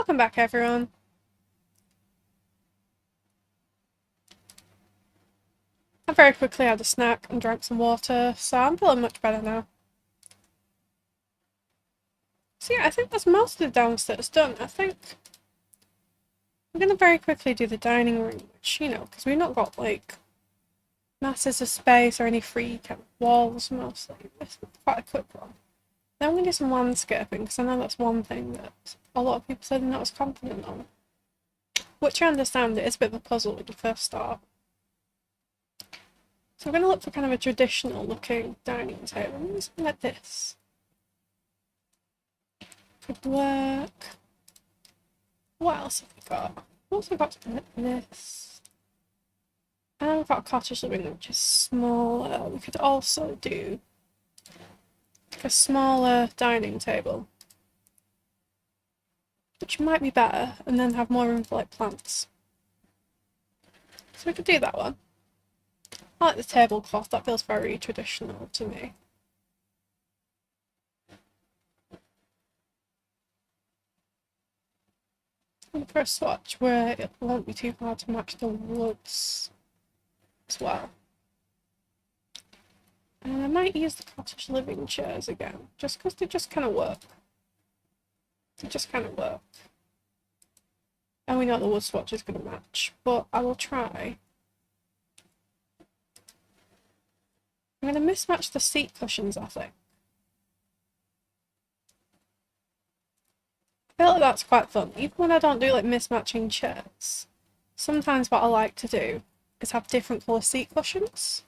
Welcome back, everyone. I very quickly had a snack and drank some water, so I'm feeling much better now. So yeah, I think that's most of the downstairs done. I think I'm gonna very quickly do the dining room, which, you know, because we've not got like masses of space or any free kind of walls mostly. This is quite a quick one. Then I'm gonna do some landscaping, because I know that's one thing that a lot of people said they're not as confident on. Which I understand, it is a bit of a puzzle when you first start. So I'm going to look for kind of a traditional looking dining table. Maybe something like this. Could work. What else have we got? We've also got something like this. And we've got a cottage living room, which is smaller. We could also do like a smaller dining table, which might be better, and then have more room for like plants. So we could do that one. I like the tablecloth, that feels very traditional to me. And for a swatch where it won't be too hard to match the woods as well. And I might use the cottage living chairs again, just because they just kind of work. They just kind of work. And we know the wood swatch is going to match, but I will try. I'm going to mismatch the seat cushions, I think. I feel like that's quite fun, even when I don't do like mismatching chairs. Sometimes what I like to do is have different colour seat cushions,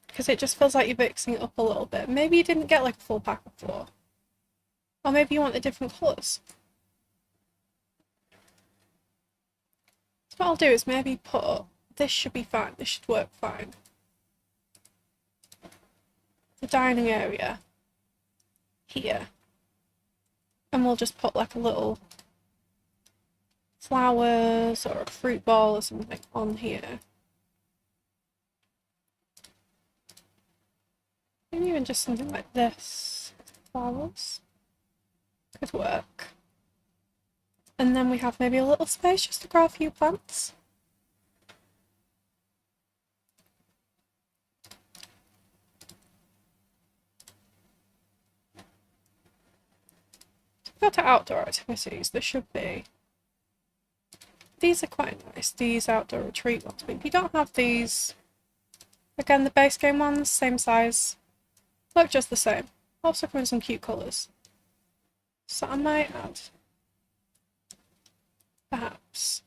because it just feels like you're mixing it up a little bit. Maybe you didn't get like a full pack before, or maybe you want the different colours. So what I'll do is maybe put, this should be fine, this should work fine. The dining area here. And we'll just put like a little flowers or a fruit bowl or something on here. Maybe even just something like this. Flowers. Could work. And then we have maybe a little space just to grow a few plants. Go to outdoor activities, there should be. These are quite nice, these outdoor retreat ones, but if you don't have these, again the base game ones, same size, look just the same. Also come in some cute colours. So I might add, perhaps,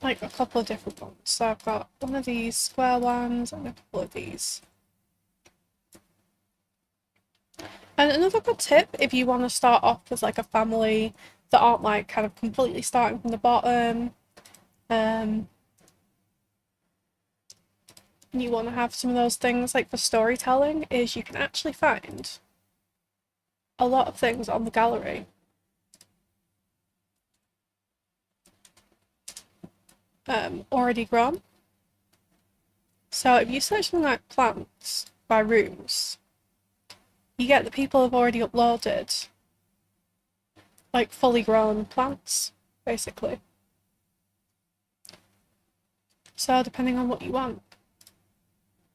like a couple of different ones. So I've got one of these square ones and a couple of these. And another good tip, if you want to start off as like a family that aren't like kind of completely starting from the bottom, you want to have some of those things like for storytelling, is you can actually find a lot of things on the gallery. Already grown. So if you search something like plants by rooms, you get the people have already uploaded like fully grown plants, basically. So depending on what you want.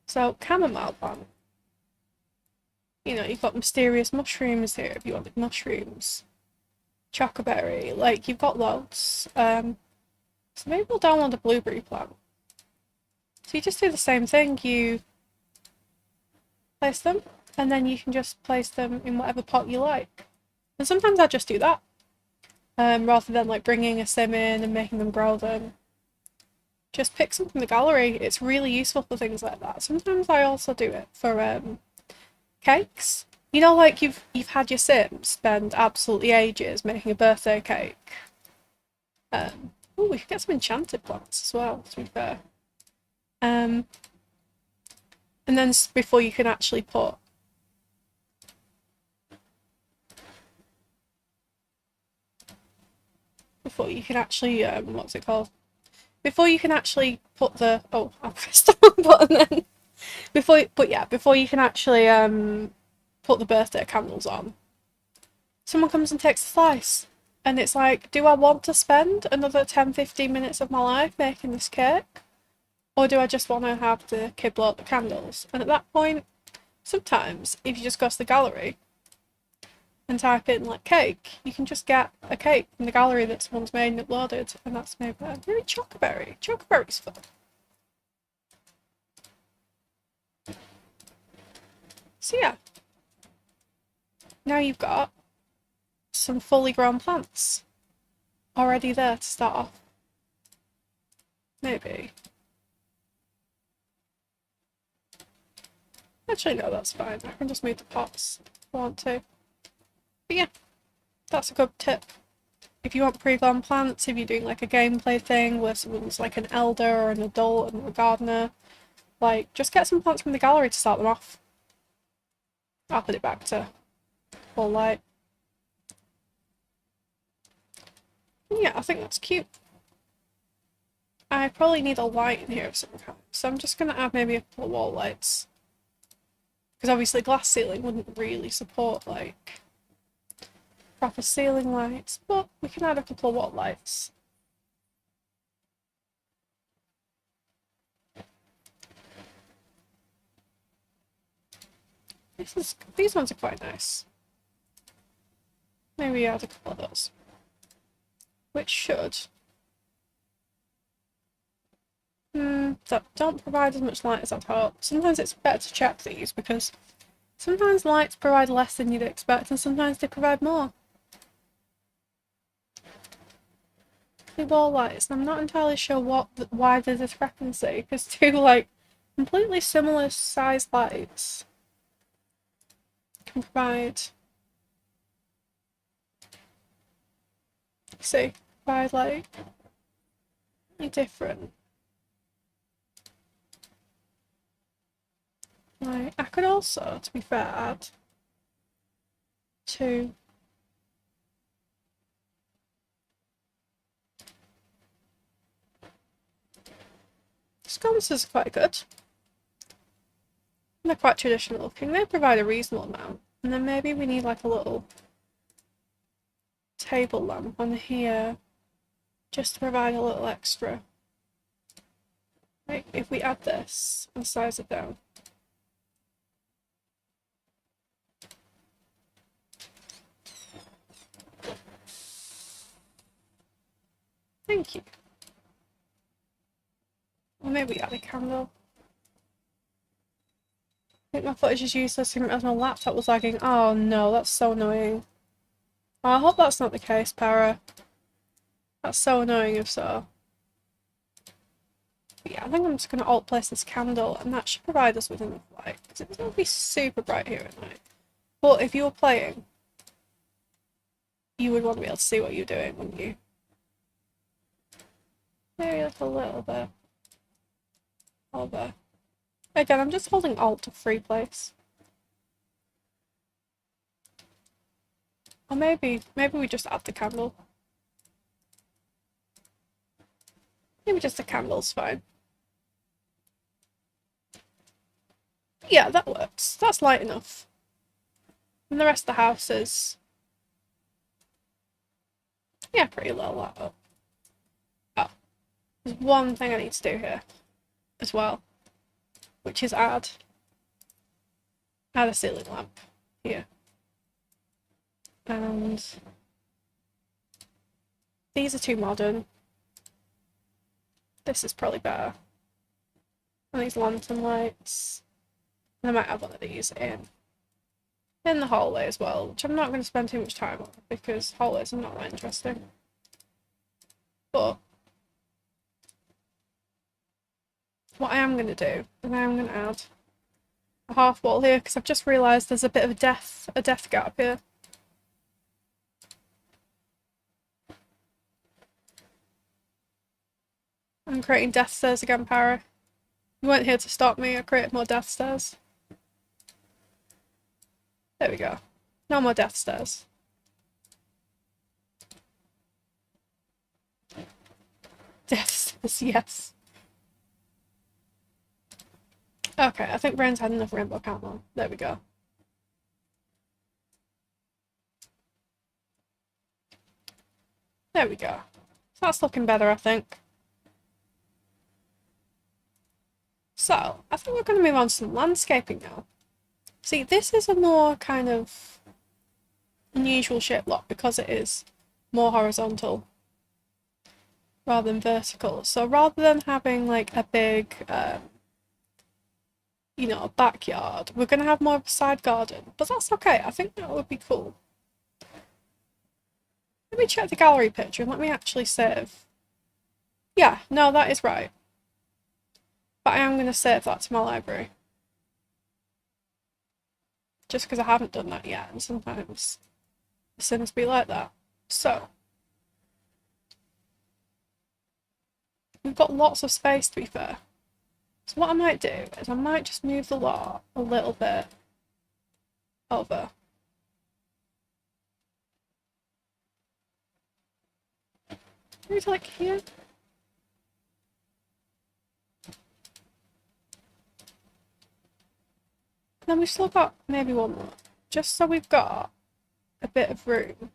So chamomile plant. You know, you've got mysterious mushrooms here if you wanted mushrooms. Chocoberry, like you've got loads. So maybe we'll download a blueberry plant. So you just do the same thing, you place them, and then you can just place them in whatever pot you like. And sometimes I just do that, rather than like bringing a sim in and making them grow them. Just pick some from the gallery, it's really useful for things like that. Sometimes I also do it for cakes. You know, like you've had your sims spend absolutely ages making a birthday cake. Oh, we could get some enchanted plants as well, to be fair. And then before you can actually put what's it called? Before you can actually put the, oh, I pressed the wrong button then. Before you can actually put the birthday candles on, someone comes and takes a slice. And it's like, do I want to spend another 10-15 minutes of my life making this cake? Or do I just want to have the kid blow out the candles? And at that point, sometimes, if you just go to the gallery and type in, like, cake, you can just get a cake from the gallery that someone's made and uploaded. And that's made by maybe chocoberry. Chocoberry's fun. So yeah. Now you've got some fully grown plants already there to start off. Maybe. Actually, no, that's fine. I can just move the pots if I want to. But yeah, that's a good tip. If you want pre-grown plants, if you're doing like a gameplay thing where someone's like an elder or an adult and a gardener, like, just get some plants from the gallery to start them off. I'll put it back to full light. Yeah, I think that's cute. I probably need a light in here of some kind, so I'm just going to add maybe a couple of wall lights. Because obviously glass ceiling wouldn't really support, like, proper ceiling lights, but we can add a couple of wall lights. These ones are quite nice. Maybe add a couple of those. Which should that don't provide as much light as I'd hoped. Sometimes it's better to check these because sometimes lights provide less than you'd expect and sometimes they provide more. The wall lights, and I'm not entirely sure why the discrepancy, because two like completely similar sized lights can provide like different. Like, I could also, to be fair, add two. Sconces are quite good. And they're quite traditional looking. They provide a reasonable amount. And then maybe we need like a little table lamp on here just to provide a little extra. Like, if we add this and size it down. Thank you. Or maybe add a candle. I think my footage is useless as my laptop was lagging. Oh no, that's so annoying. Oh, I hope that's not the case, Para. That's so annoying if so. But yeah, I think I'm just going to alt place this candle and that should provide us with enough light. Because it's going to be super bright here at night. But if you were playing, you would want to be able to see what you're doing, wouldn't you? Maybe like a little bit. Over. Again, I'm just holding Alt to free place. Or maybe we just add the candle. Maybe just a candle's fine. Yeah, that works. That's light enough. And the rest of the house is, yeah, pretty low light up. Oh, there's one thing I need to do here as well, which is add a ceiling lamp here. And these are too modern. This is probably better. And these lantern lights. And I might have one of these in the hallway as well, which I'm not going to spend too much time on because hallways are not that interesting. But what I am going to do is I am going to add a half wall here because I've just realised there's a bit of a death gap here. I'm creating death stairs again, Para. You weren't here to stop me, I created more death stairs. There we go. No more death stairs. Death stairs, yes. Okay, I think Brain's had enough RainbowCatMom. There we go. There we go. That's looking better, I think. So, I think we're going to move on to some landscaping now. See, this is a more kind of unusual shaped lot because it is more horizontal rather than vertical. So rather than having like a big, backyard, we're going to have more of a side garden. But that's okay. I think that would be cool. Let me check the gallery picture and let me actually save. Yeah, no, that is right. But I am going to save that to my library. Just because I haven't done that yet, and sometimes the Sims be like that. So, we've got lots of space, to be fair. So what I might do is I might just move the lot a little bit over. Maybe to like here. And then we've still got maybe one more. Just so we've got a bit of room.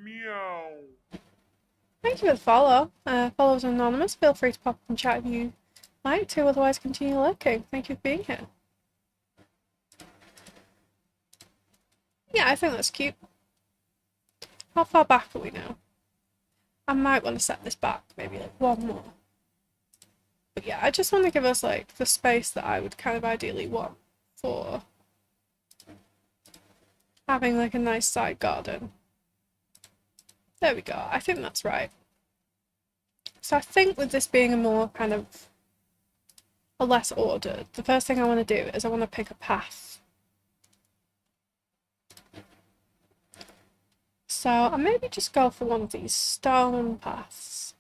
Meow. Thank you for the follow. Followers anonymous. Feel free to pop up and chat if you like to, otherwise continue lurking. Thank you for being here. Yeah, I think that's cute. How far back are we now? I might want to set this back, maybe like one more. But yeah, I just want to give us like the space that I would kind of ideally want for having like a nice side garden. There we go. I think that's right. So I think with this being a more kind of a less ordered, the first thing I want to do is I want to pick a path. So I'll maybe just go for one of these stone paths.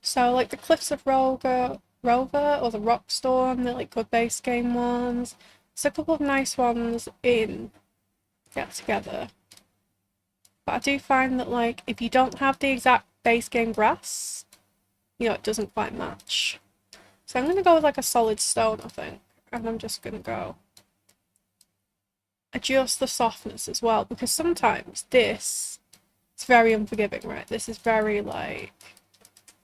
So like the Cliffs of Rover or the Rockstorm, they're like good base game ones. There's a couple of nice ones in Get Together. But I do find that like if you don't have the exact base game grass, it doesn't quite match. So I'm gonna go with like a solid stone, I think. And I'm just gonna go adjust the softness as well, because sometimes this is very unforgiving, right? This is very like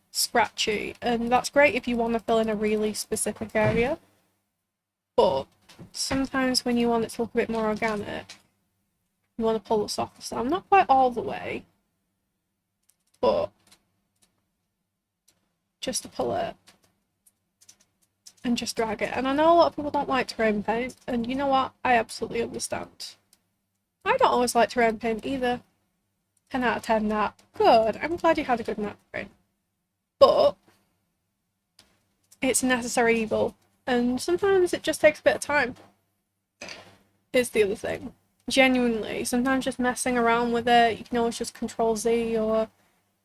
scratchy, and that's great if you want to fill in a really specific area, but sometimes when you want it to look a bit more organic, you want to pull the softness down. Not quite all the way, but just to pull it and just drag it. And I know a lot of people don't like terrain paint, and you know what? I absolutely understand. I don't always like terrain paint either. 10 out of 10 nap. Good. I'm glad you had a good nap, Rain. But it's a necessary evil, and sometimes it just takes a bit of time. Is the other thing. Genuinely, sometimes just messing around with it, you can always just Control Z or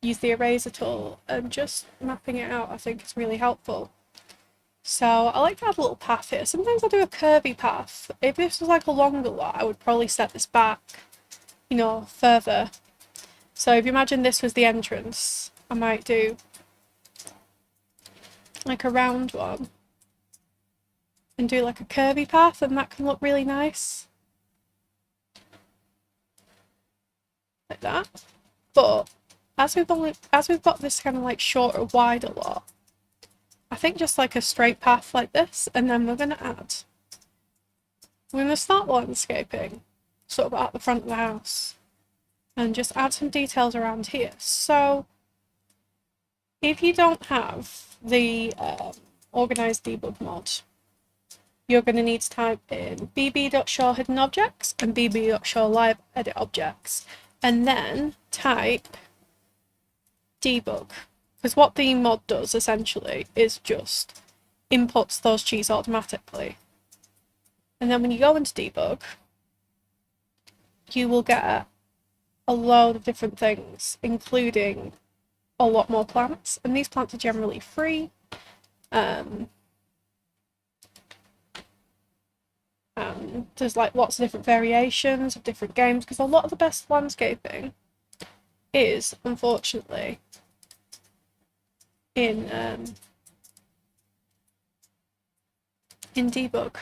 use the eraser tool, and just mapping it out I think is really helpful. So I like to have a little path here. Sometimes I do a curvy path. If this was like a longer lot, I would probably set this back, further. So if you imagine this was the entrance, I might do like a round one and do like a curvy path, and that can look really nice. Like that. But as we've got this kind of like shorter, wider lot, I think just like a straight path like this, and then we're gonna start landscaping sort of at the front of the house and just add some details around here. So if you don't have the organized debug mod, you're going to need to type in bb.show hidden objects and bb.show live edit objects, and then type debug, because what the mod does essentially is just inputs those cheats automatically. And then when you go into debug, you will get a load of different things, including a lot more plants, and these plants are generally free. There's like lots of different variations of different games, because a lot of the best landscaping is unfortunately in debug.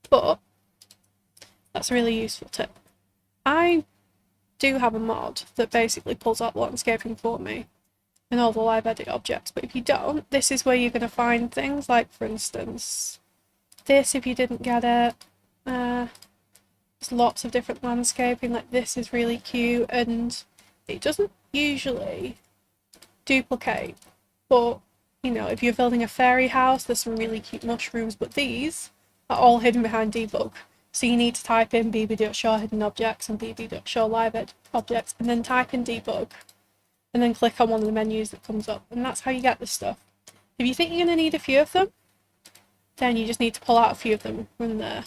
But That's a really useful tip. I do have a mod that basically pulls out landscaping for me and all the live edit objects, but if you don't, this is where you're going to find things like, for instance, this if you didn't get it. There's lots of different landscaping, like this is really cute and it doesn't usually duplicate, but you know, if you're building a fairy house, there's some really cute mushrooms, but these are all hidden behind debug. So you need to type in bb.show hidden objects and bb.show live objects and then type in debug and then click on one of the menus that comes up, and that's how you get this stuff. If you think you're going to need a few of them, then you just need to pull out a few of them from there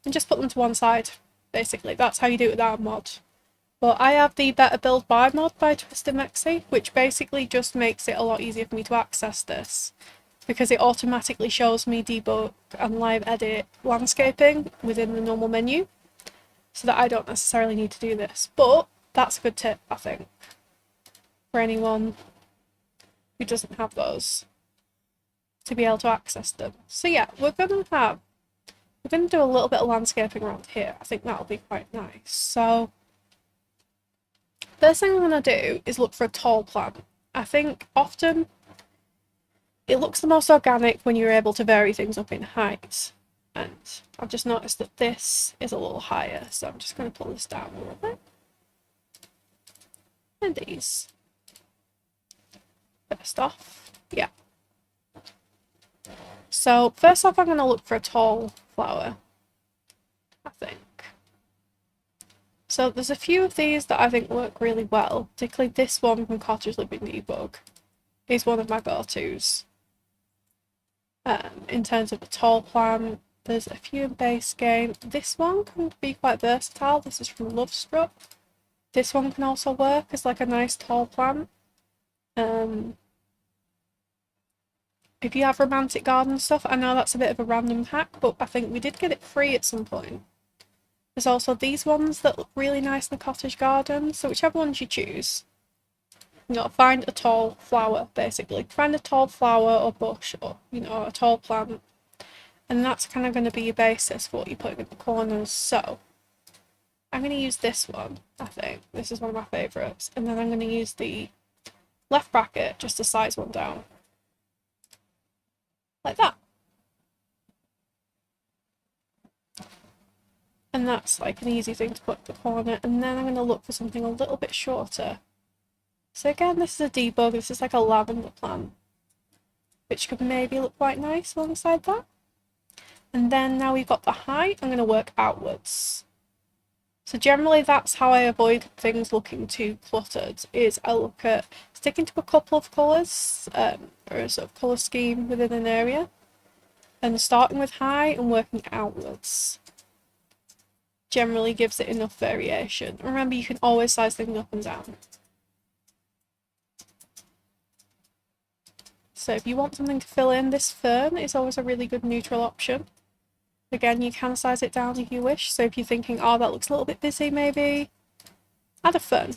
and just put them to one side. Basically, that's how you do it with our mod. But I have the Better Build By mod by Twisted Mexi, which basically just makes it a lot easier for me to access this, because it automatically shows me debug and live edit landscaping within the normal menu, so that I don't necessarily need to do this. But that's a good tip, I think, for anyone who doesn't have those, to be able to access them. So yeah, we're going to do a little bit of landscaping around here. I think that'll be quite nice. So first thing I'm going to do is look for a tall plant. I think often it looks the most organic when you're able to vary things up in height. And I've just noticed that this is a little higher, so I'm just going to pull this down a little bit. And these. First off, yeah. So first off, I'm going to look for a tall flower, I think. So there's a few of these that I think work really well, particularly this one from Cottage Living Debug is one of my go-tos. In terms of a tall plant, there's a few in base game. This one can be quite versatile. This is from Lovestruck. This one can also work as like a nice tall plant. If you have romantic garden stuff, I know that's a bit of a random hack, but I think we did get it free at some point. There's also these ones that look really nice in the cottage garden, so whichever ones you choose, you gotta find a tall flower, basically. Find a tall flower or bush or, you know, a tall plant, and that's kind of going to be your basis for what you're putting in the corners. So I'm going to use this one, I think. This is one of my favourites, and then I'm going to use the left bracket just to size one down. Like that. And that's like an easy thing to put in the corner, and then I'm going to look for something a little bit shorter. So again, this is a debug, this is like a lavender plant, which could maybe look quite nice alongside that. And then now we've got the height, I'm going to work outwards. So generally that's how I avoid things looking too cluttered, is I look at sticking to a couple of colours, or a sort of colour scheme within an area, and starting with high and working outwards. Generally gives it enough variation. Remember, you can always size things up and down. So if you want something to fill in, this fern is always a really good neutral option. Again, you can size it down if you wish. So if you're thinking, oh, that looks a little bit busy, maybe add a fern.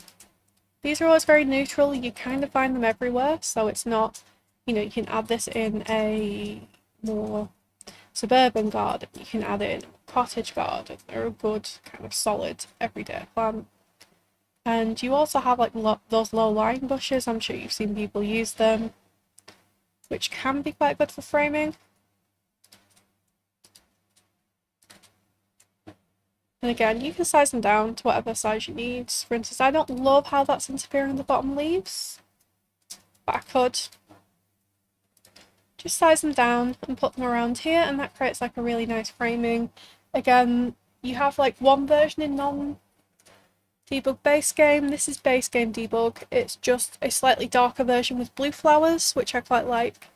These are always very neutral. You kind of find them everywhere. So it's not, you know, you can add this in a more suburban garden. You can add it in a cottage garden. They're a good kind of solid everyday plant. And you also have like those low-lying bushes. I'm sure you've seen people use them, which can be quite good for framing. And again, you can size them down to whatever size you need. For instance, I don't love how that's interfering with the bottom leaves, but I could just size them down and put them around here, and that creates like a really nice framing. Again, you have like one version in non-debug base game. This is base game debug. It's just a slightly darker version with blue flowers, which I quite like,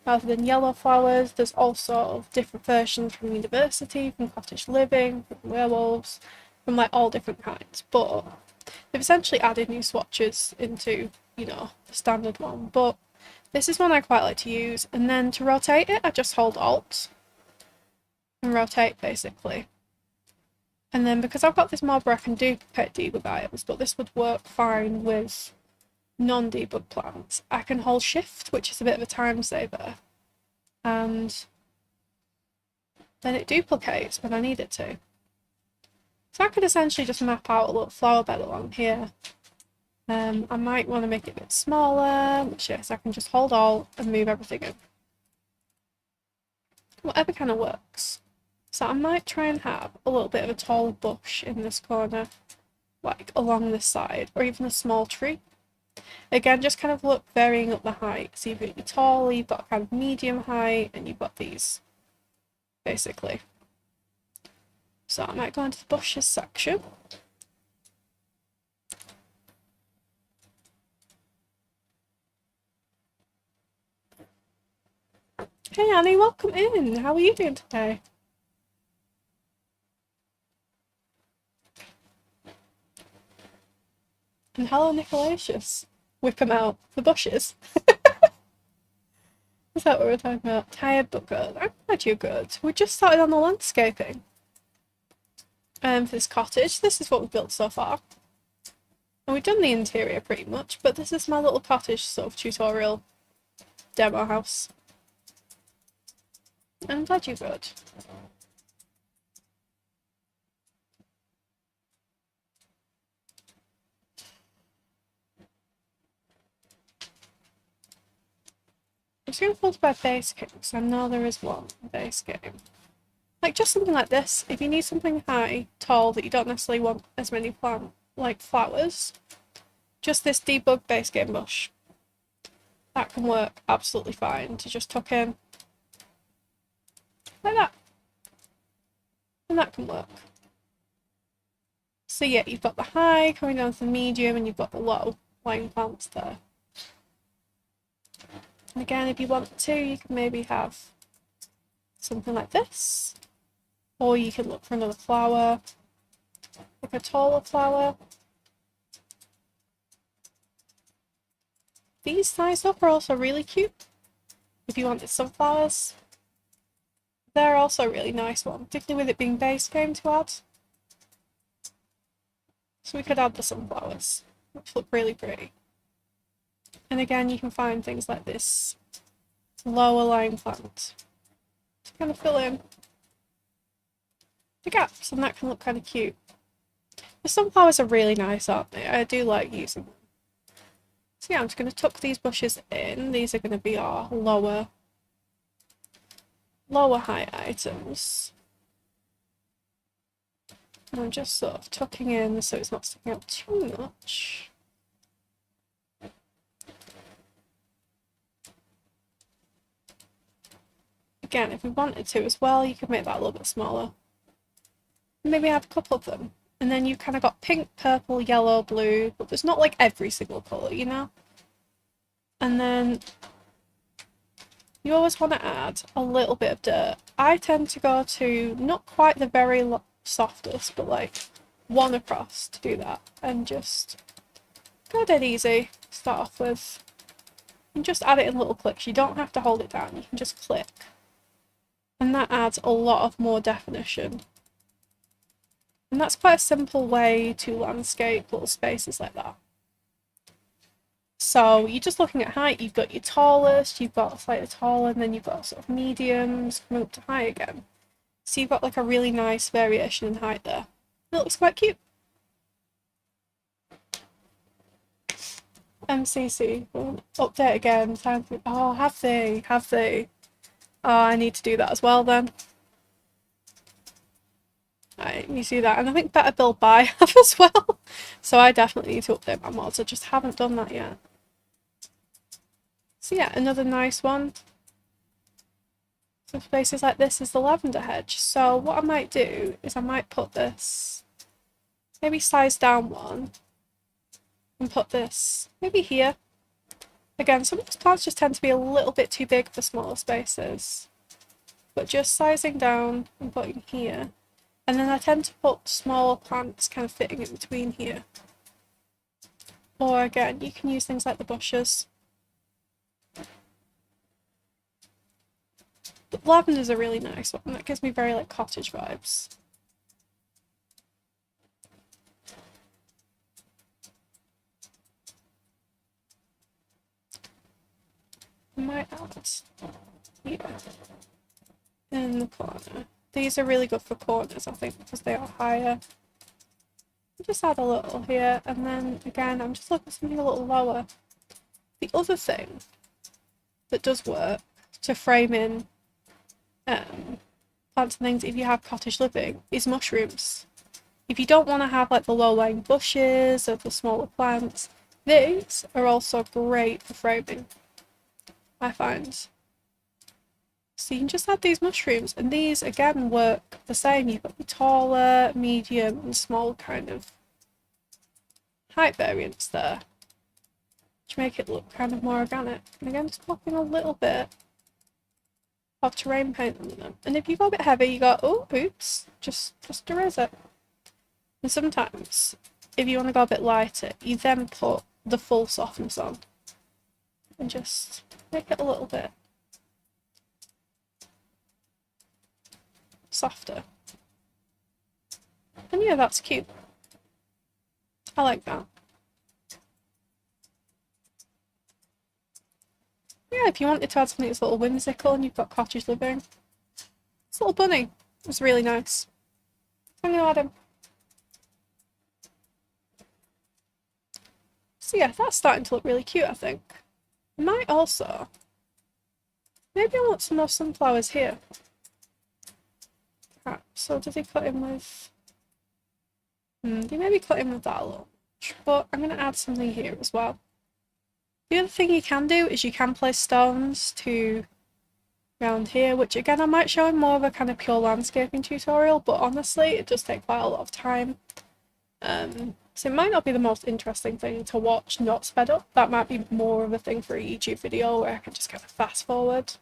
rather than yellow flowers. There's also different versions from University, from Cottage Living, from Werewolves, from like all different kinds. But they've essentially added new swatches into, you know, the standard one. But this is one I quite like to use. And then to rotate it, I just hold Alt and rotate basically. And then because I've got this mod where I can duplicate debug items, but this would work fine with non-debug plants, I can hold Shift, which is a bit of a time saver, and then it duplicates when I need it to. So I could essentially just map out a little flower bed along here. I might want to make it a bit smaller, which yes, I can just hold Alt and move everything in. Whatever kind of works. So I might try and have a little bit of a tall bush in this corner, like along this side, or even a small tree. Again, just kind of look varying up the height. So you've got your tall, you've got kind of medium height, and you've got these, basically. So I might go into the bushes section. Hey Annie, welcome in. How are you doing today? And hello Nicolacious. Whip him out. The bushes. Is that what we're talking about? Tired but good. I'm glad you're good. We just started on the landscaping. For this cottage, this is what we've built so far. And we've done the interior pretty much, but this is my little cottage sort of tutorial demo house. And I'm glad you're good. I'm just going to filter by base game, because I know there is one base game. Like just something like this, if you need something high, tall, that you don't necessarily want as many flowers, just this debug base game bush. That can work absolutely fine to just tuck in. Like that. And that can work. So yeah, you've got the high coming down to the medium, and you've got the low lying plants there. And again, if you want to, you can maybe have something like this. Or you can look for another flower, like a taller flower. These sized up are also really cute. If you wanted sunflowers, they're also a really nice one, particularly with it being base game to add. So we could add the sunflowers, which look really pretty. And again, you can find things like this lower lying plant to kind of fill in the gaps, and that can look kind of cute. The sunflowers are really nice, aren't they? I do like using them. So yeah, I'm just going to tuck these bushes in. These are going to be our lower height items. And I'm just sort of tucking in so it's not sticking out too much. Again, if we wanted to as well, you could make that a little bit smaller. Maybe have a couple of them. And then you've kind of got pink, purple, yellow, blue, but there's not like every single colour, you know? And then you always want to add a little bit of dirt. I tend to go to not quite the very softest, but like one across to do that. And just go dead easy, start off with. And just add it in little clicks. You don't have to hold it down, you can just click. And that adds a lot of more definition. And that's quite a simple way to landscape little spaces like that. So you're just looking at height, you've got your tallest, you've got slightly taller, and then you've got sort of mediums coming up to high again. So you've got like a really nice variation in height there. It looks quite cute. MCC, update again, time for, oh, have they? Oh, I need to do that as well then. You see that, and I think Better Build Buy have as well. So I definitely need to update my mods. I just haven't done that yet. So yeah, another nice one. So places like this is the lavender hedge. So what I might do is I might put this, maybe size down one, and put this maybe here. Again, some of these plants just tend to be a little bit too big for smaller spaces. But just sizing down and putting here. And then I tend to put smaller plants kind of fitting in between here. Or again, you can use things like the bushes. But lavender's a really nice one. That gives me very like cottage vibes. I might add here in the corner. These are really good for corners, I think, because they are higher. Just add a little here, and then again, I'm just looking for something a little lower. The other thing that does work to frame in plants and things if you have cottage living is mushrooms. If you don't want to have like the low-lying bushes or the smaller plants, these are also great for framing, I find. So you can just add these mushrooms, and these again work the same. You've got the taller, medium, and small kind of height variants there, which make it look kind of more organic. And again, just popping a little bit of terrain paint on them. And if you go a bit heavy, you go, oh, oops, just erase it. And sometimes, if you want to go a bit lighter, you then put the full softness on and just make it a little bit softer. And yeah, that's cute. I like that. Yeah, if you wanted to add something that's a little whimsical and you've got cottage living, this little bunny is really nice. I'm gonna add him. So yeah, that's starting to look really cute, I think. I might also... Maybe I want some more sunflowers here. Right, so did he cut in with... He maybe cut in with that a little much, but I'm going to add something here as well. The other thing you can do is you can place stones to around here, which again I might show in more of a kind of pure landscaping tutorial, but honestly it does take quite a lot of time. So it might not be the most interesting thing to watch not sped up. That might be more of a thing for a YouTube video where I can just kind of fast forward.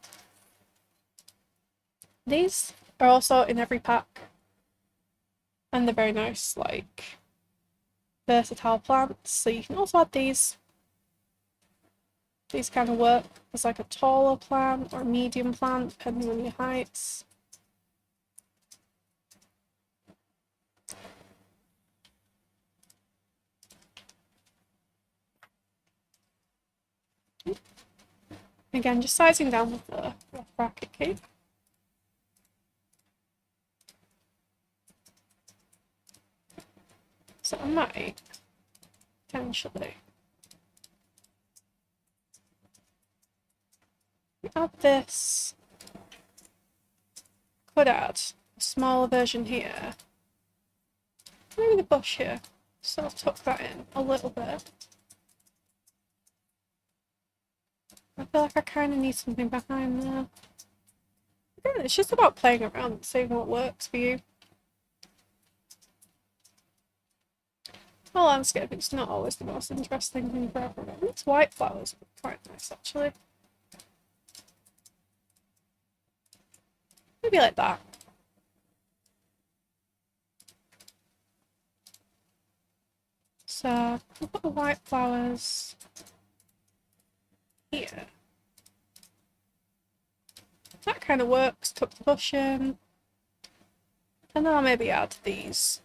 These are also in every pack, and they're very nice, like versatile plants. So you can also add these. These kind of work as like a taller plant or a medium plant, depending on your heights. Again, just sizing down with the rough bracket key. So I might potentially add this. Could add a smaller version here. Maybe the bush here. So I'll tuck that in a little bit. I feel like I kind of need something behind there. Yeah, it's just about playing around, seeing what works for you. Well, landscaping's not always the most interesting thing for everyone. These white flowers are quite nice, actually. Maybe like that. So, we'll put the white flowers here. That kind of works. Tuck the bush in. And then I'll maybe add these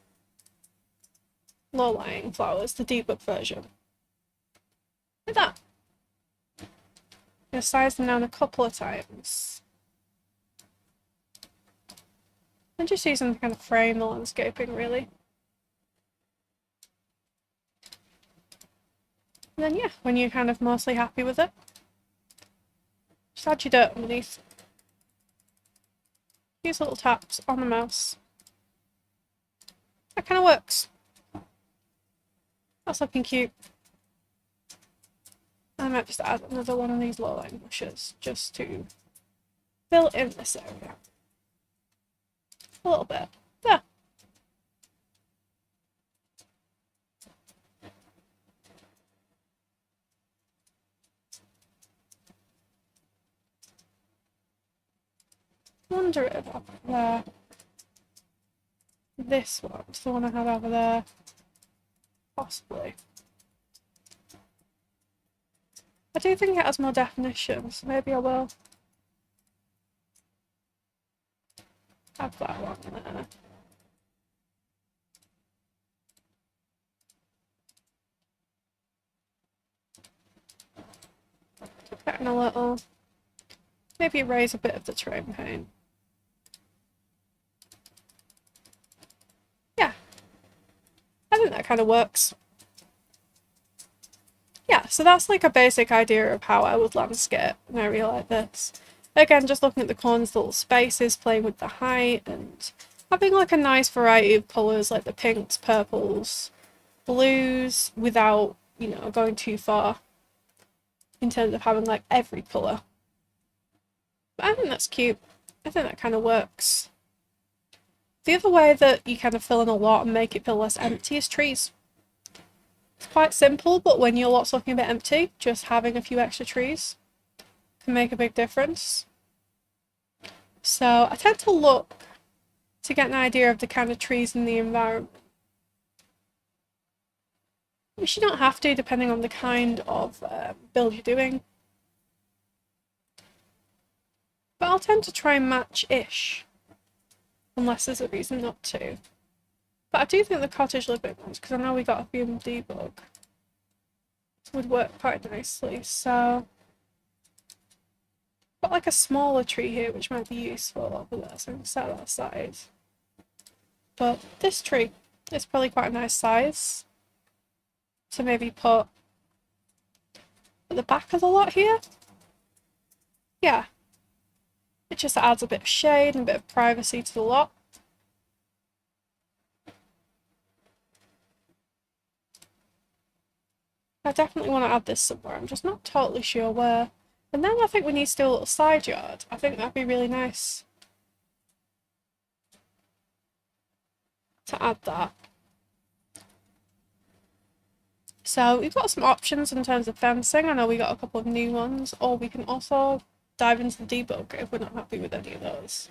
low-lying flowers, the debug version. Like that. I'm going to size them down a couple of times. And just use them to kind of frame the landscaping, really. And then yeah, when you're kind of mostly happy with it, just add your dirt underneath. Use little taps on the mouse. That kind of works. That's looking cute. I might just add another one of these low-lying bushes just to fill in this area. A little bit. There. Wonder if up there. This one's the one I had over there. Possibly. I do think it has more definition, so maybe I will have that one there. Getting a little. Maybe erase a bit of the terrain paint. Yeah. I think that kind of works. Yeah, so that's like a basic idea of how I would landscape an area like this. Again, just looking at the corners, the little spaces, playing with the height, and having like a nice variety of colours like the pinks, purples, blues, without, you know, going too far in terms of having like every colour. But I think that's cute. I think that kind of works. The other way that you kind of fill in a lot and make it feel less empty is trees. It's quite simple, but when your lot's looking a bit empty, just having a few extra trees can make a big difference. So I tend to look to get an idea of the kind of trees in the environment. Which you don't have to, depending on the kind of build you're doing. But I'll tend to try and match-ish, unless there's a reason not to. But I do think the cottage living ones, because I know we got a few in debug, would work quite nicely. So got like a smaller tree here, which might be useful over there, so I can set that aside. But this tree is probably quite a nice size to maybe put at the back of the lot here. Yeah. It just adds a bit of shade and a bit of privacy to the lot. I definitely want to add this somewhere, I'm just not totally sure where. And then I think we need to do a little side yard. I think that'd be really nice to add that. So we've got some options in terms of fencing. I know we got a couple of new ones, or we can also dive into the debug if we're not happy with any of those.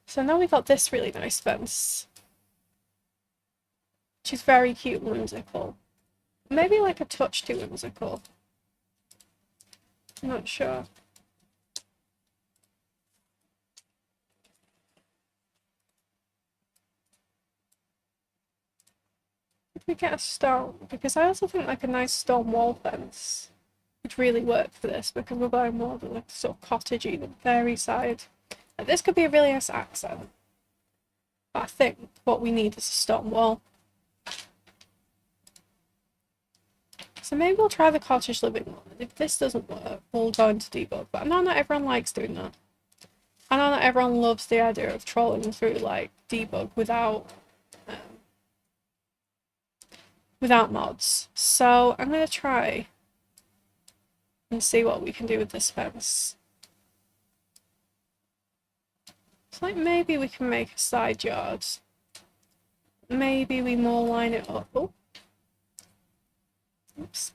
So now we got this really nice fence, which is very cute and whimsical. Maybe like a touch too whimsical. I'm not sure. If we get a stone, because I also think like a nice stone wall fence would really work for this, because we're going more than like sort of cottagey and fairy side. Like, this could be a really nice accent. But I think what we need is a stone wall. So maybe we'll try the cottage living one. If this doesn't work, we'll go into debug. But I know not everyone likes doing that. I know not everyone loves the idea of trolling through like debug without mods. So I'm gonna try and see what we can do with this fence. So like maybe we can make a side yard. Maybe we more line it up. Oh. Oops.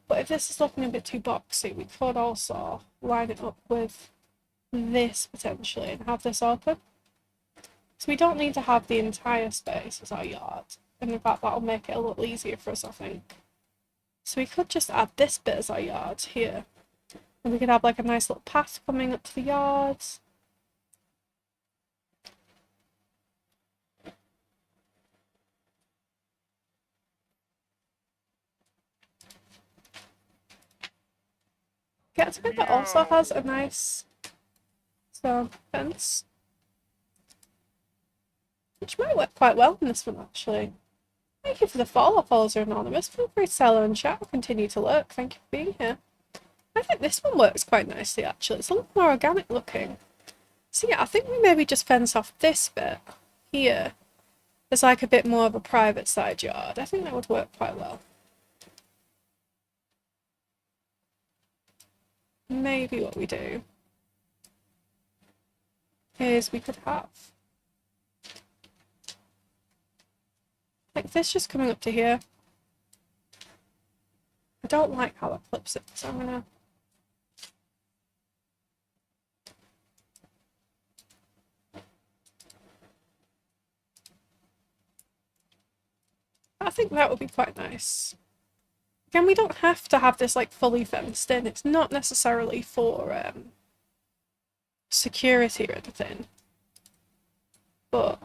But if this is looking a bit too boxy, we could also line it up with this potentially and have this open. So we don't need to have the entire space as our yard. And in fact, that'll make it a little easier for us, I think. So we could just add this bit as our yard here. And we could have like a nice little path coming up to the yards. Get a bit that also has a nice stone fence, which might work quite well in this one actually. Thank you for the follow. Follows are anonymous. Feel free to say hello and chat or continue to lurk. Thank you for being here. I think this one works quite nicely actually. It's a little more organic looking. So yeah, I think we maybe just fence off this bit here. There's like a bit more of a private side yard. I think that would work quite well. Maybe what we do is we could have like this just coming up to here. I don't like how that clips it, so I'm gonna I think that would be quite nice. Again, we don't have to have this like fully fenced in. It's not necessarily for security or anything. But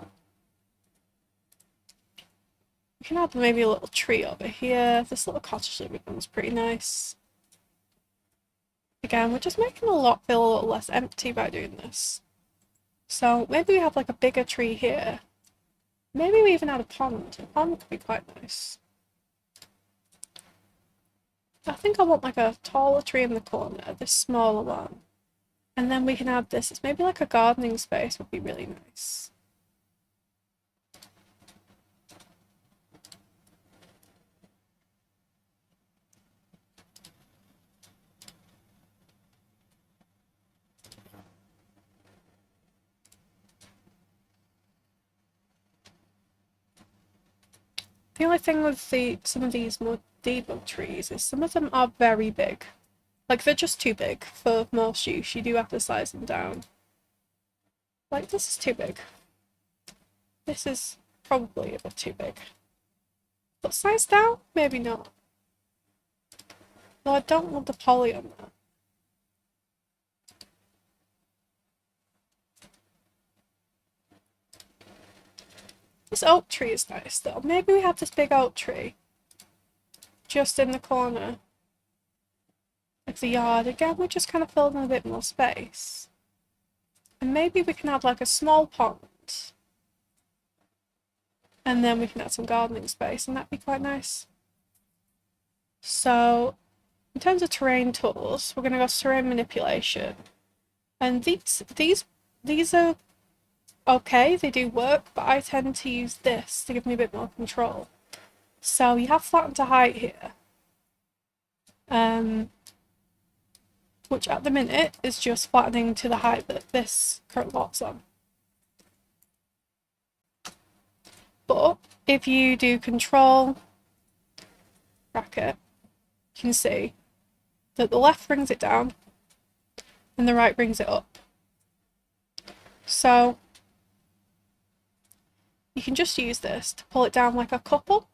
we can add maybe a little tree over here. This little cottage living room's pretty nice. Again, we're just making the lot feel a little less empty by doing this. So maybe we have like a bigger tree here. Maybe we even had a pond. A pond could be quite nice. I think I want like a taller tree in the corner, this smaller one. And then we can add this. It's maybe like a gardening space would be really nice. The only thing with some of these more debug trees is some of them are very big. Like, they're just too big for most use. You do have to size them down. Like, this is too big. This is probably a bit too big. But size down? Maybe not. Though I don't want the poly on that. This oak tree is nice though. Maybe we have this big oak tree just in the corner of the yard. Again, we're just kind of filling in a bit more space. And maybe we can have like a small pond. And then we can add some gardening space and that'd be quite nice. So, in terms of terrain tools, we're going to go to terrain manipulation. And these are okay, they do work, but I tend to use this to give me a bit more control. So you have flatten to height here. Which at the minute is just flattening to the height that this current lot's on. But if you do control bracket, you can see that the left brings it down and the right brings it up. So you can just use this to pull it down like a couple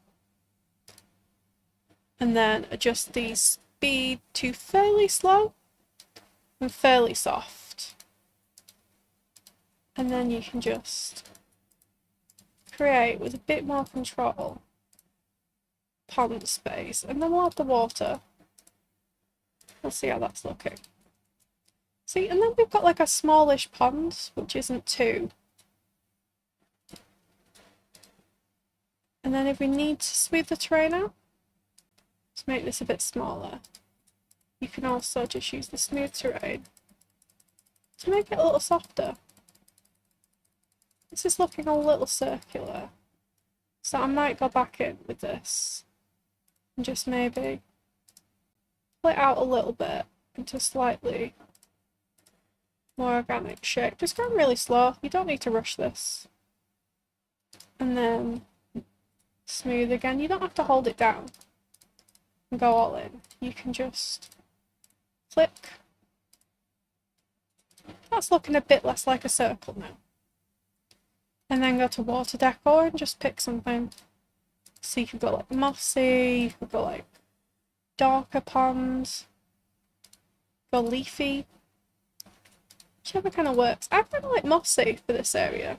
and then adjust the speed to fairly slow and fairly soft. And then you can just create with a bit more control pond space, and then we'll add the water. We'll see how that's looking. See, and then we've got like a smallish pond, which isn't too. And then if we need to smooth the terrain out, to make this a bit smaller, you can also just use the smooth terrain to make it a little softer. This is looking a little circular, so I might go back in with this and just maybe pull it out a little bit into slightly more organic shape. Just going really slow, you don't need to rush this. And then smooth again, you don't have to hold it down and go all in. You can just flick. That's looking a bit less like a circle now. And then go to water decor and just pick something. So you could go like mossy, you could go like darker ponds, go leafy, whichever kind of works. I kind of like mossy for this area.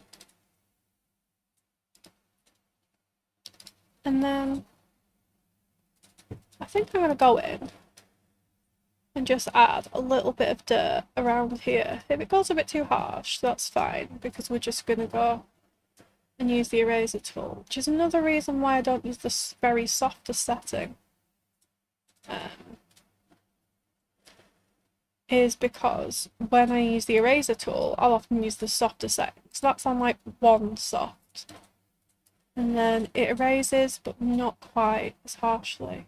And then I think I'm going to go in and just add a little bit of dirt around here. If it goes a bit too harsh, that's fine, because we're just going to go and use the eraser tool, which is another reason why I don't use this very softest setting. Is because when I use the eraser tool, I'll often use the softer setting. So that's on like 1 soft. And then it erases, but not quite as harshly.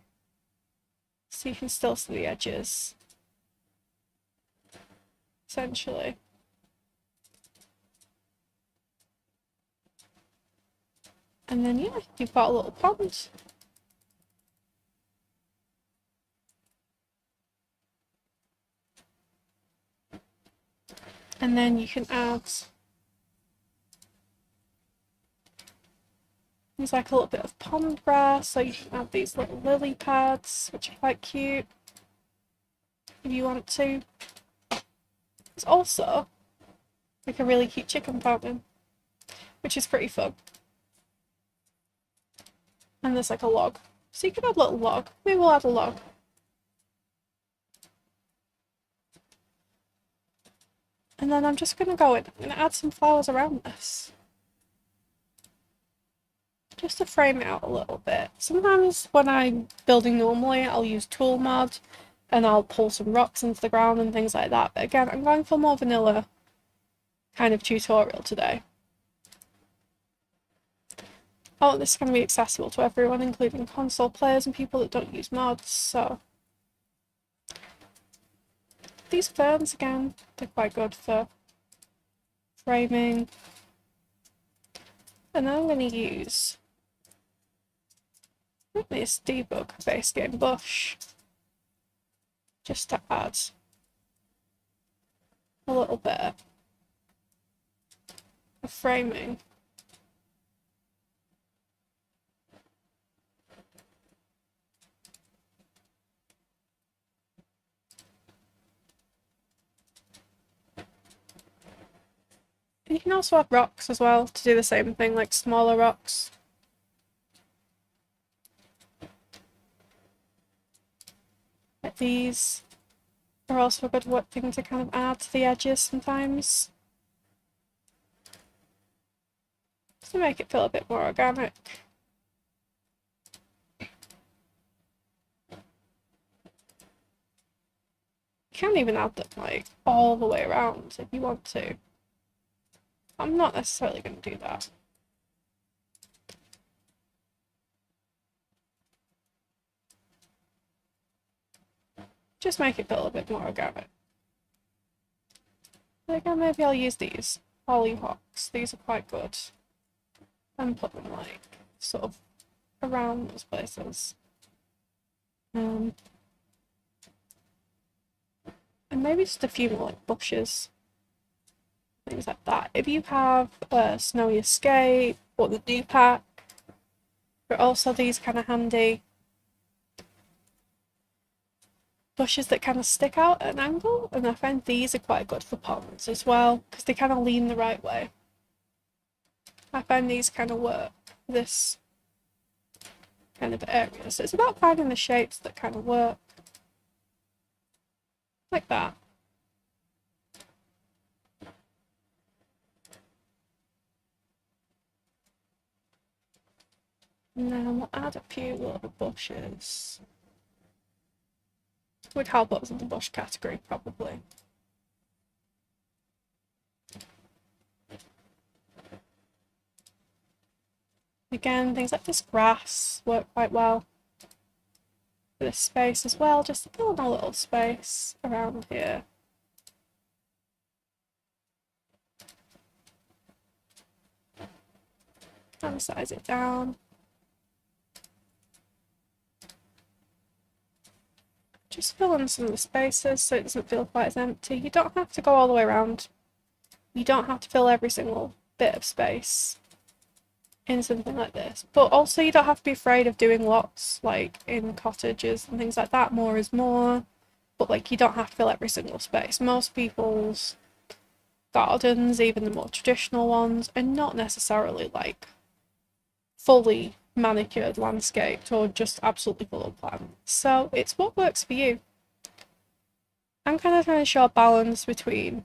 So you can still see the edges. Essentially. And then yeah, you've got a little pond. And then you can add things like a little bit of pond grass, so you can add these little lily pads, which are quite cute, if you want to. There's also like a really cute chicken fountain, which is pretty fun. And there's like a log. So you can add a little log. Maybe we'll add a log. And then I'm just going to go in. I'm going to add some flowers around this. Just to frame it out a little bit. Sometimes when I'm building normally, I'll use tool mod and I'll pull some rocks into the ground and things like that. But again, I'm going for more vanilla kind of tutorial today. Oh, this is going to be accessible to everyone, including console players and people that don't use mods, so... These ferns, again, they're quite good for framing. And then I'm going to use this debug base game bush just to add a little bit of framing. And you can also have rocks as well to do the same thing, like smaller rocks. Like these are also a good thing to kind of add to the edges sometimes. Just to make it feel a bit more organic. You can even add them like all the way around if you want to. I'm not necessarily going to do that. Just make it feel a bit more organic. Again, maybe I'll use these hollyhocks. These are quite good. And put them like sort of around those places. And maybe just a few more like bushes. Things like that. If you have a snowy escape or the new pack, but also these kind of handy bushes that kind of stick out at an angle, and I find these are quite good for ponds as well because they kind of lean the right way. I find these kind of work for this kind of area, so it's about finding the shapes that kind of work like that. And then we'll add a few little bushes. Would help us in the bush category, probably. Again, things like this grass work quite well for this space as well, just to fill in a little space around here. Kind of size it down. Just fill in some of the spaces so it doesn't feel quite as empty. You don't have to go all the way around. You don't have to fill every single bit of space in something like this. But also you don't have to be afraid of doing lots, like in cottages and things like that. More is more. But like you don't have to fill every single space. Most people's gardens, even the more traditional ones, are not necessarily like fully manicured, landscaped, or just absolutely full of plants. So it's what works for you. I'm kind of trying to show a balance between,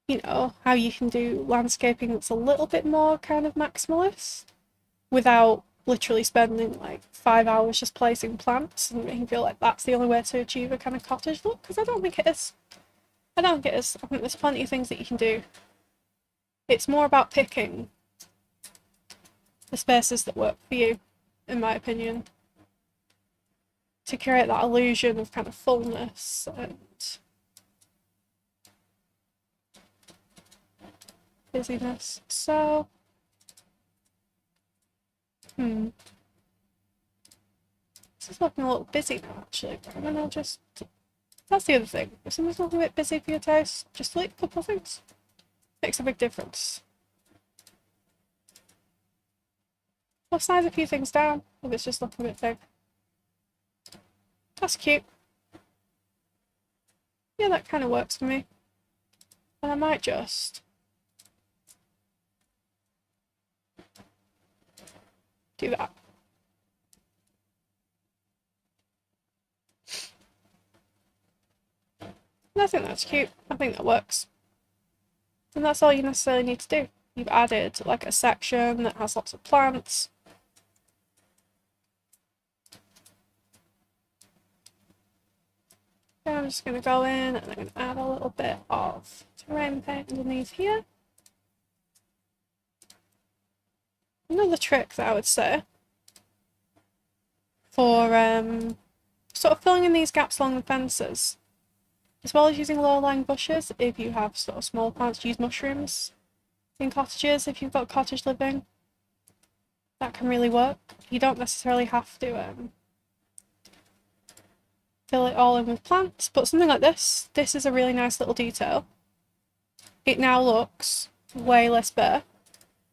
you know, how you can do landscaping that's a little bit more kind of maximalist without literally spending like 5 hours just placing plants and making feel like that's the only way to achieve a kind of cottage look, because I don't think it is. I don't think it is. I think there's plenty of things that you can do. It's more about picking the spaces that work for you, in my opinion, to create that illusion of kind of fullness and busyness. So, this is looking a little busy now, actually. And then I'll just... That's the other thing. If something's looking a bit busy for your taste, just delete a couple of things. Makes a big difference. I'll size a few things down if it's just looking a bit big. That's cute. Yeah, that kind of works for me. And I might just do that. And I think that's cute. I think that works. And that's all you necessarily need to do. You've added like a section that has lots of plants. So I'm just going to go in and I'm going to add a little bit of terrain paint underneath here. Another trick that I would say for sort of filling in these gaps along the fences, as well as using low-lying bushes, if you have sort of small plants, use mushrooms in cottages if you've got cottage living. That can really work. You don't necessarily have to fill it all in with plants, but something like this is a really nice little detail. It now looks way less bare,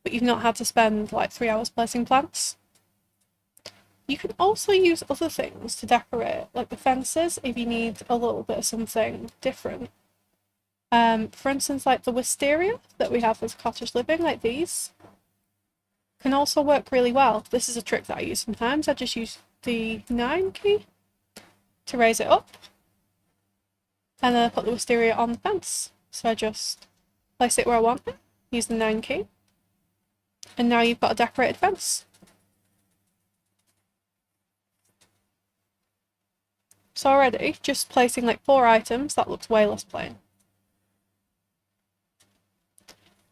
but you've not had to spend like 3 hours placing plants. You can also use other things to decorate, like the fences, if you need a little bit of something different. For instance, like the wisteria that we have with cottage living, like these, can also work really well. This is a trick that I use sometimes. I just use the 9 key to raise it up, and then I put the wisteria on the fence. So I just place it where I want it, use the 9 key, and now you've got a decorated fence. So already, just placing like 4 items, that looks way less plain.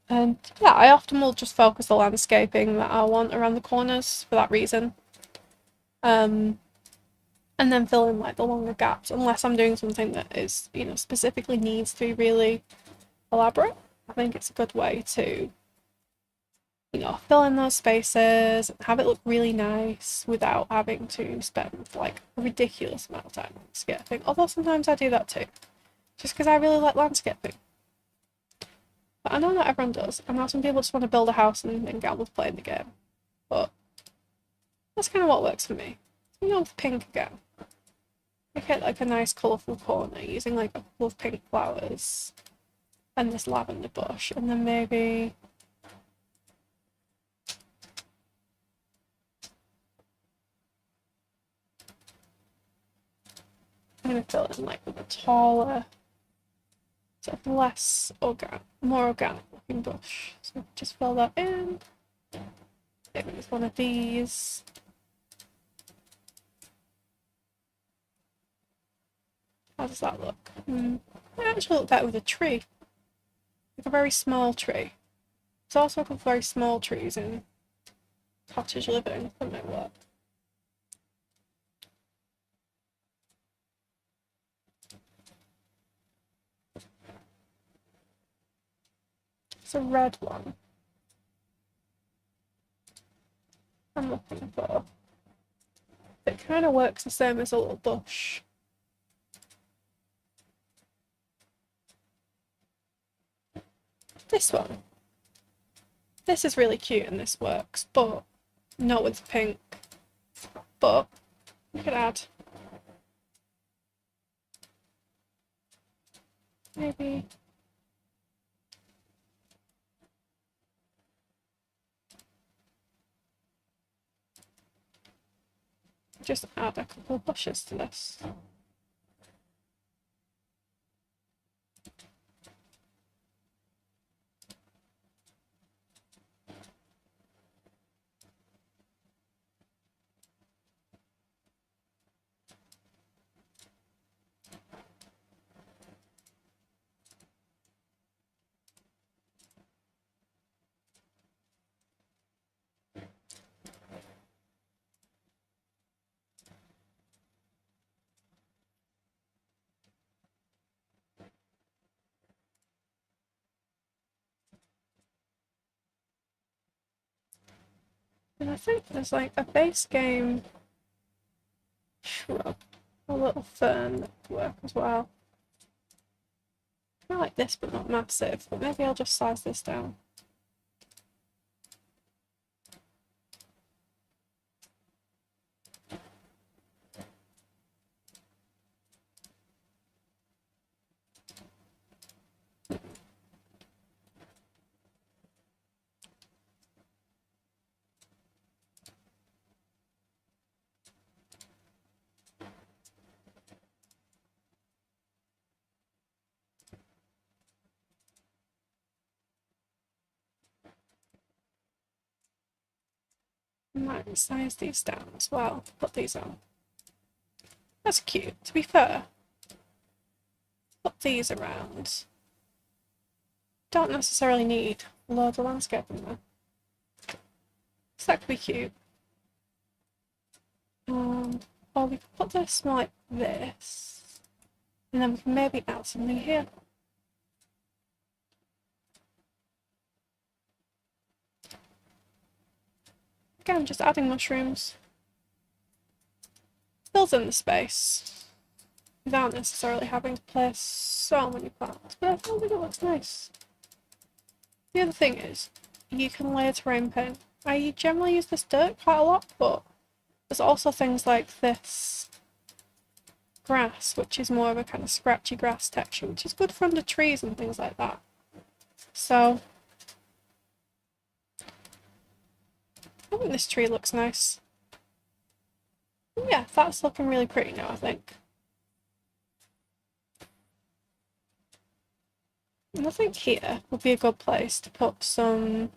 And yeah, I often will just focus the landscaping that I want around the corners for that reason. And then fill in like the longer gaps, unless I'm doing something that is, you know, specifically needs to be really elaborate. I think it's a good way to, you know, fill in those spaces and have it look really nice without having to spend like a ridiculous amount of time landscaping. Although sometimes I do that too, just because I really like landscaping. But I know not everyone does. I know some people just want to build a house and get on with playing the game. But that's kind of what works for me. You know, with pink again. Make it like a nice colourful corner using like a couple of pink flowers and this lavender bush, and then maybe I'm going to fill it in like with a taller, sort of less organic, more organic looking bush. So just fill that in. Maybe with one of these. How does that look? It actually look better with a tree. Like a very small tree. There's also a couple of very small trees in cottage living that might work. It's a red one I'm looking for. It kind of works the same as a little bush. This one. This is really cute and this works, but not with the pink. But you could add maybe just add a couple of bushes to this. And I think there's like a base game shrub, a little fern that would work as well. I like this but not massive, but maybe I'll just size this down. I might size these down as well. Put these on. That's cute. To be fair, put these around. Don't necessarily need a load of landscaping there. So that could be cute. Or we could put this more like this. And then we can maybe add something here. Again, just adding mushrooms. Fills in the space without necessarily having to place so many plants. But I think it looks nice. The other thing is, you can layer terrain paint. I generally use this dirt quite a lot, but there's also things like this grass, which is more of a kind of scratchy grass texture, which is good for under trees and things like that. So, I think this tree looks nice. Yeah, that's looking really pretty now, I think. And I think here would be a good place to put some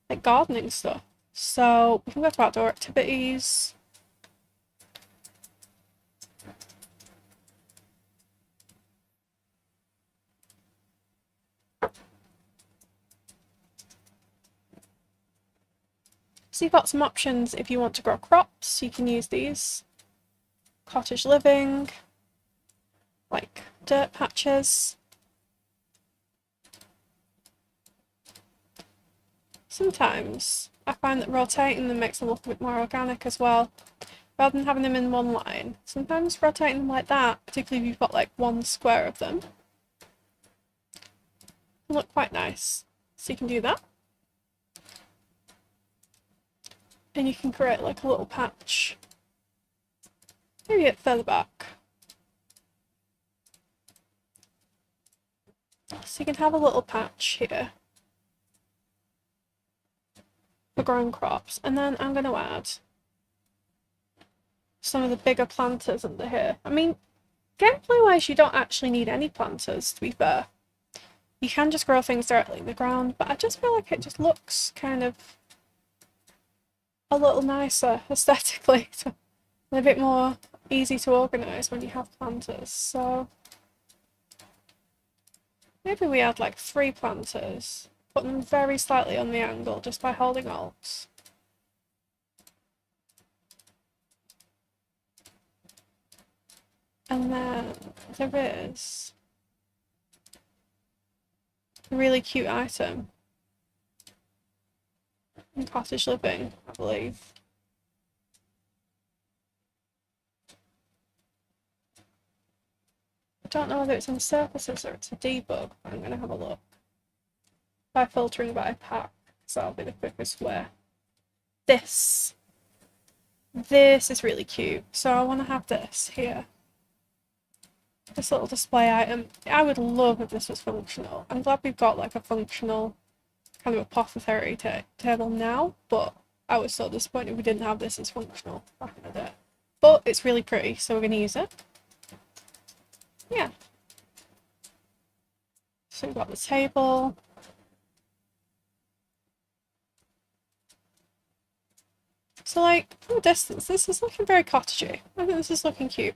like gardening stuff. So we can go to outdoor activities. So you've got some options if you want to grow crops, you can use these. Cottage living, like dirt patches. Sometimes I find that rotating them makes them look a bit more organic as well, rather than having them in one line. Sometimes rotating them like that, particularly if you've got like one square of them, can look quite nice. So you can do that. And you can create like a little patch, maybe a bit further back. So you can have a little patch here for growing crops, and then I'm going to add some of the bigger planters under here. I mean, gameplay wise, you don't actually need any planters, to be fair. You can just grow things directly in the ground, but I just feel like it just looks kind of a little nicer aesthetically, and a bit more easy to organise when you have planters. So maybe we add like 3 planters, put them very slightly on the angle just by holding Alt. And then there is a really cute item in cottage living, I believe. I don't know whether it's in surfaces or it's a debug, but I'm going to have a look by filtering by pack, because that'll be the quickest way. This is really cute, so I want to have this here. This little display item. I would love if this was functional. I'm glad we've got like a functional kind of apothecary table now, but I was so disappointed we didn't have this as functional back in the day. But it's really pretty, so we're going to use it. Yeah. So we've got the table. So like, from a distance, this is looking very cottagey. I think this is looking cute.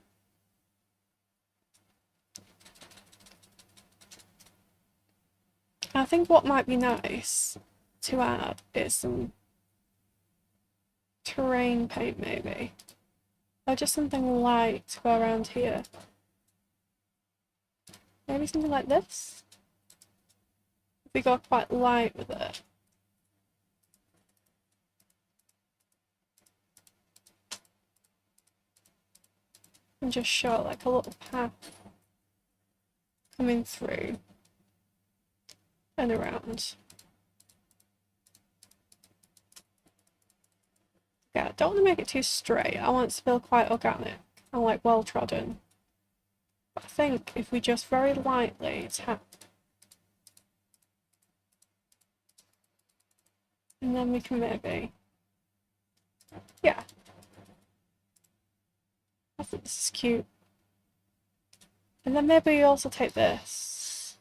I think what might be nice to add is some terrain paint maybe. Or just something light to go around here. Maybe something like this? If we go quite light with it. And just show like a little path coming through and around. Yeah, I don't want to make it too straight. I want it to feel quite organic and like well trodden. But I think if we just very lightly tap, and then we can maybe, yeah, I think this is cute. And then maybe we also take this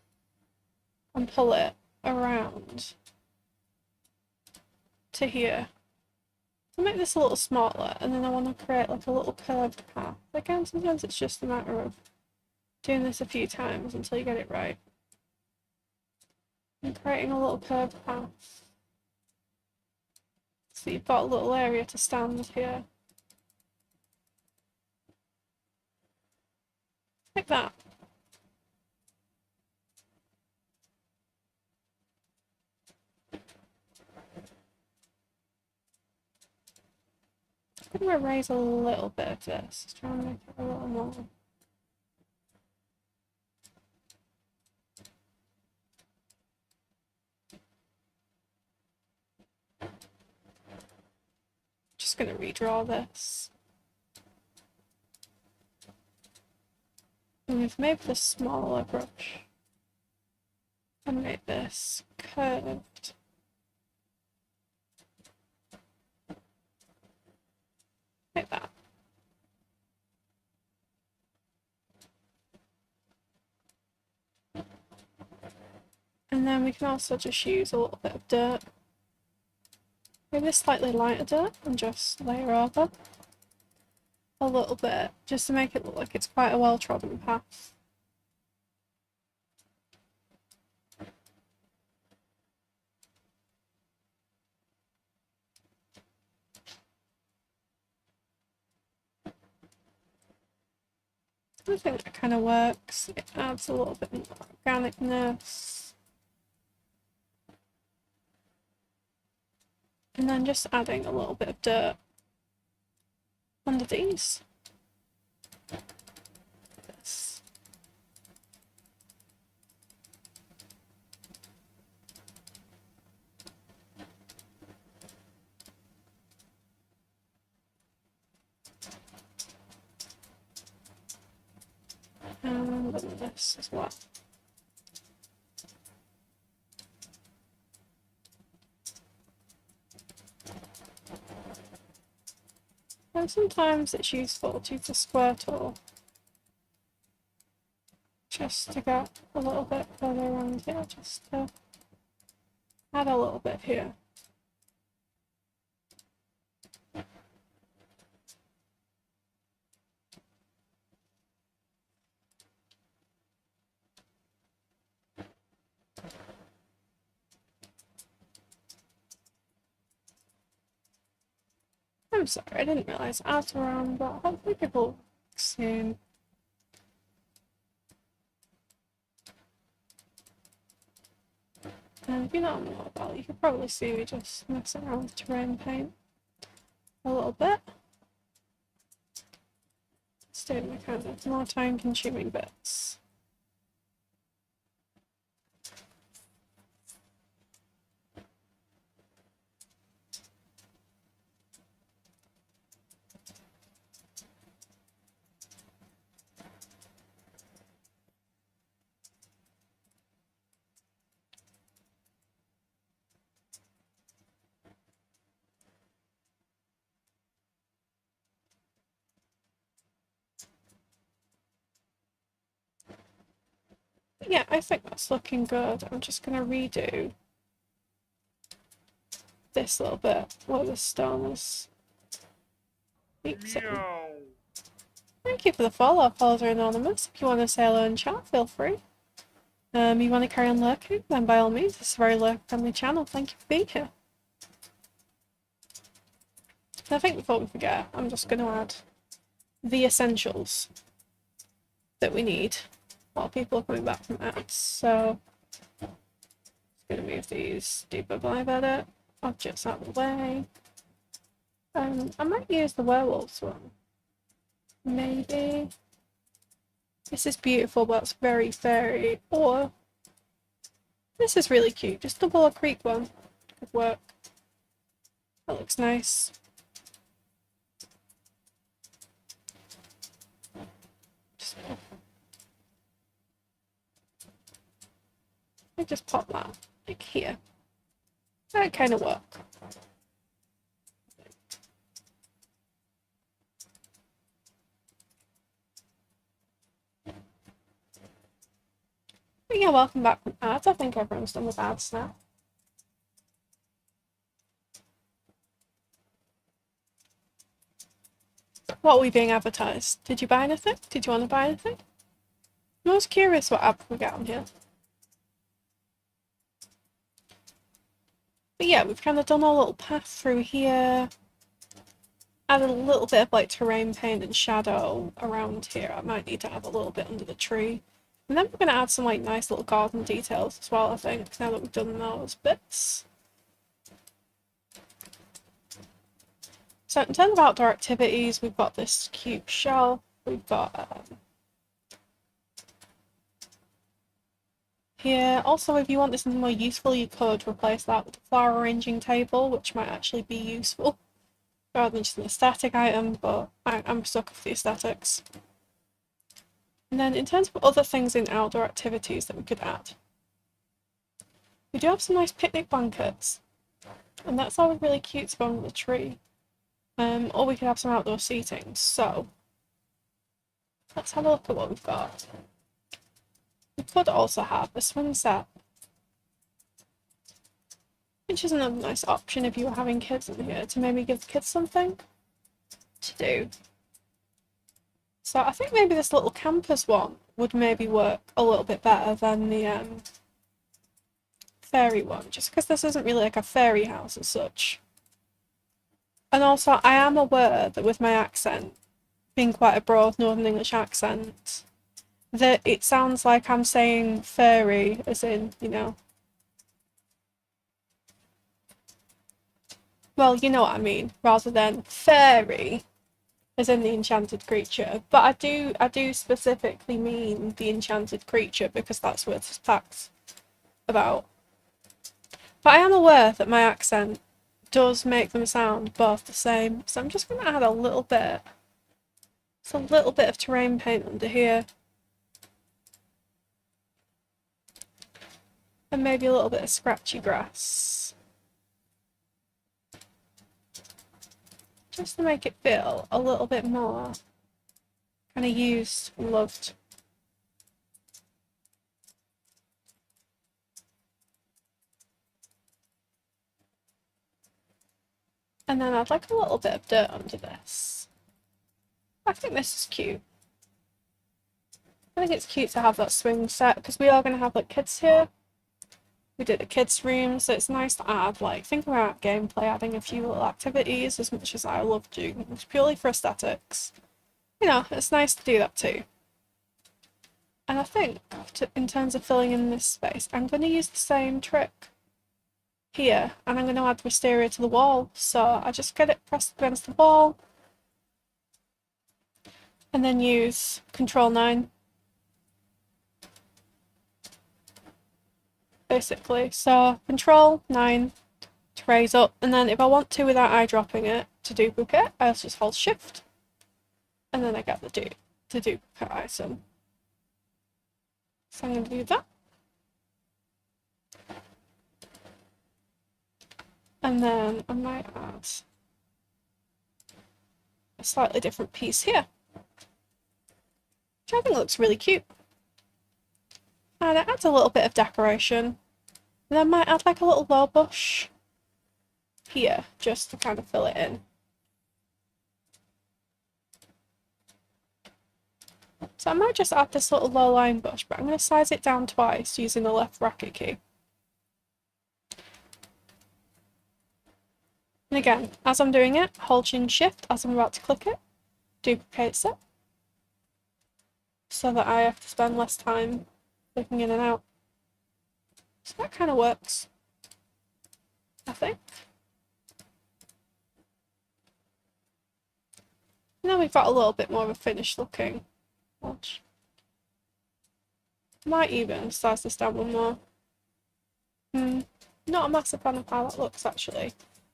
and pull it around to here. So make this a little smaller, and then I want to create like a little curved path. Again, sometimes it's just a matter of doing this a few times until you get it right. And creating a little curved path. So you've got a little area to stand here. Like that. I'm going to erase a little bit of this, just try and make it a little more. Just going to redraw this. And we've made this smaller brush. And make this curved. Like that. And then we can also just use a little bit of dirt. Maybe this slightly lighter dirt and just layer over a little bit, just to make it look like it's quite a well-trodden path. I think that kind of works. It adds a little bit more organicness. And then just adding a little bit of dirt under these. This. And this as well. And sometimes it's useful to use the square tool just to get a little bit further around here, just to add a little bit here. I'm sorry, I didn't realise ads were on, but hopefully people will soon. And if you're not on the mobile, you can probably see me just messing around with terrain paint a little bit. Just doing the kind of more time-consuming bits. Yeah, I think that's looking good. I'm just going to redo this little bit where the stone is. Meow. Thank you for the follow. Follows are anonymous. If you want to say hello and chat, feel free. You want to carry on lurking, then by all means, it's a very lurk-friendly channel. Thank you for being here. And I think before we forget, I'm just going to add the essentials that we need while people are coming back from ads. So, I'm going to move these debug live edit objects out of the way. I might use the werewolves one. Maybe. This is beautiful, but it's very fairy. Or this is really cute. Just the Willow Creek one could work. That looks nice. Just pop that like here. That kind of work. But yeah, welcome back from ads. I think everyone's done with ads now. What are we being advertised? Did you buy anything? Did you want to buy anything? I'm always curious what app we get on here. But yeah, we've kind of done our little path through here. Added a little bit of like terrain paint and shadow around here. I might need to add a little bit under the tree. And then we're going to add some like nice little garden details as well, I think, now that we've done those bits. So in terms of outdoor activities, we've got this cute shelf. We've got here. Also, if you want this more useful, you could replace that with a flower arranging table, which might actually be useful rather than just an aesthetic item, but I'm stuck with the aesthetics. And then in terms of other things in outdoor activities that we could add, we do have some nice picnic blankets, and that's always really cute to go under the tree. Or we could have some outdoor seating, so let's have a look at what we've got. We could also have a swing set, which is another nice option if you were having kids in here, to maybe give the kids something to do. So I think maybe this little campus one would maybe work a little bit better than the fairy one, just because this isn't really like a fairy house as such. And also, I am aware that with my accent, being quite a broad Northern English accent, that it sounds like I'm saying fairy, as in, you know. Well, you know what I mean, rather than fairy, as in the enchanted creature. But I do specifically mean the enchanted creature because that's what this pack's about. But I am aware that my accent does make them sound both the same, so I'm just going to add a little bit. It's a little bit of terrain paint under here. And maybe a little bit of scratchy grass. Just to make it feel a little bit more kind of used and loved. And then I'd like a little bit of dirt under this. I think this is cute. I think it's cute to have that swing set because we are going to have like kids here. We did a kids room, so it's nice to add like think about gameplay, adding a few little activities as much as I love doing. It's purely for aesthetics. You know, it's nice to do that too. And I think in terms of filling in this space, I'm going to use the same trick here, and I'm going to add wisteria to the wall. So I just get it pressed against the wall, and then use Control 9. Basically, so Control 9 to raise up, and then if I want to without eyedropping it to duplicate, I just hold Shift, and then I get the duplicate item. So I'm going to do that. And then I might add a slightly different piece here, which I think looks really cute. And it adds a little bit of decoration. And I might add like a little low bush here, just to kind of fill it in. So I might just add this little low line bush, but I'm going to size it down twice using the left bracket key. And again, as I'm doing it, holding Shift as I'm about to click it, duplicates it, so that I have to spend less time clicking in and out. So that kind of works, I think. Now we've got a little bit more of a finished looking watch. Might even size this down one more. Not a massive fan of how that looks actually.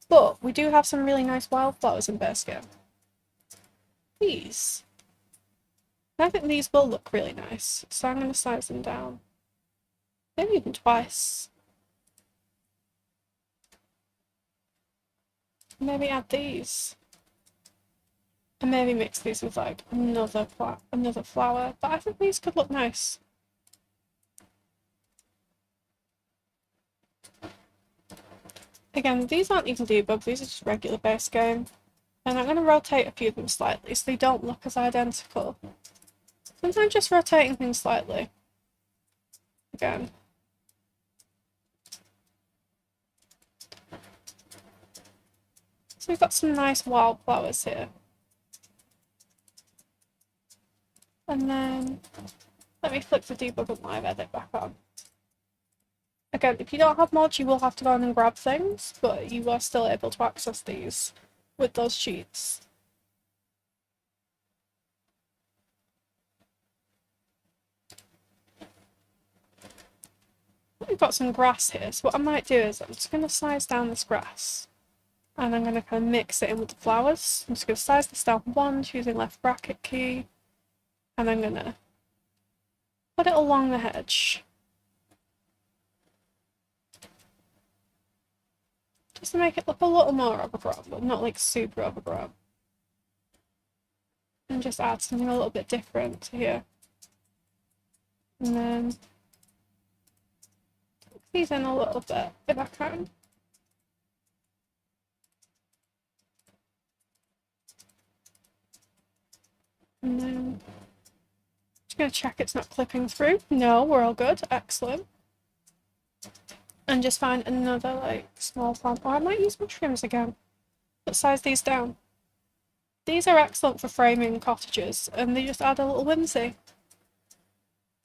But we do have some really nice wildflowers in base game. These. I think these will look really nice, so I'm going to size them down. Maybe even twice. Maybe add these. And maybe mix these with like another flower. But I think these could look nice. Again, these aren't even debugged, these are just regular base game. And I'm going to rotate a few of them slightly so they don't look as identical. Sometimes just rotating things slightly. Again. So we've got some nice wildflowers here. And then let me flick the debug and live edit back on. Again, if you don't have mods, you will have to go in and grab things, but you are still able to access these with those cheats. We've got some grass here, so what I might do is I'm just going to size down this grass. And I'm going to kind of mix it in with the flowers. I'm just going to size this down once using left bracket key. And I'm going to put it along the hedge. Just to make it look a little more overgrown, but not like super overgrown. And just add something a little bit different to here. And then tuck these in a little bit if I can. And then just going to check it's not clipping through. No, we're all good. Excellent. And just find another like small plant. Or I might use mushrooms again. But size these down. These are excellent for framing cottages, and they just add a little whimsy.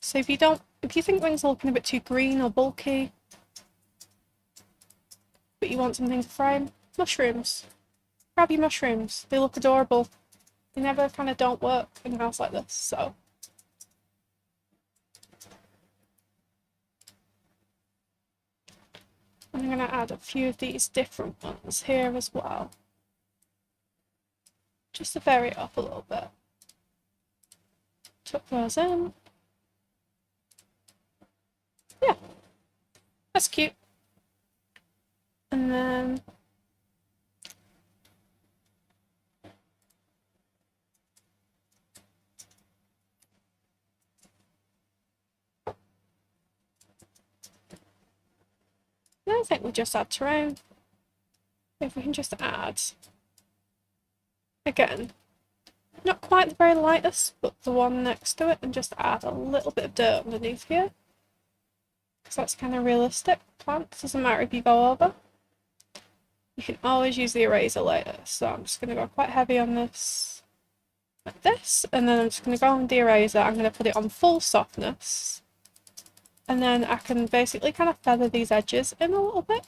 So if you think things are looking a bit too green or bulky, but you want something to frame, mushrooms. Grab your mushrooms. They look adorable. They never kind of don't work in a house like this, so. I'm going to add a few of these different ones here as well. Just to vary it up a little bit. Tuck those in. Yeah, that's cute. And then I think we'll just add terrain. If we can just add, again, not quite the very lightest, but the one next to it, and just add a little bit of dirt underneath here. Because that's kind of realistic. Plants, doesn't matter if you go over. You can always use the eraser later, so I'm just going to go quite heavy on this, like this, and then I'm just going to go on the eraser, I'm going to put it on full softness. And then I can basically kind of feather these edges in a little bit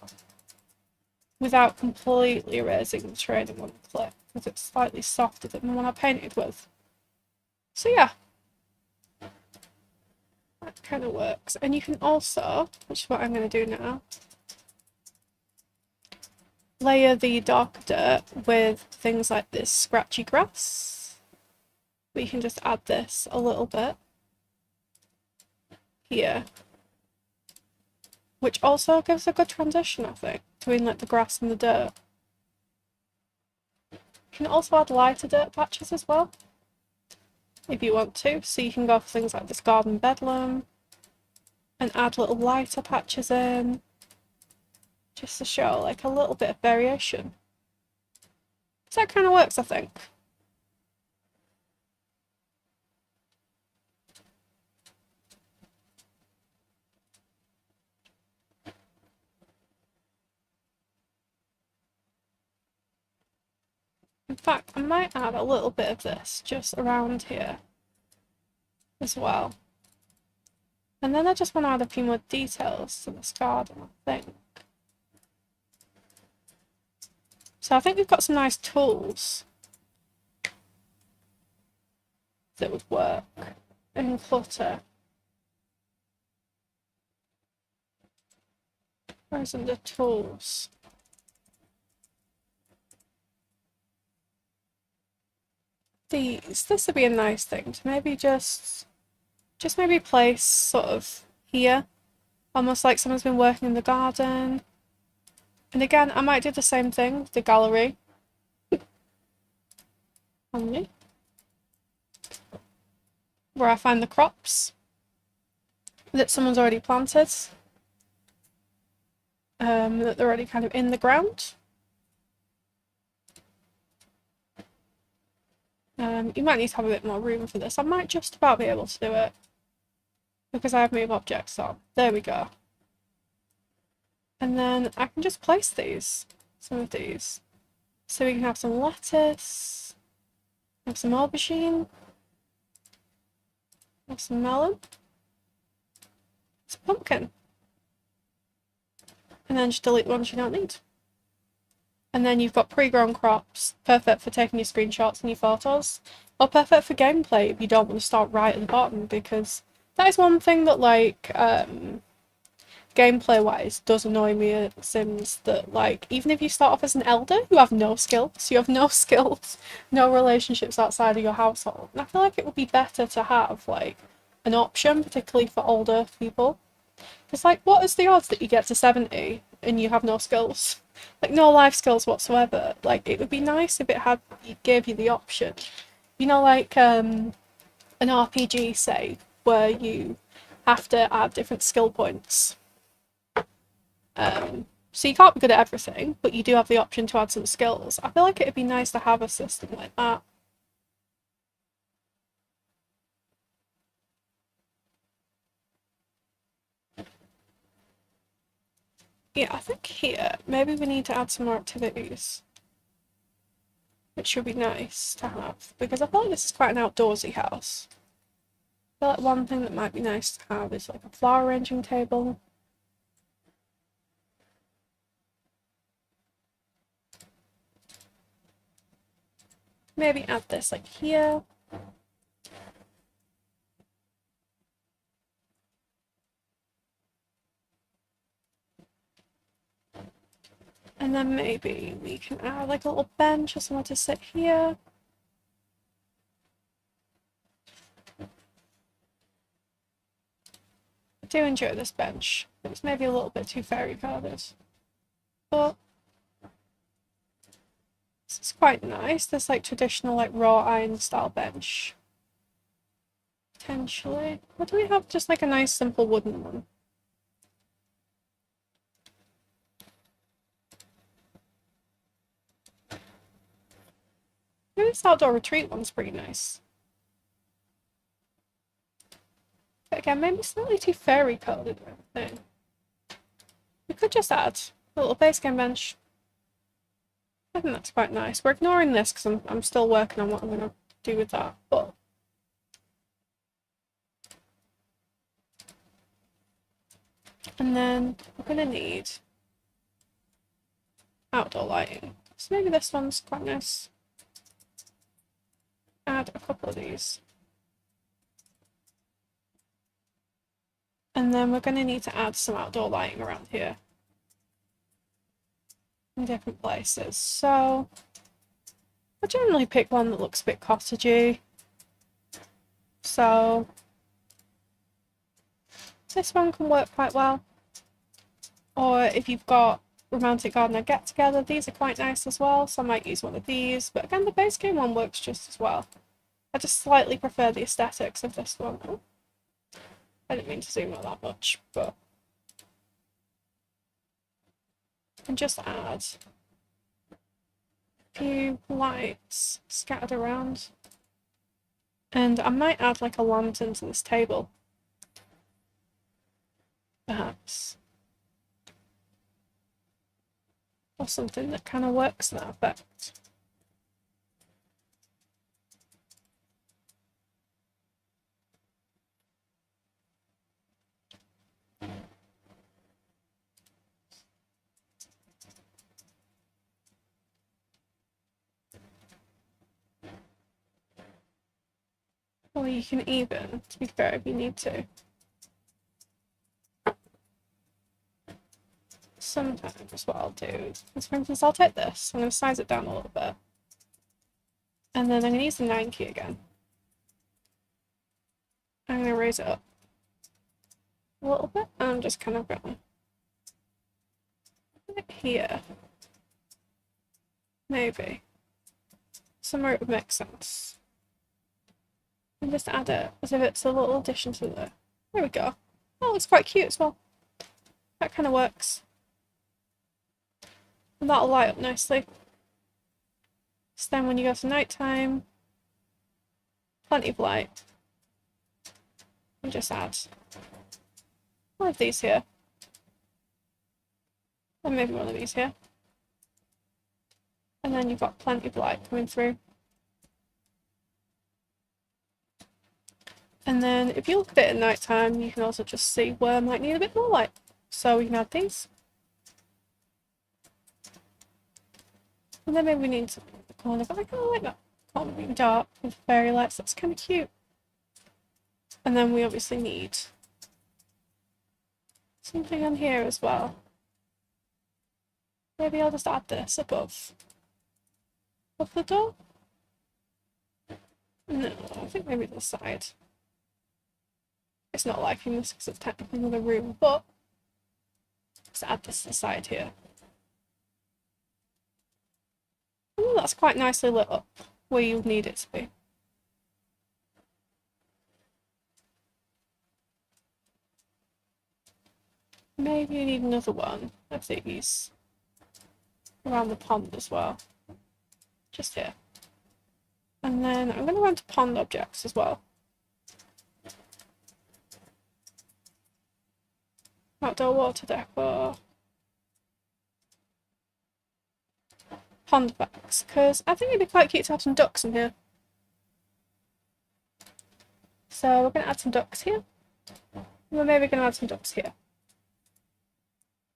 without completely erasing the terrain in one click, because it's slightly softer than the one I painted with. So yeah, that kind of works. And you can also, which is what I'm going to do now, layer the dark dirt with things like this scratchy grass. We can just add this a little bit here, which also gives a good transition, I think, between like the grass and the dirt. You can also add lighter dirt patches as well, if you want to. So you can go for things like this garden bedlam and add little lighter patches in, just to show like a little bit of variation. So that kind of works, I think. In fact, I might add a little bit of this just around here as well. And then I just want to add a few more details to this garden, I think. So I think we've got some nice tools that would work in clutter. Where's the tools? This would be a nice thing to maybe just maybe place sort of here, almost like someone's been working in the garden. And again, I might do the same thing with the gallery. Only. Where I find the crops that someone's already planted. That they're already kind of in the ground. You might need to have a bit more room for this. I might just about be able to do it because I have move objects on. There we go. And then I can just place these, some of these. So we can have some lettuce, have some aubergine, have some melon, some pumpkin. And then just delete the ones you don't need. And then you've got pre-grown crops, perfect for taking your screenshots and your photos, or perfect for gameplay if you don't want to start right at the bottom, because that is one thing that, like, gameplay-wise does annoy me at Sims, that, like, even if you start off as an elder, you have no skills, no relationships outside of your household. And I feel like it would be better to have, like, an option, particularly for older people. It's like, what is the odds that you get to 70 and you have no skills? Like, no life skills whatsoever. Like, it would be nice if it gave you the option. You know, like, an RPG, say, where you have to add different skill points. So you can't be good at everything, but you do have the option to add some skills. I feel like it'd be nice to have a system like that. Yeah, I think here, maybe we need to add some more activities. Which should be nice to have, because I feel like this is quite an outdoorsy house. I feel like one thing that might be nice to have is like a flower arranging table. Maybe add this like here. And then maybe we can add like a little bench or somewhere to sit here. I do enjoy this bench. It's maybe a little bit too fairy colored. But this is quite nice. This like traditional like raw iron style bench. Potentially. What do we have? Just like a nice simple wooden one. Maybe this outdoor retreat one's pretty nice. But again, maybe slightly too fairy colored or anything. We could just add a little base game bench. I think that's quite nice. We're ignoring this because I'm still working on what I'm going to do with that. But and then we're going to need outdoor lighting. So maybe this one's quite nice. Add a couple of these. And then we're going to need to add some outdoor lighting around here. In different places. So I generally pick one that looks a bit cottagey. So this one can work quite well. Or if you've got romantic gardener get together, these are quite nice as well. So I might use one of these. But again, the base game one works just as well. I just slightly prefer the aesthetics of this one. Oh, I didn't mean to zoom out that much, but and just add a few lights scattered around. And I might add like a lantern to this table. Perhaps. Or something that kind of works that effect. Or you can even, to be fair, if you need to. Sometimes what I'll do is, for instance, I'll take this, I'm going to size it down a little bit. And then I'm going to use the 9 key again. I'm going to raise it up a little bit, and I'm just kind of going to put it here. Maybe. Somewhere it would make sense. And just add it as if it's a little addition to the... There we go. Oh, it's quite cute as well. That kind of works. And that'll light up nicely. So then when you go to nighttime, plenty of light. And just add one of these here. And maybe one of these here. And then you've got plenty of light coming through. And then if you look at it at night time, you can also just see where it might need a bit more light. So we can add these. And then maybe we need something in the corner, but I kind of like that corner being dark with fairy lights. That's kind of cute. And then we obviously need something on here as well. Maybe I'll just add this above the door. No, I think maybe the side. It's not liking this because it's technically another room, but let's add this to the side here. Oh, that's quite nicely lit up where you would need it to be. Maybe you need another one of these around the pond as well. Just here. And then I'm going to go into pond objects as well. Outdoor water decor. Pond effects, because I think it'd be quite cute to have some ducks in here. So we're going to add some ducks here. And we're maybe going to add some ducks here.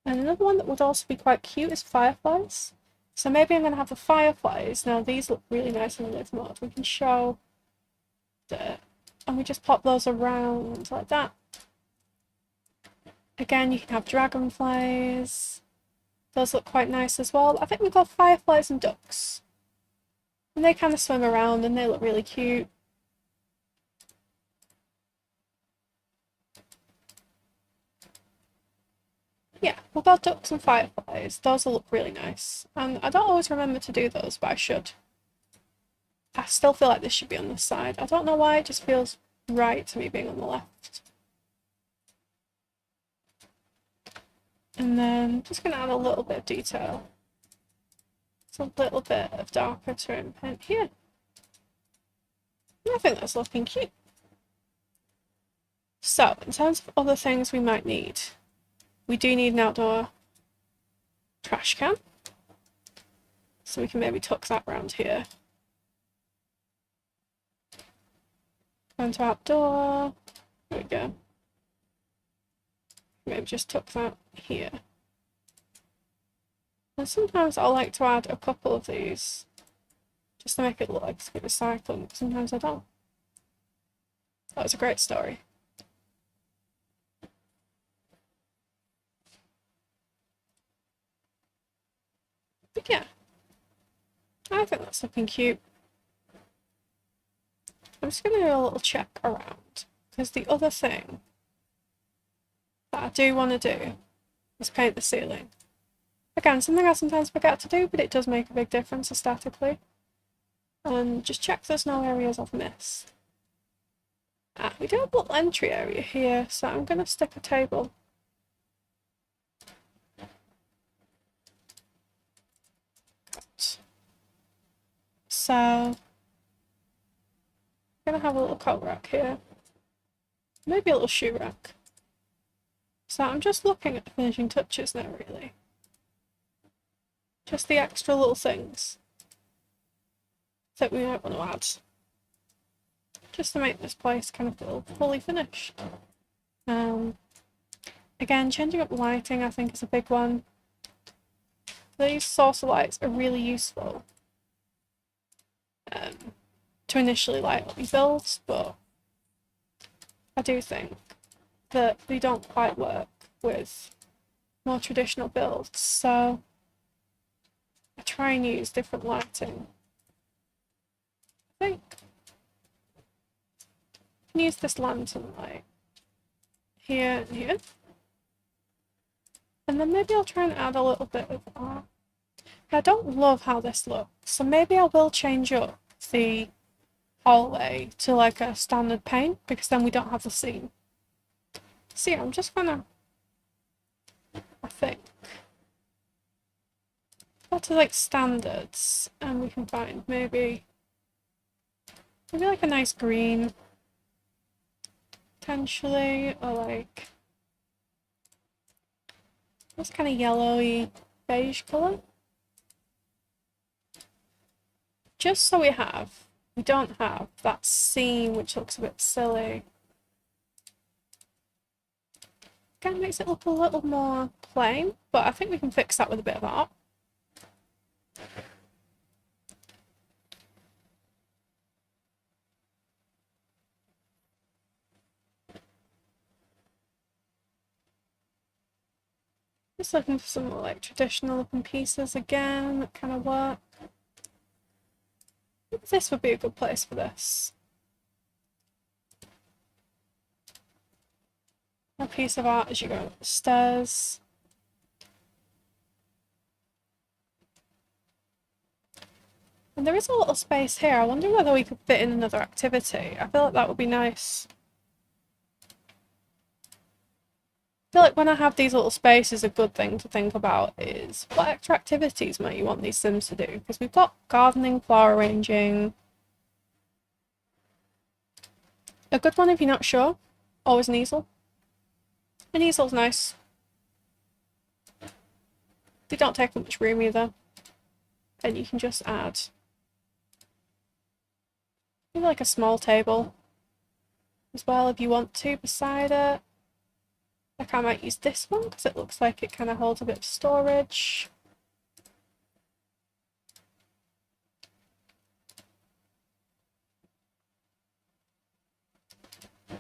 And another one that would also be quite cute is fireflies. So maybe I'm going to have the fireflies. Now these look really nice in live mode. We can show that, and we just pop those around like that. Again, you can have dragonflies. Those look quite nice as well. I think we've got fireflies and ducks. And they kind of swim around and they look really cute. Yeah, we've got ducks and fireflies. Those will look really nice. And I don't always remember to do those, but I should. I still feel like this should be on this side. I don't know why, it just feels right to me being on the left. And then I'm just going to add a little bit of detail. It's a little bit of darker tone paint here. And I think that's looking cute. So, in terms of other things we might need, we do need an outdoor trash can. So we can maybe tuck that around here. Go into outdoor. There we go. Maybe just tuck that here. And sometimes I like to add a couple of these just to make it look like it's recycling, but sometimes I don't. That was a great story. But yeah, I think that's looking cute. I'm just going to do a little check around, because the other thing that I do want to do is paint the ceiling. Again, something I sometimes forget to do, but it does make a big difference aesthetically. And just check there's no areas I've missed. We do have a little entry area here, so I'm going to stick a table. So, I'm going to have a little coat rack here. Maybe a little shoe rack. So I'm just looking at the finishing touches now, really. Just the extra little things that we might want to add. Just to make this place kind of feel fully finished. Again, changing up lighting I think is a big one. These saucer lights are really useful to initially light up your builds, but I do think that they don't quite work with more traditional builds, so I try and use different lighting. I think I can use this lantern light here and here. And then maybe I'll try and add a little bit of art. I don't love how this looks, so maybe I will change up the hallway to like a standard paint, because then we don't have the seam. So yeah, I'm just gonna, I think, go to like standards, and we can find maybe Maybe like a nice green, potentially, or like this kind of yellowy beige colour. Just so we don't have that seam which looks a bit silly. Kind of makes it look a little more plain, but I think we can fix that with a bit of art. Just looking for some more like traditional looking pieces again that kind of work. I think this would be a good place for this. A piece of art as you go up the stairs. And there is a little space here. I wonder whether we could fit in another activity. I feel like that would be nice. I feel like when I have these little spaces, a good thing to think about is what extra activities might you want these Sims to do? Because we've got gardening, flower arranging. A good one if you're not sure, always an easel. An easel's nice. They don't take up much room either. And you can just add maybe like a small table as well if you want to beside it. Like I might use this one because it looks like it kind of holds a bit of storage.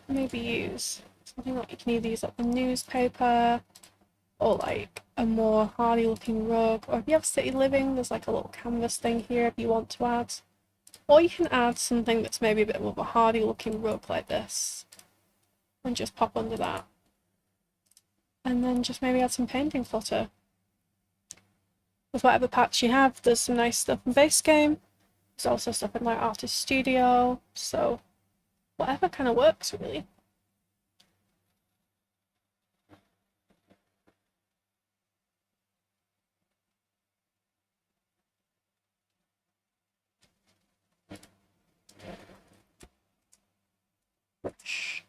Maybe use something like you can either use like the newspaper or like a more hardy looking rug, or if you have city living there's like a little canvas thing here if you want to add. Or you can add something that's maybe a bit more of a hardy looking rug like this and just pop under that. And then just maybe add some painting footer. With whatever packs you have, there's some nice stuff in base game. There's also stuff in like Artist Studio, so whatever kind of works really. Brush.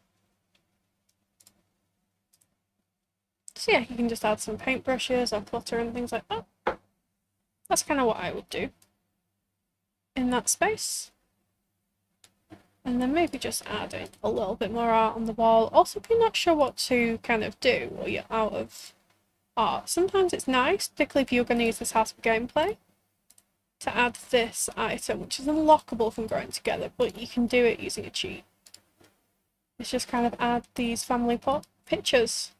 So yeah, you can just add some paintbrushes or clutter and things like that. That's kind of what I would do in that space. And then maybe just adding a little bit more art on the wall. Also, if you're not sure what to kind of do or you're out of art, sometimes it's nice, particularly if you're going to use this house for gameplay, to add this item, which is unlockable from growing together, but you can do it using a cheat. It's just kind of add these family pictures.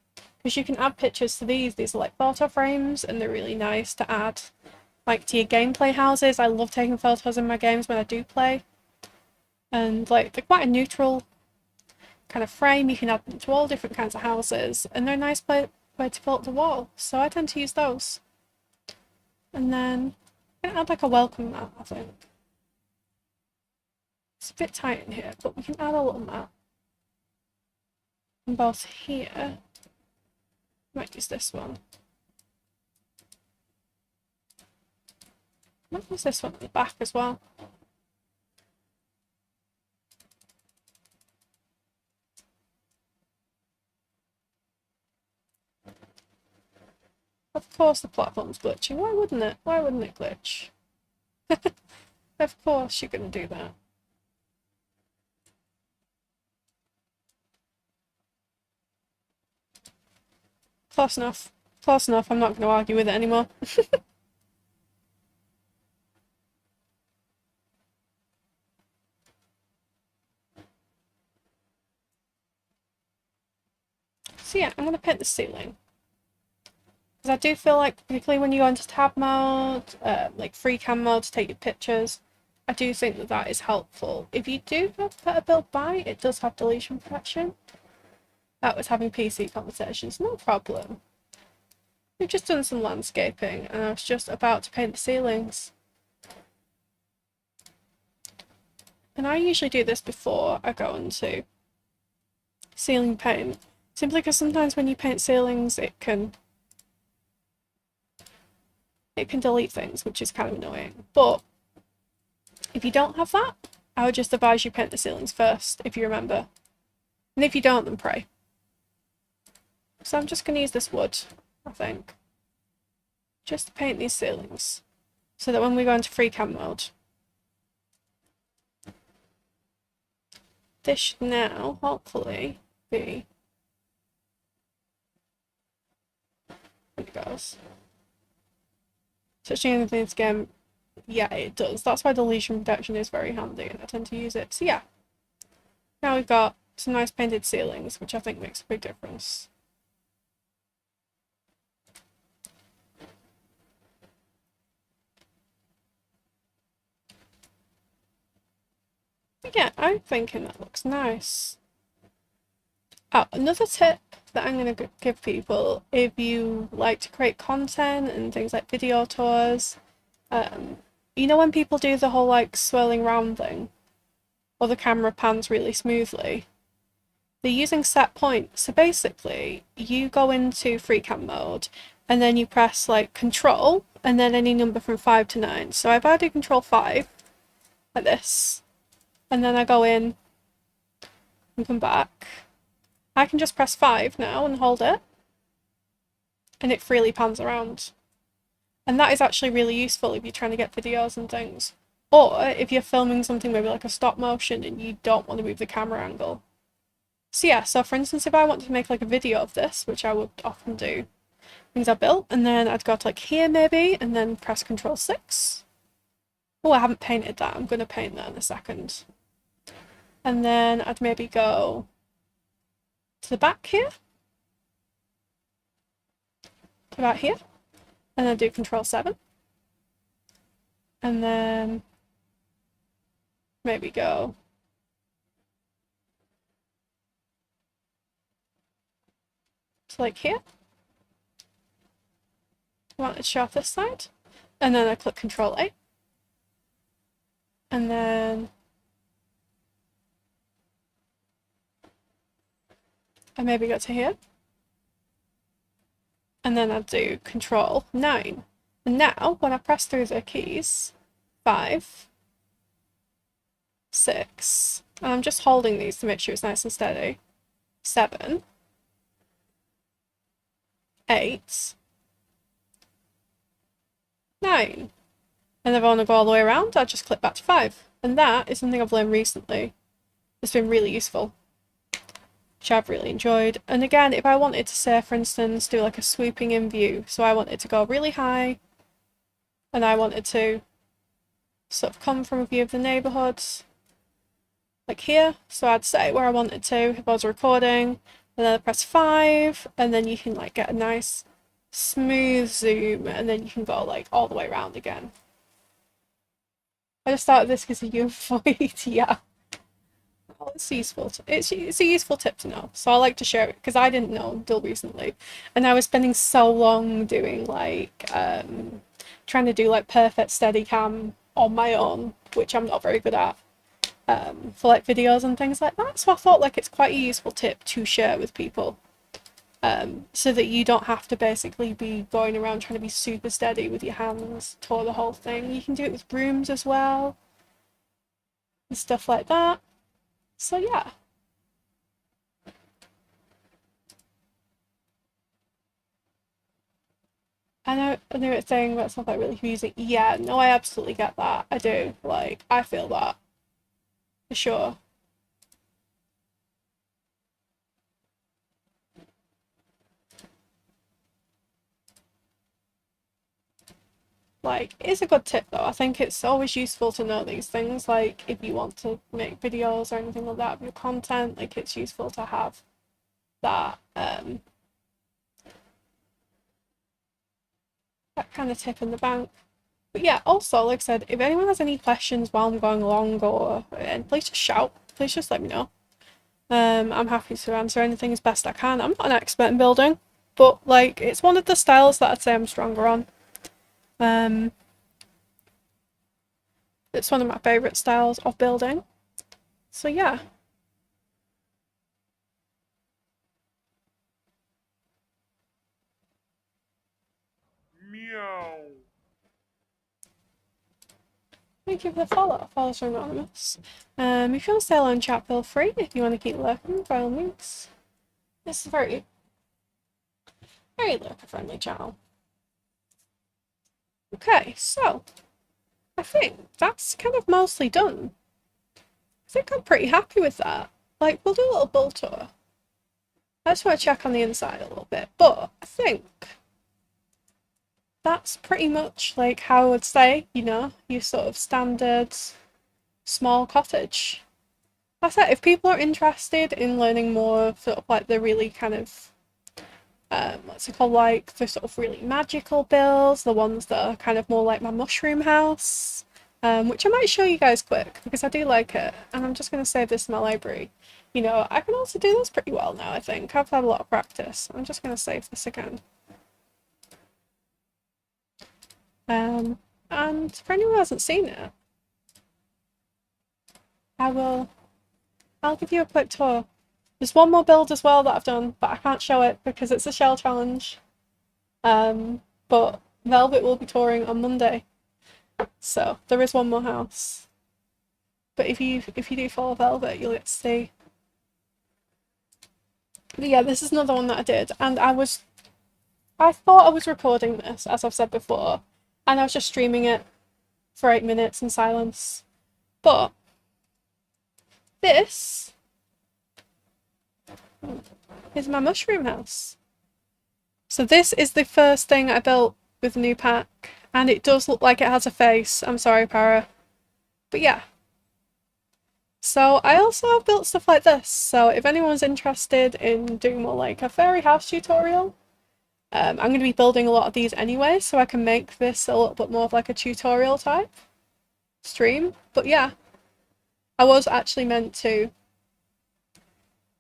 Because you can add pictures to these are like photo frames and they're really nice to add like to your gameplay houses. I love taking photos in my games when I do play. And like they're quite a neutral kind of frame, you can add them to all different kinds of houses and they're a nice way to fill up the wall. So I tend to use those. And then I'm gonna add like a welcome mat, I think. It's a bit tight in here, but we can add a little mat. And both here. Might use this one. Might use this one at the back as well. Of course the platform's glitching. Why wouldn't it? Why wouldn't it glitch? Of course you're going to do that. Close enough. Close enough. I'm not going to argue with it anymore. So yeah, I'm going to paint the ceiling. Because I do feel like, particularly when you go into tab mode, like free cam mode to take your pictures, I do think that that is helpful. If you do have better build by, it does have deletion protection. That was having PC conversations, no problem. We've just done some landscaping and I was just about to paint the ceilings. And I usually do this before I go into ceiling paint, simply because sometimes when you paint ceilings it can delete things, which is kind of annoying. But if you don't have that, I would just advise you paint the ceilings first, if you remember. And if you don't, then pray. So I'm just going to use this wood, I think. Just to paint these ceilings. So that when we go into free cam mode, this should now, hopefully, be... There it goes. Touching anything again, yeah, it does. That's why the lesion protection is very handy, and I tend to use it. So yeah, now we've got some nice painted ceilings, which I think makes a big difference. But yeah, I'm thinking that looks nice. Oh, another tip that I'm going to give people, if you like to create content and things like video tours, you know when people do the whole like swirling round thing, or the camera pans really smoothly, they're using set points. So basically, you go into free cam mode, and then you press like control, and then any number from 5 to 9. So if I do control 5, like this, and then I go in and come back, I can just press 5 now and hold it, and it freely pans around. And that is actually really useful if you're trying to get videos and things. Or if you're filming something maybe like a stop motion and you don't want to move the camera angle. So yeah, so for instance, if I wanted to make like a video of this, which I would often do, things I built, and then I'd go to like here maybe, and then press Control 6. Oh, I haven't painted that. I'm going to paint that in a second. And then I'd maybe go to the back here, to about here, and then do Control 7. And then maybe go to like here. I want it to show off this side. And then I click Control 8. And then I maybe go to here. And then I'd do Control 9. And now, when I press through the keys, 5, 6, and I'm just holding these to make sure it's nice and steady, 7, 8, 9. And if I want to go all the way around, I just click back to 5. And that is something I've learned recently. It's been really useful, which I've really enjoyed. And again, if I wanted to say, for instance, do like a swooping in view, so I wanted to go really high, and I wanted to sort of come from a view of the neighbourhood, like here, so I'd say where I wanted to if I was recording, and then I press 5, and then you can like get a nice smooth zoom, and then you can go like all the way around again. I just started this because of you avoid, yeah. Oh, it's useful. It's a useful tip to know, so I like to share it because I didn't know until recently, and I was spending so long doing like trying to do like perfect Steadicam on my own, which I'm not very good at, for like videos and things like that. So I thought like it's quite a useful tip to share with people, so that you don't have to basically be going around trying to be super steady with your hands toward the whole thing. You can do it with brooms as well and stuff like that. So yeah. I know it's saying that's not like really confusing. Yeah, no, I absolutely get that. I do. Like, I feel that. For sure. Like, it's a good tip though. I think it's always useful to know these things. Like, if you want to make videos or anything like that of your content, like, it's useful to have that, that kind of tip in the bank. But yeah, also, like I said, if anyone has any questions while I'm going along, or and please just shout. Please just let me know. I'm happy to answer anything as best I can. I'm not an expert in building, but like it's one of the styles that I'd say I'm stronger on. It's one of my favourite styles of building. So yeah. Meow. Thank you for the follow. Follows are anonymous. If you want to stay alone, chat, feel free. If you want to keep lurking, by all means. This is a very, very lurker-friendly channel. Okay, so I think that's kind of mostly done. I think I'm pretty happy with that. Like, we'll do a little build tour. I just want to check on the inside a little bit, but I think that's pretty much like how I would say, you know, your sort of standard small cottage. Like I said, if people are interested in learning more of sort of like the really kind of what's it called, like the sort of really magical builds, the ones that are kind of more like my mushroom house, which I might show you guys quick because I do like it, and I'm just going to save this in my library. You know, I can also do this pretty well now, I think. I've had a lot of practice. I'm just going to save this again. And for anyone who hasn't seen it, I'll give you a quick tour. There's one more build as well that I've done, but I can't show it because it's a shell challenge. But Velvet will be touring on Monday, so there is one more house. But if you do follow Velvet, you'll get to see. But yeah, this is another one that I did, and I thought I was recording this, as I've said before, and I was just streaming it for 8 minutes in silence. But this is my mushroom house. So this is the first thing I built with the new pack, and it does look like it has a face. I'm sorry, Para. But yeah. So I also have built stuff like this, so if anyone's interested in doing more like a fairy house tutorial, I'm going to be building a lot of these anyway, so I can make this a little bit more of like a tutorial type stream. But yeah, I was actually meant to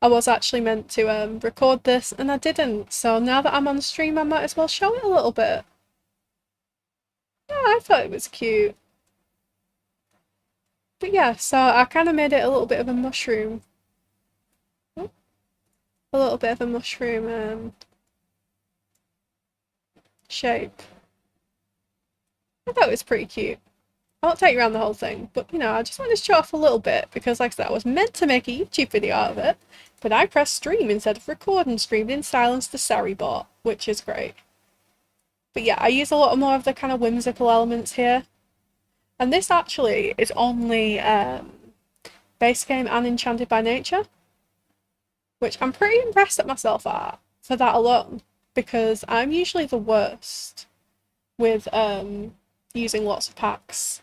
record this, and I didn't, so now that I'm on stream I might as well show it a little bit. Yeah, I thought it was cute. But yeah, so I kind of made it a little bit of a mushroom. A little bit of a mushroom shape. I thought it was pretty cute. I won't take you around the whole thing, but you know, I just wanted to show off a little bit because like I said, I was meant to make a YouTube video out of it, but I pressed stream instead of record and streamed in silence to Sari bot, which is great. But yeah, I use a lot more of the kind of whimsical elements here. And this actually is only base game and Enchanted by Nature, which I'm pretty impressed at myself at for that alone, because I'm usually the worst with using lots of packs.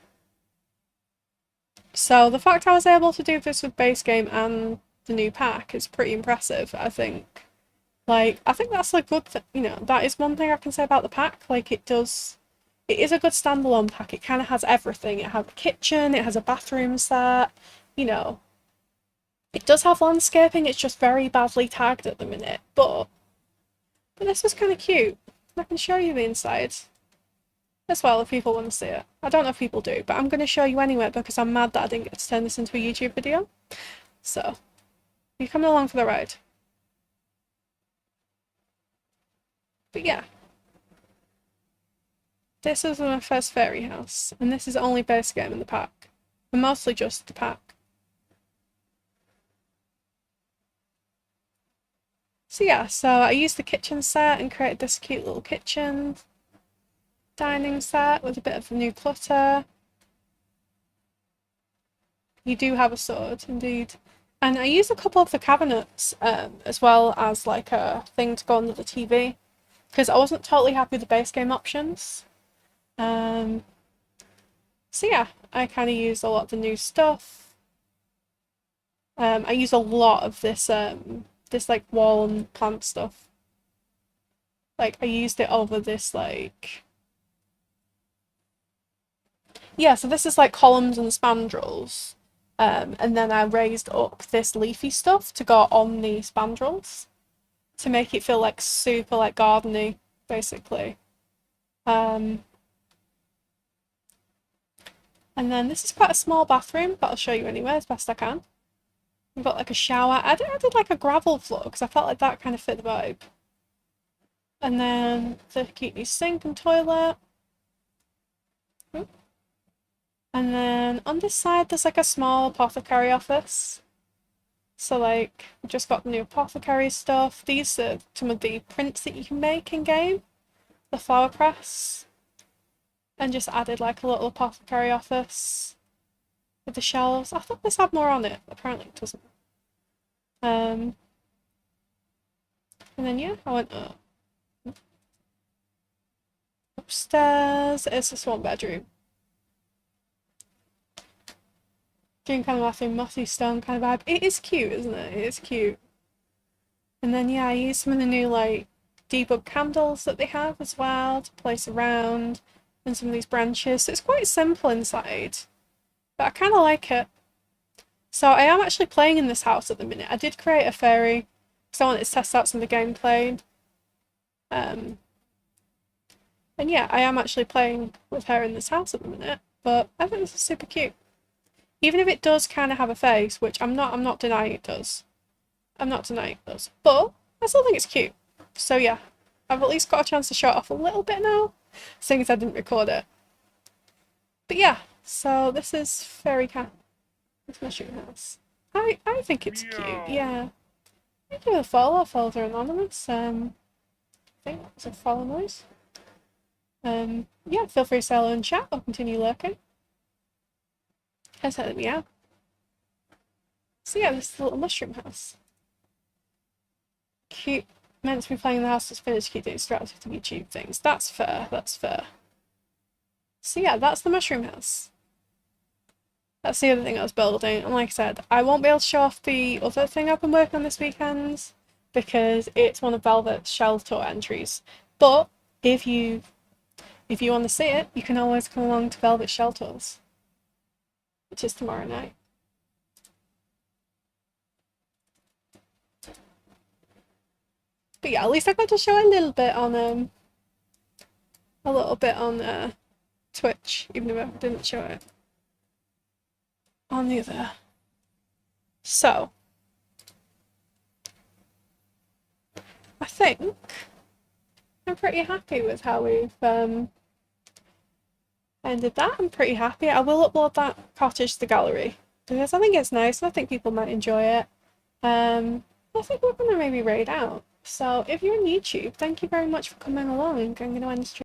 So the fact I was able to do this with base game and the new pack is pretty impressive, I think. Like, I think that's a good thing, you know, that is one thing I can say about the pack. Like, it is a good standalone pack. It kind of has everything. It has a kitchen, it has a bathroom set, you know. It does have landscaping, it's just very badly tagged at the minute, but this was kind of cute. I can show you the inside as well if people want to see it. I don't know if people do, but I'm going to show you anyway because I'm mad that I didn't get to turn this into a YouTube video. So, you're coming along for the ride. But yeah. This is my first fairy house, and this is the only base game in the pack. And mostly just the pack. So yeah, so I used the kitchen set and created this cute little kitchen dining set with a bit of new clutter. You do have a sword, indeed. And I used a couple of the cabinets as well as like a thing to go under the TV, because I wasn't totally happy with the base game options. So yeah, I kind of used a lot of the new stuff. I used a lot of this this like wall and plant stuff. Like I used it over this like, yeah, so this is like columns and spandrels. And then I raised up this leafy stuff to go on the spandrels to make it feel like super like gardeny, basically. And then this is quite a small bathroom, but I'll show you anyway as best I can. We've got like a shower. I did like a gravel floor because I felt like that kind of fit the vibe. And then the cute new sink and toilet. And then on this side, there's like a small apothecary office. So like, we just got the new apothecary stuff. These are some of the prints that you can make in game. The flower press. And just added like a little apothecary office with the shelves. I thought this had more on it. Apparently it doesn't. And then yeah, I went up. Upstairs. It's this one bedroom. Doing kind of like a mossy stone kind of vibe. It is cute, isn't it? It is cute. And then yeah, I used some of the new like debug candles that they have as well to place around, and some of these branches. So it's quite simple inside, but I kind of like it. So I am actually playing in this house at the minute. I did create a fairy because I wanted to test out some of the gameplay. And yeah, I am actually playing with her in this house at the minute. But I think this is super cute. Even if it does kind of have a face, which I'm not denying it does. I'm not denying it does. But I still think it's cute. So yeah, I've at least got a chance to show it off a little bit now, seeing as I didn't record it. But yeah, so this is Fairy Cat. This mushroom house. I think it's cute, yeah. I give it a follow. Follows are anonymous. I think that was a follow noise. Yeah, feel free to say hello in chat or continue lurking. Has heard me out. So yeah, this is the little mushroom house. Cute. Meant to be playing in the house was finished. Keep doing distracted to YouTube things. That's fair. That's fair. So yeah, that's the mushroom house. That's the other thing I was building. And like I said, I won't be able to show off the other thing I've been working on this weekend because it's one of Velvet's Shell Tour entries. But if you want to see it, you can always come along to Velvet Shell Tours, which is tomorrow night. But yeah, at least I got to show a little bit on Twitch, even if I didn't show it on the other. So I think I'm pretty happy with how we've ended that. I'm pretty happy. I will upload that cottage to the gallery because I think it's nice and I think people might enjoy it. I think we're gonna maybe raid out. So if you're on YouTube, thank you very much for coming along. I'm gonna end the stream.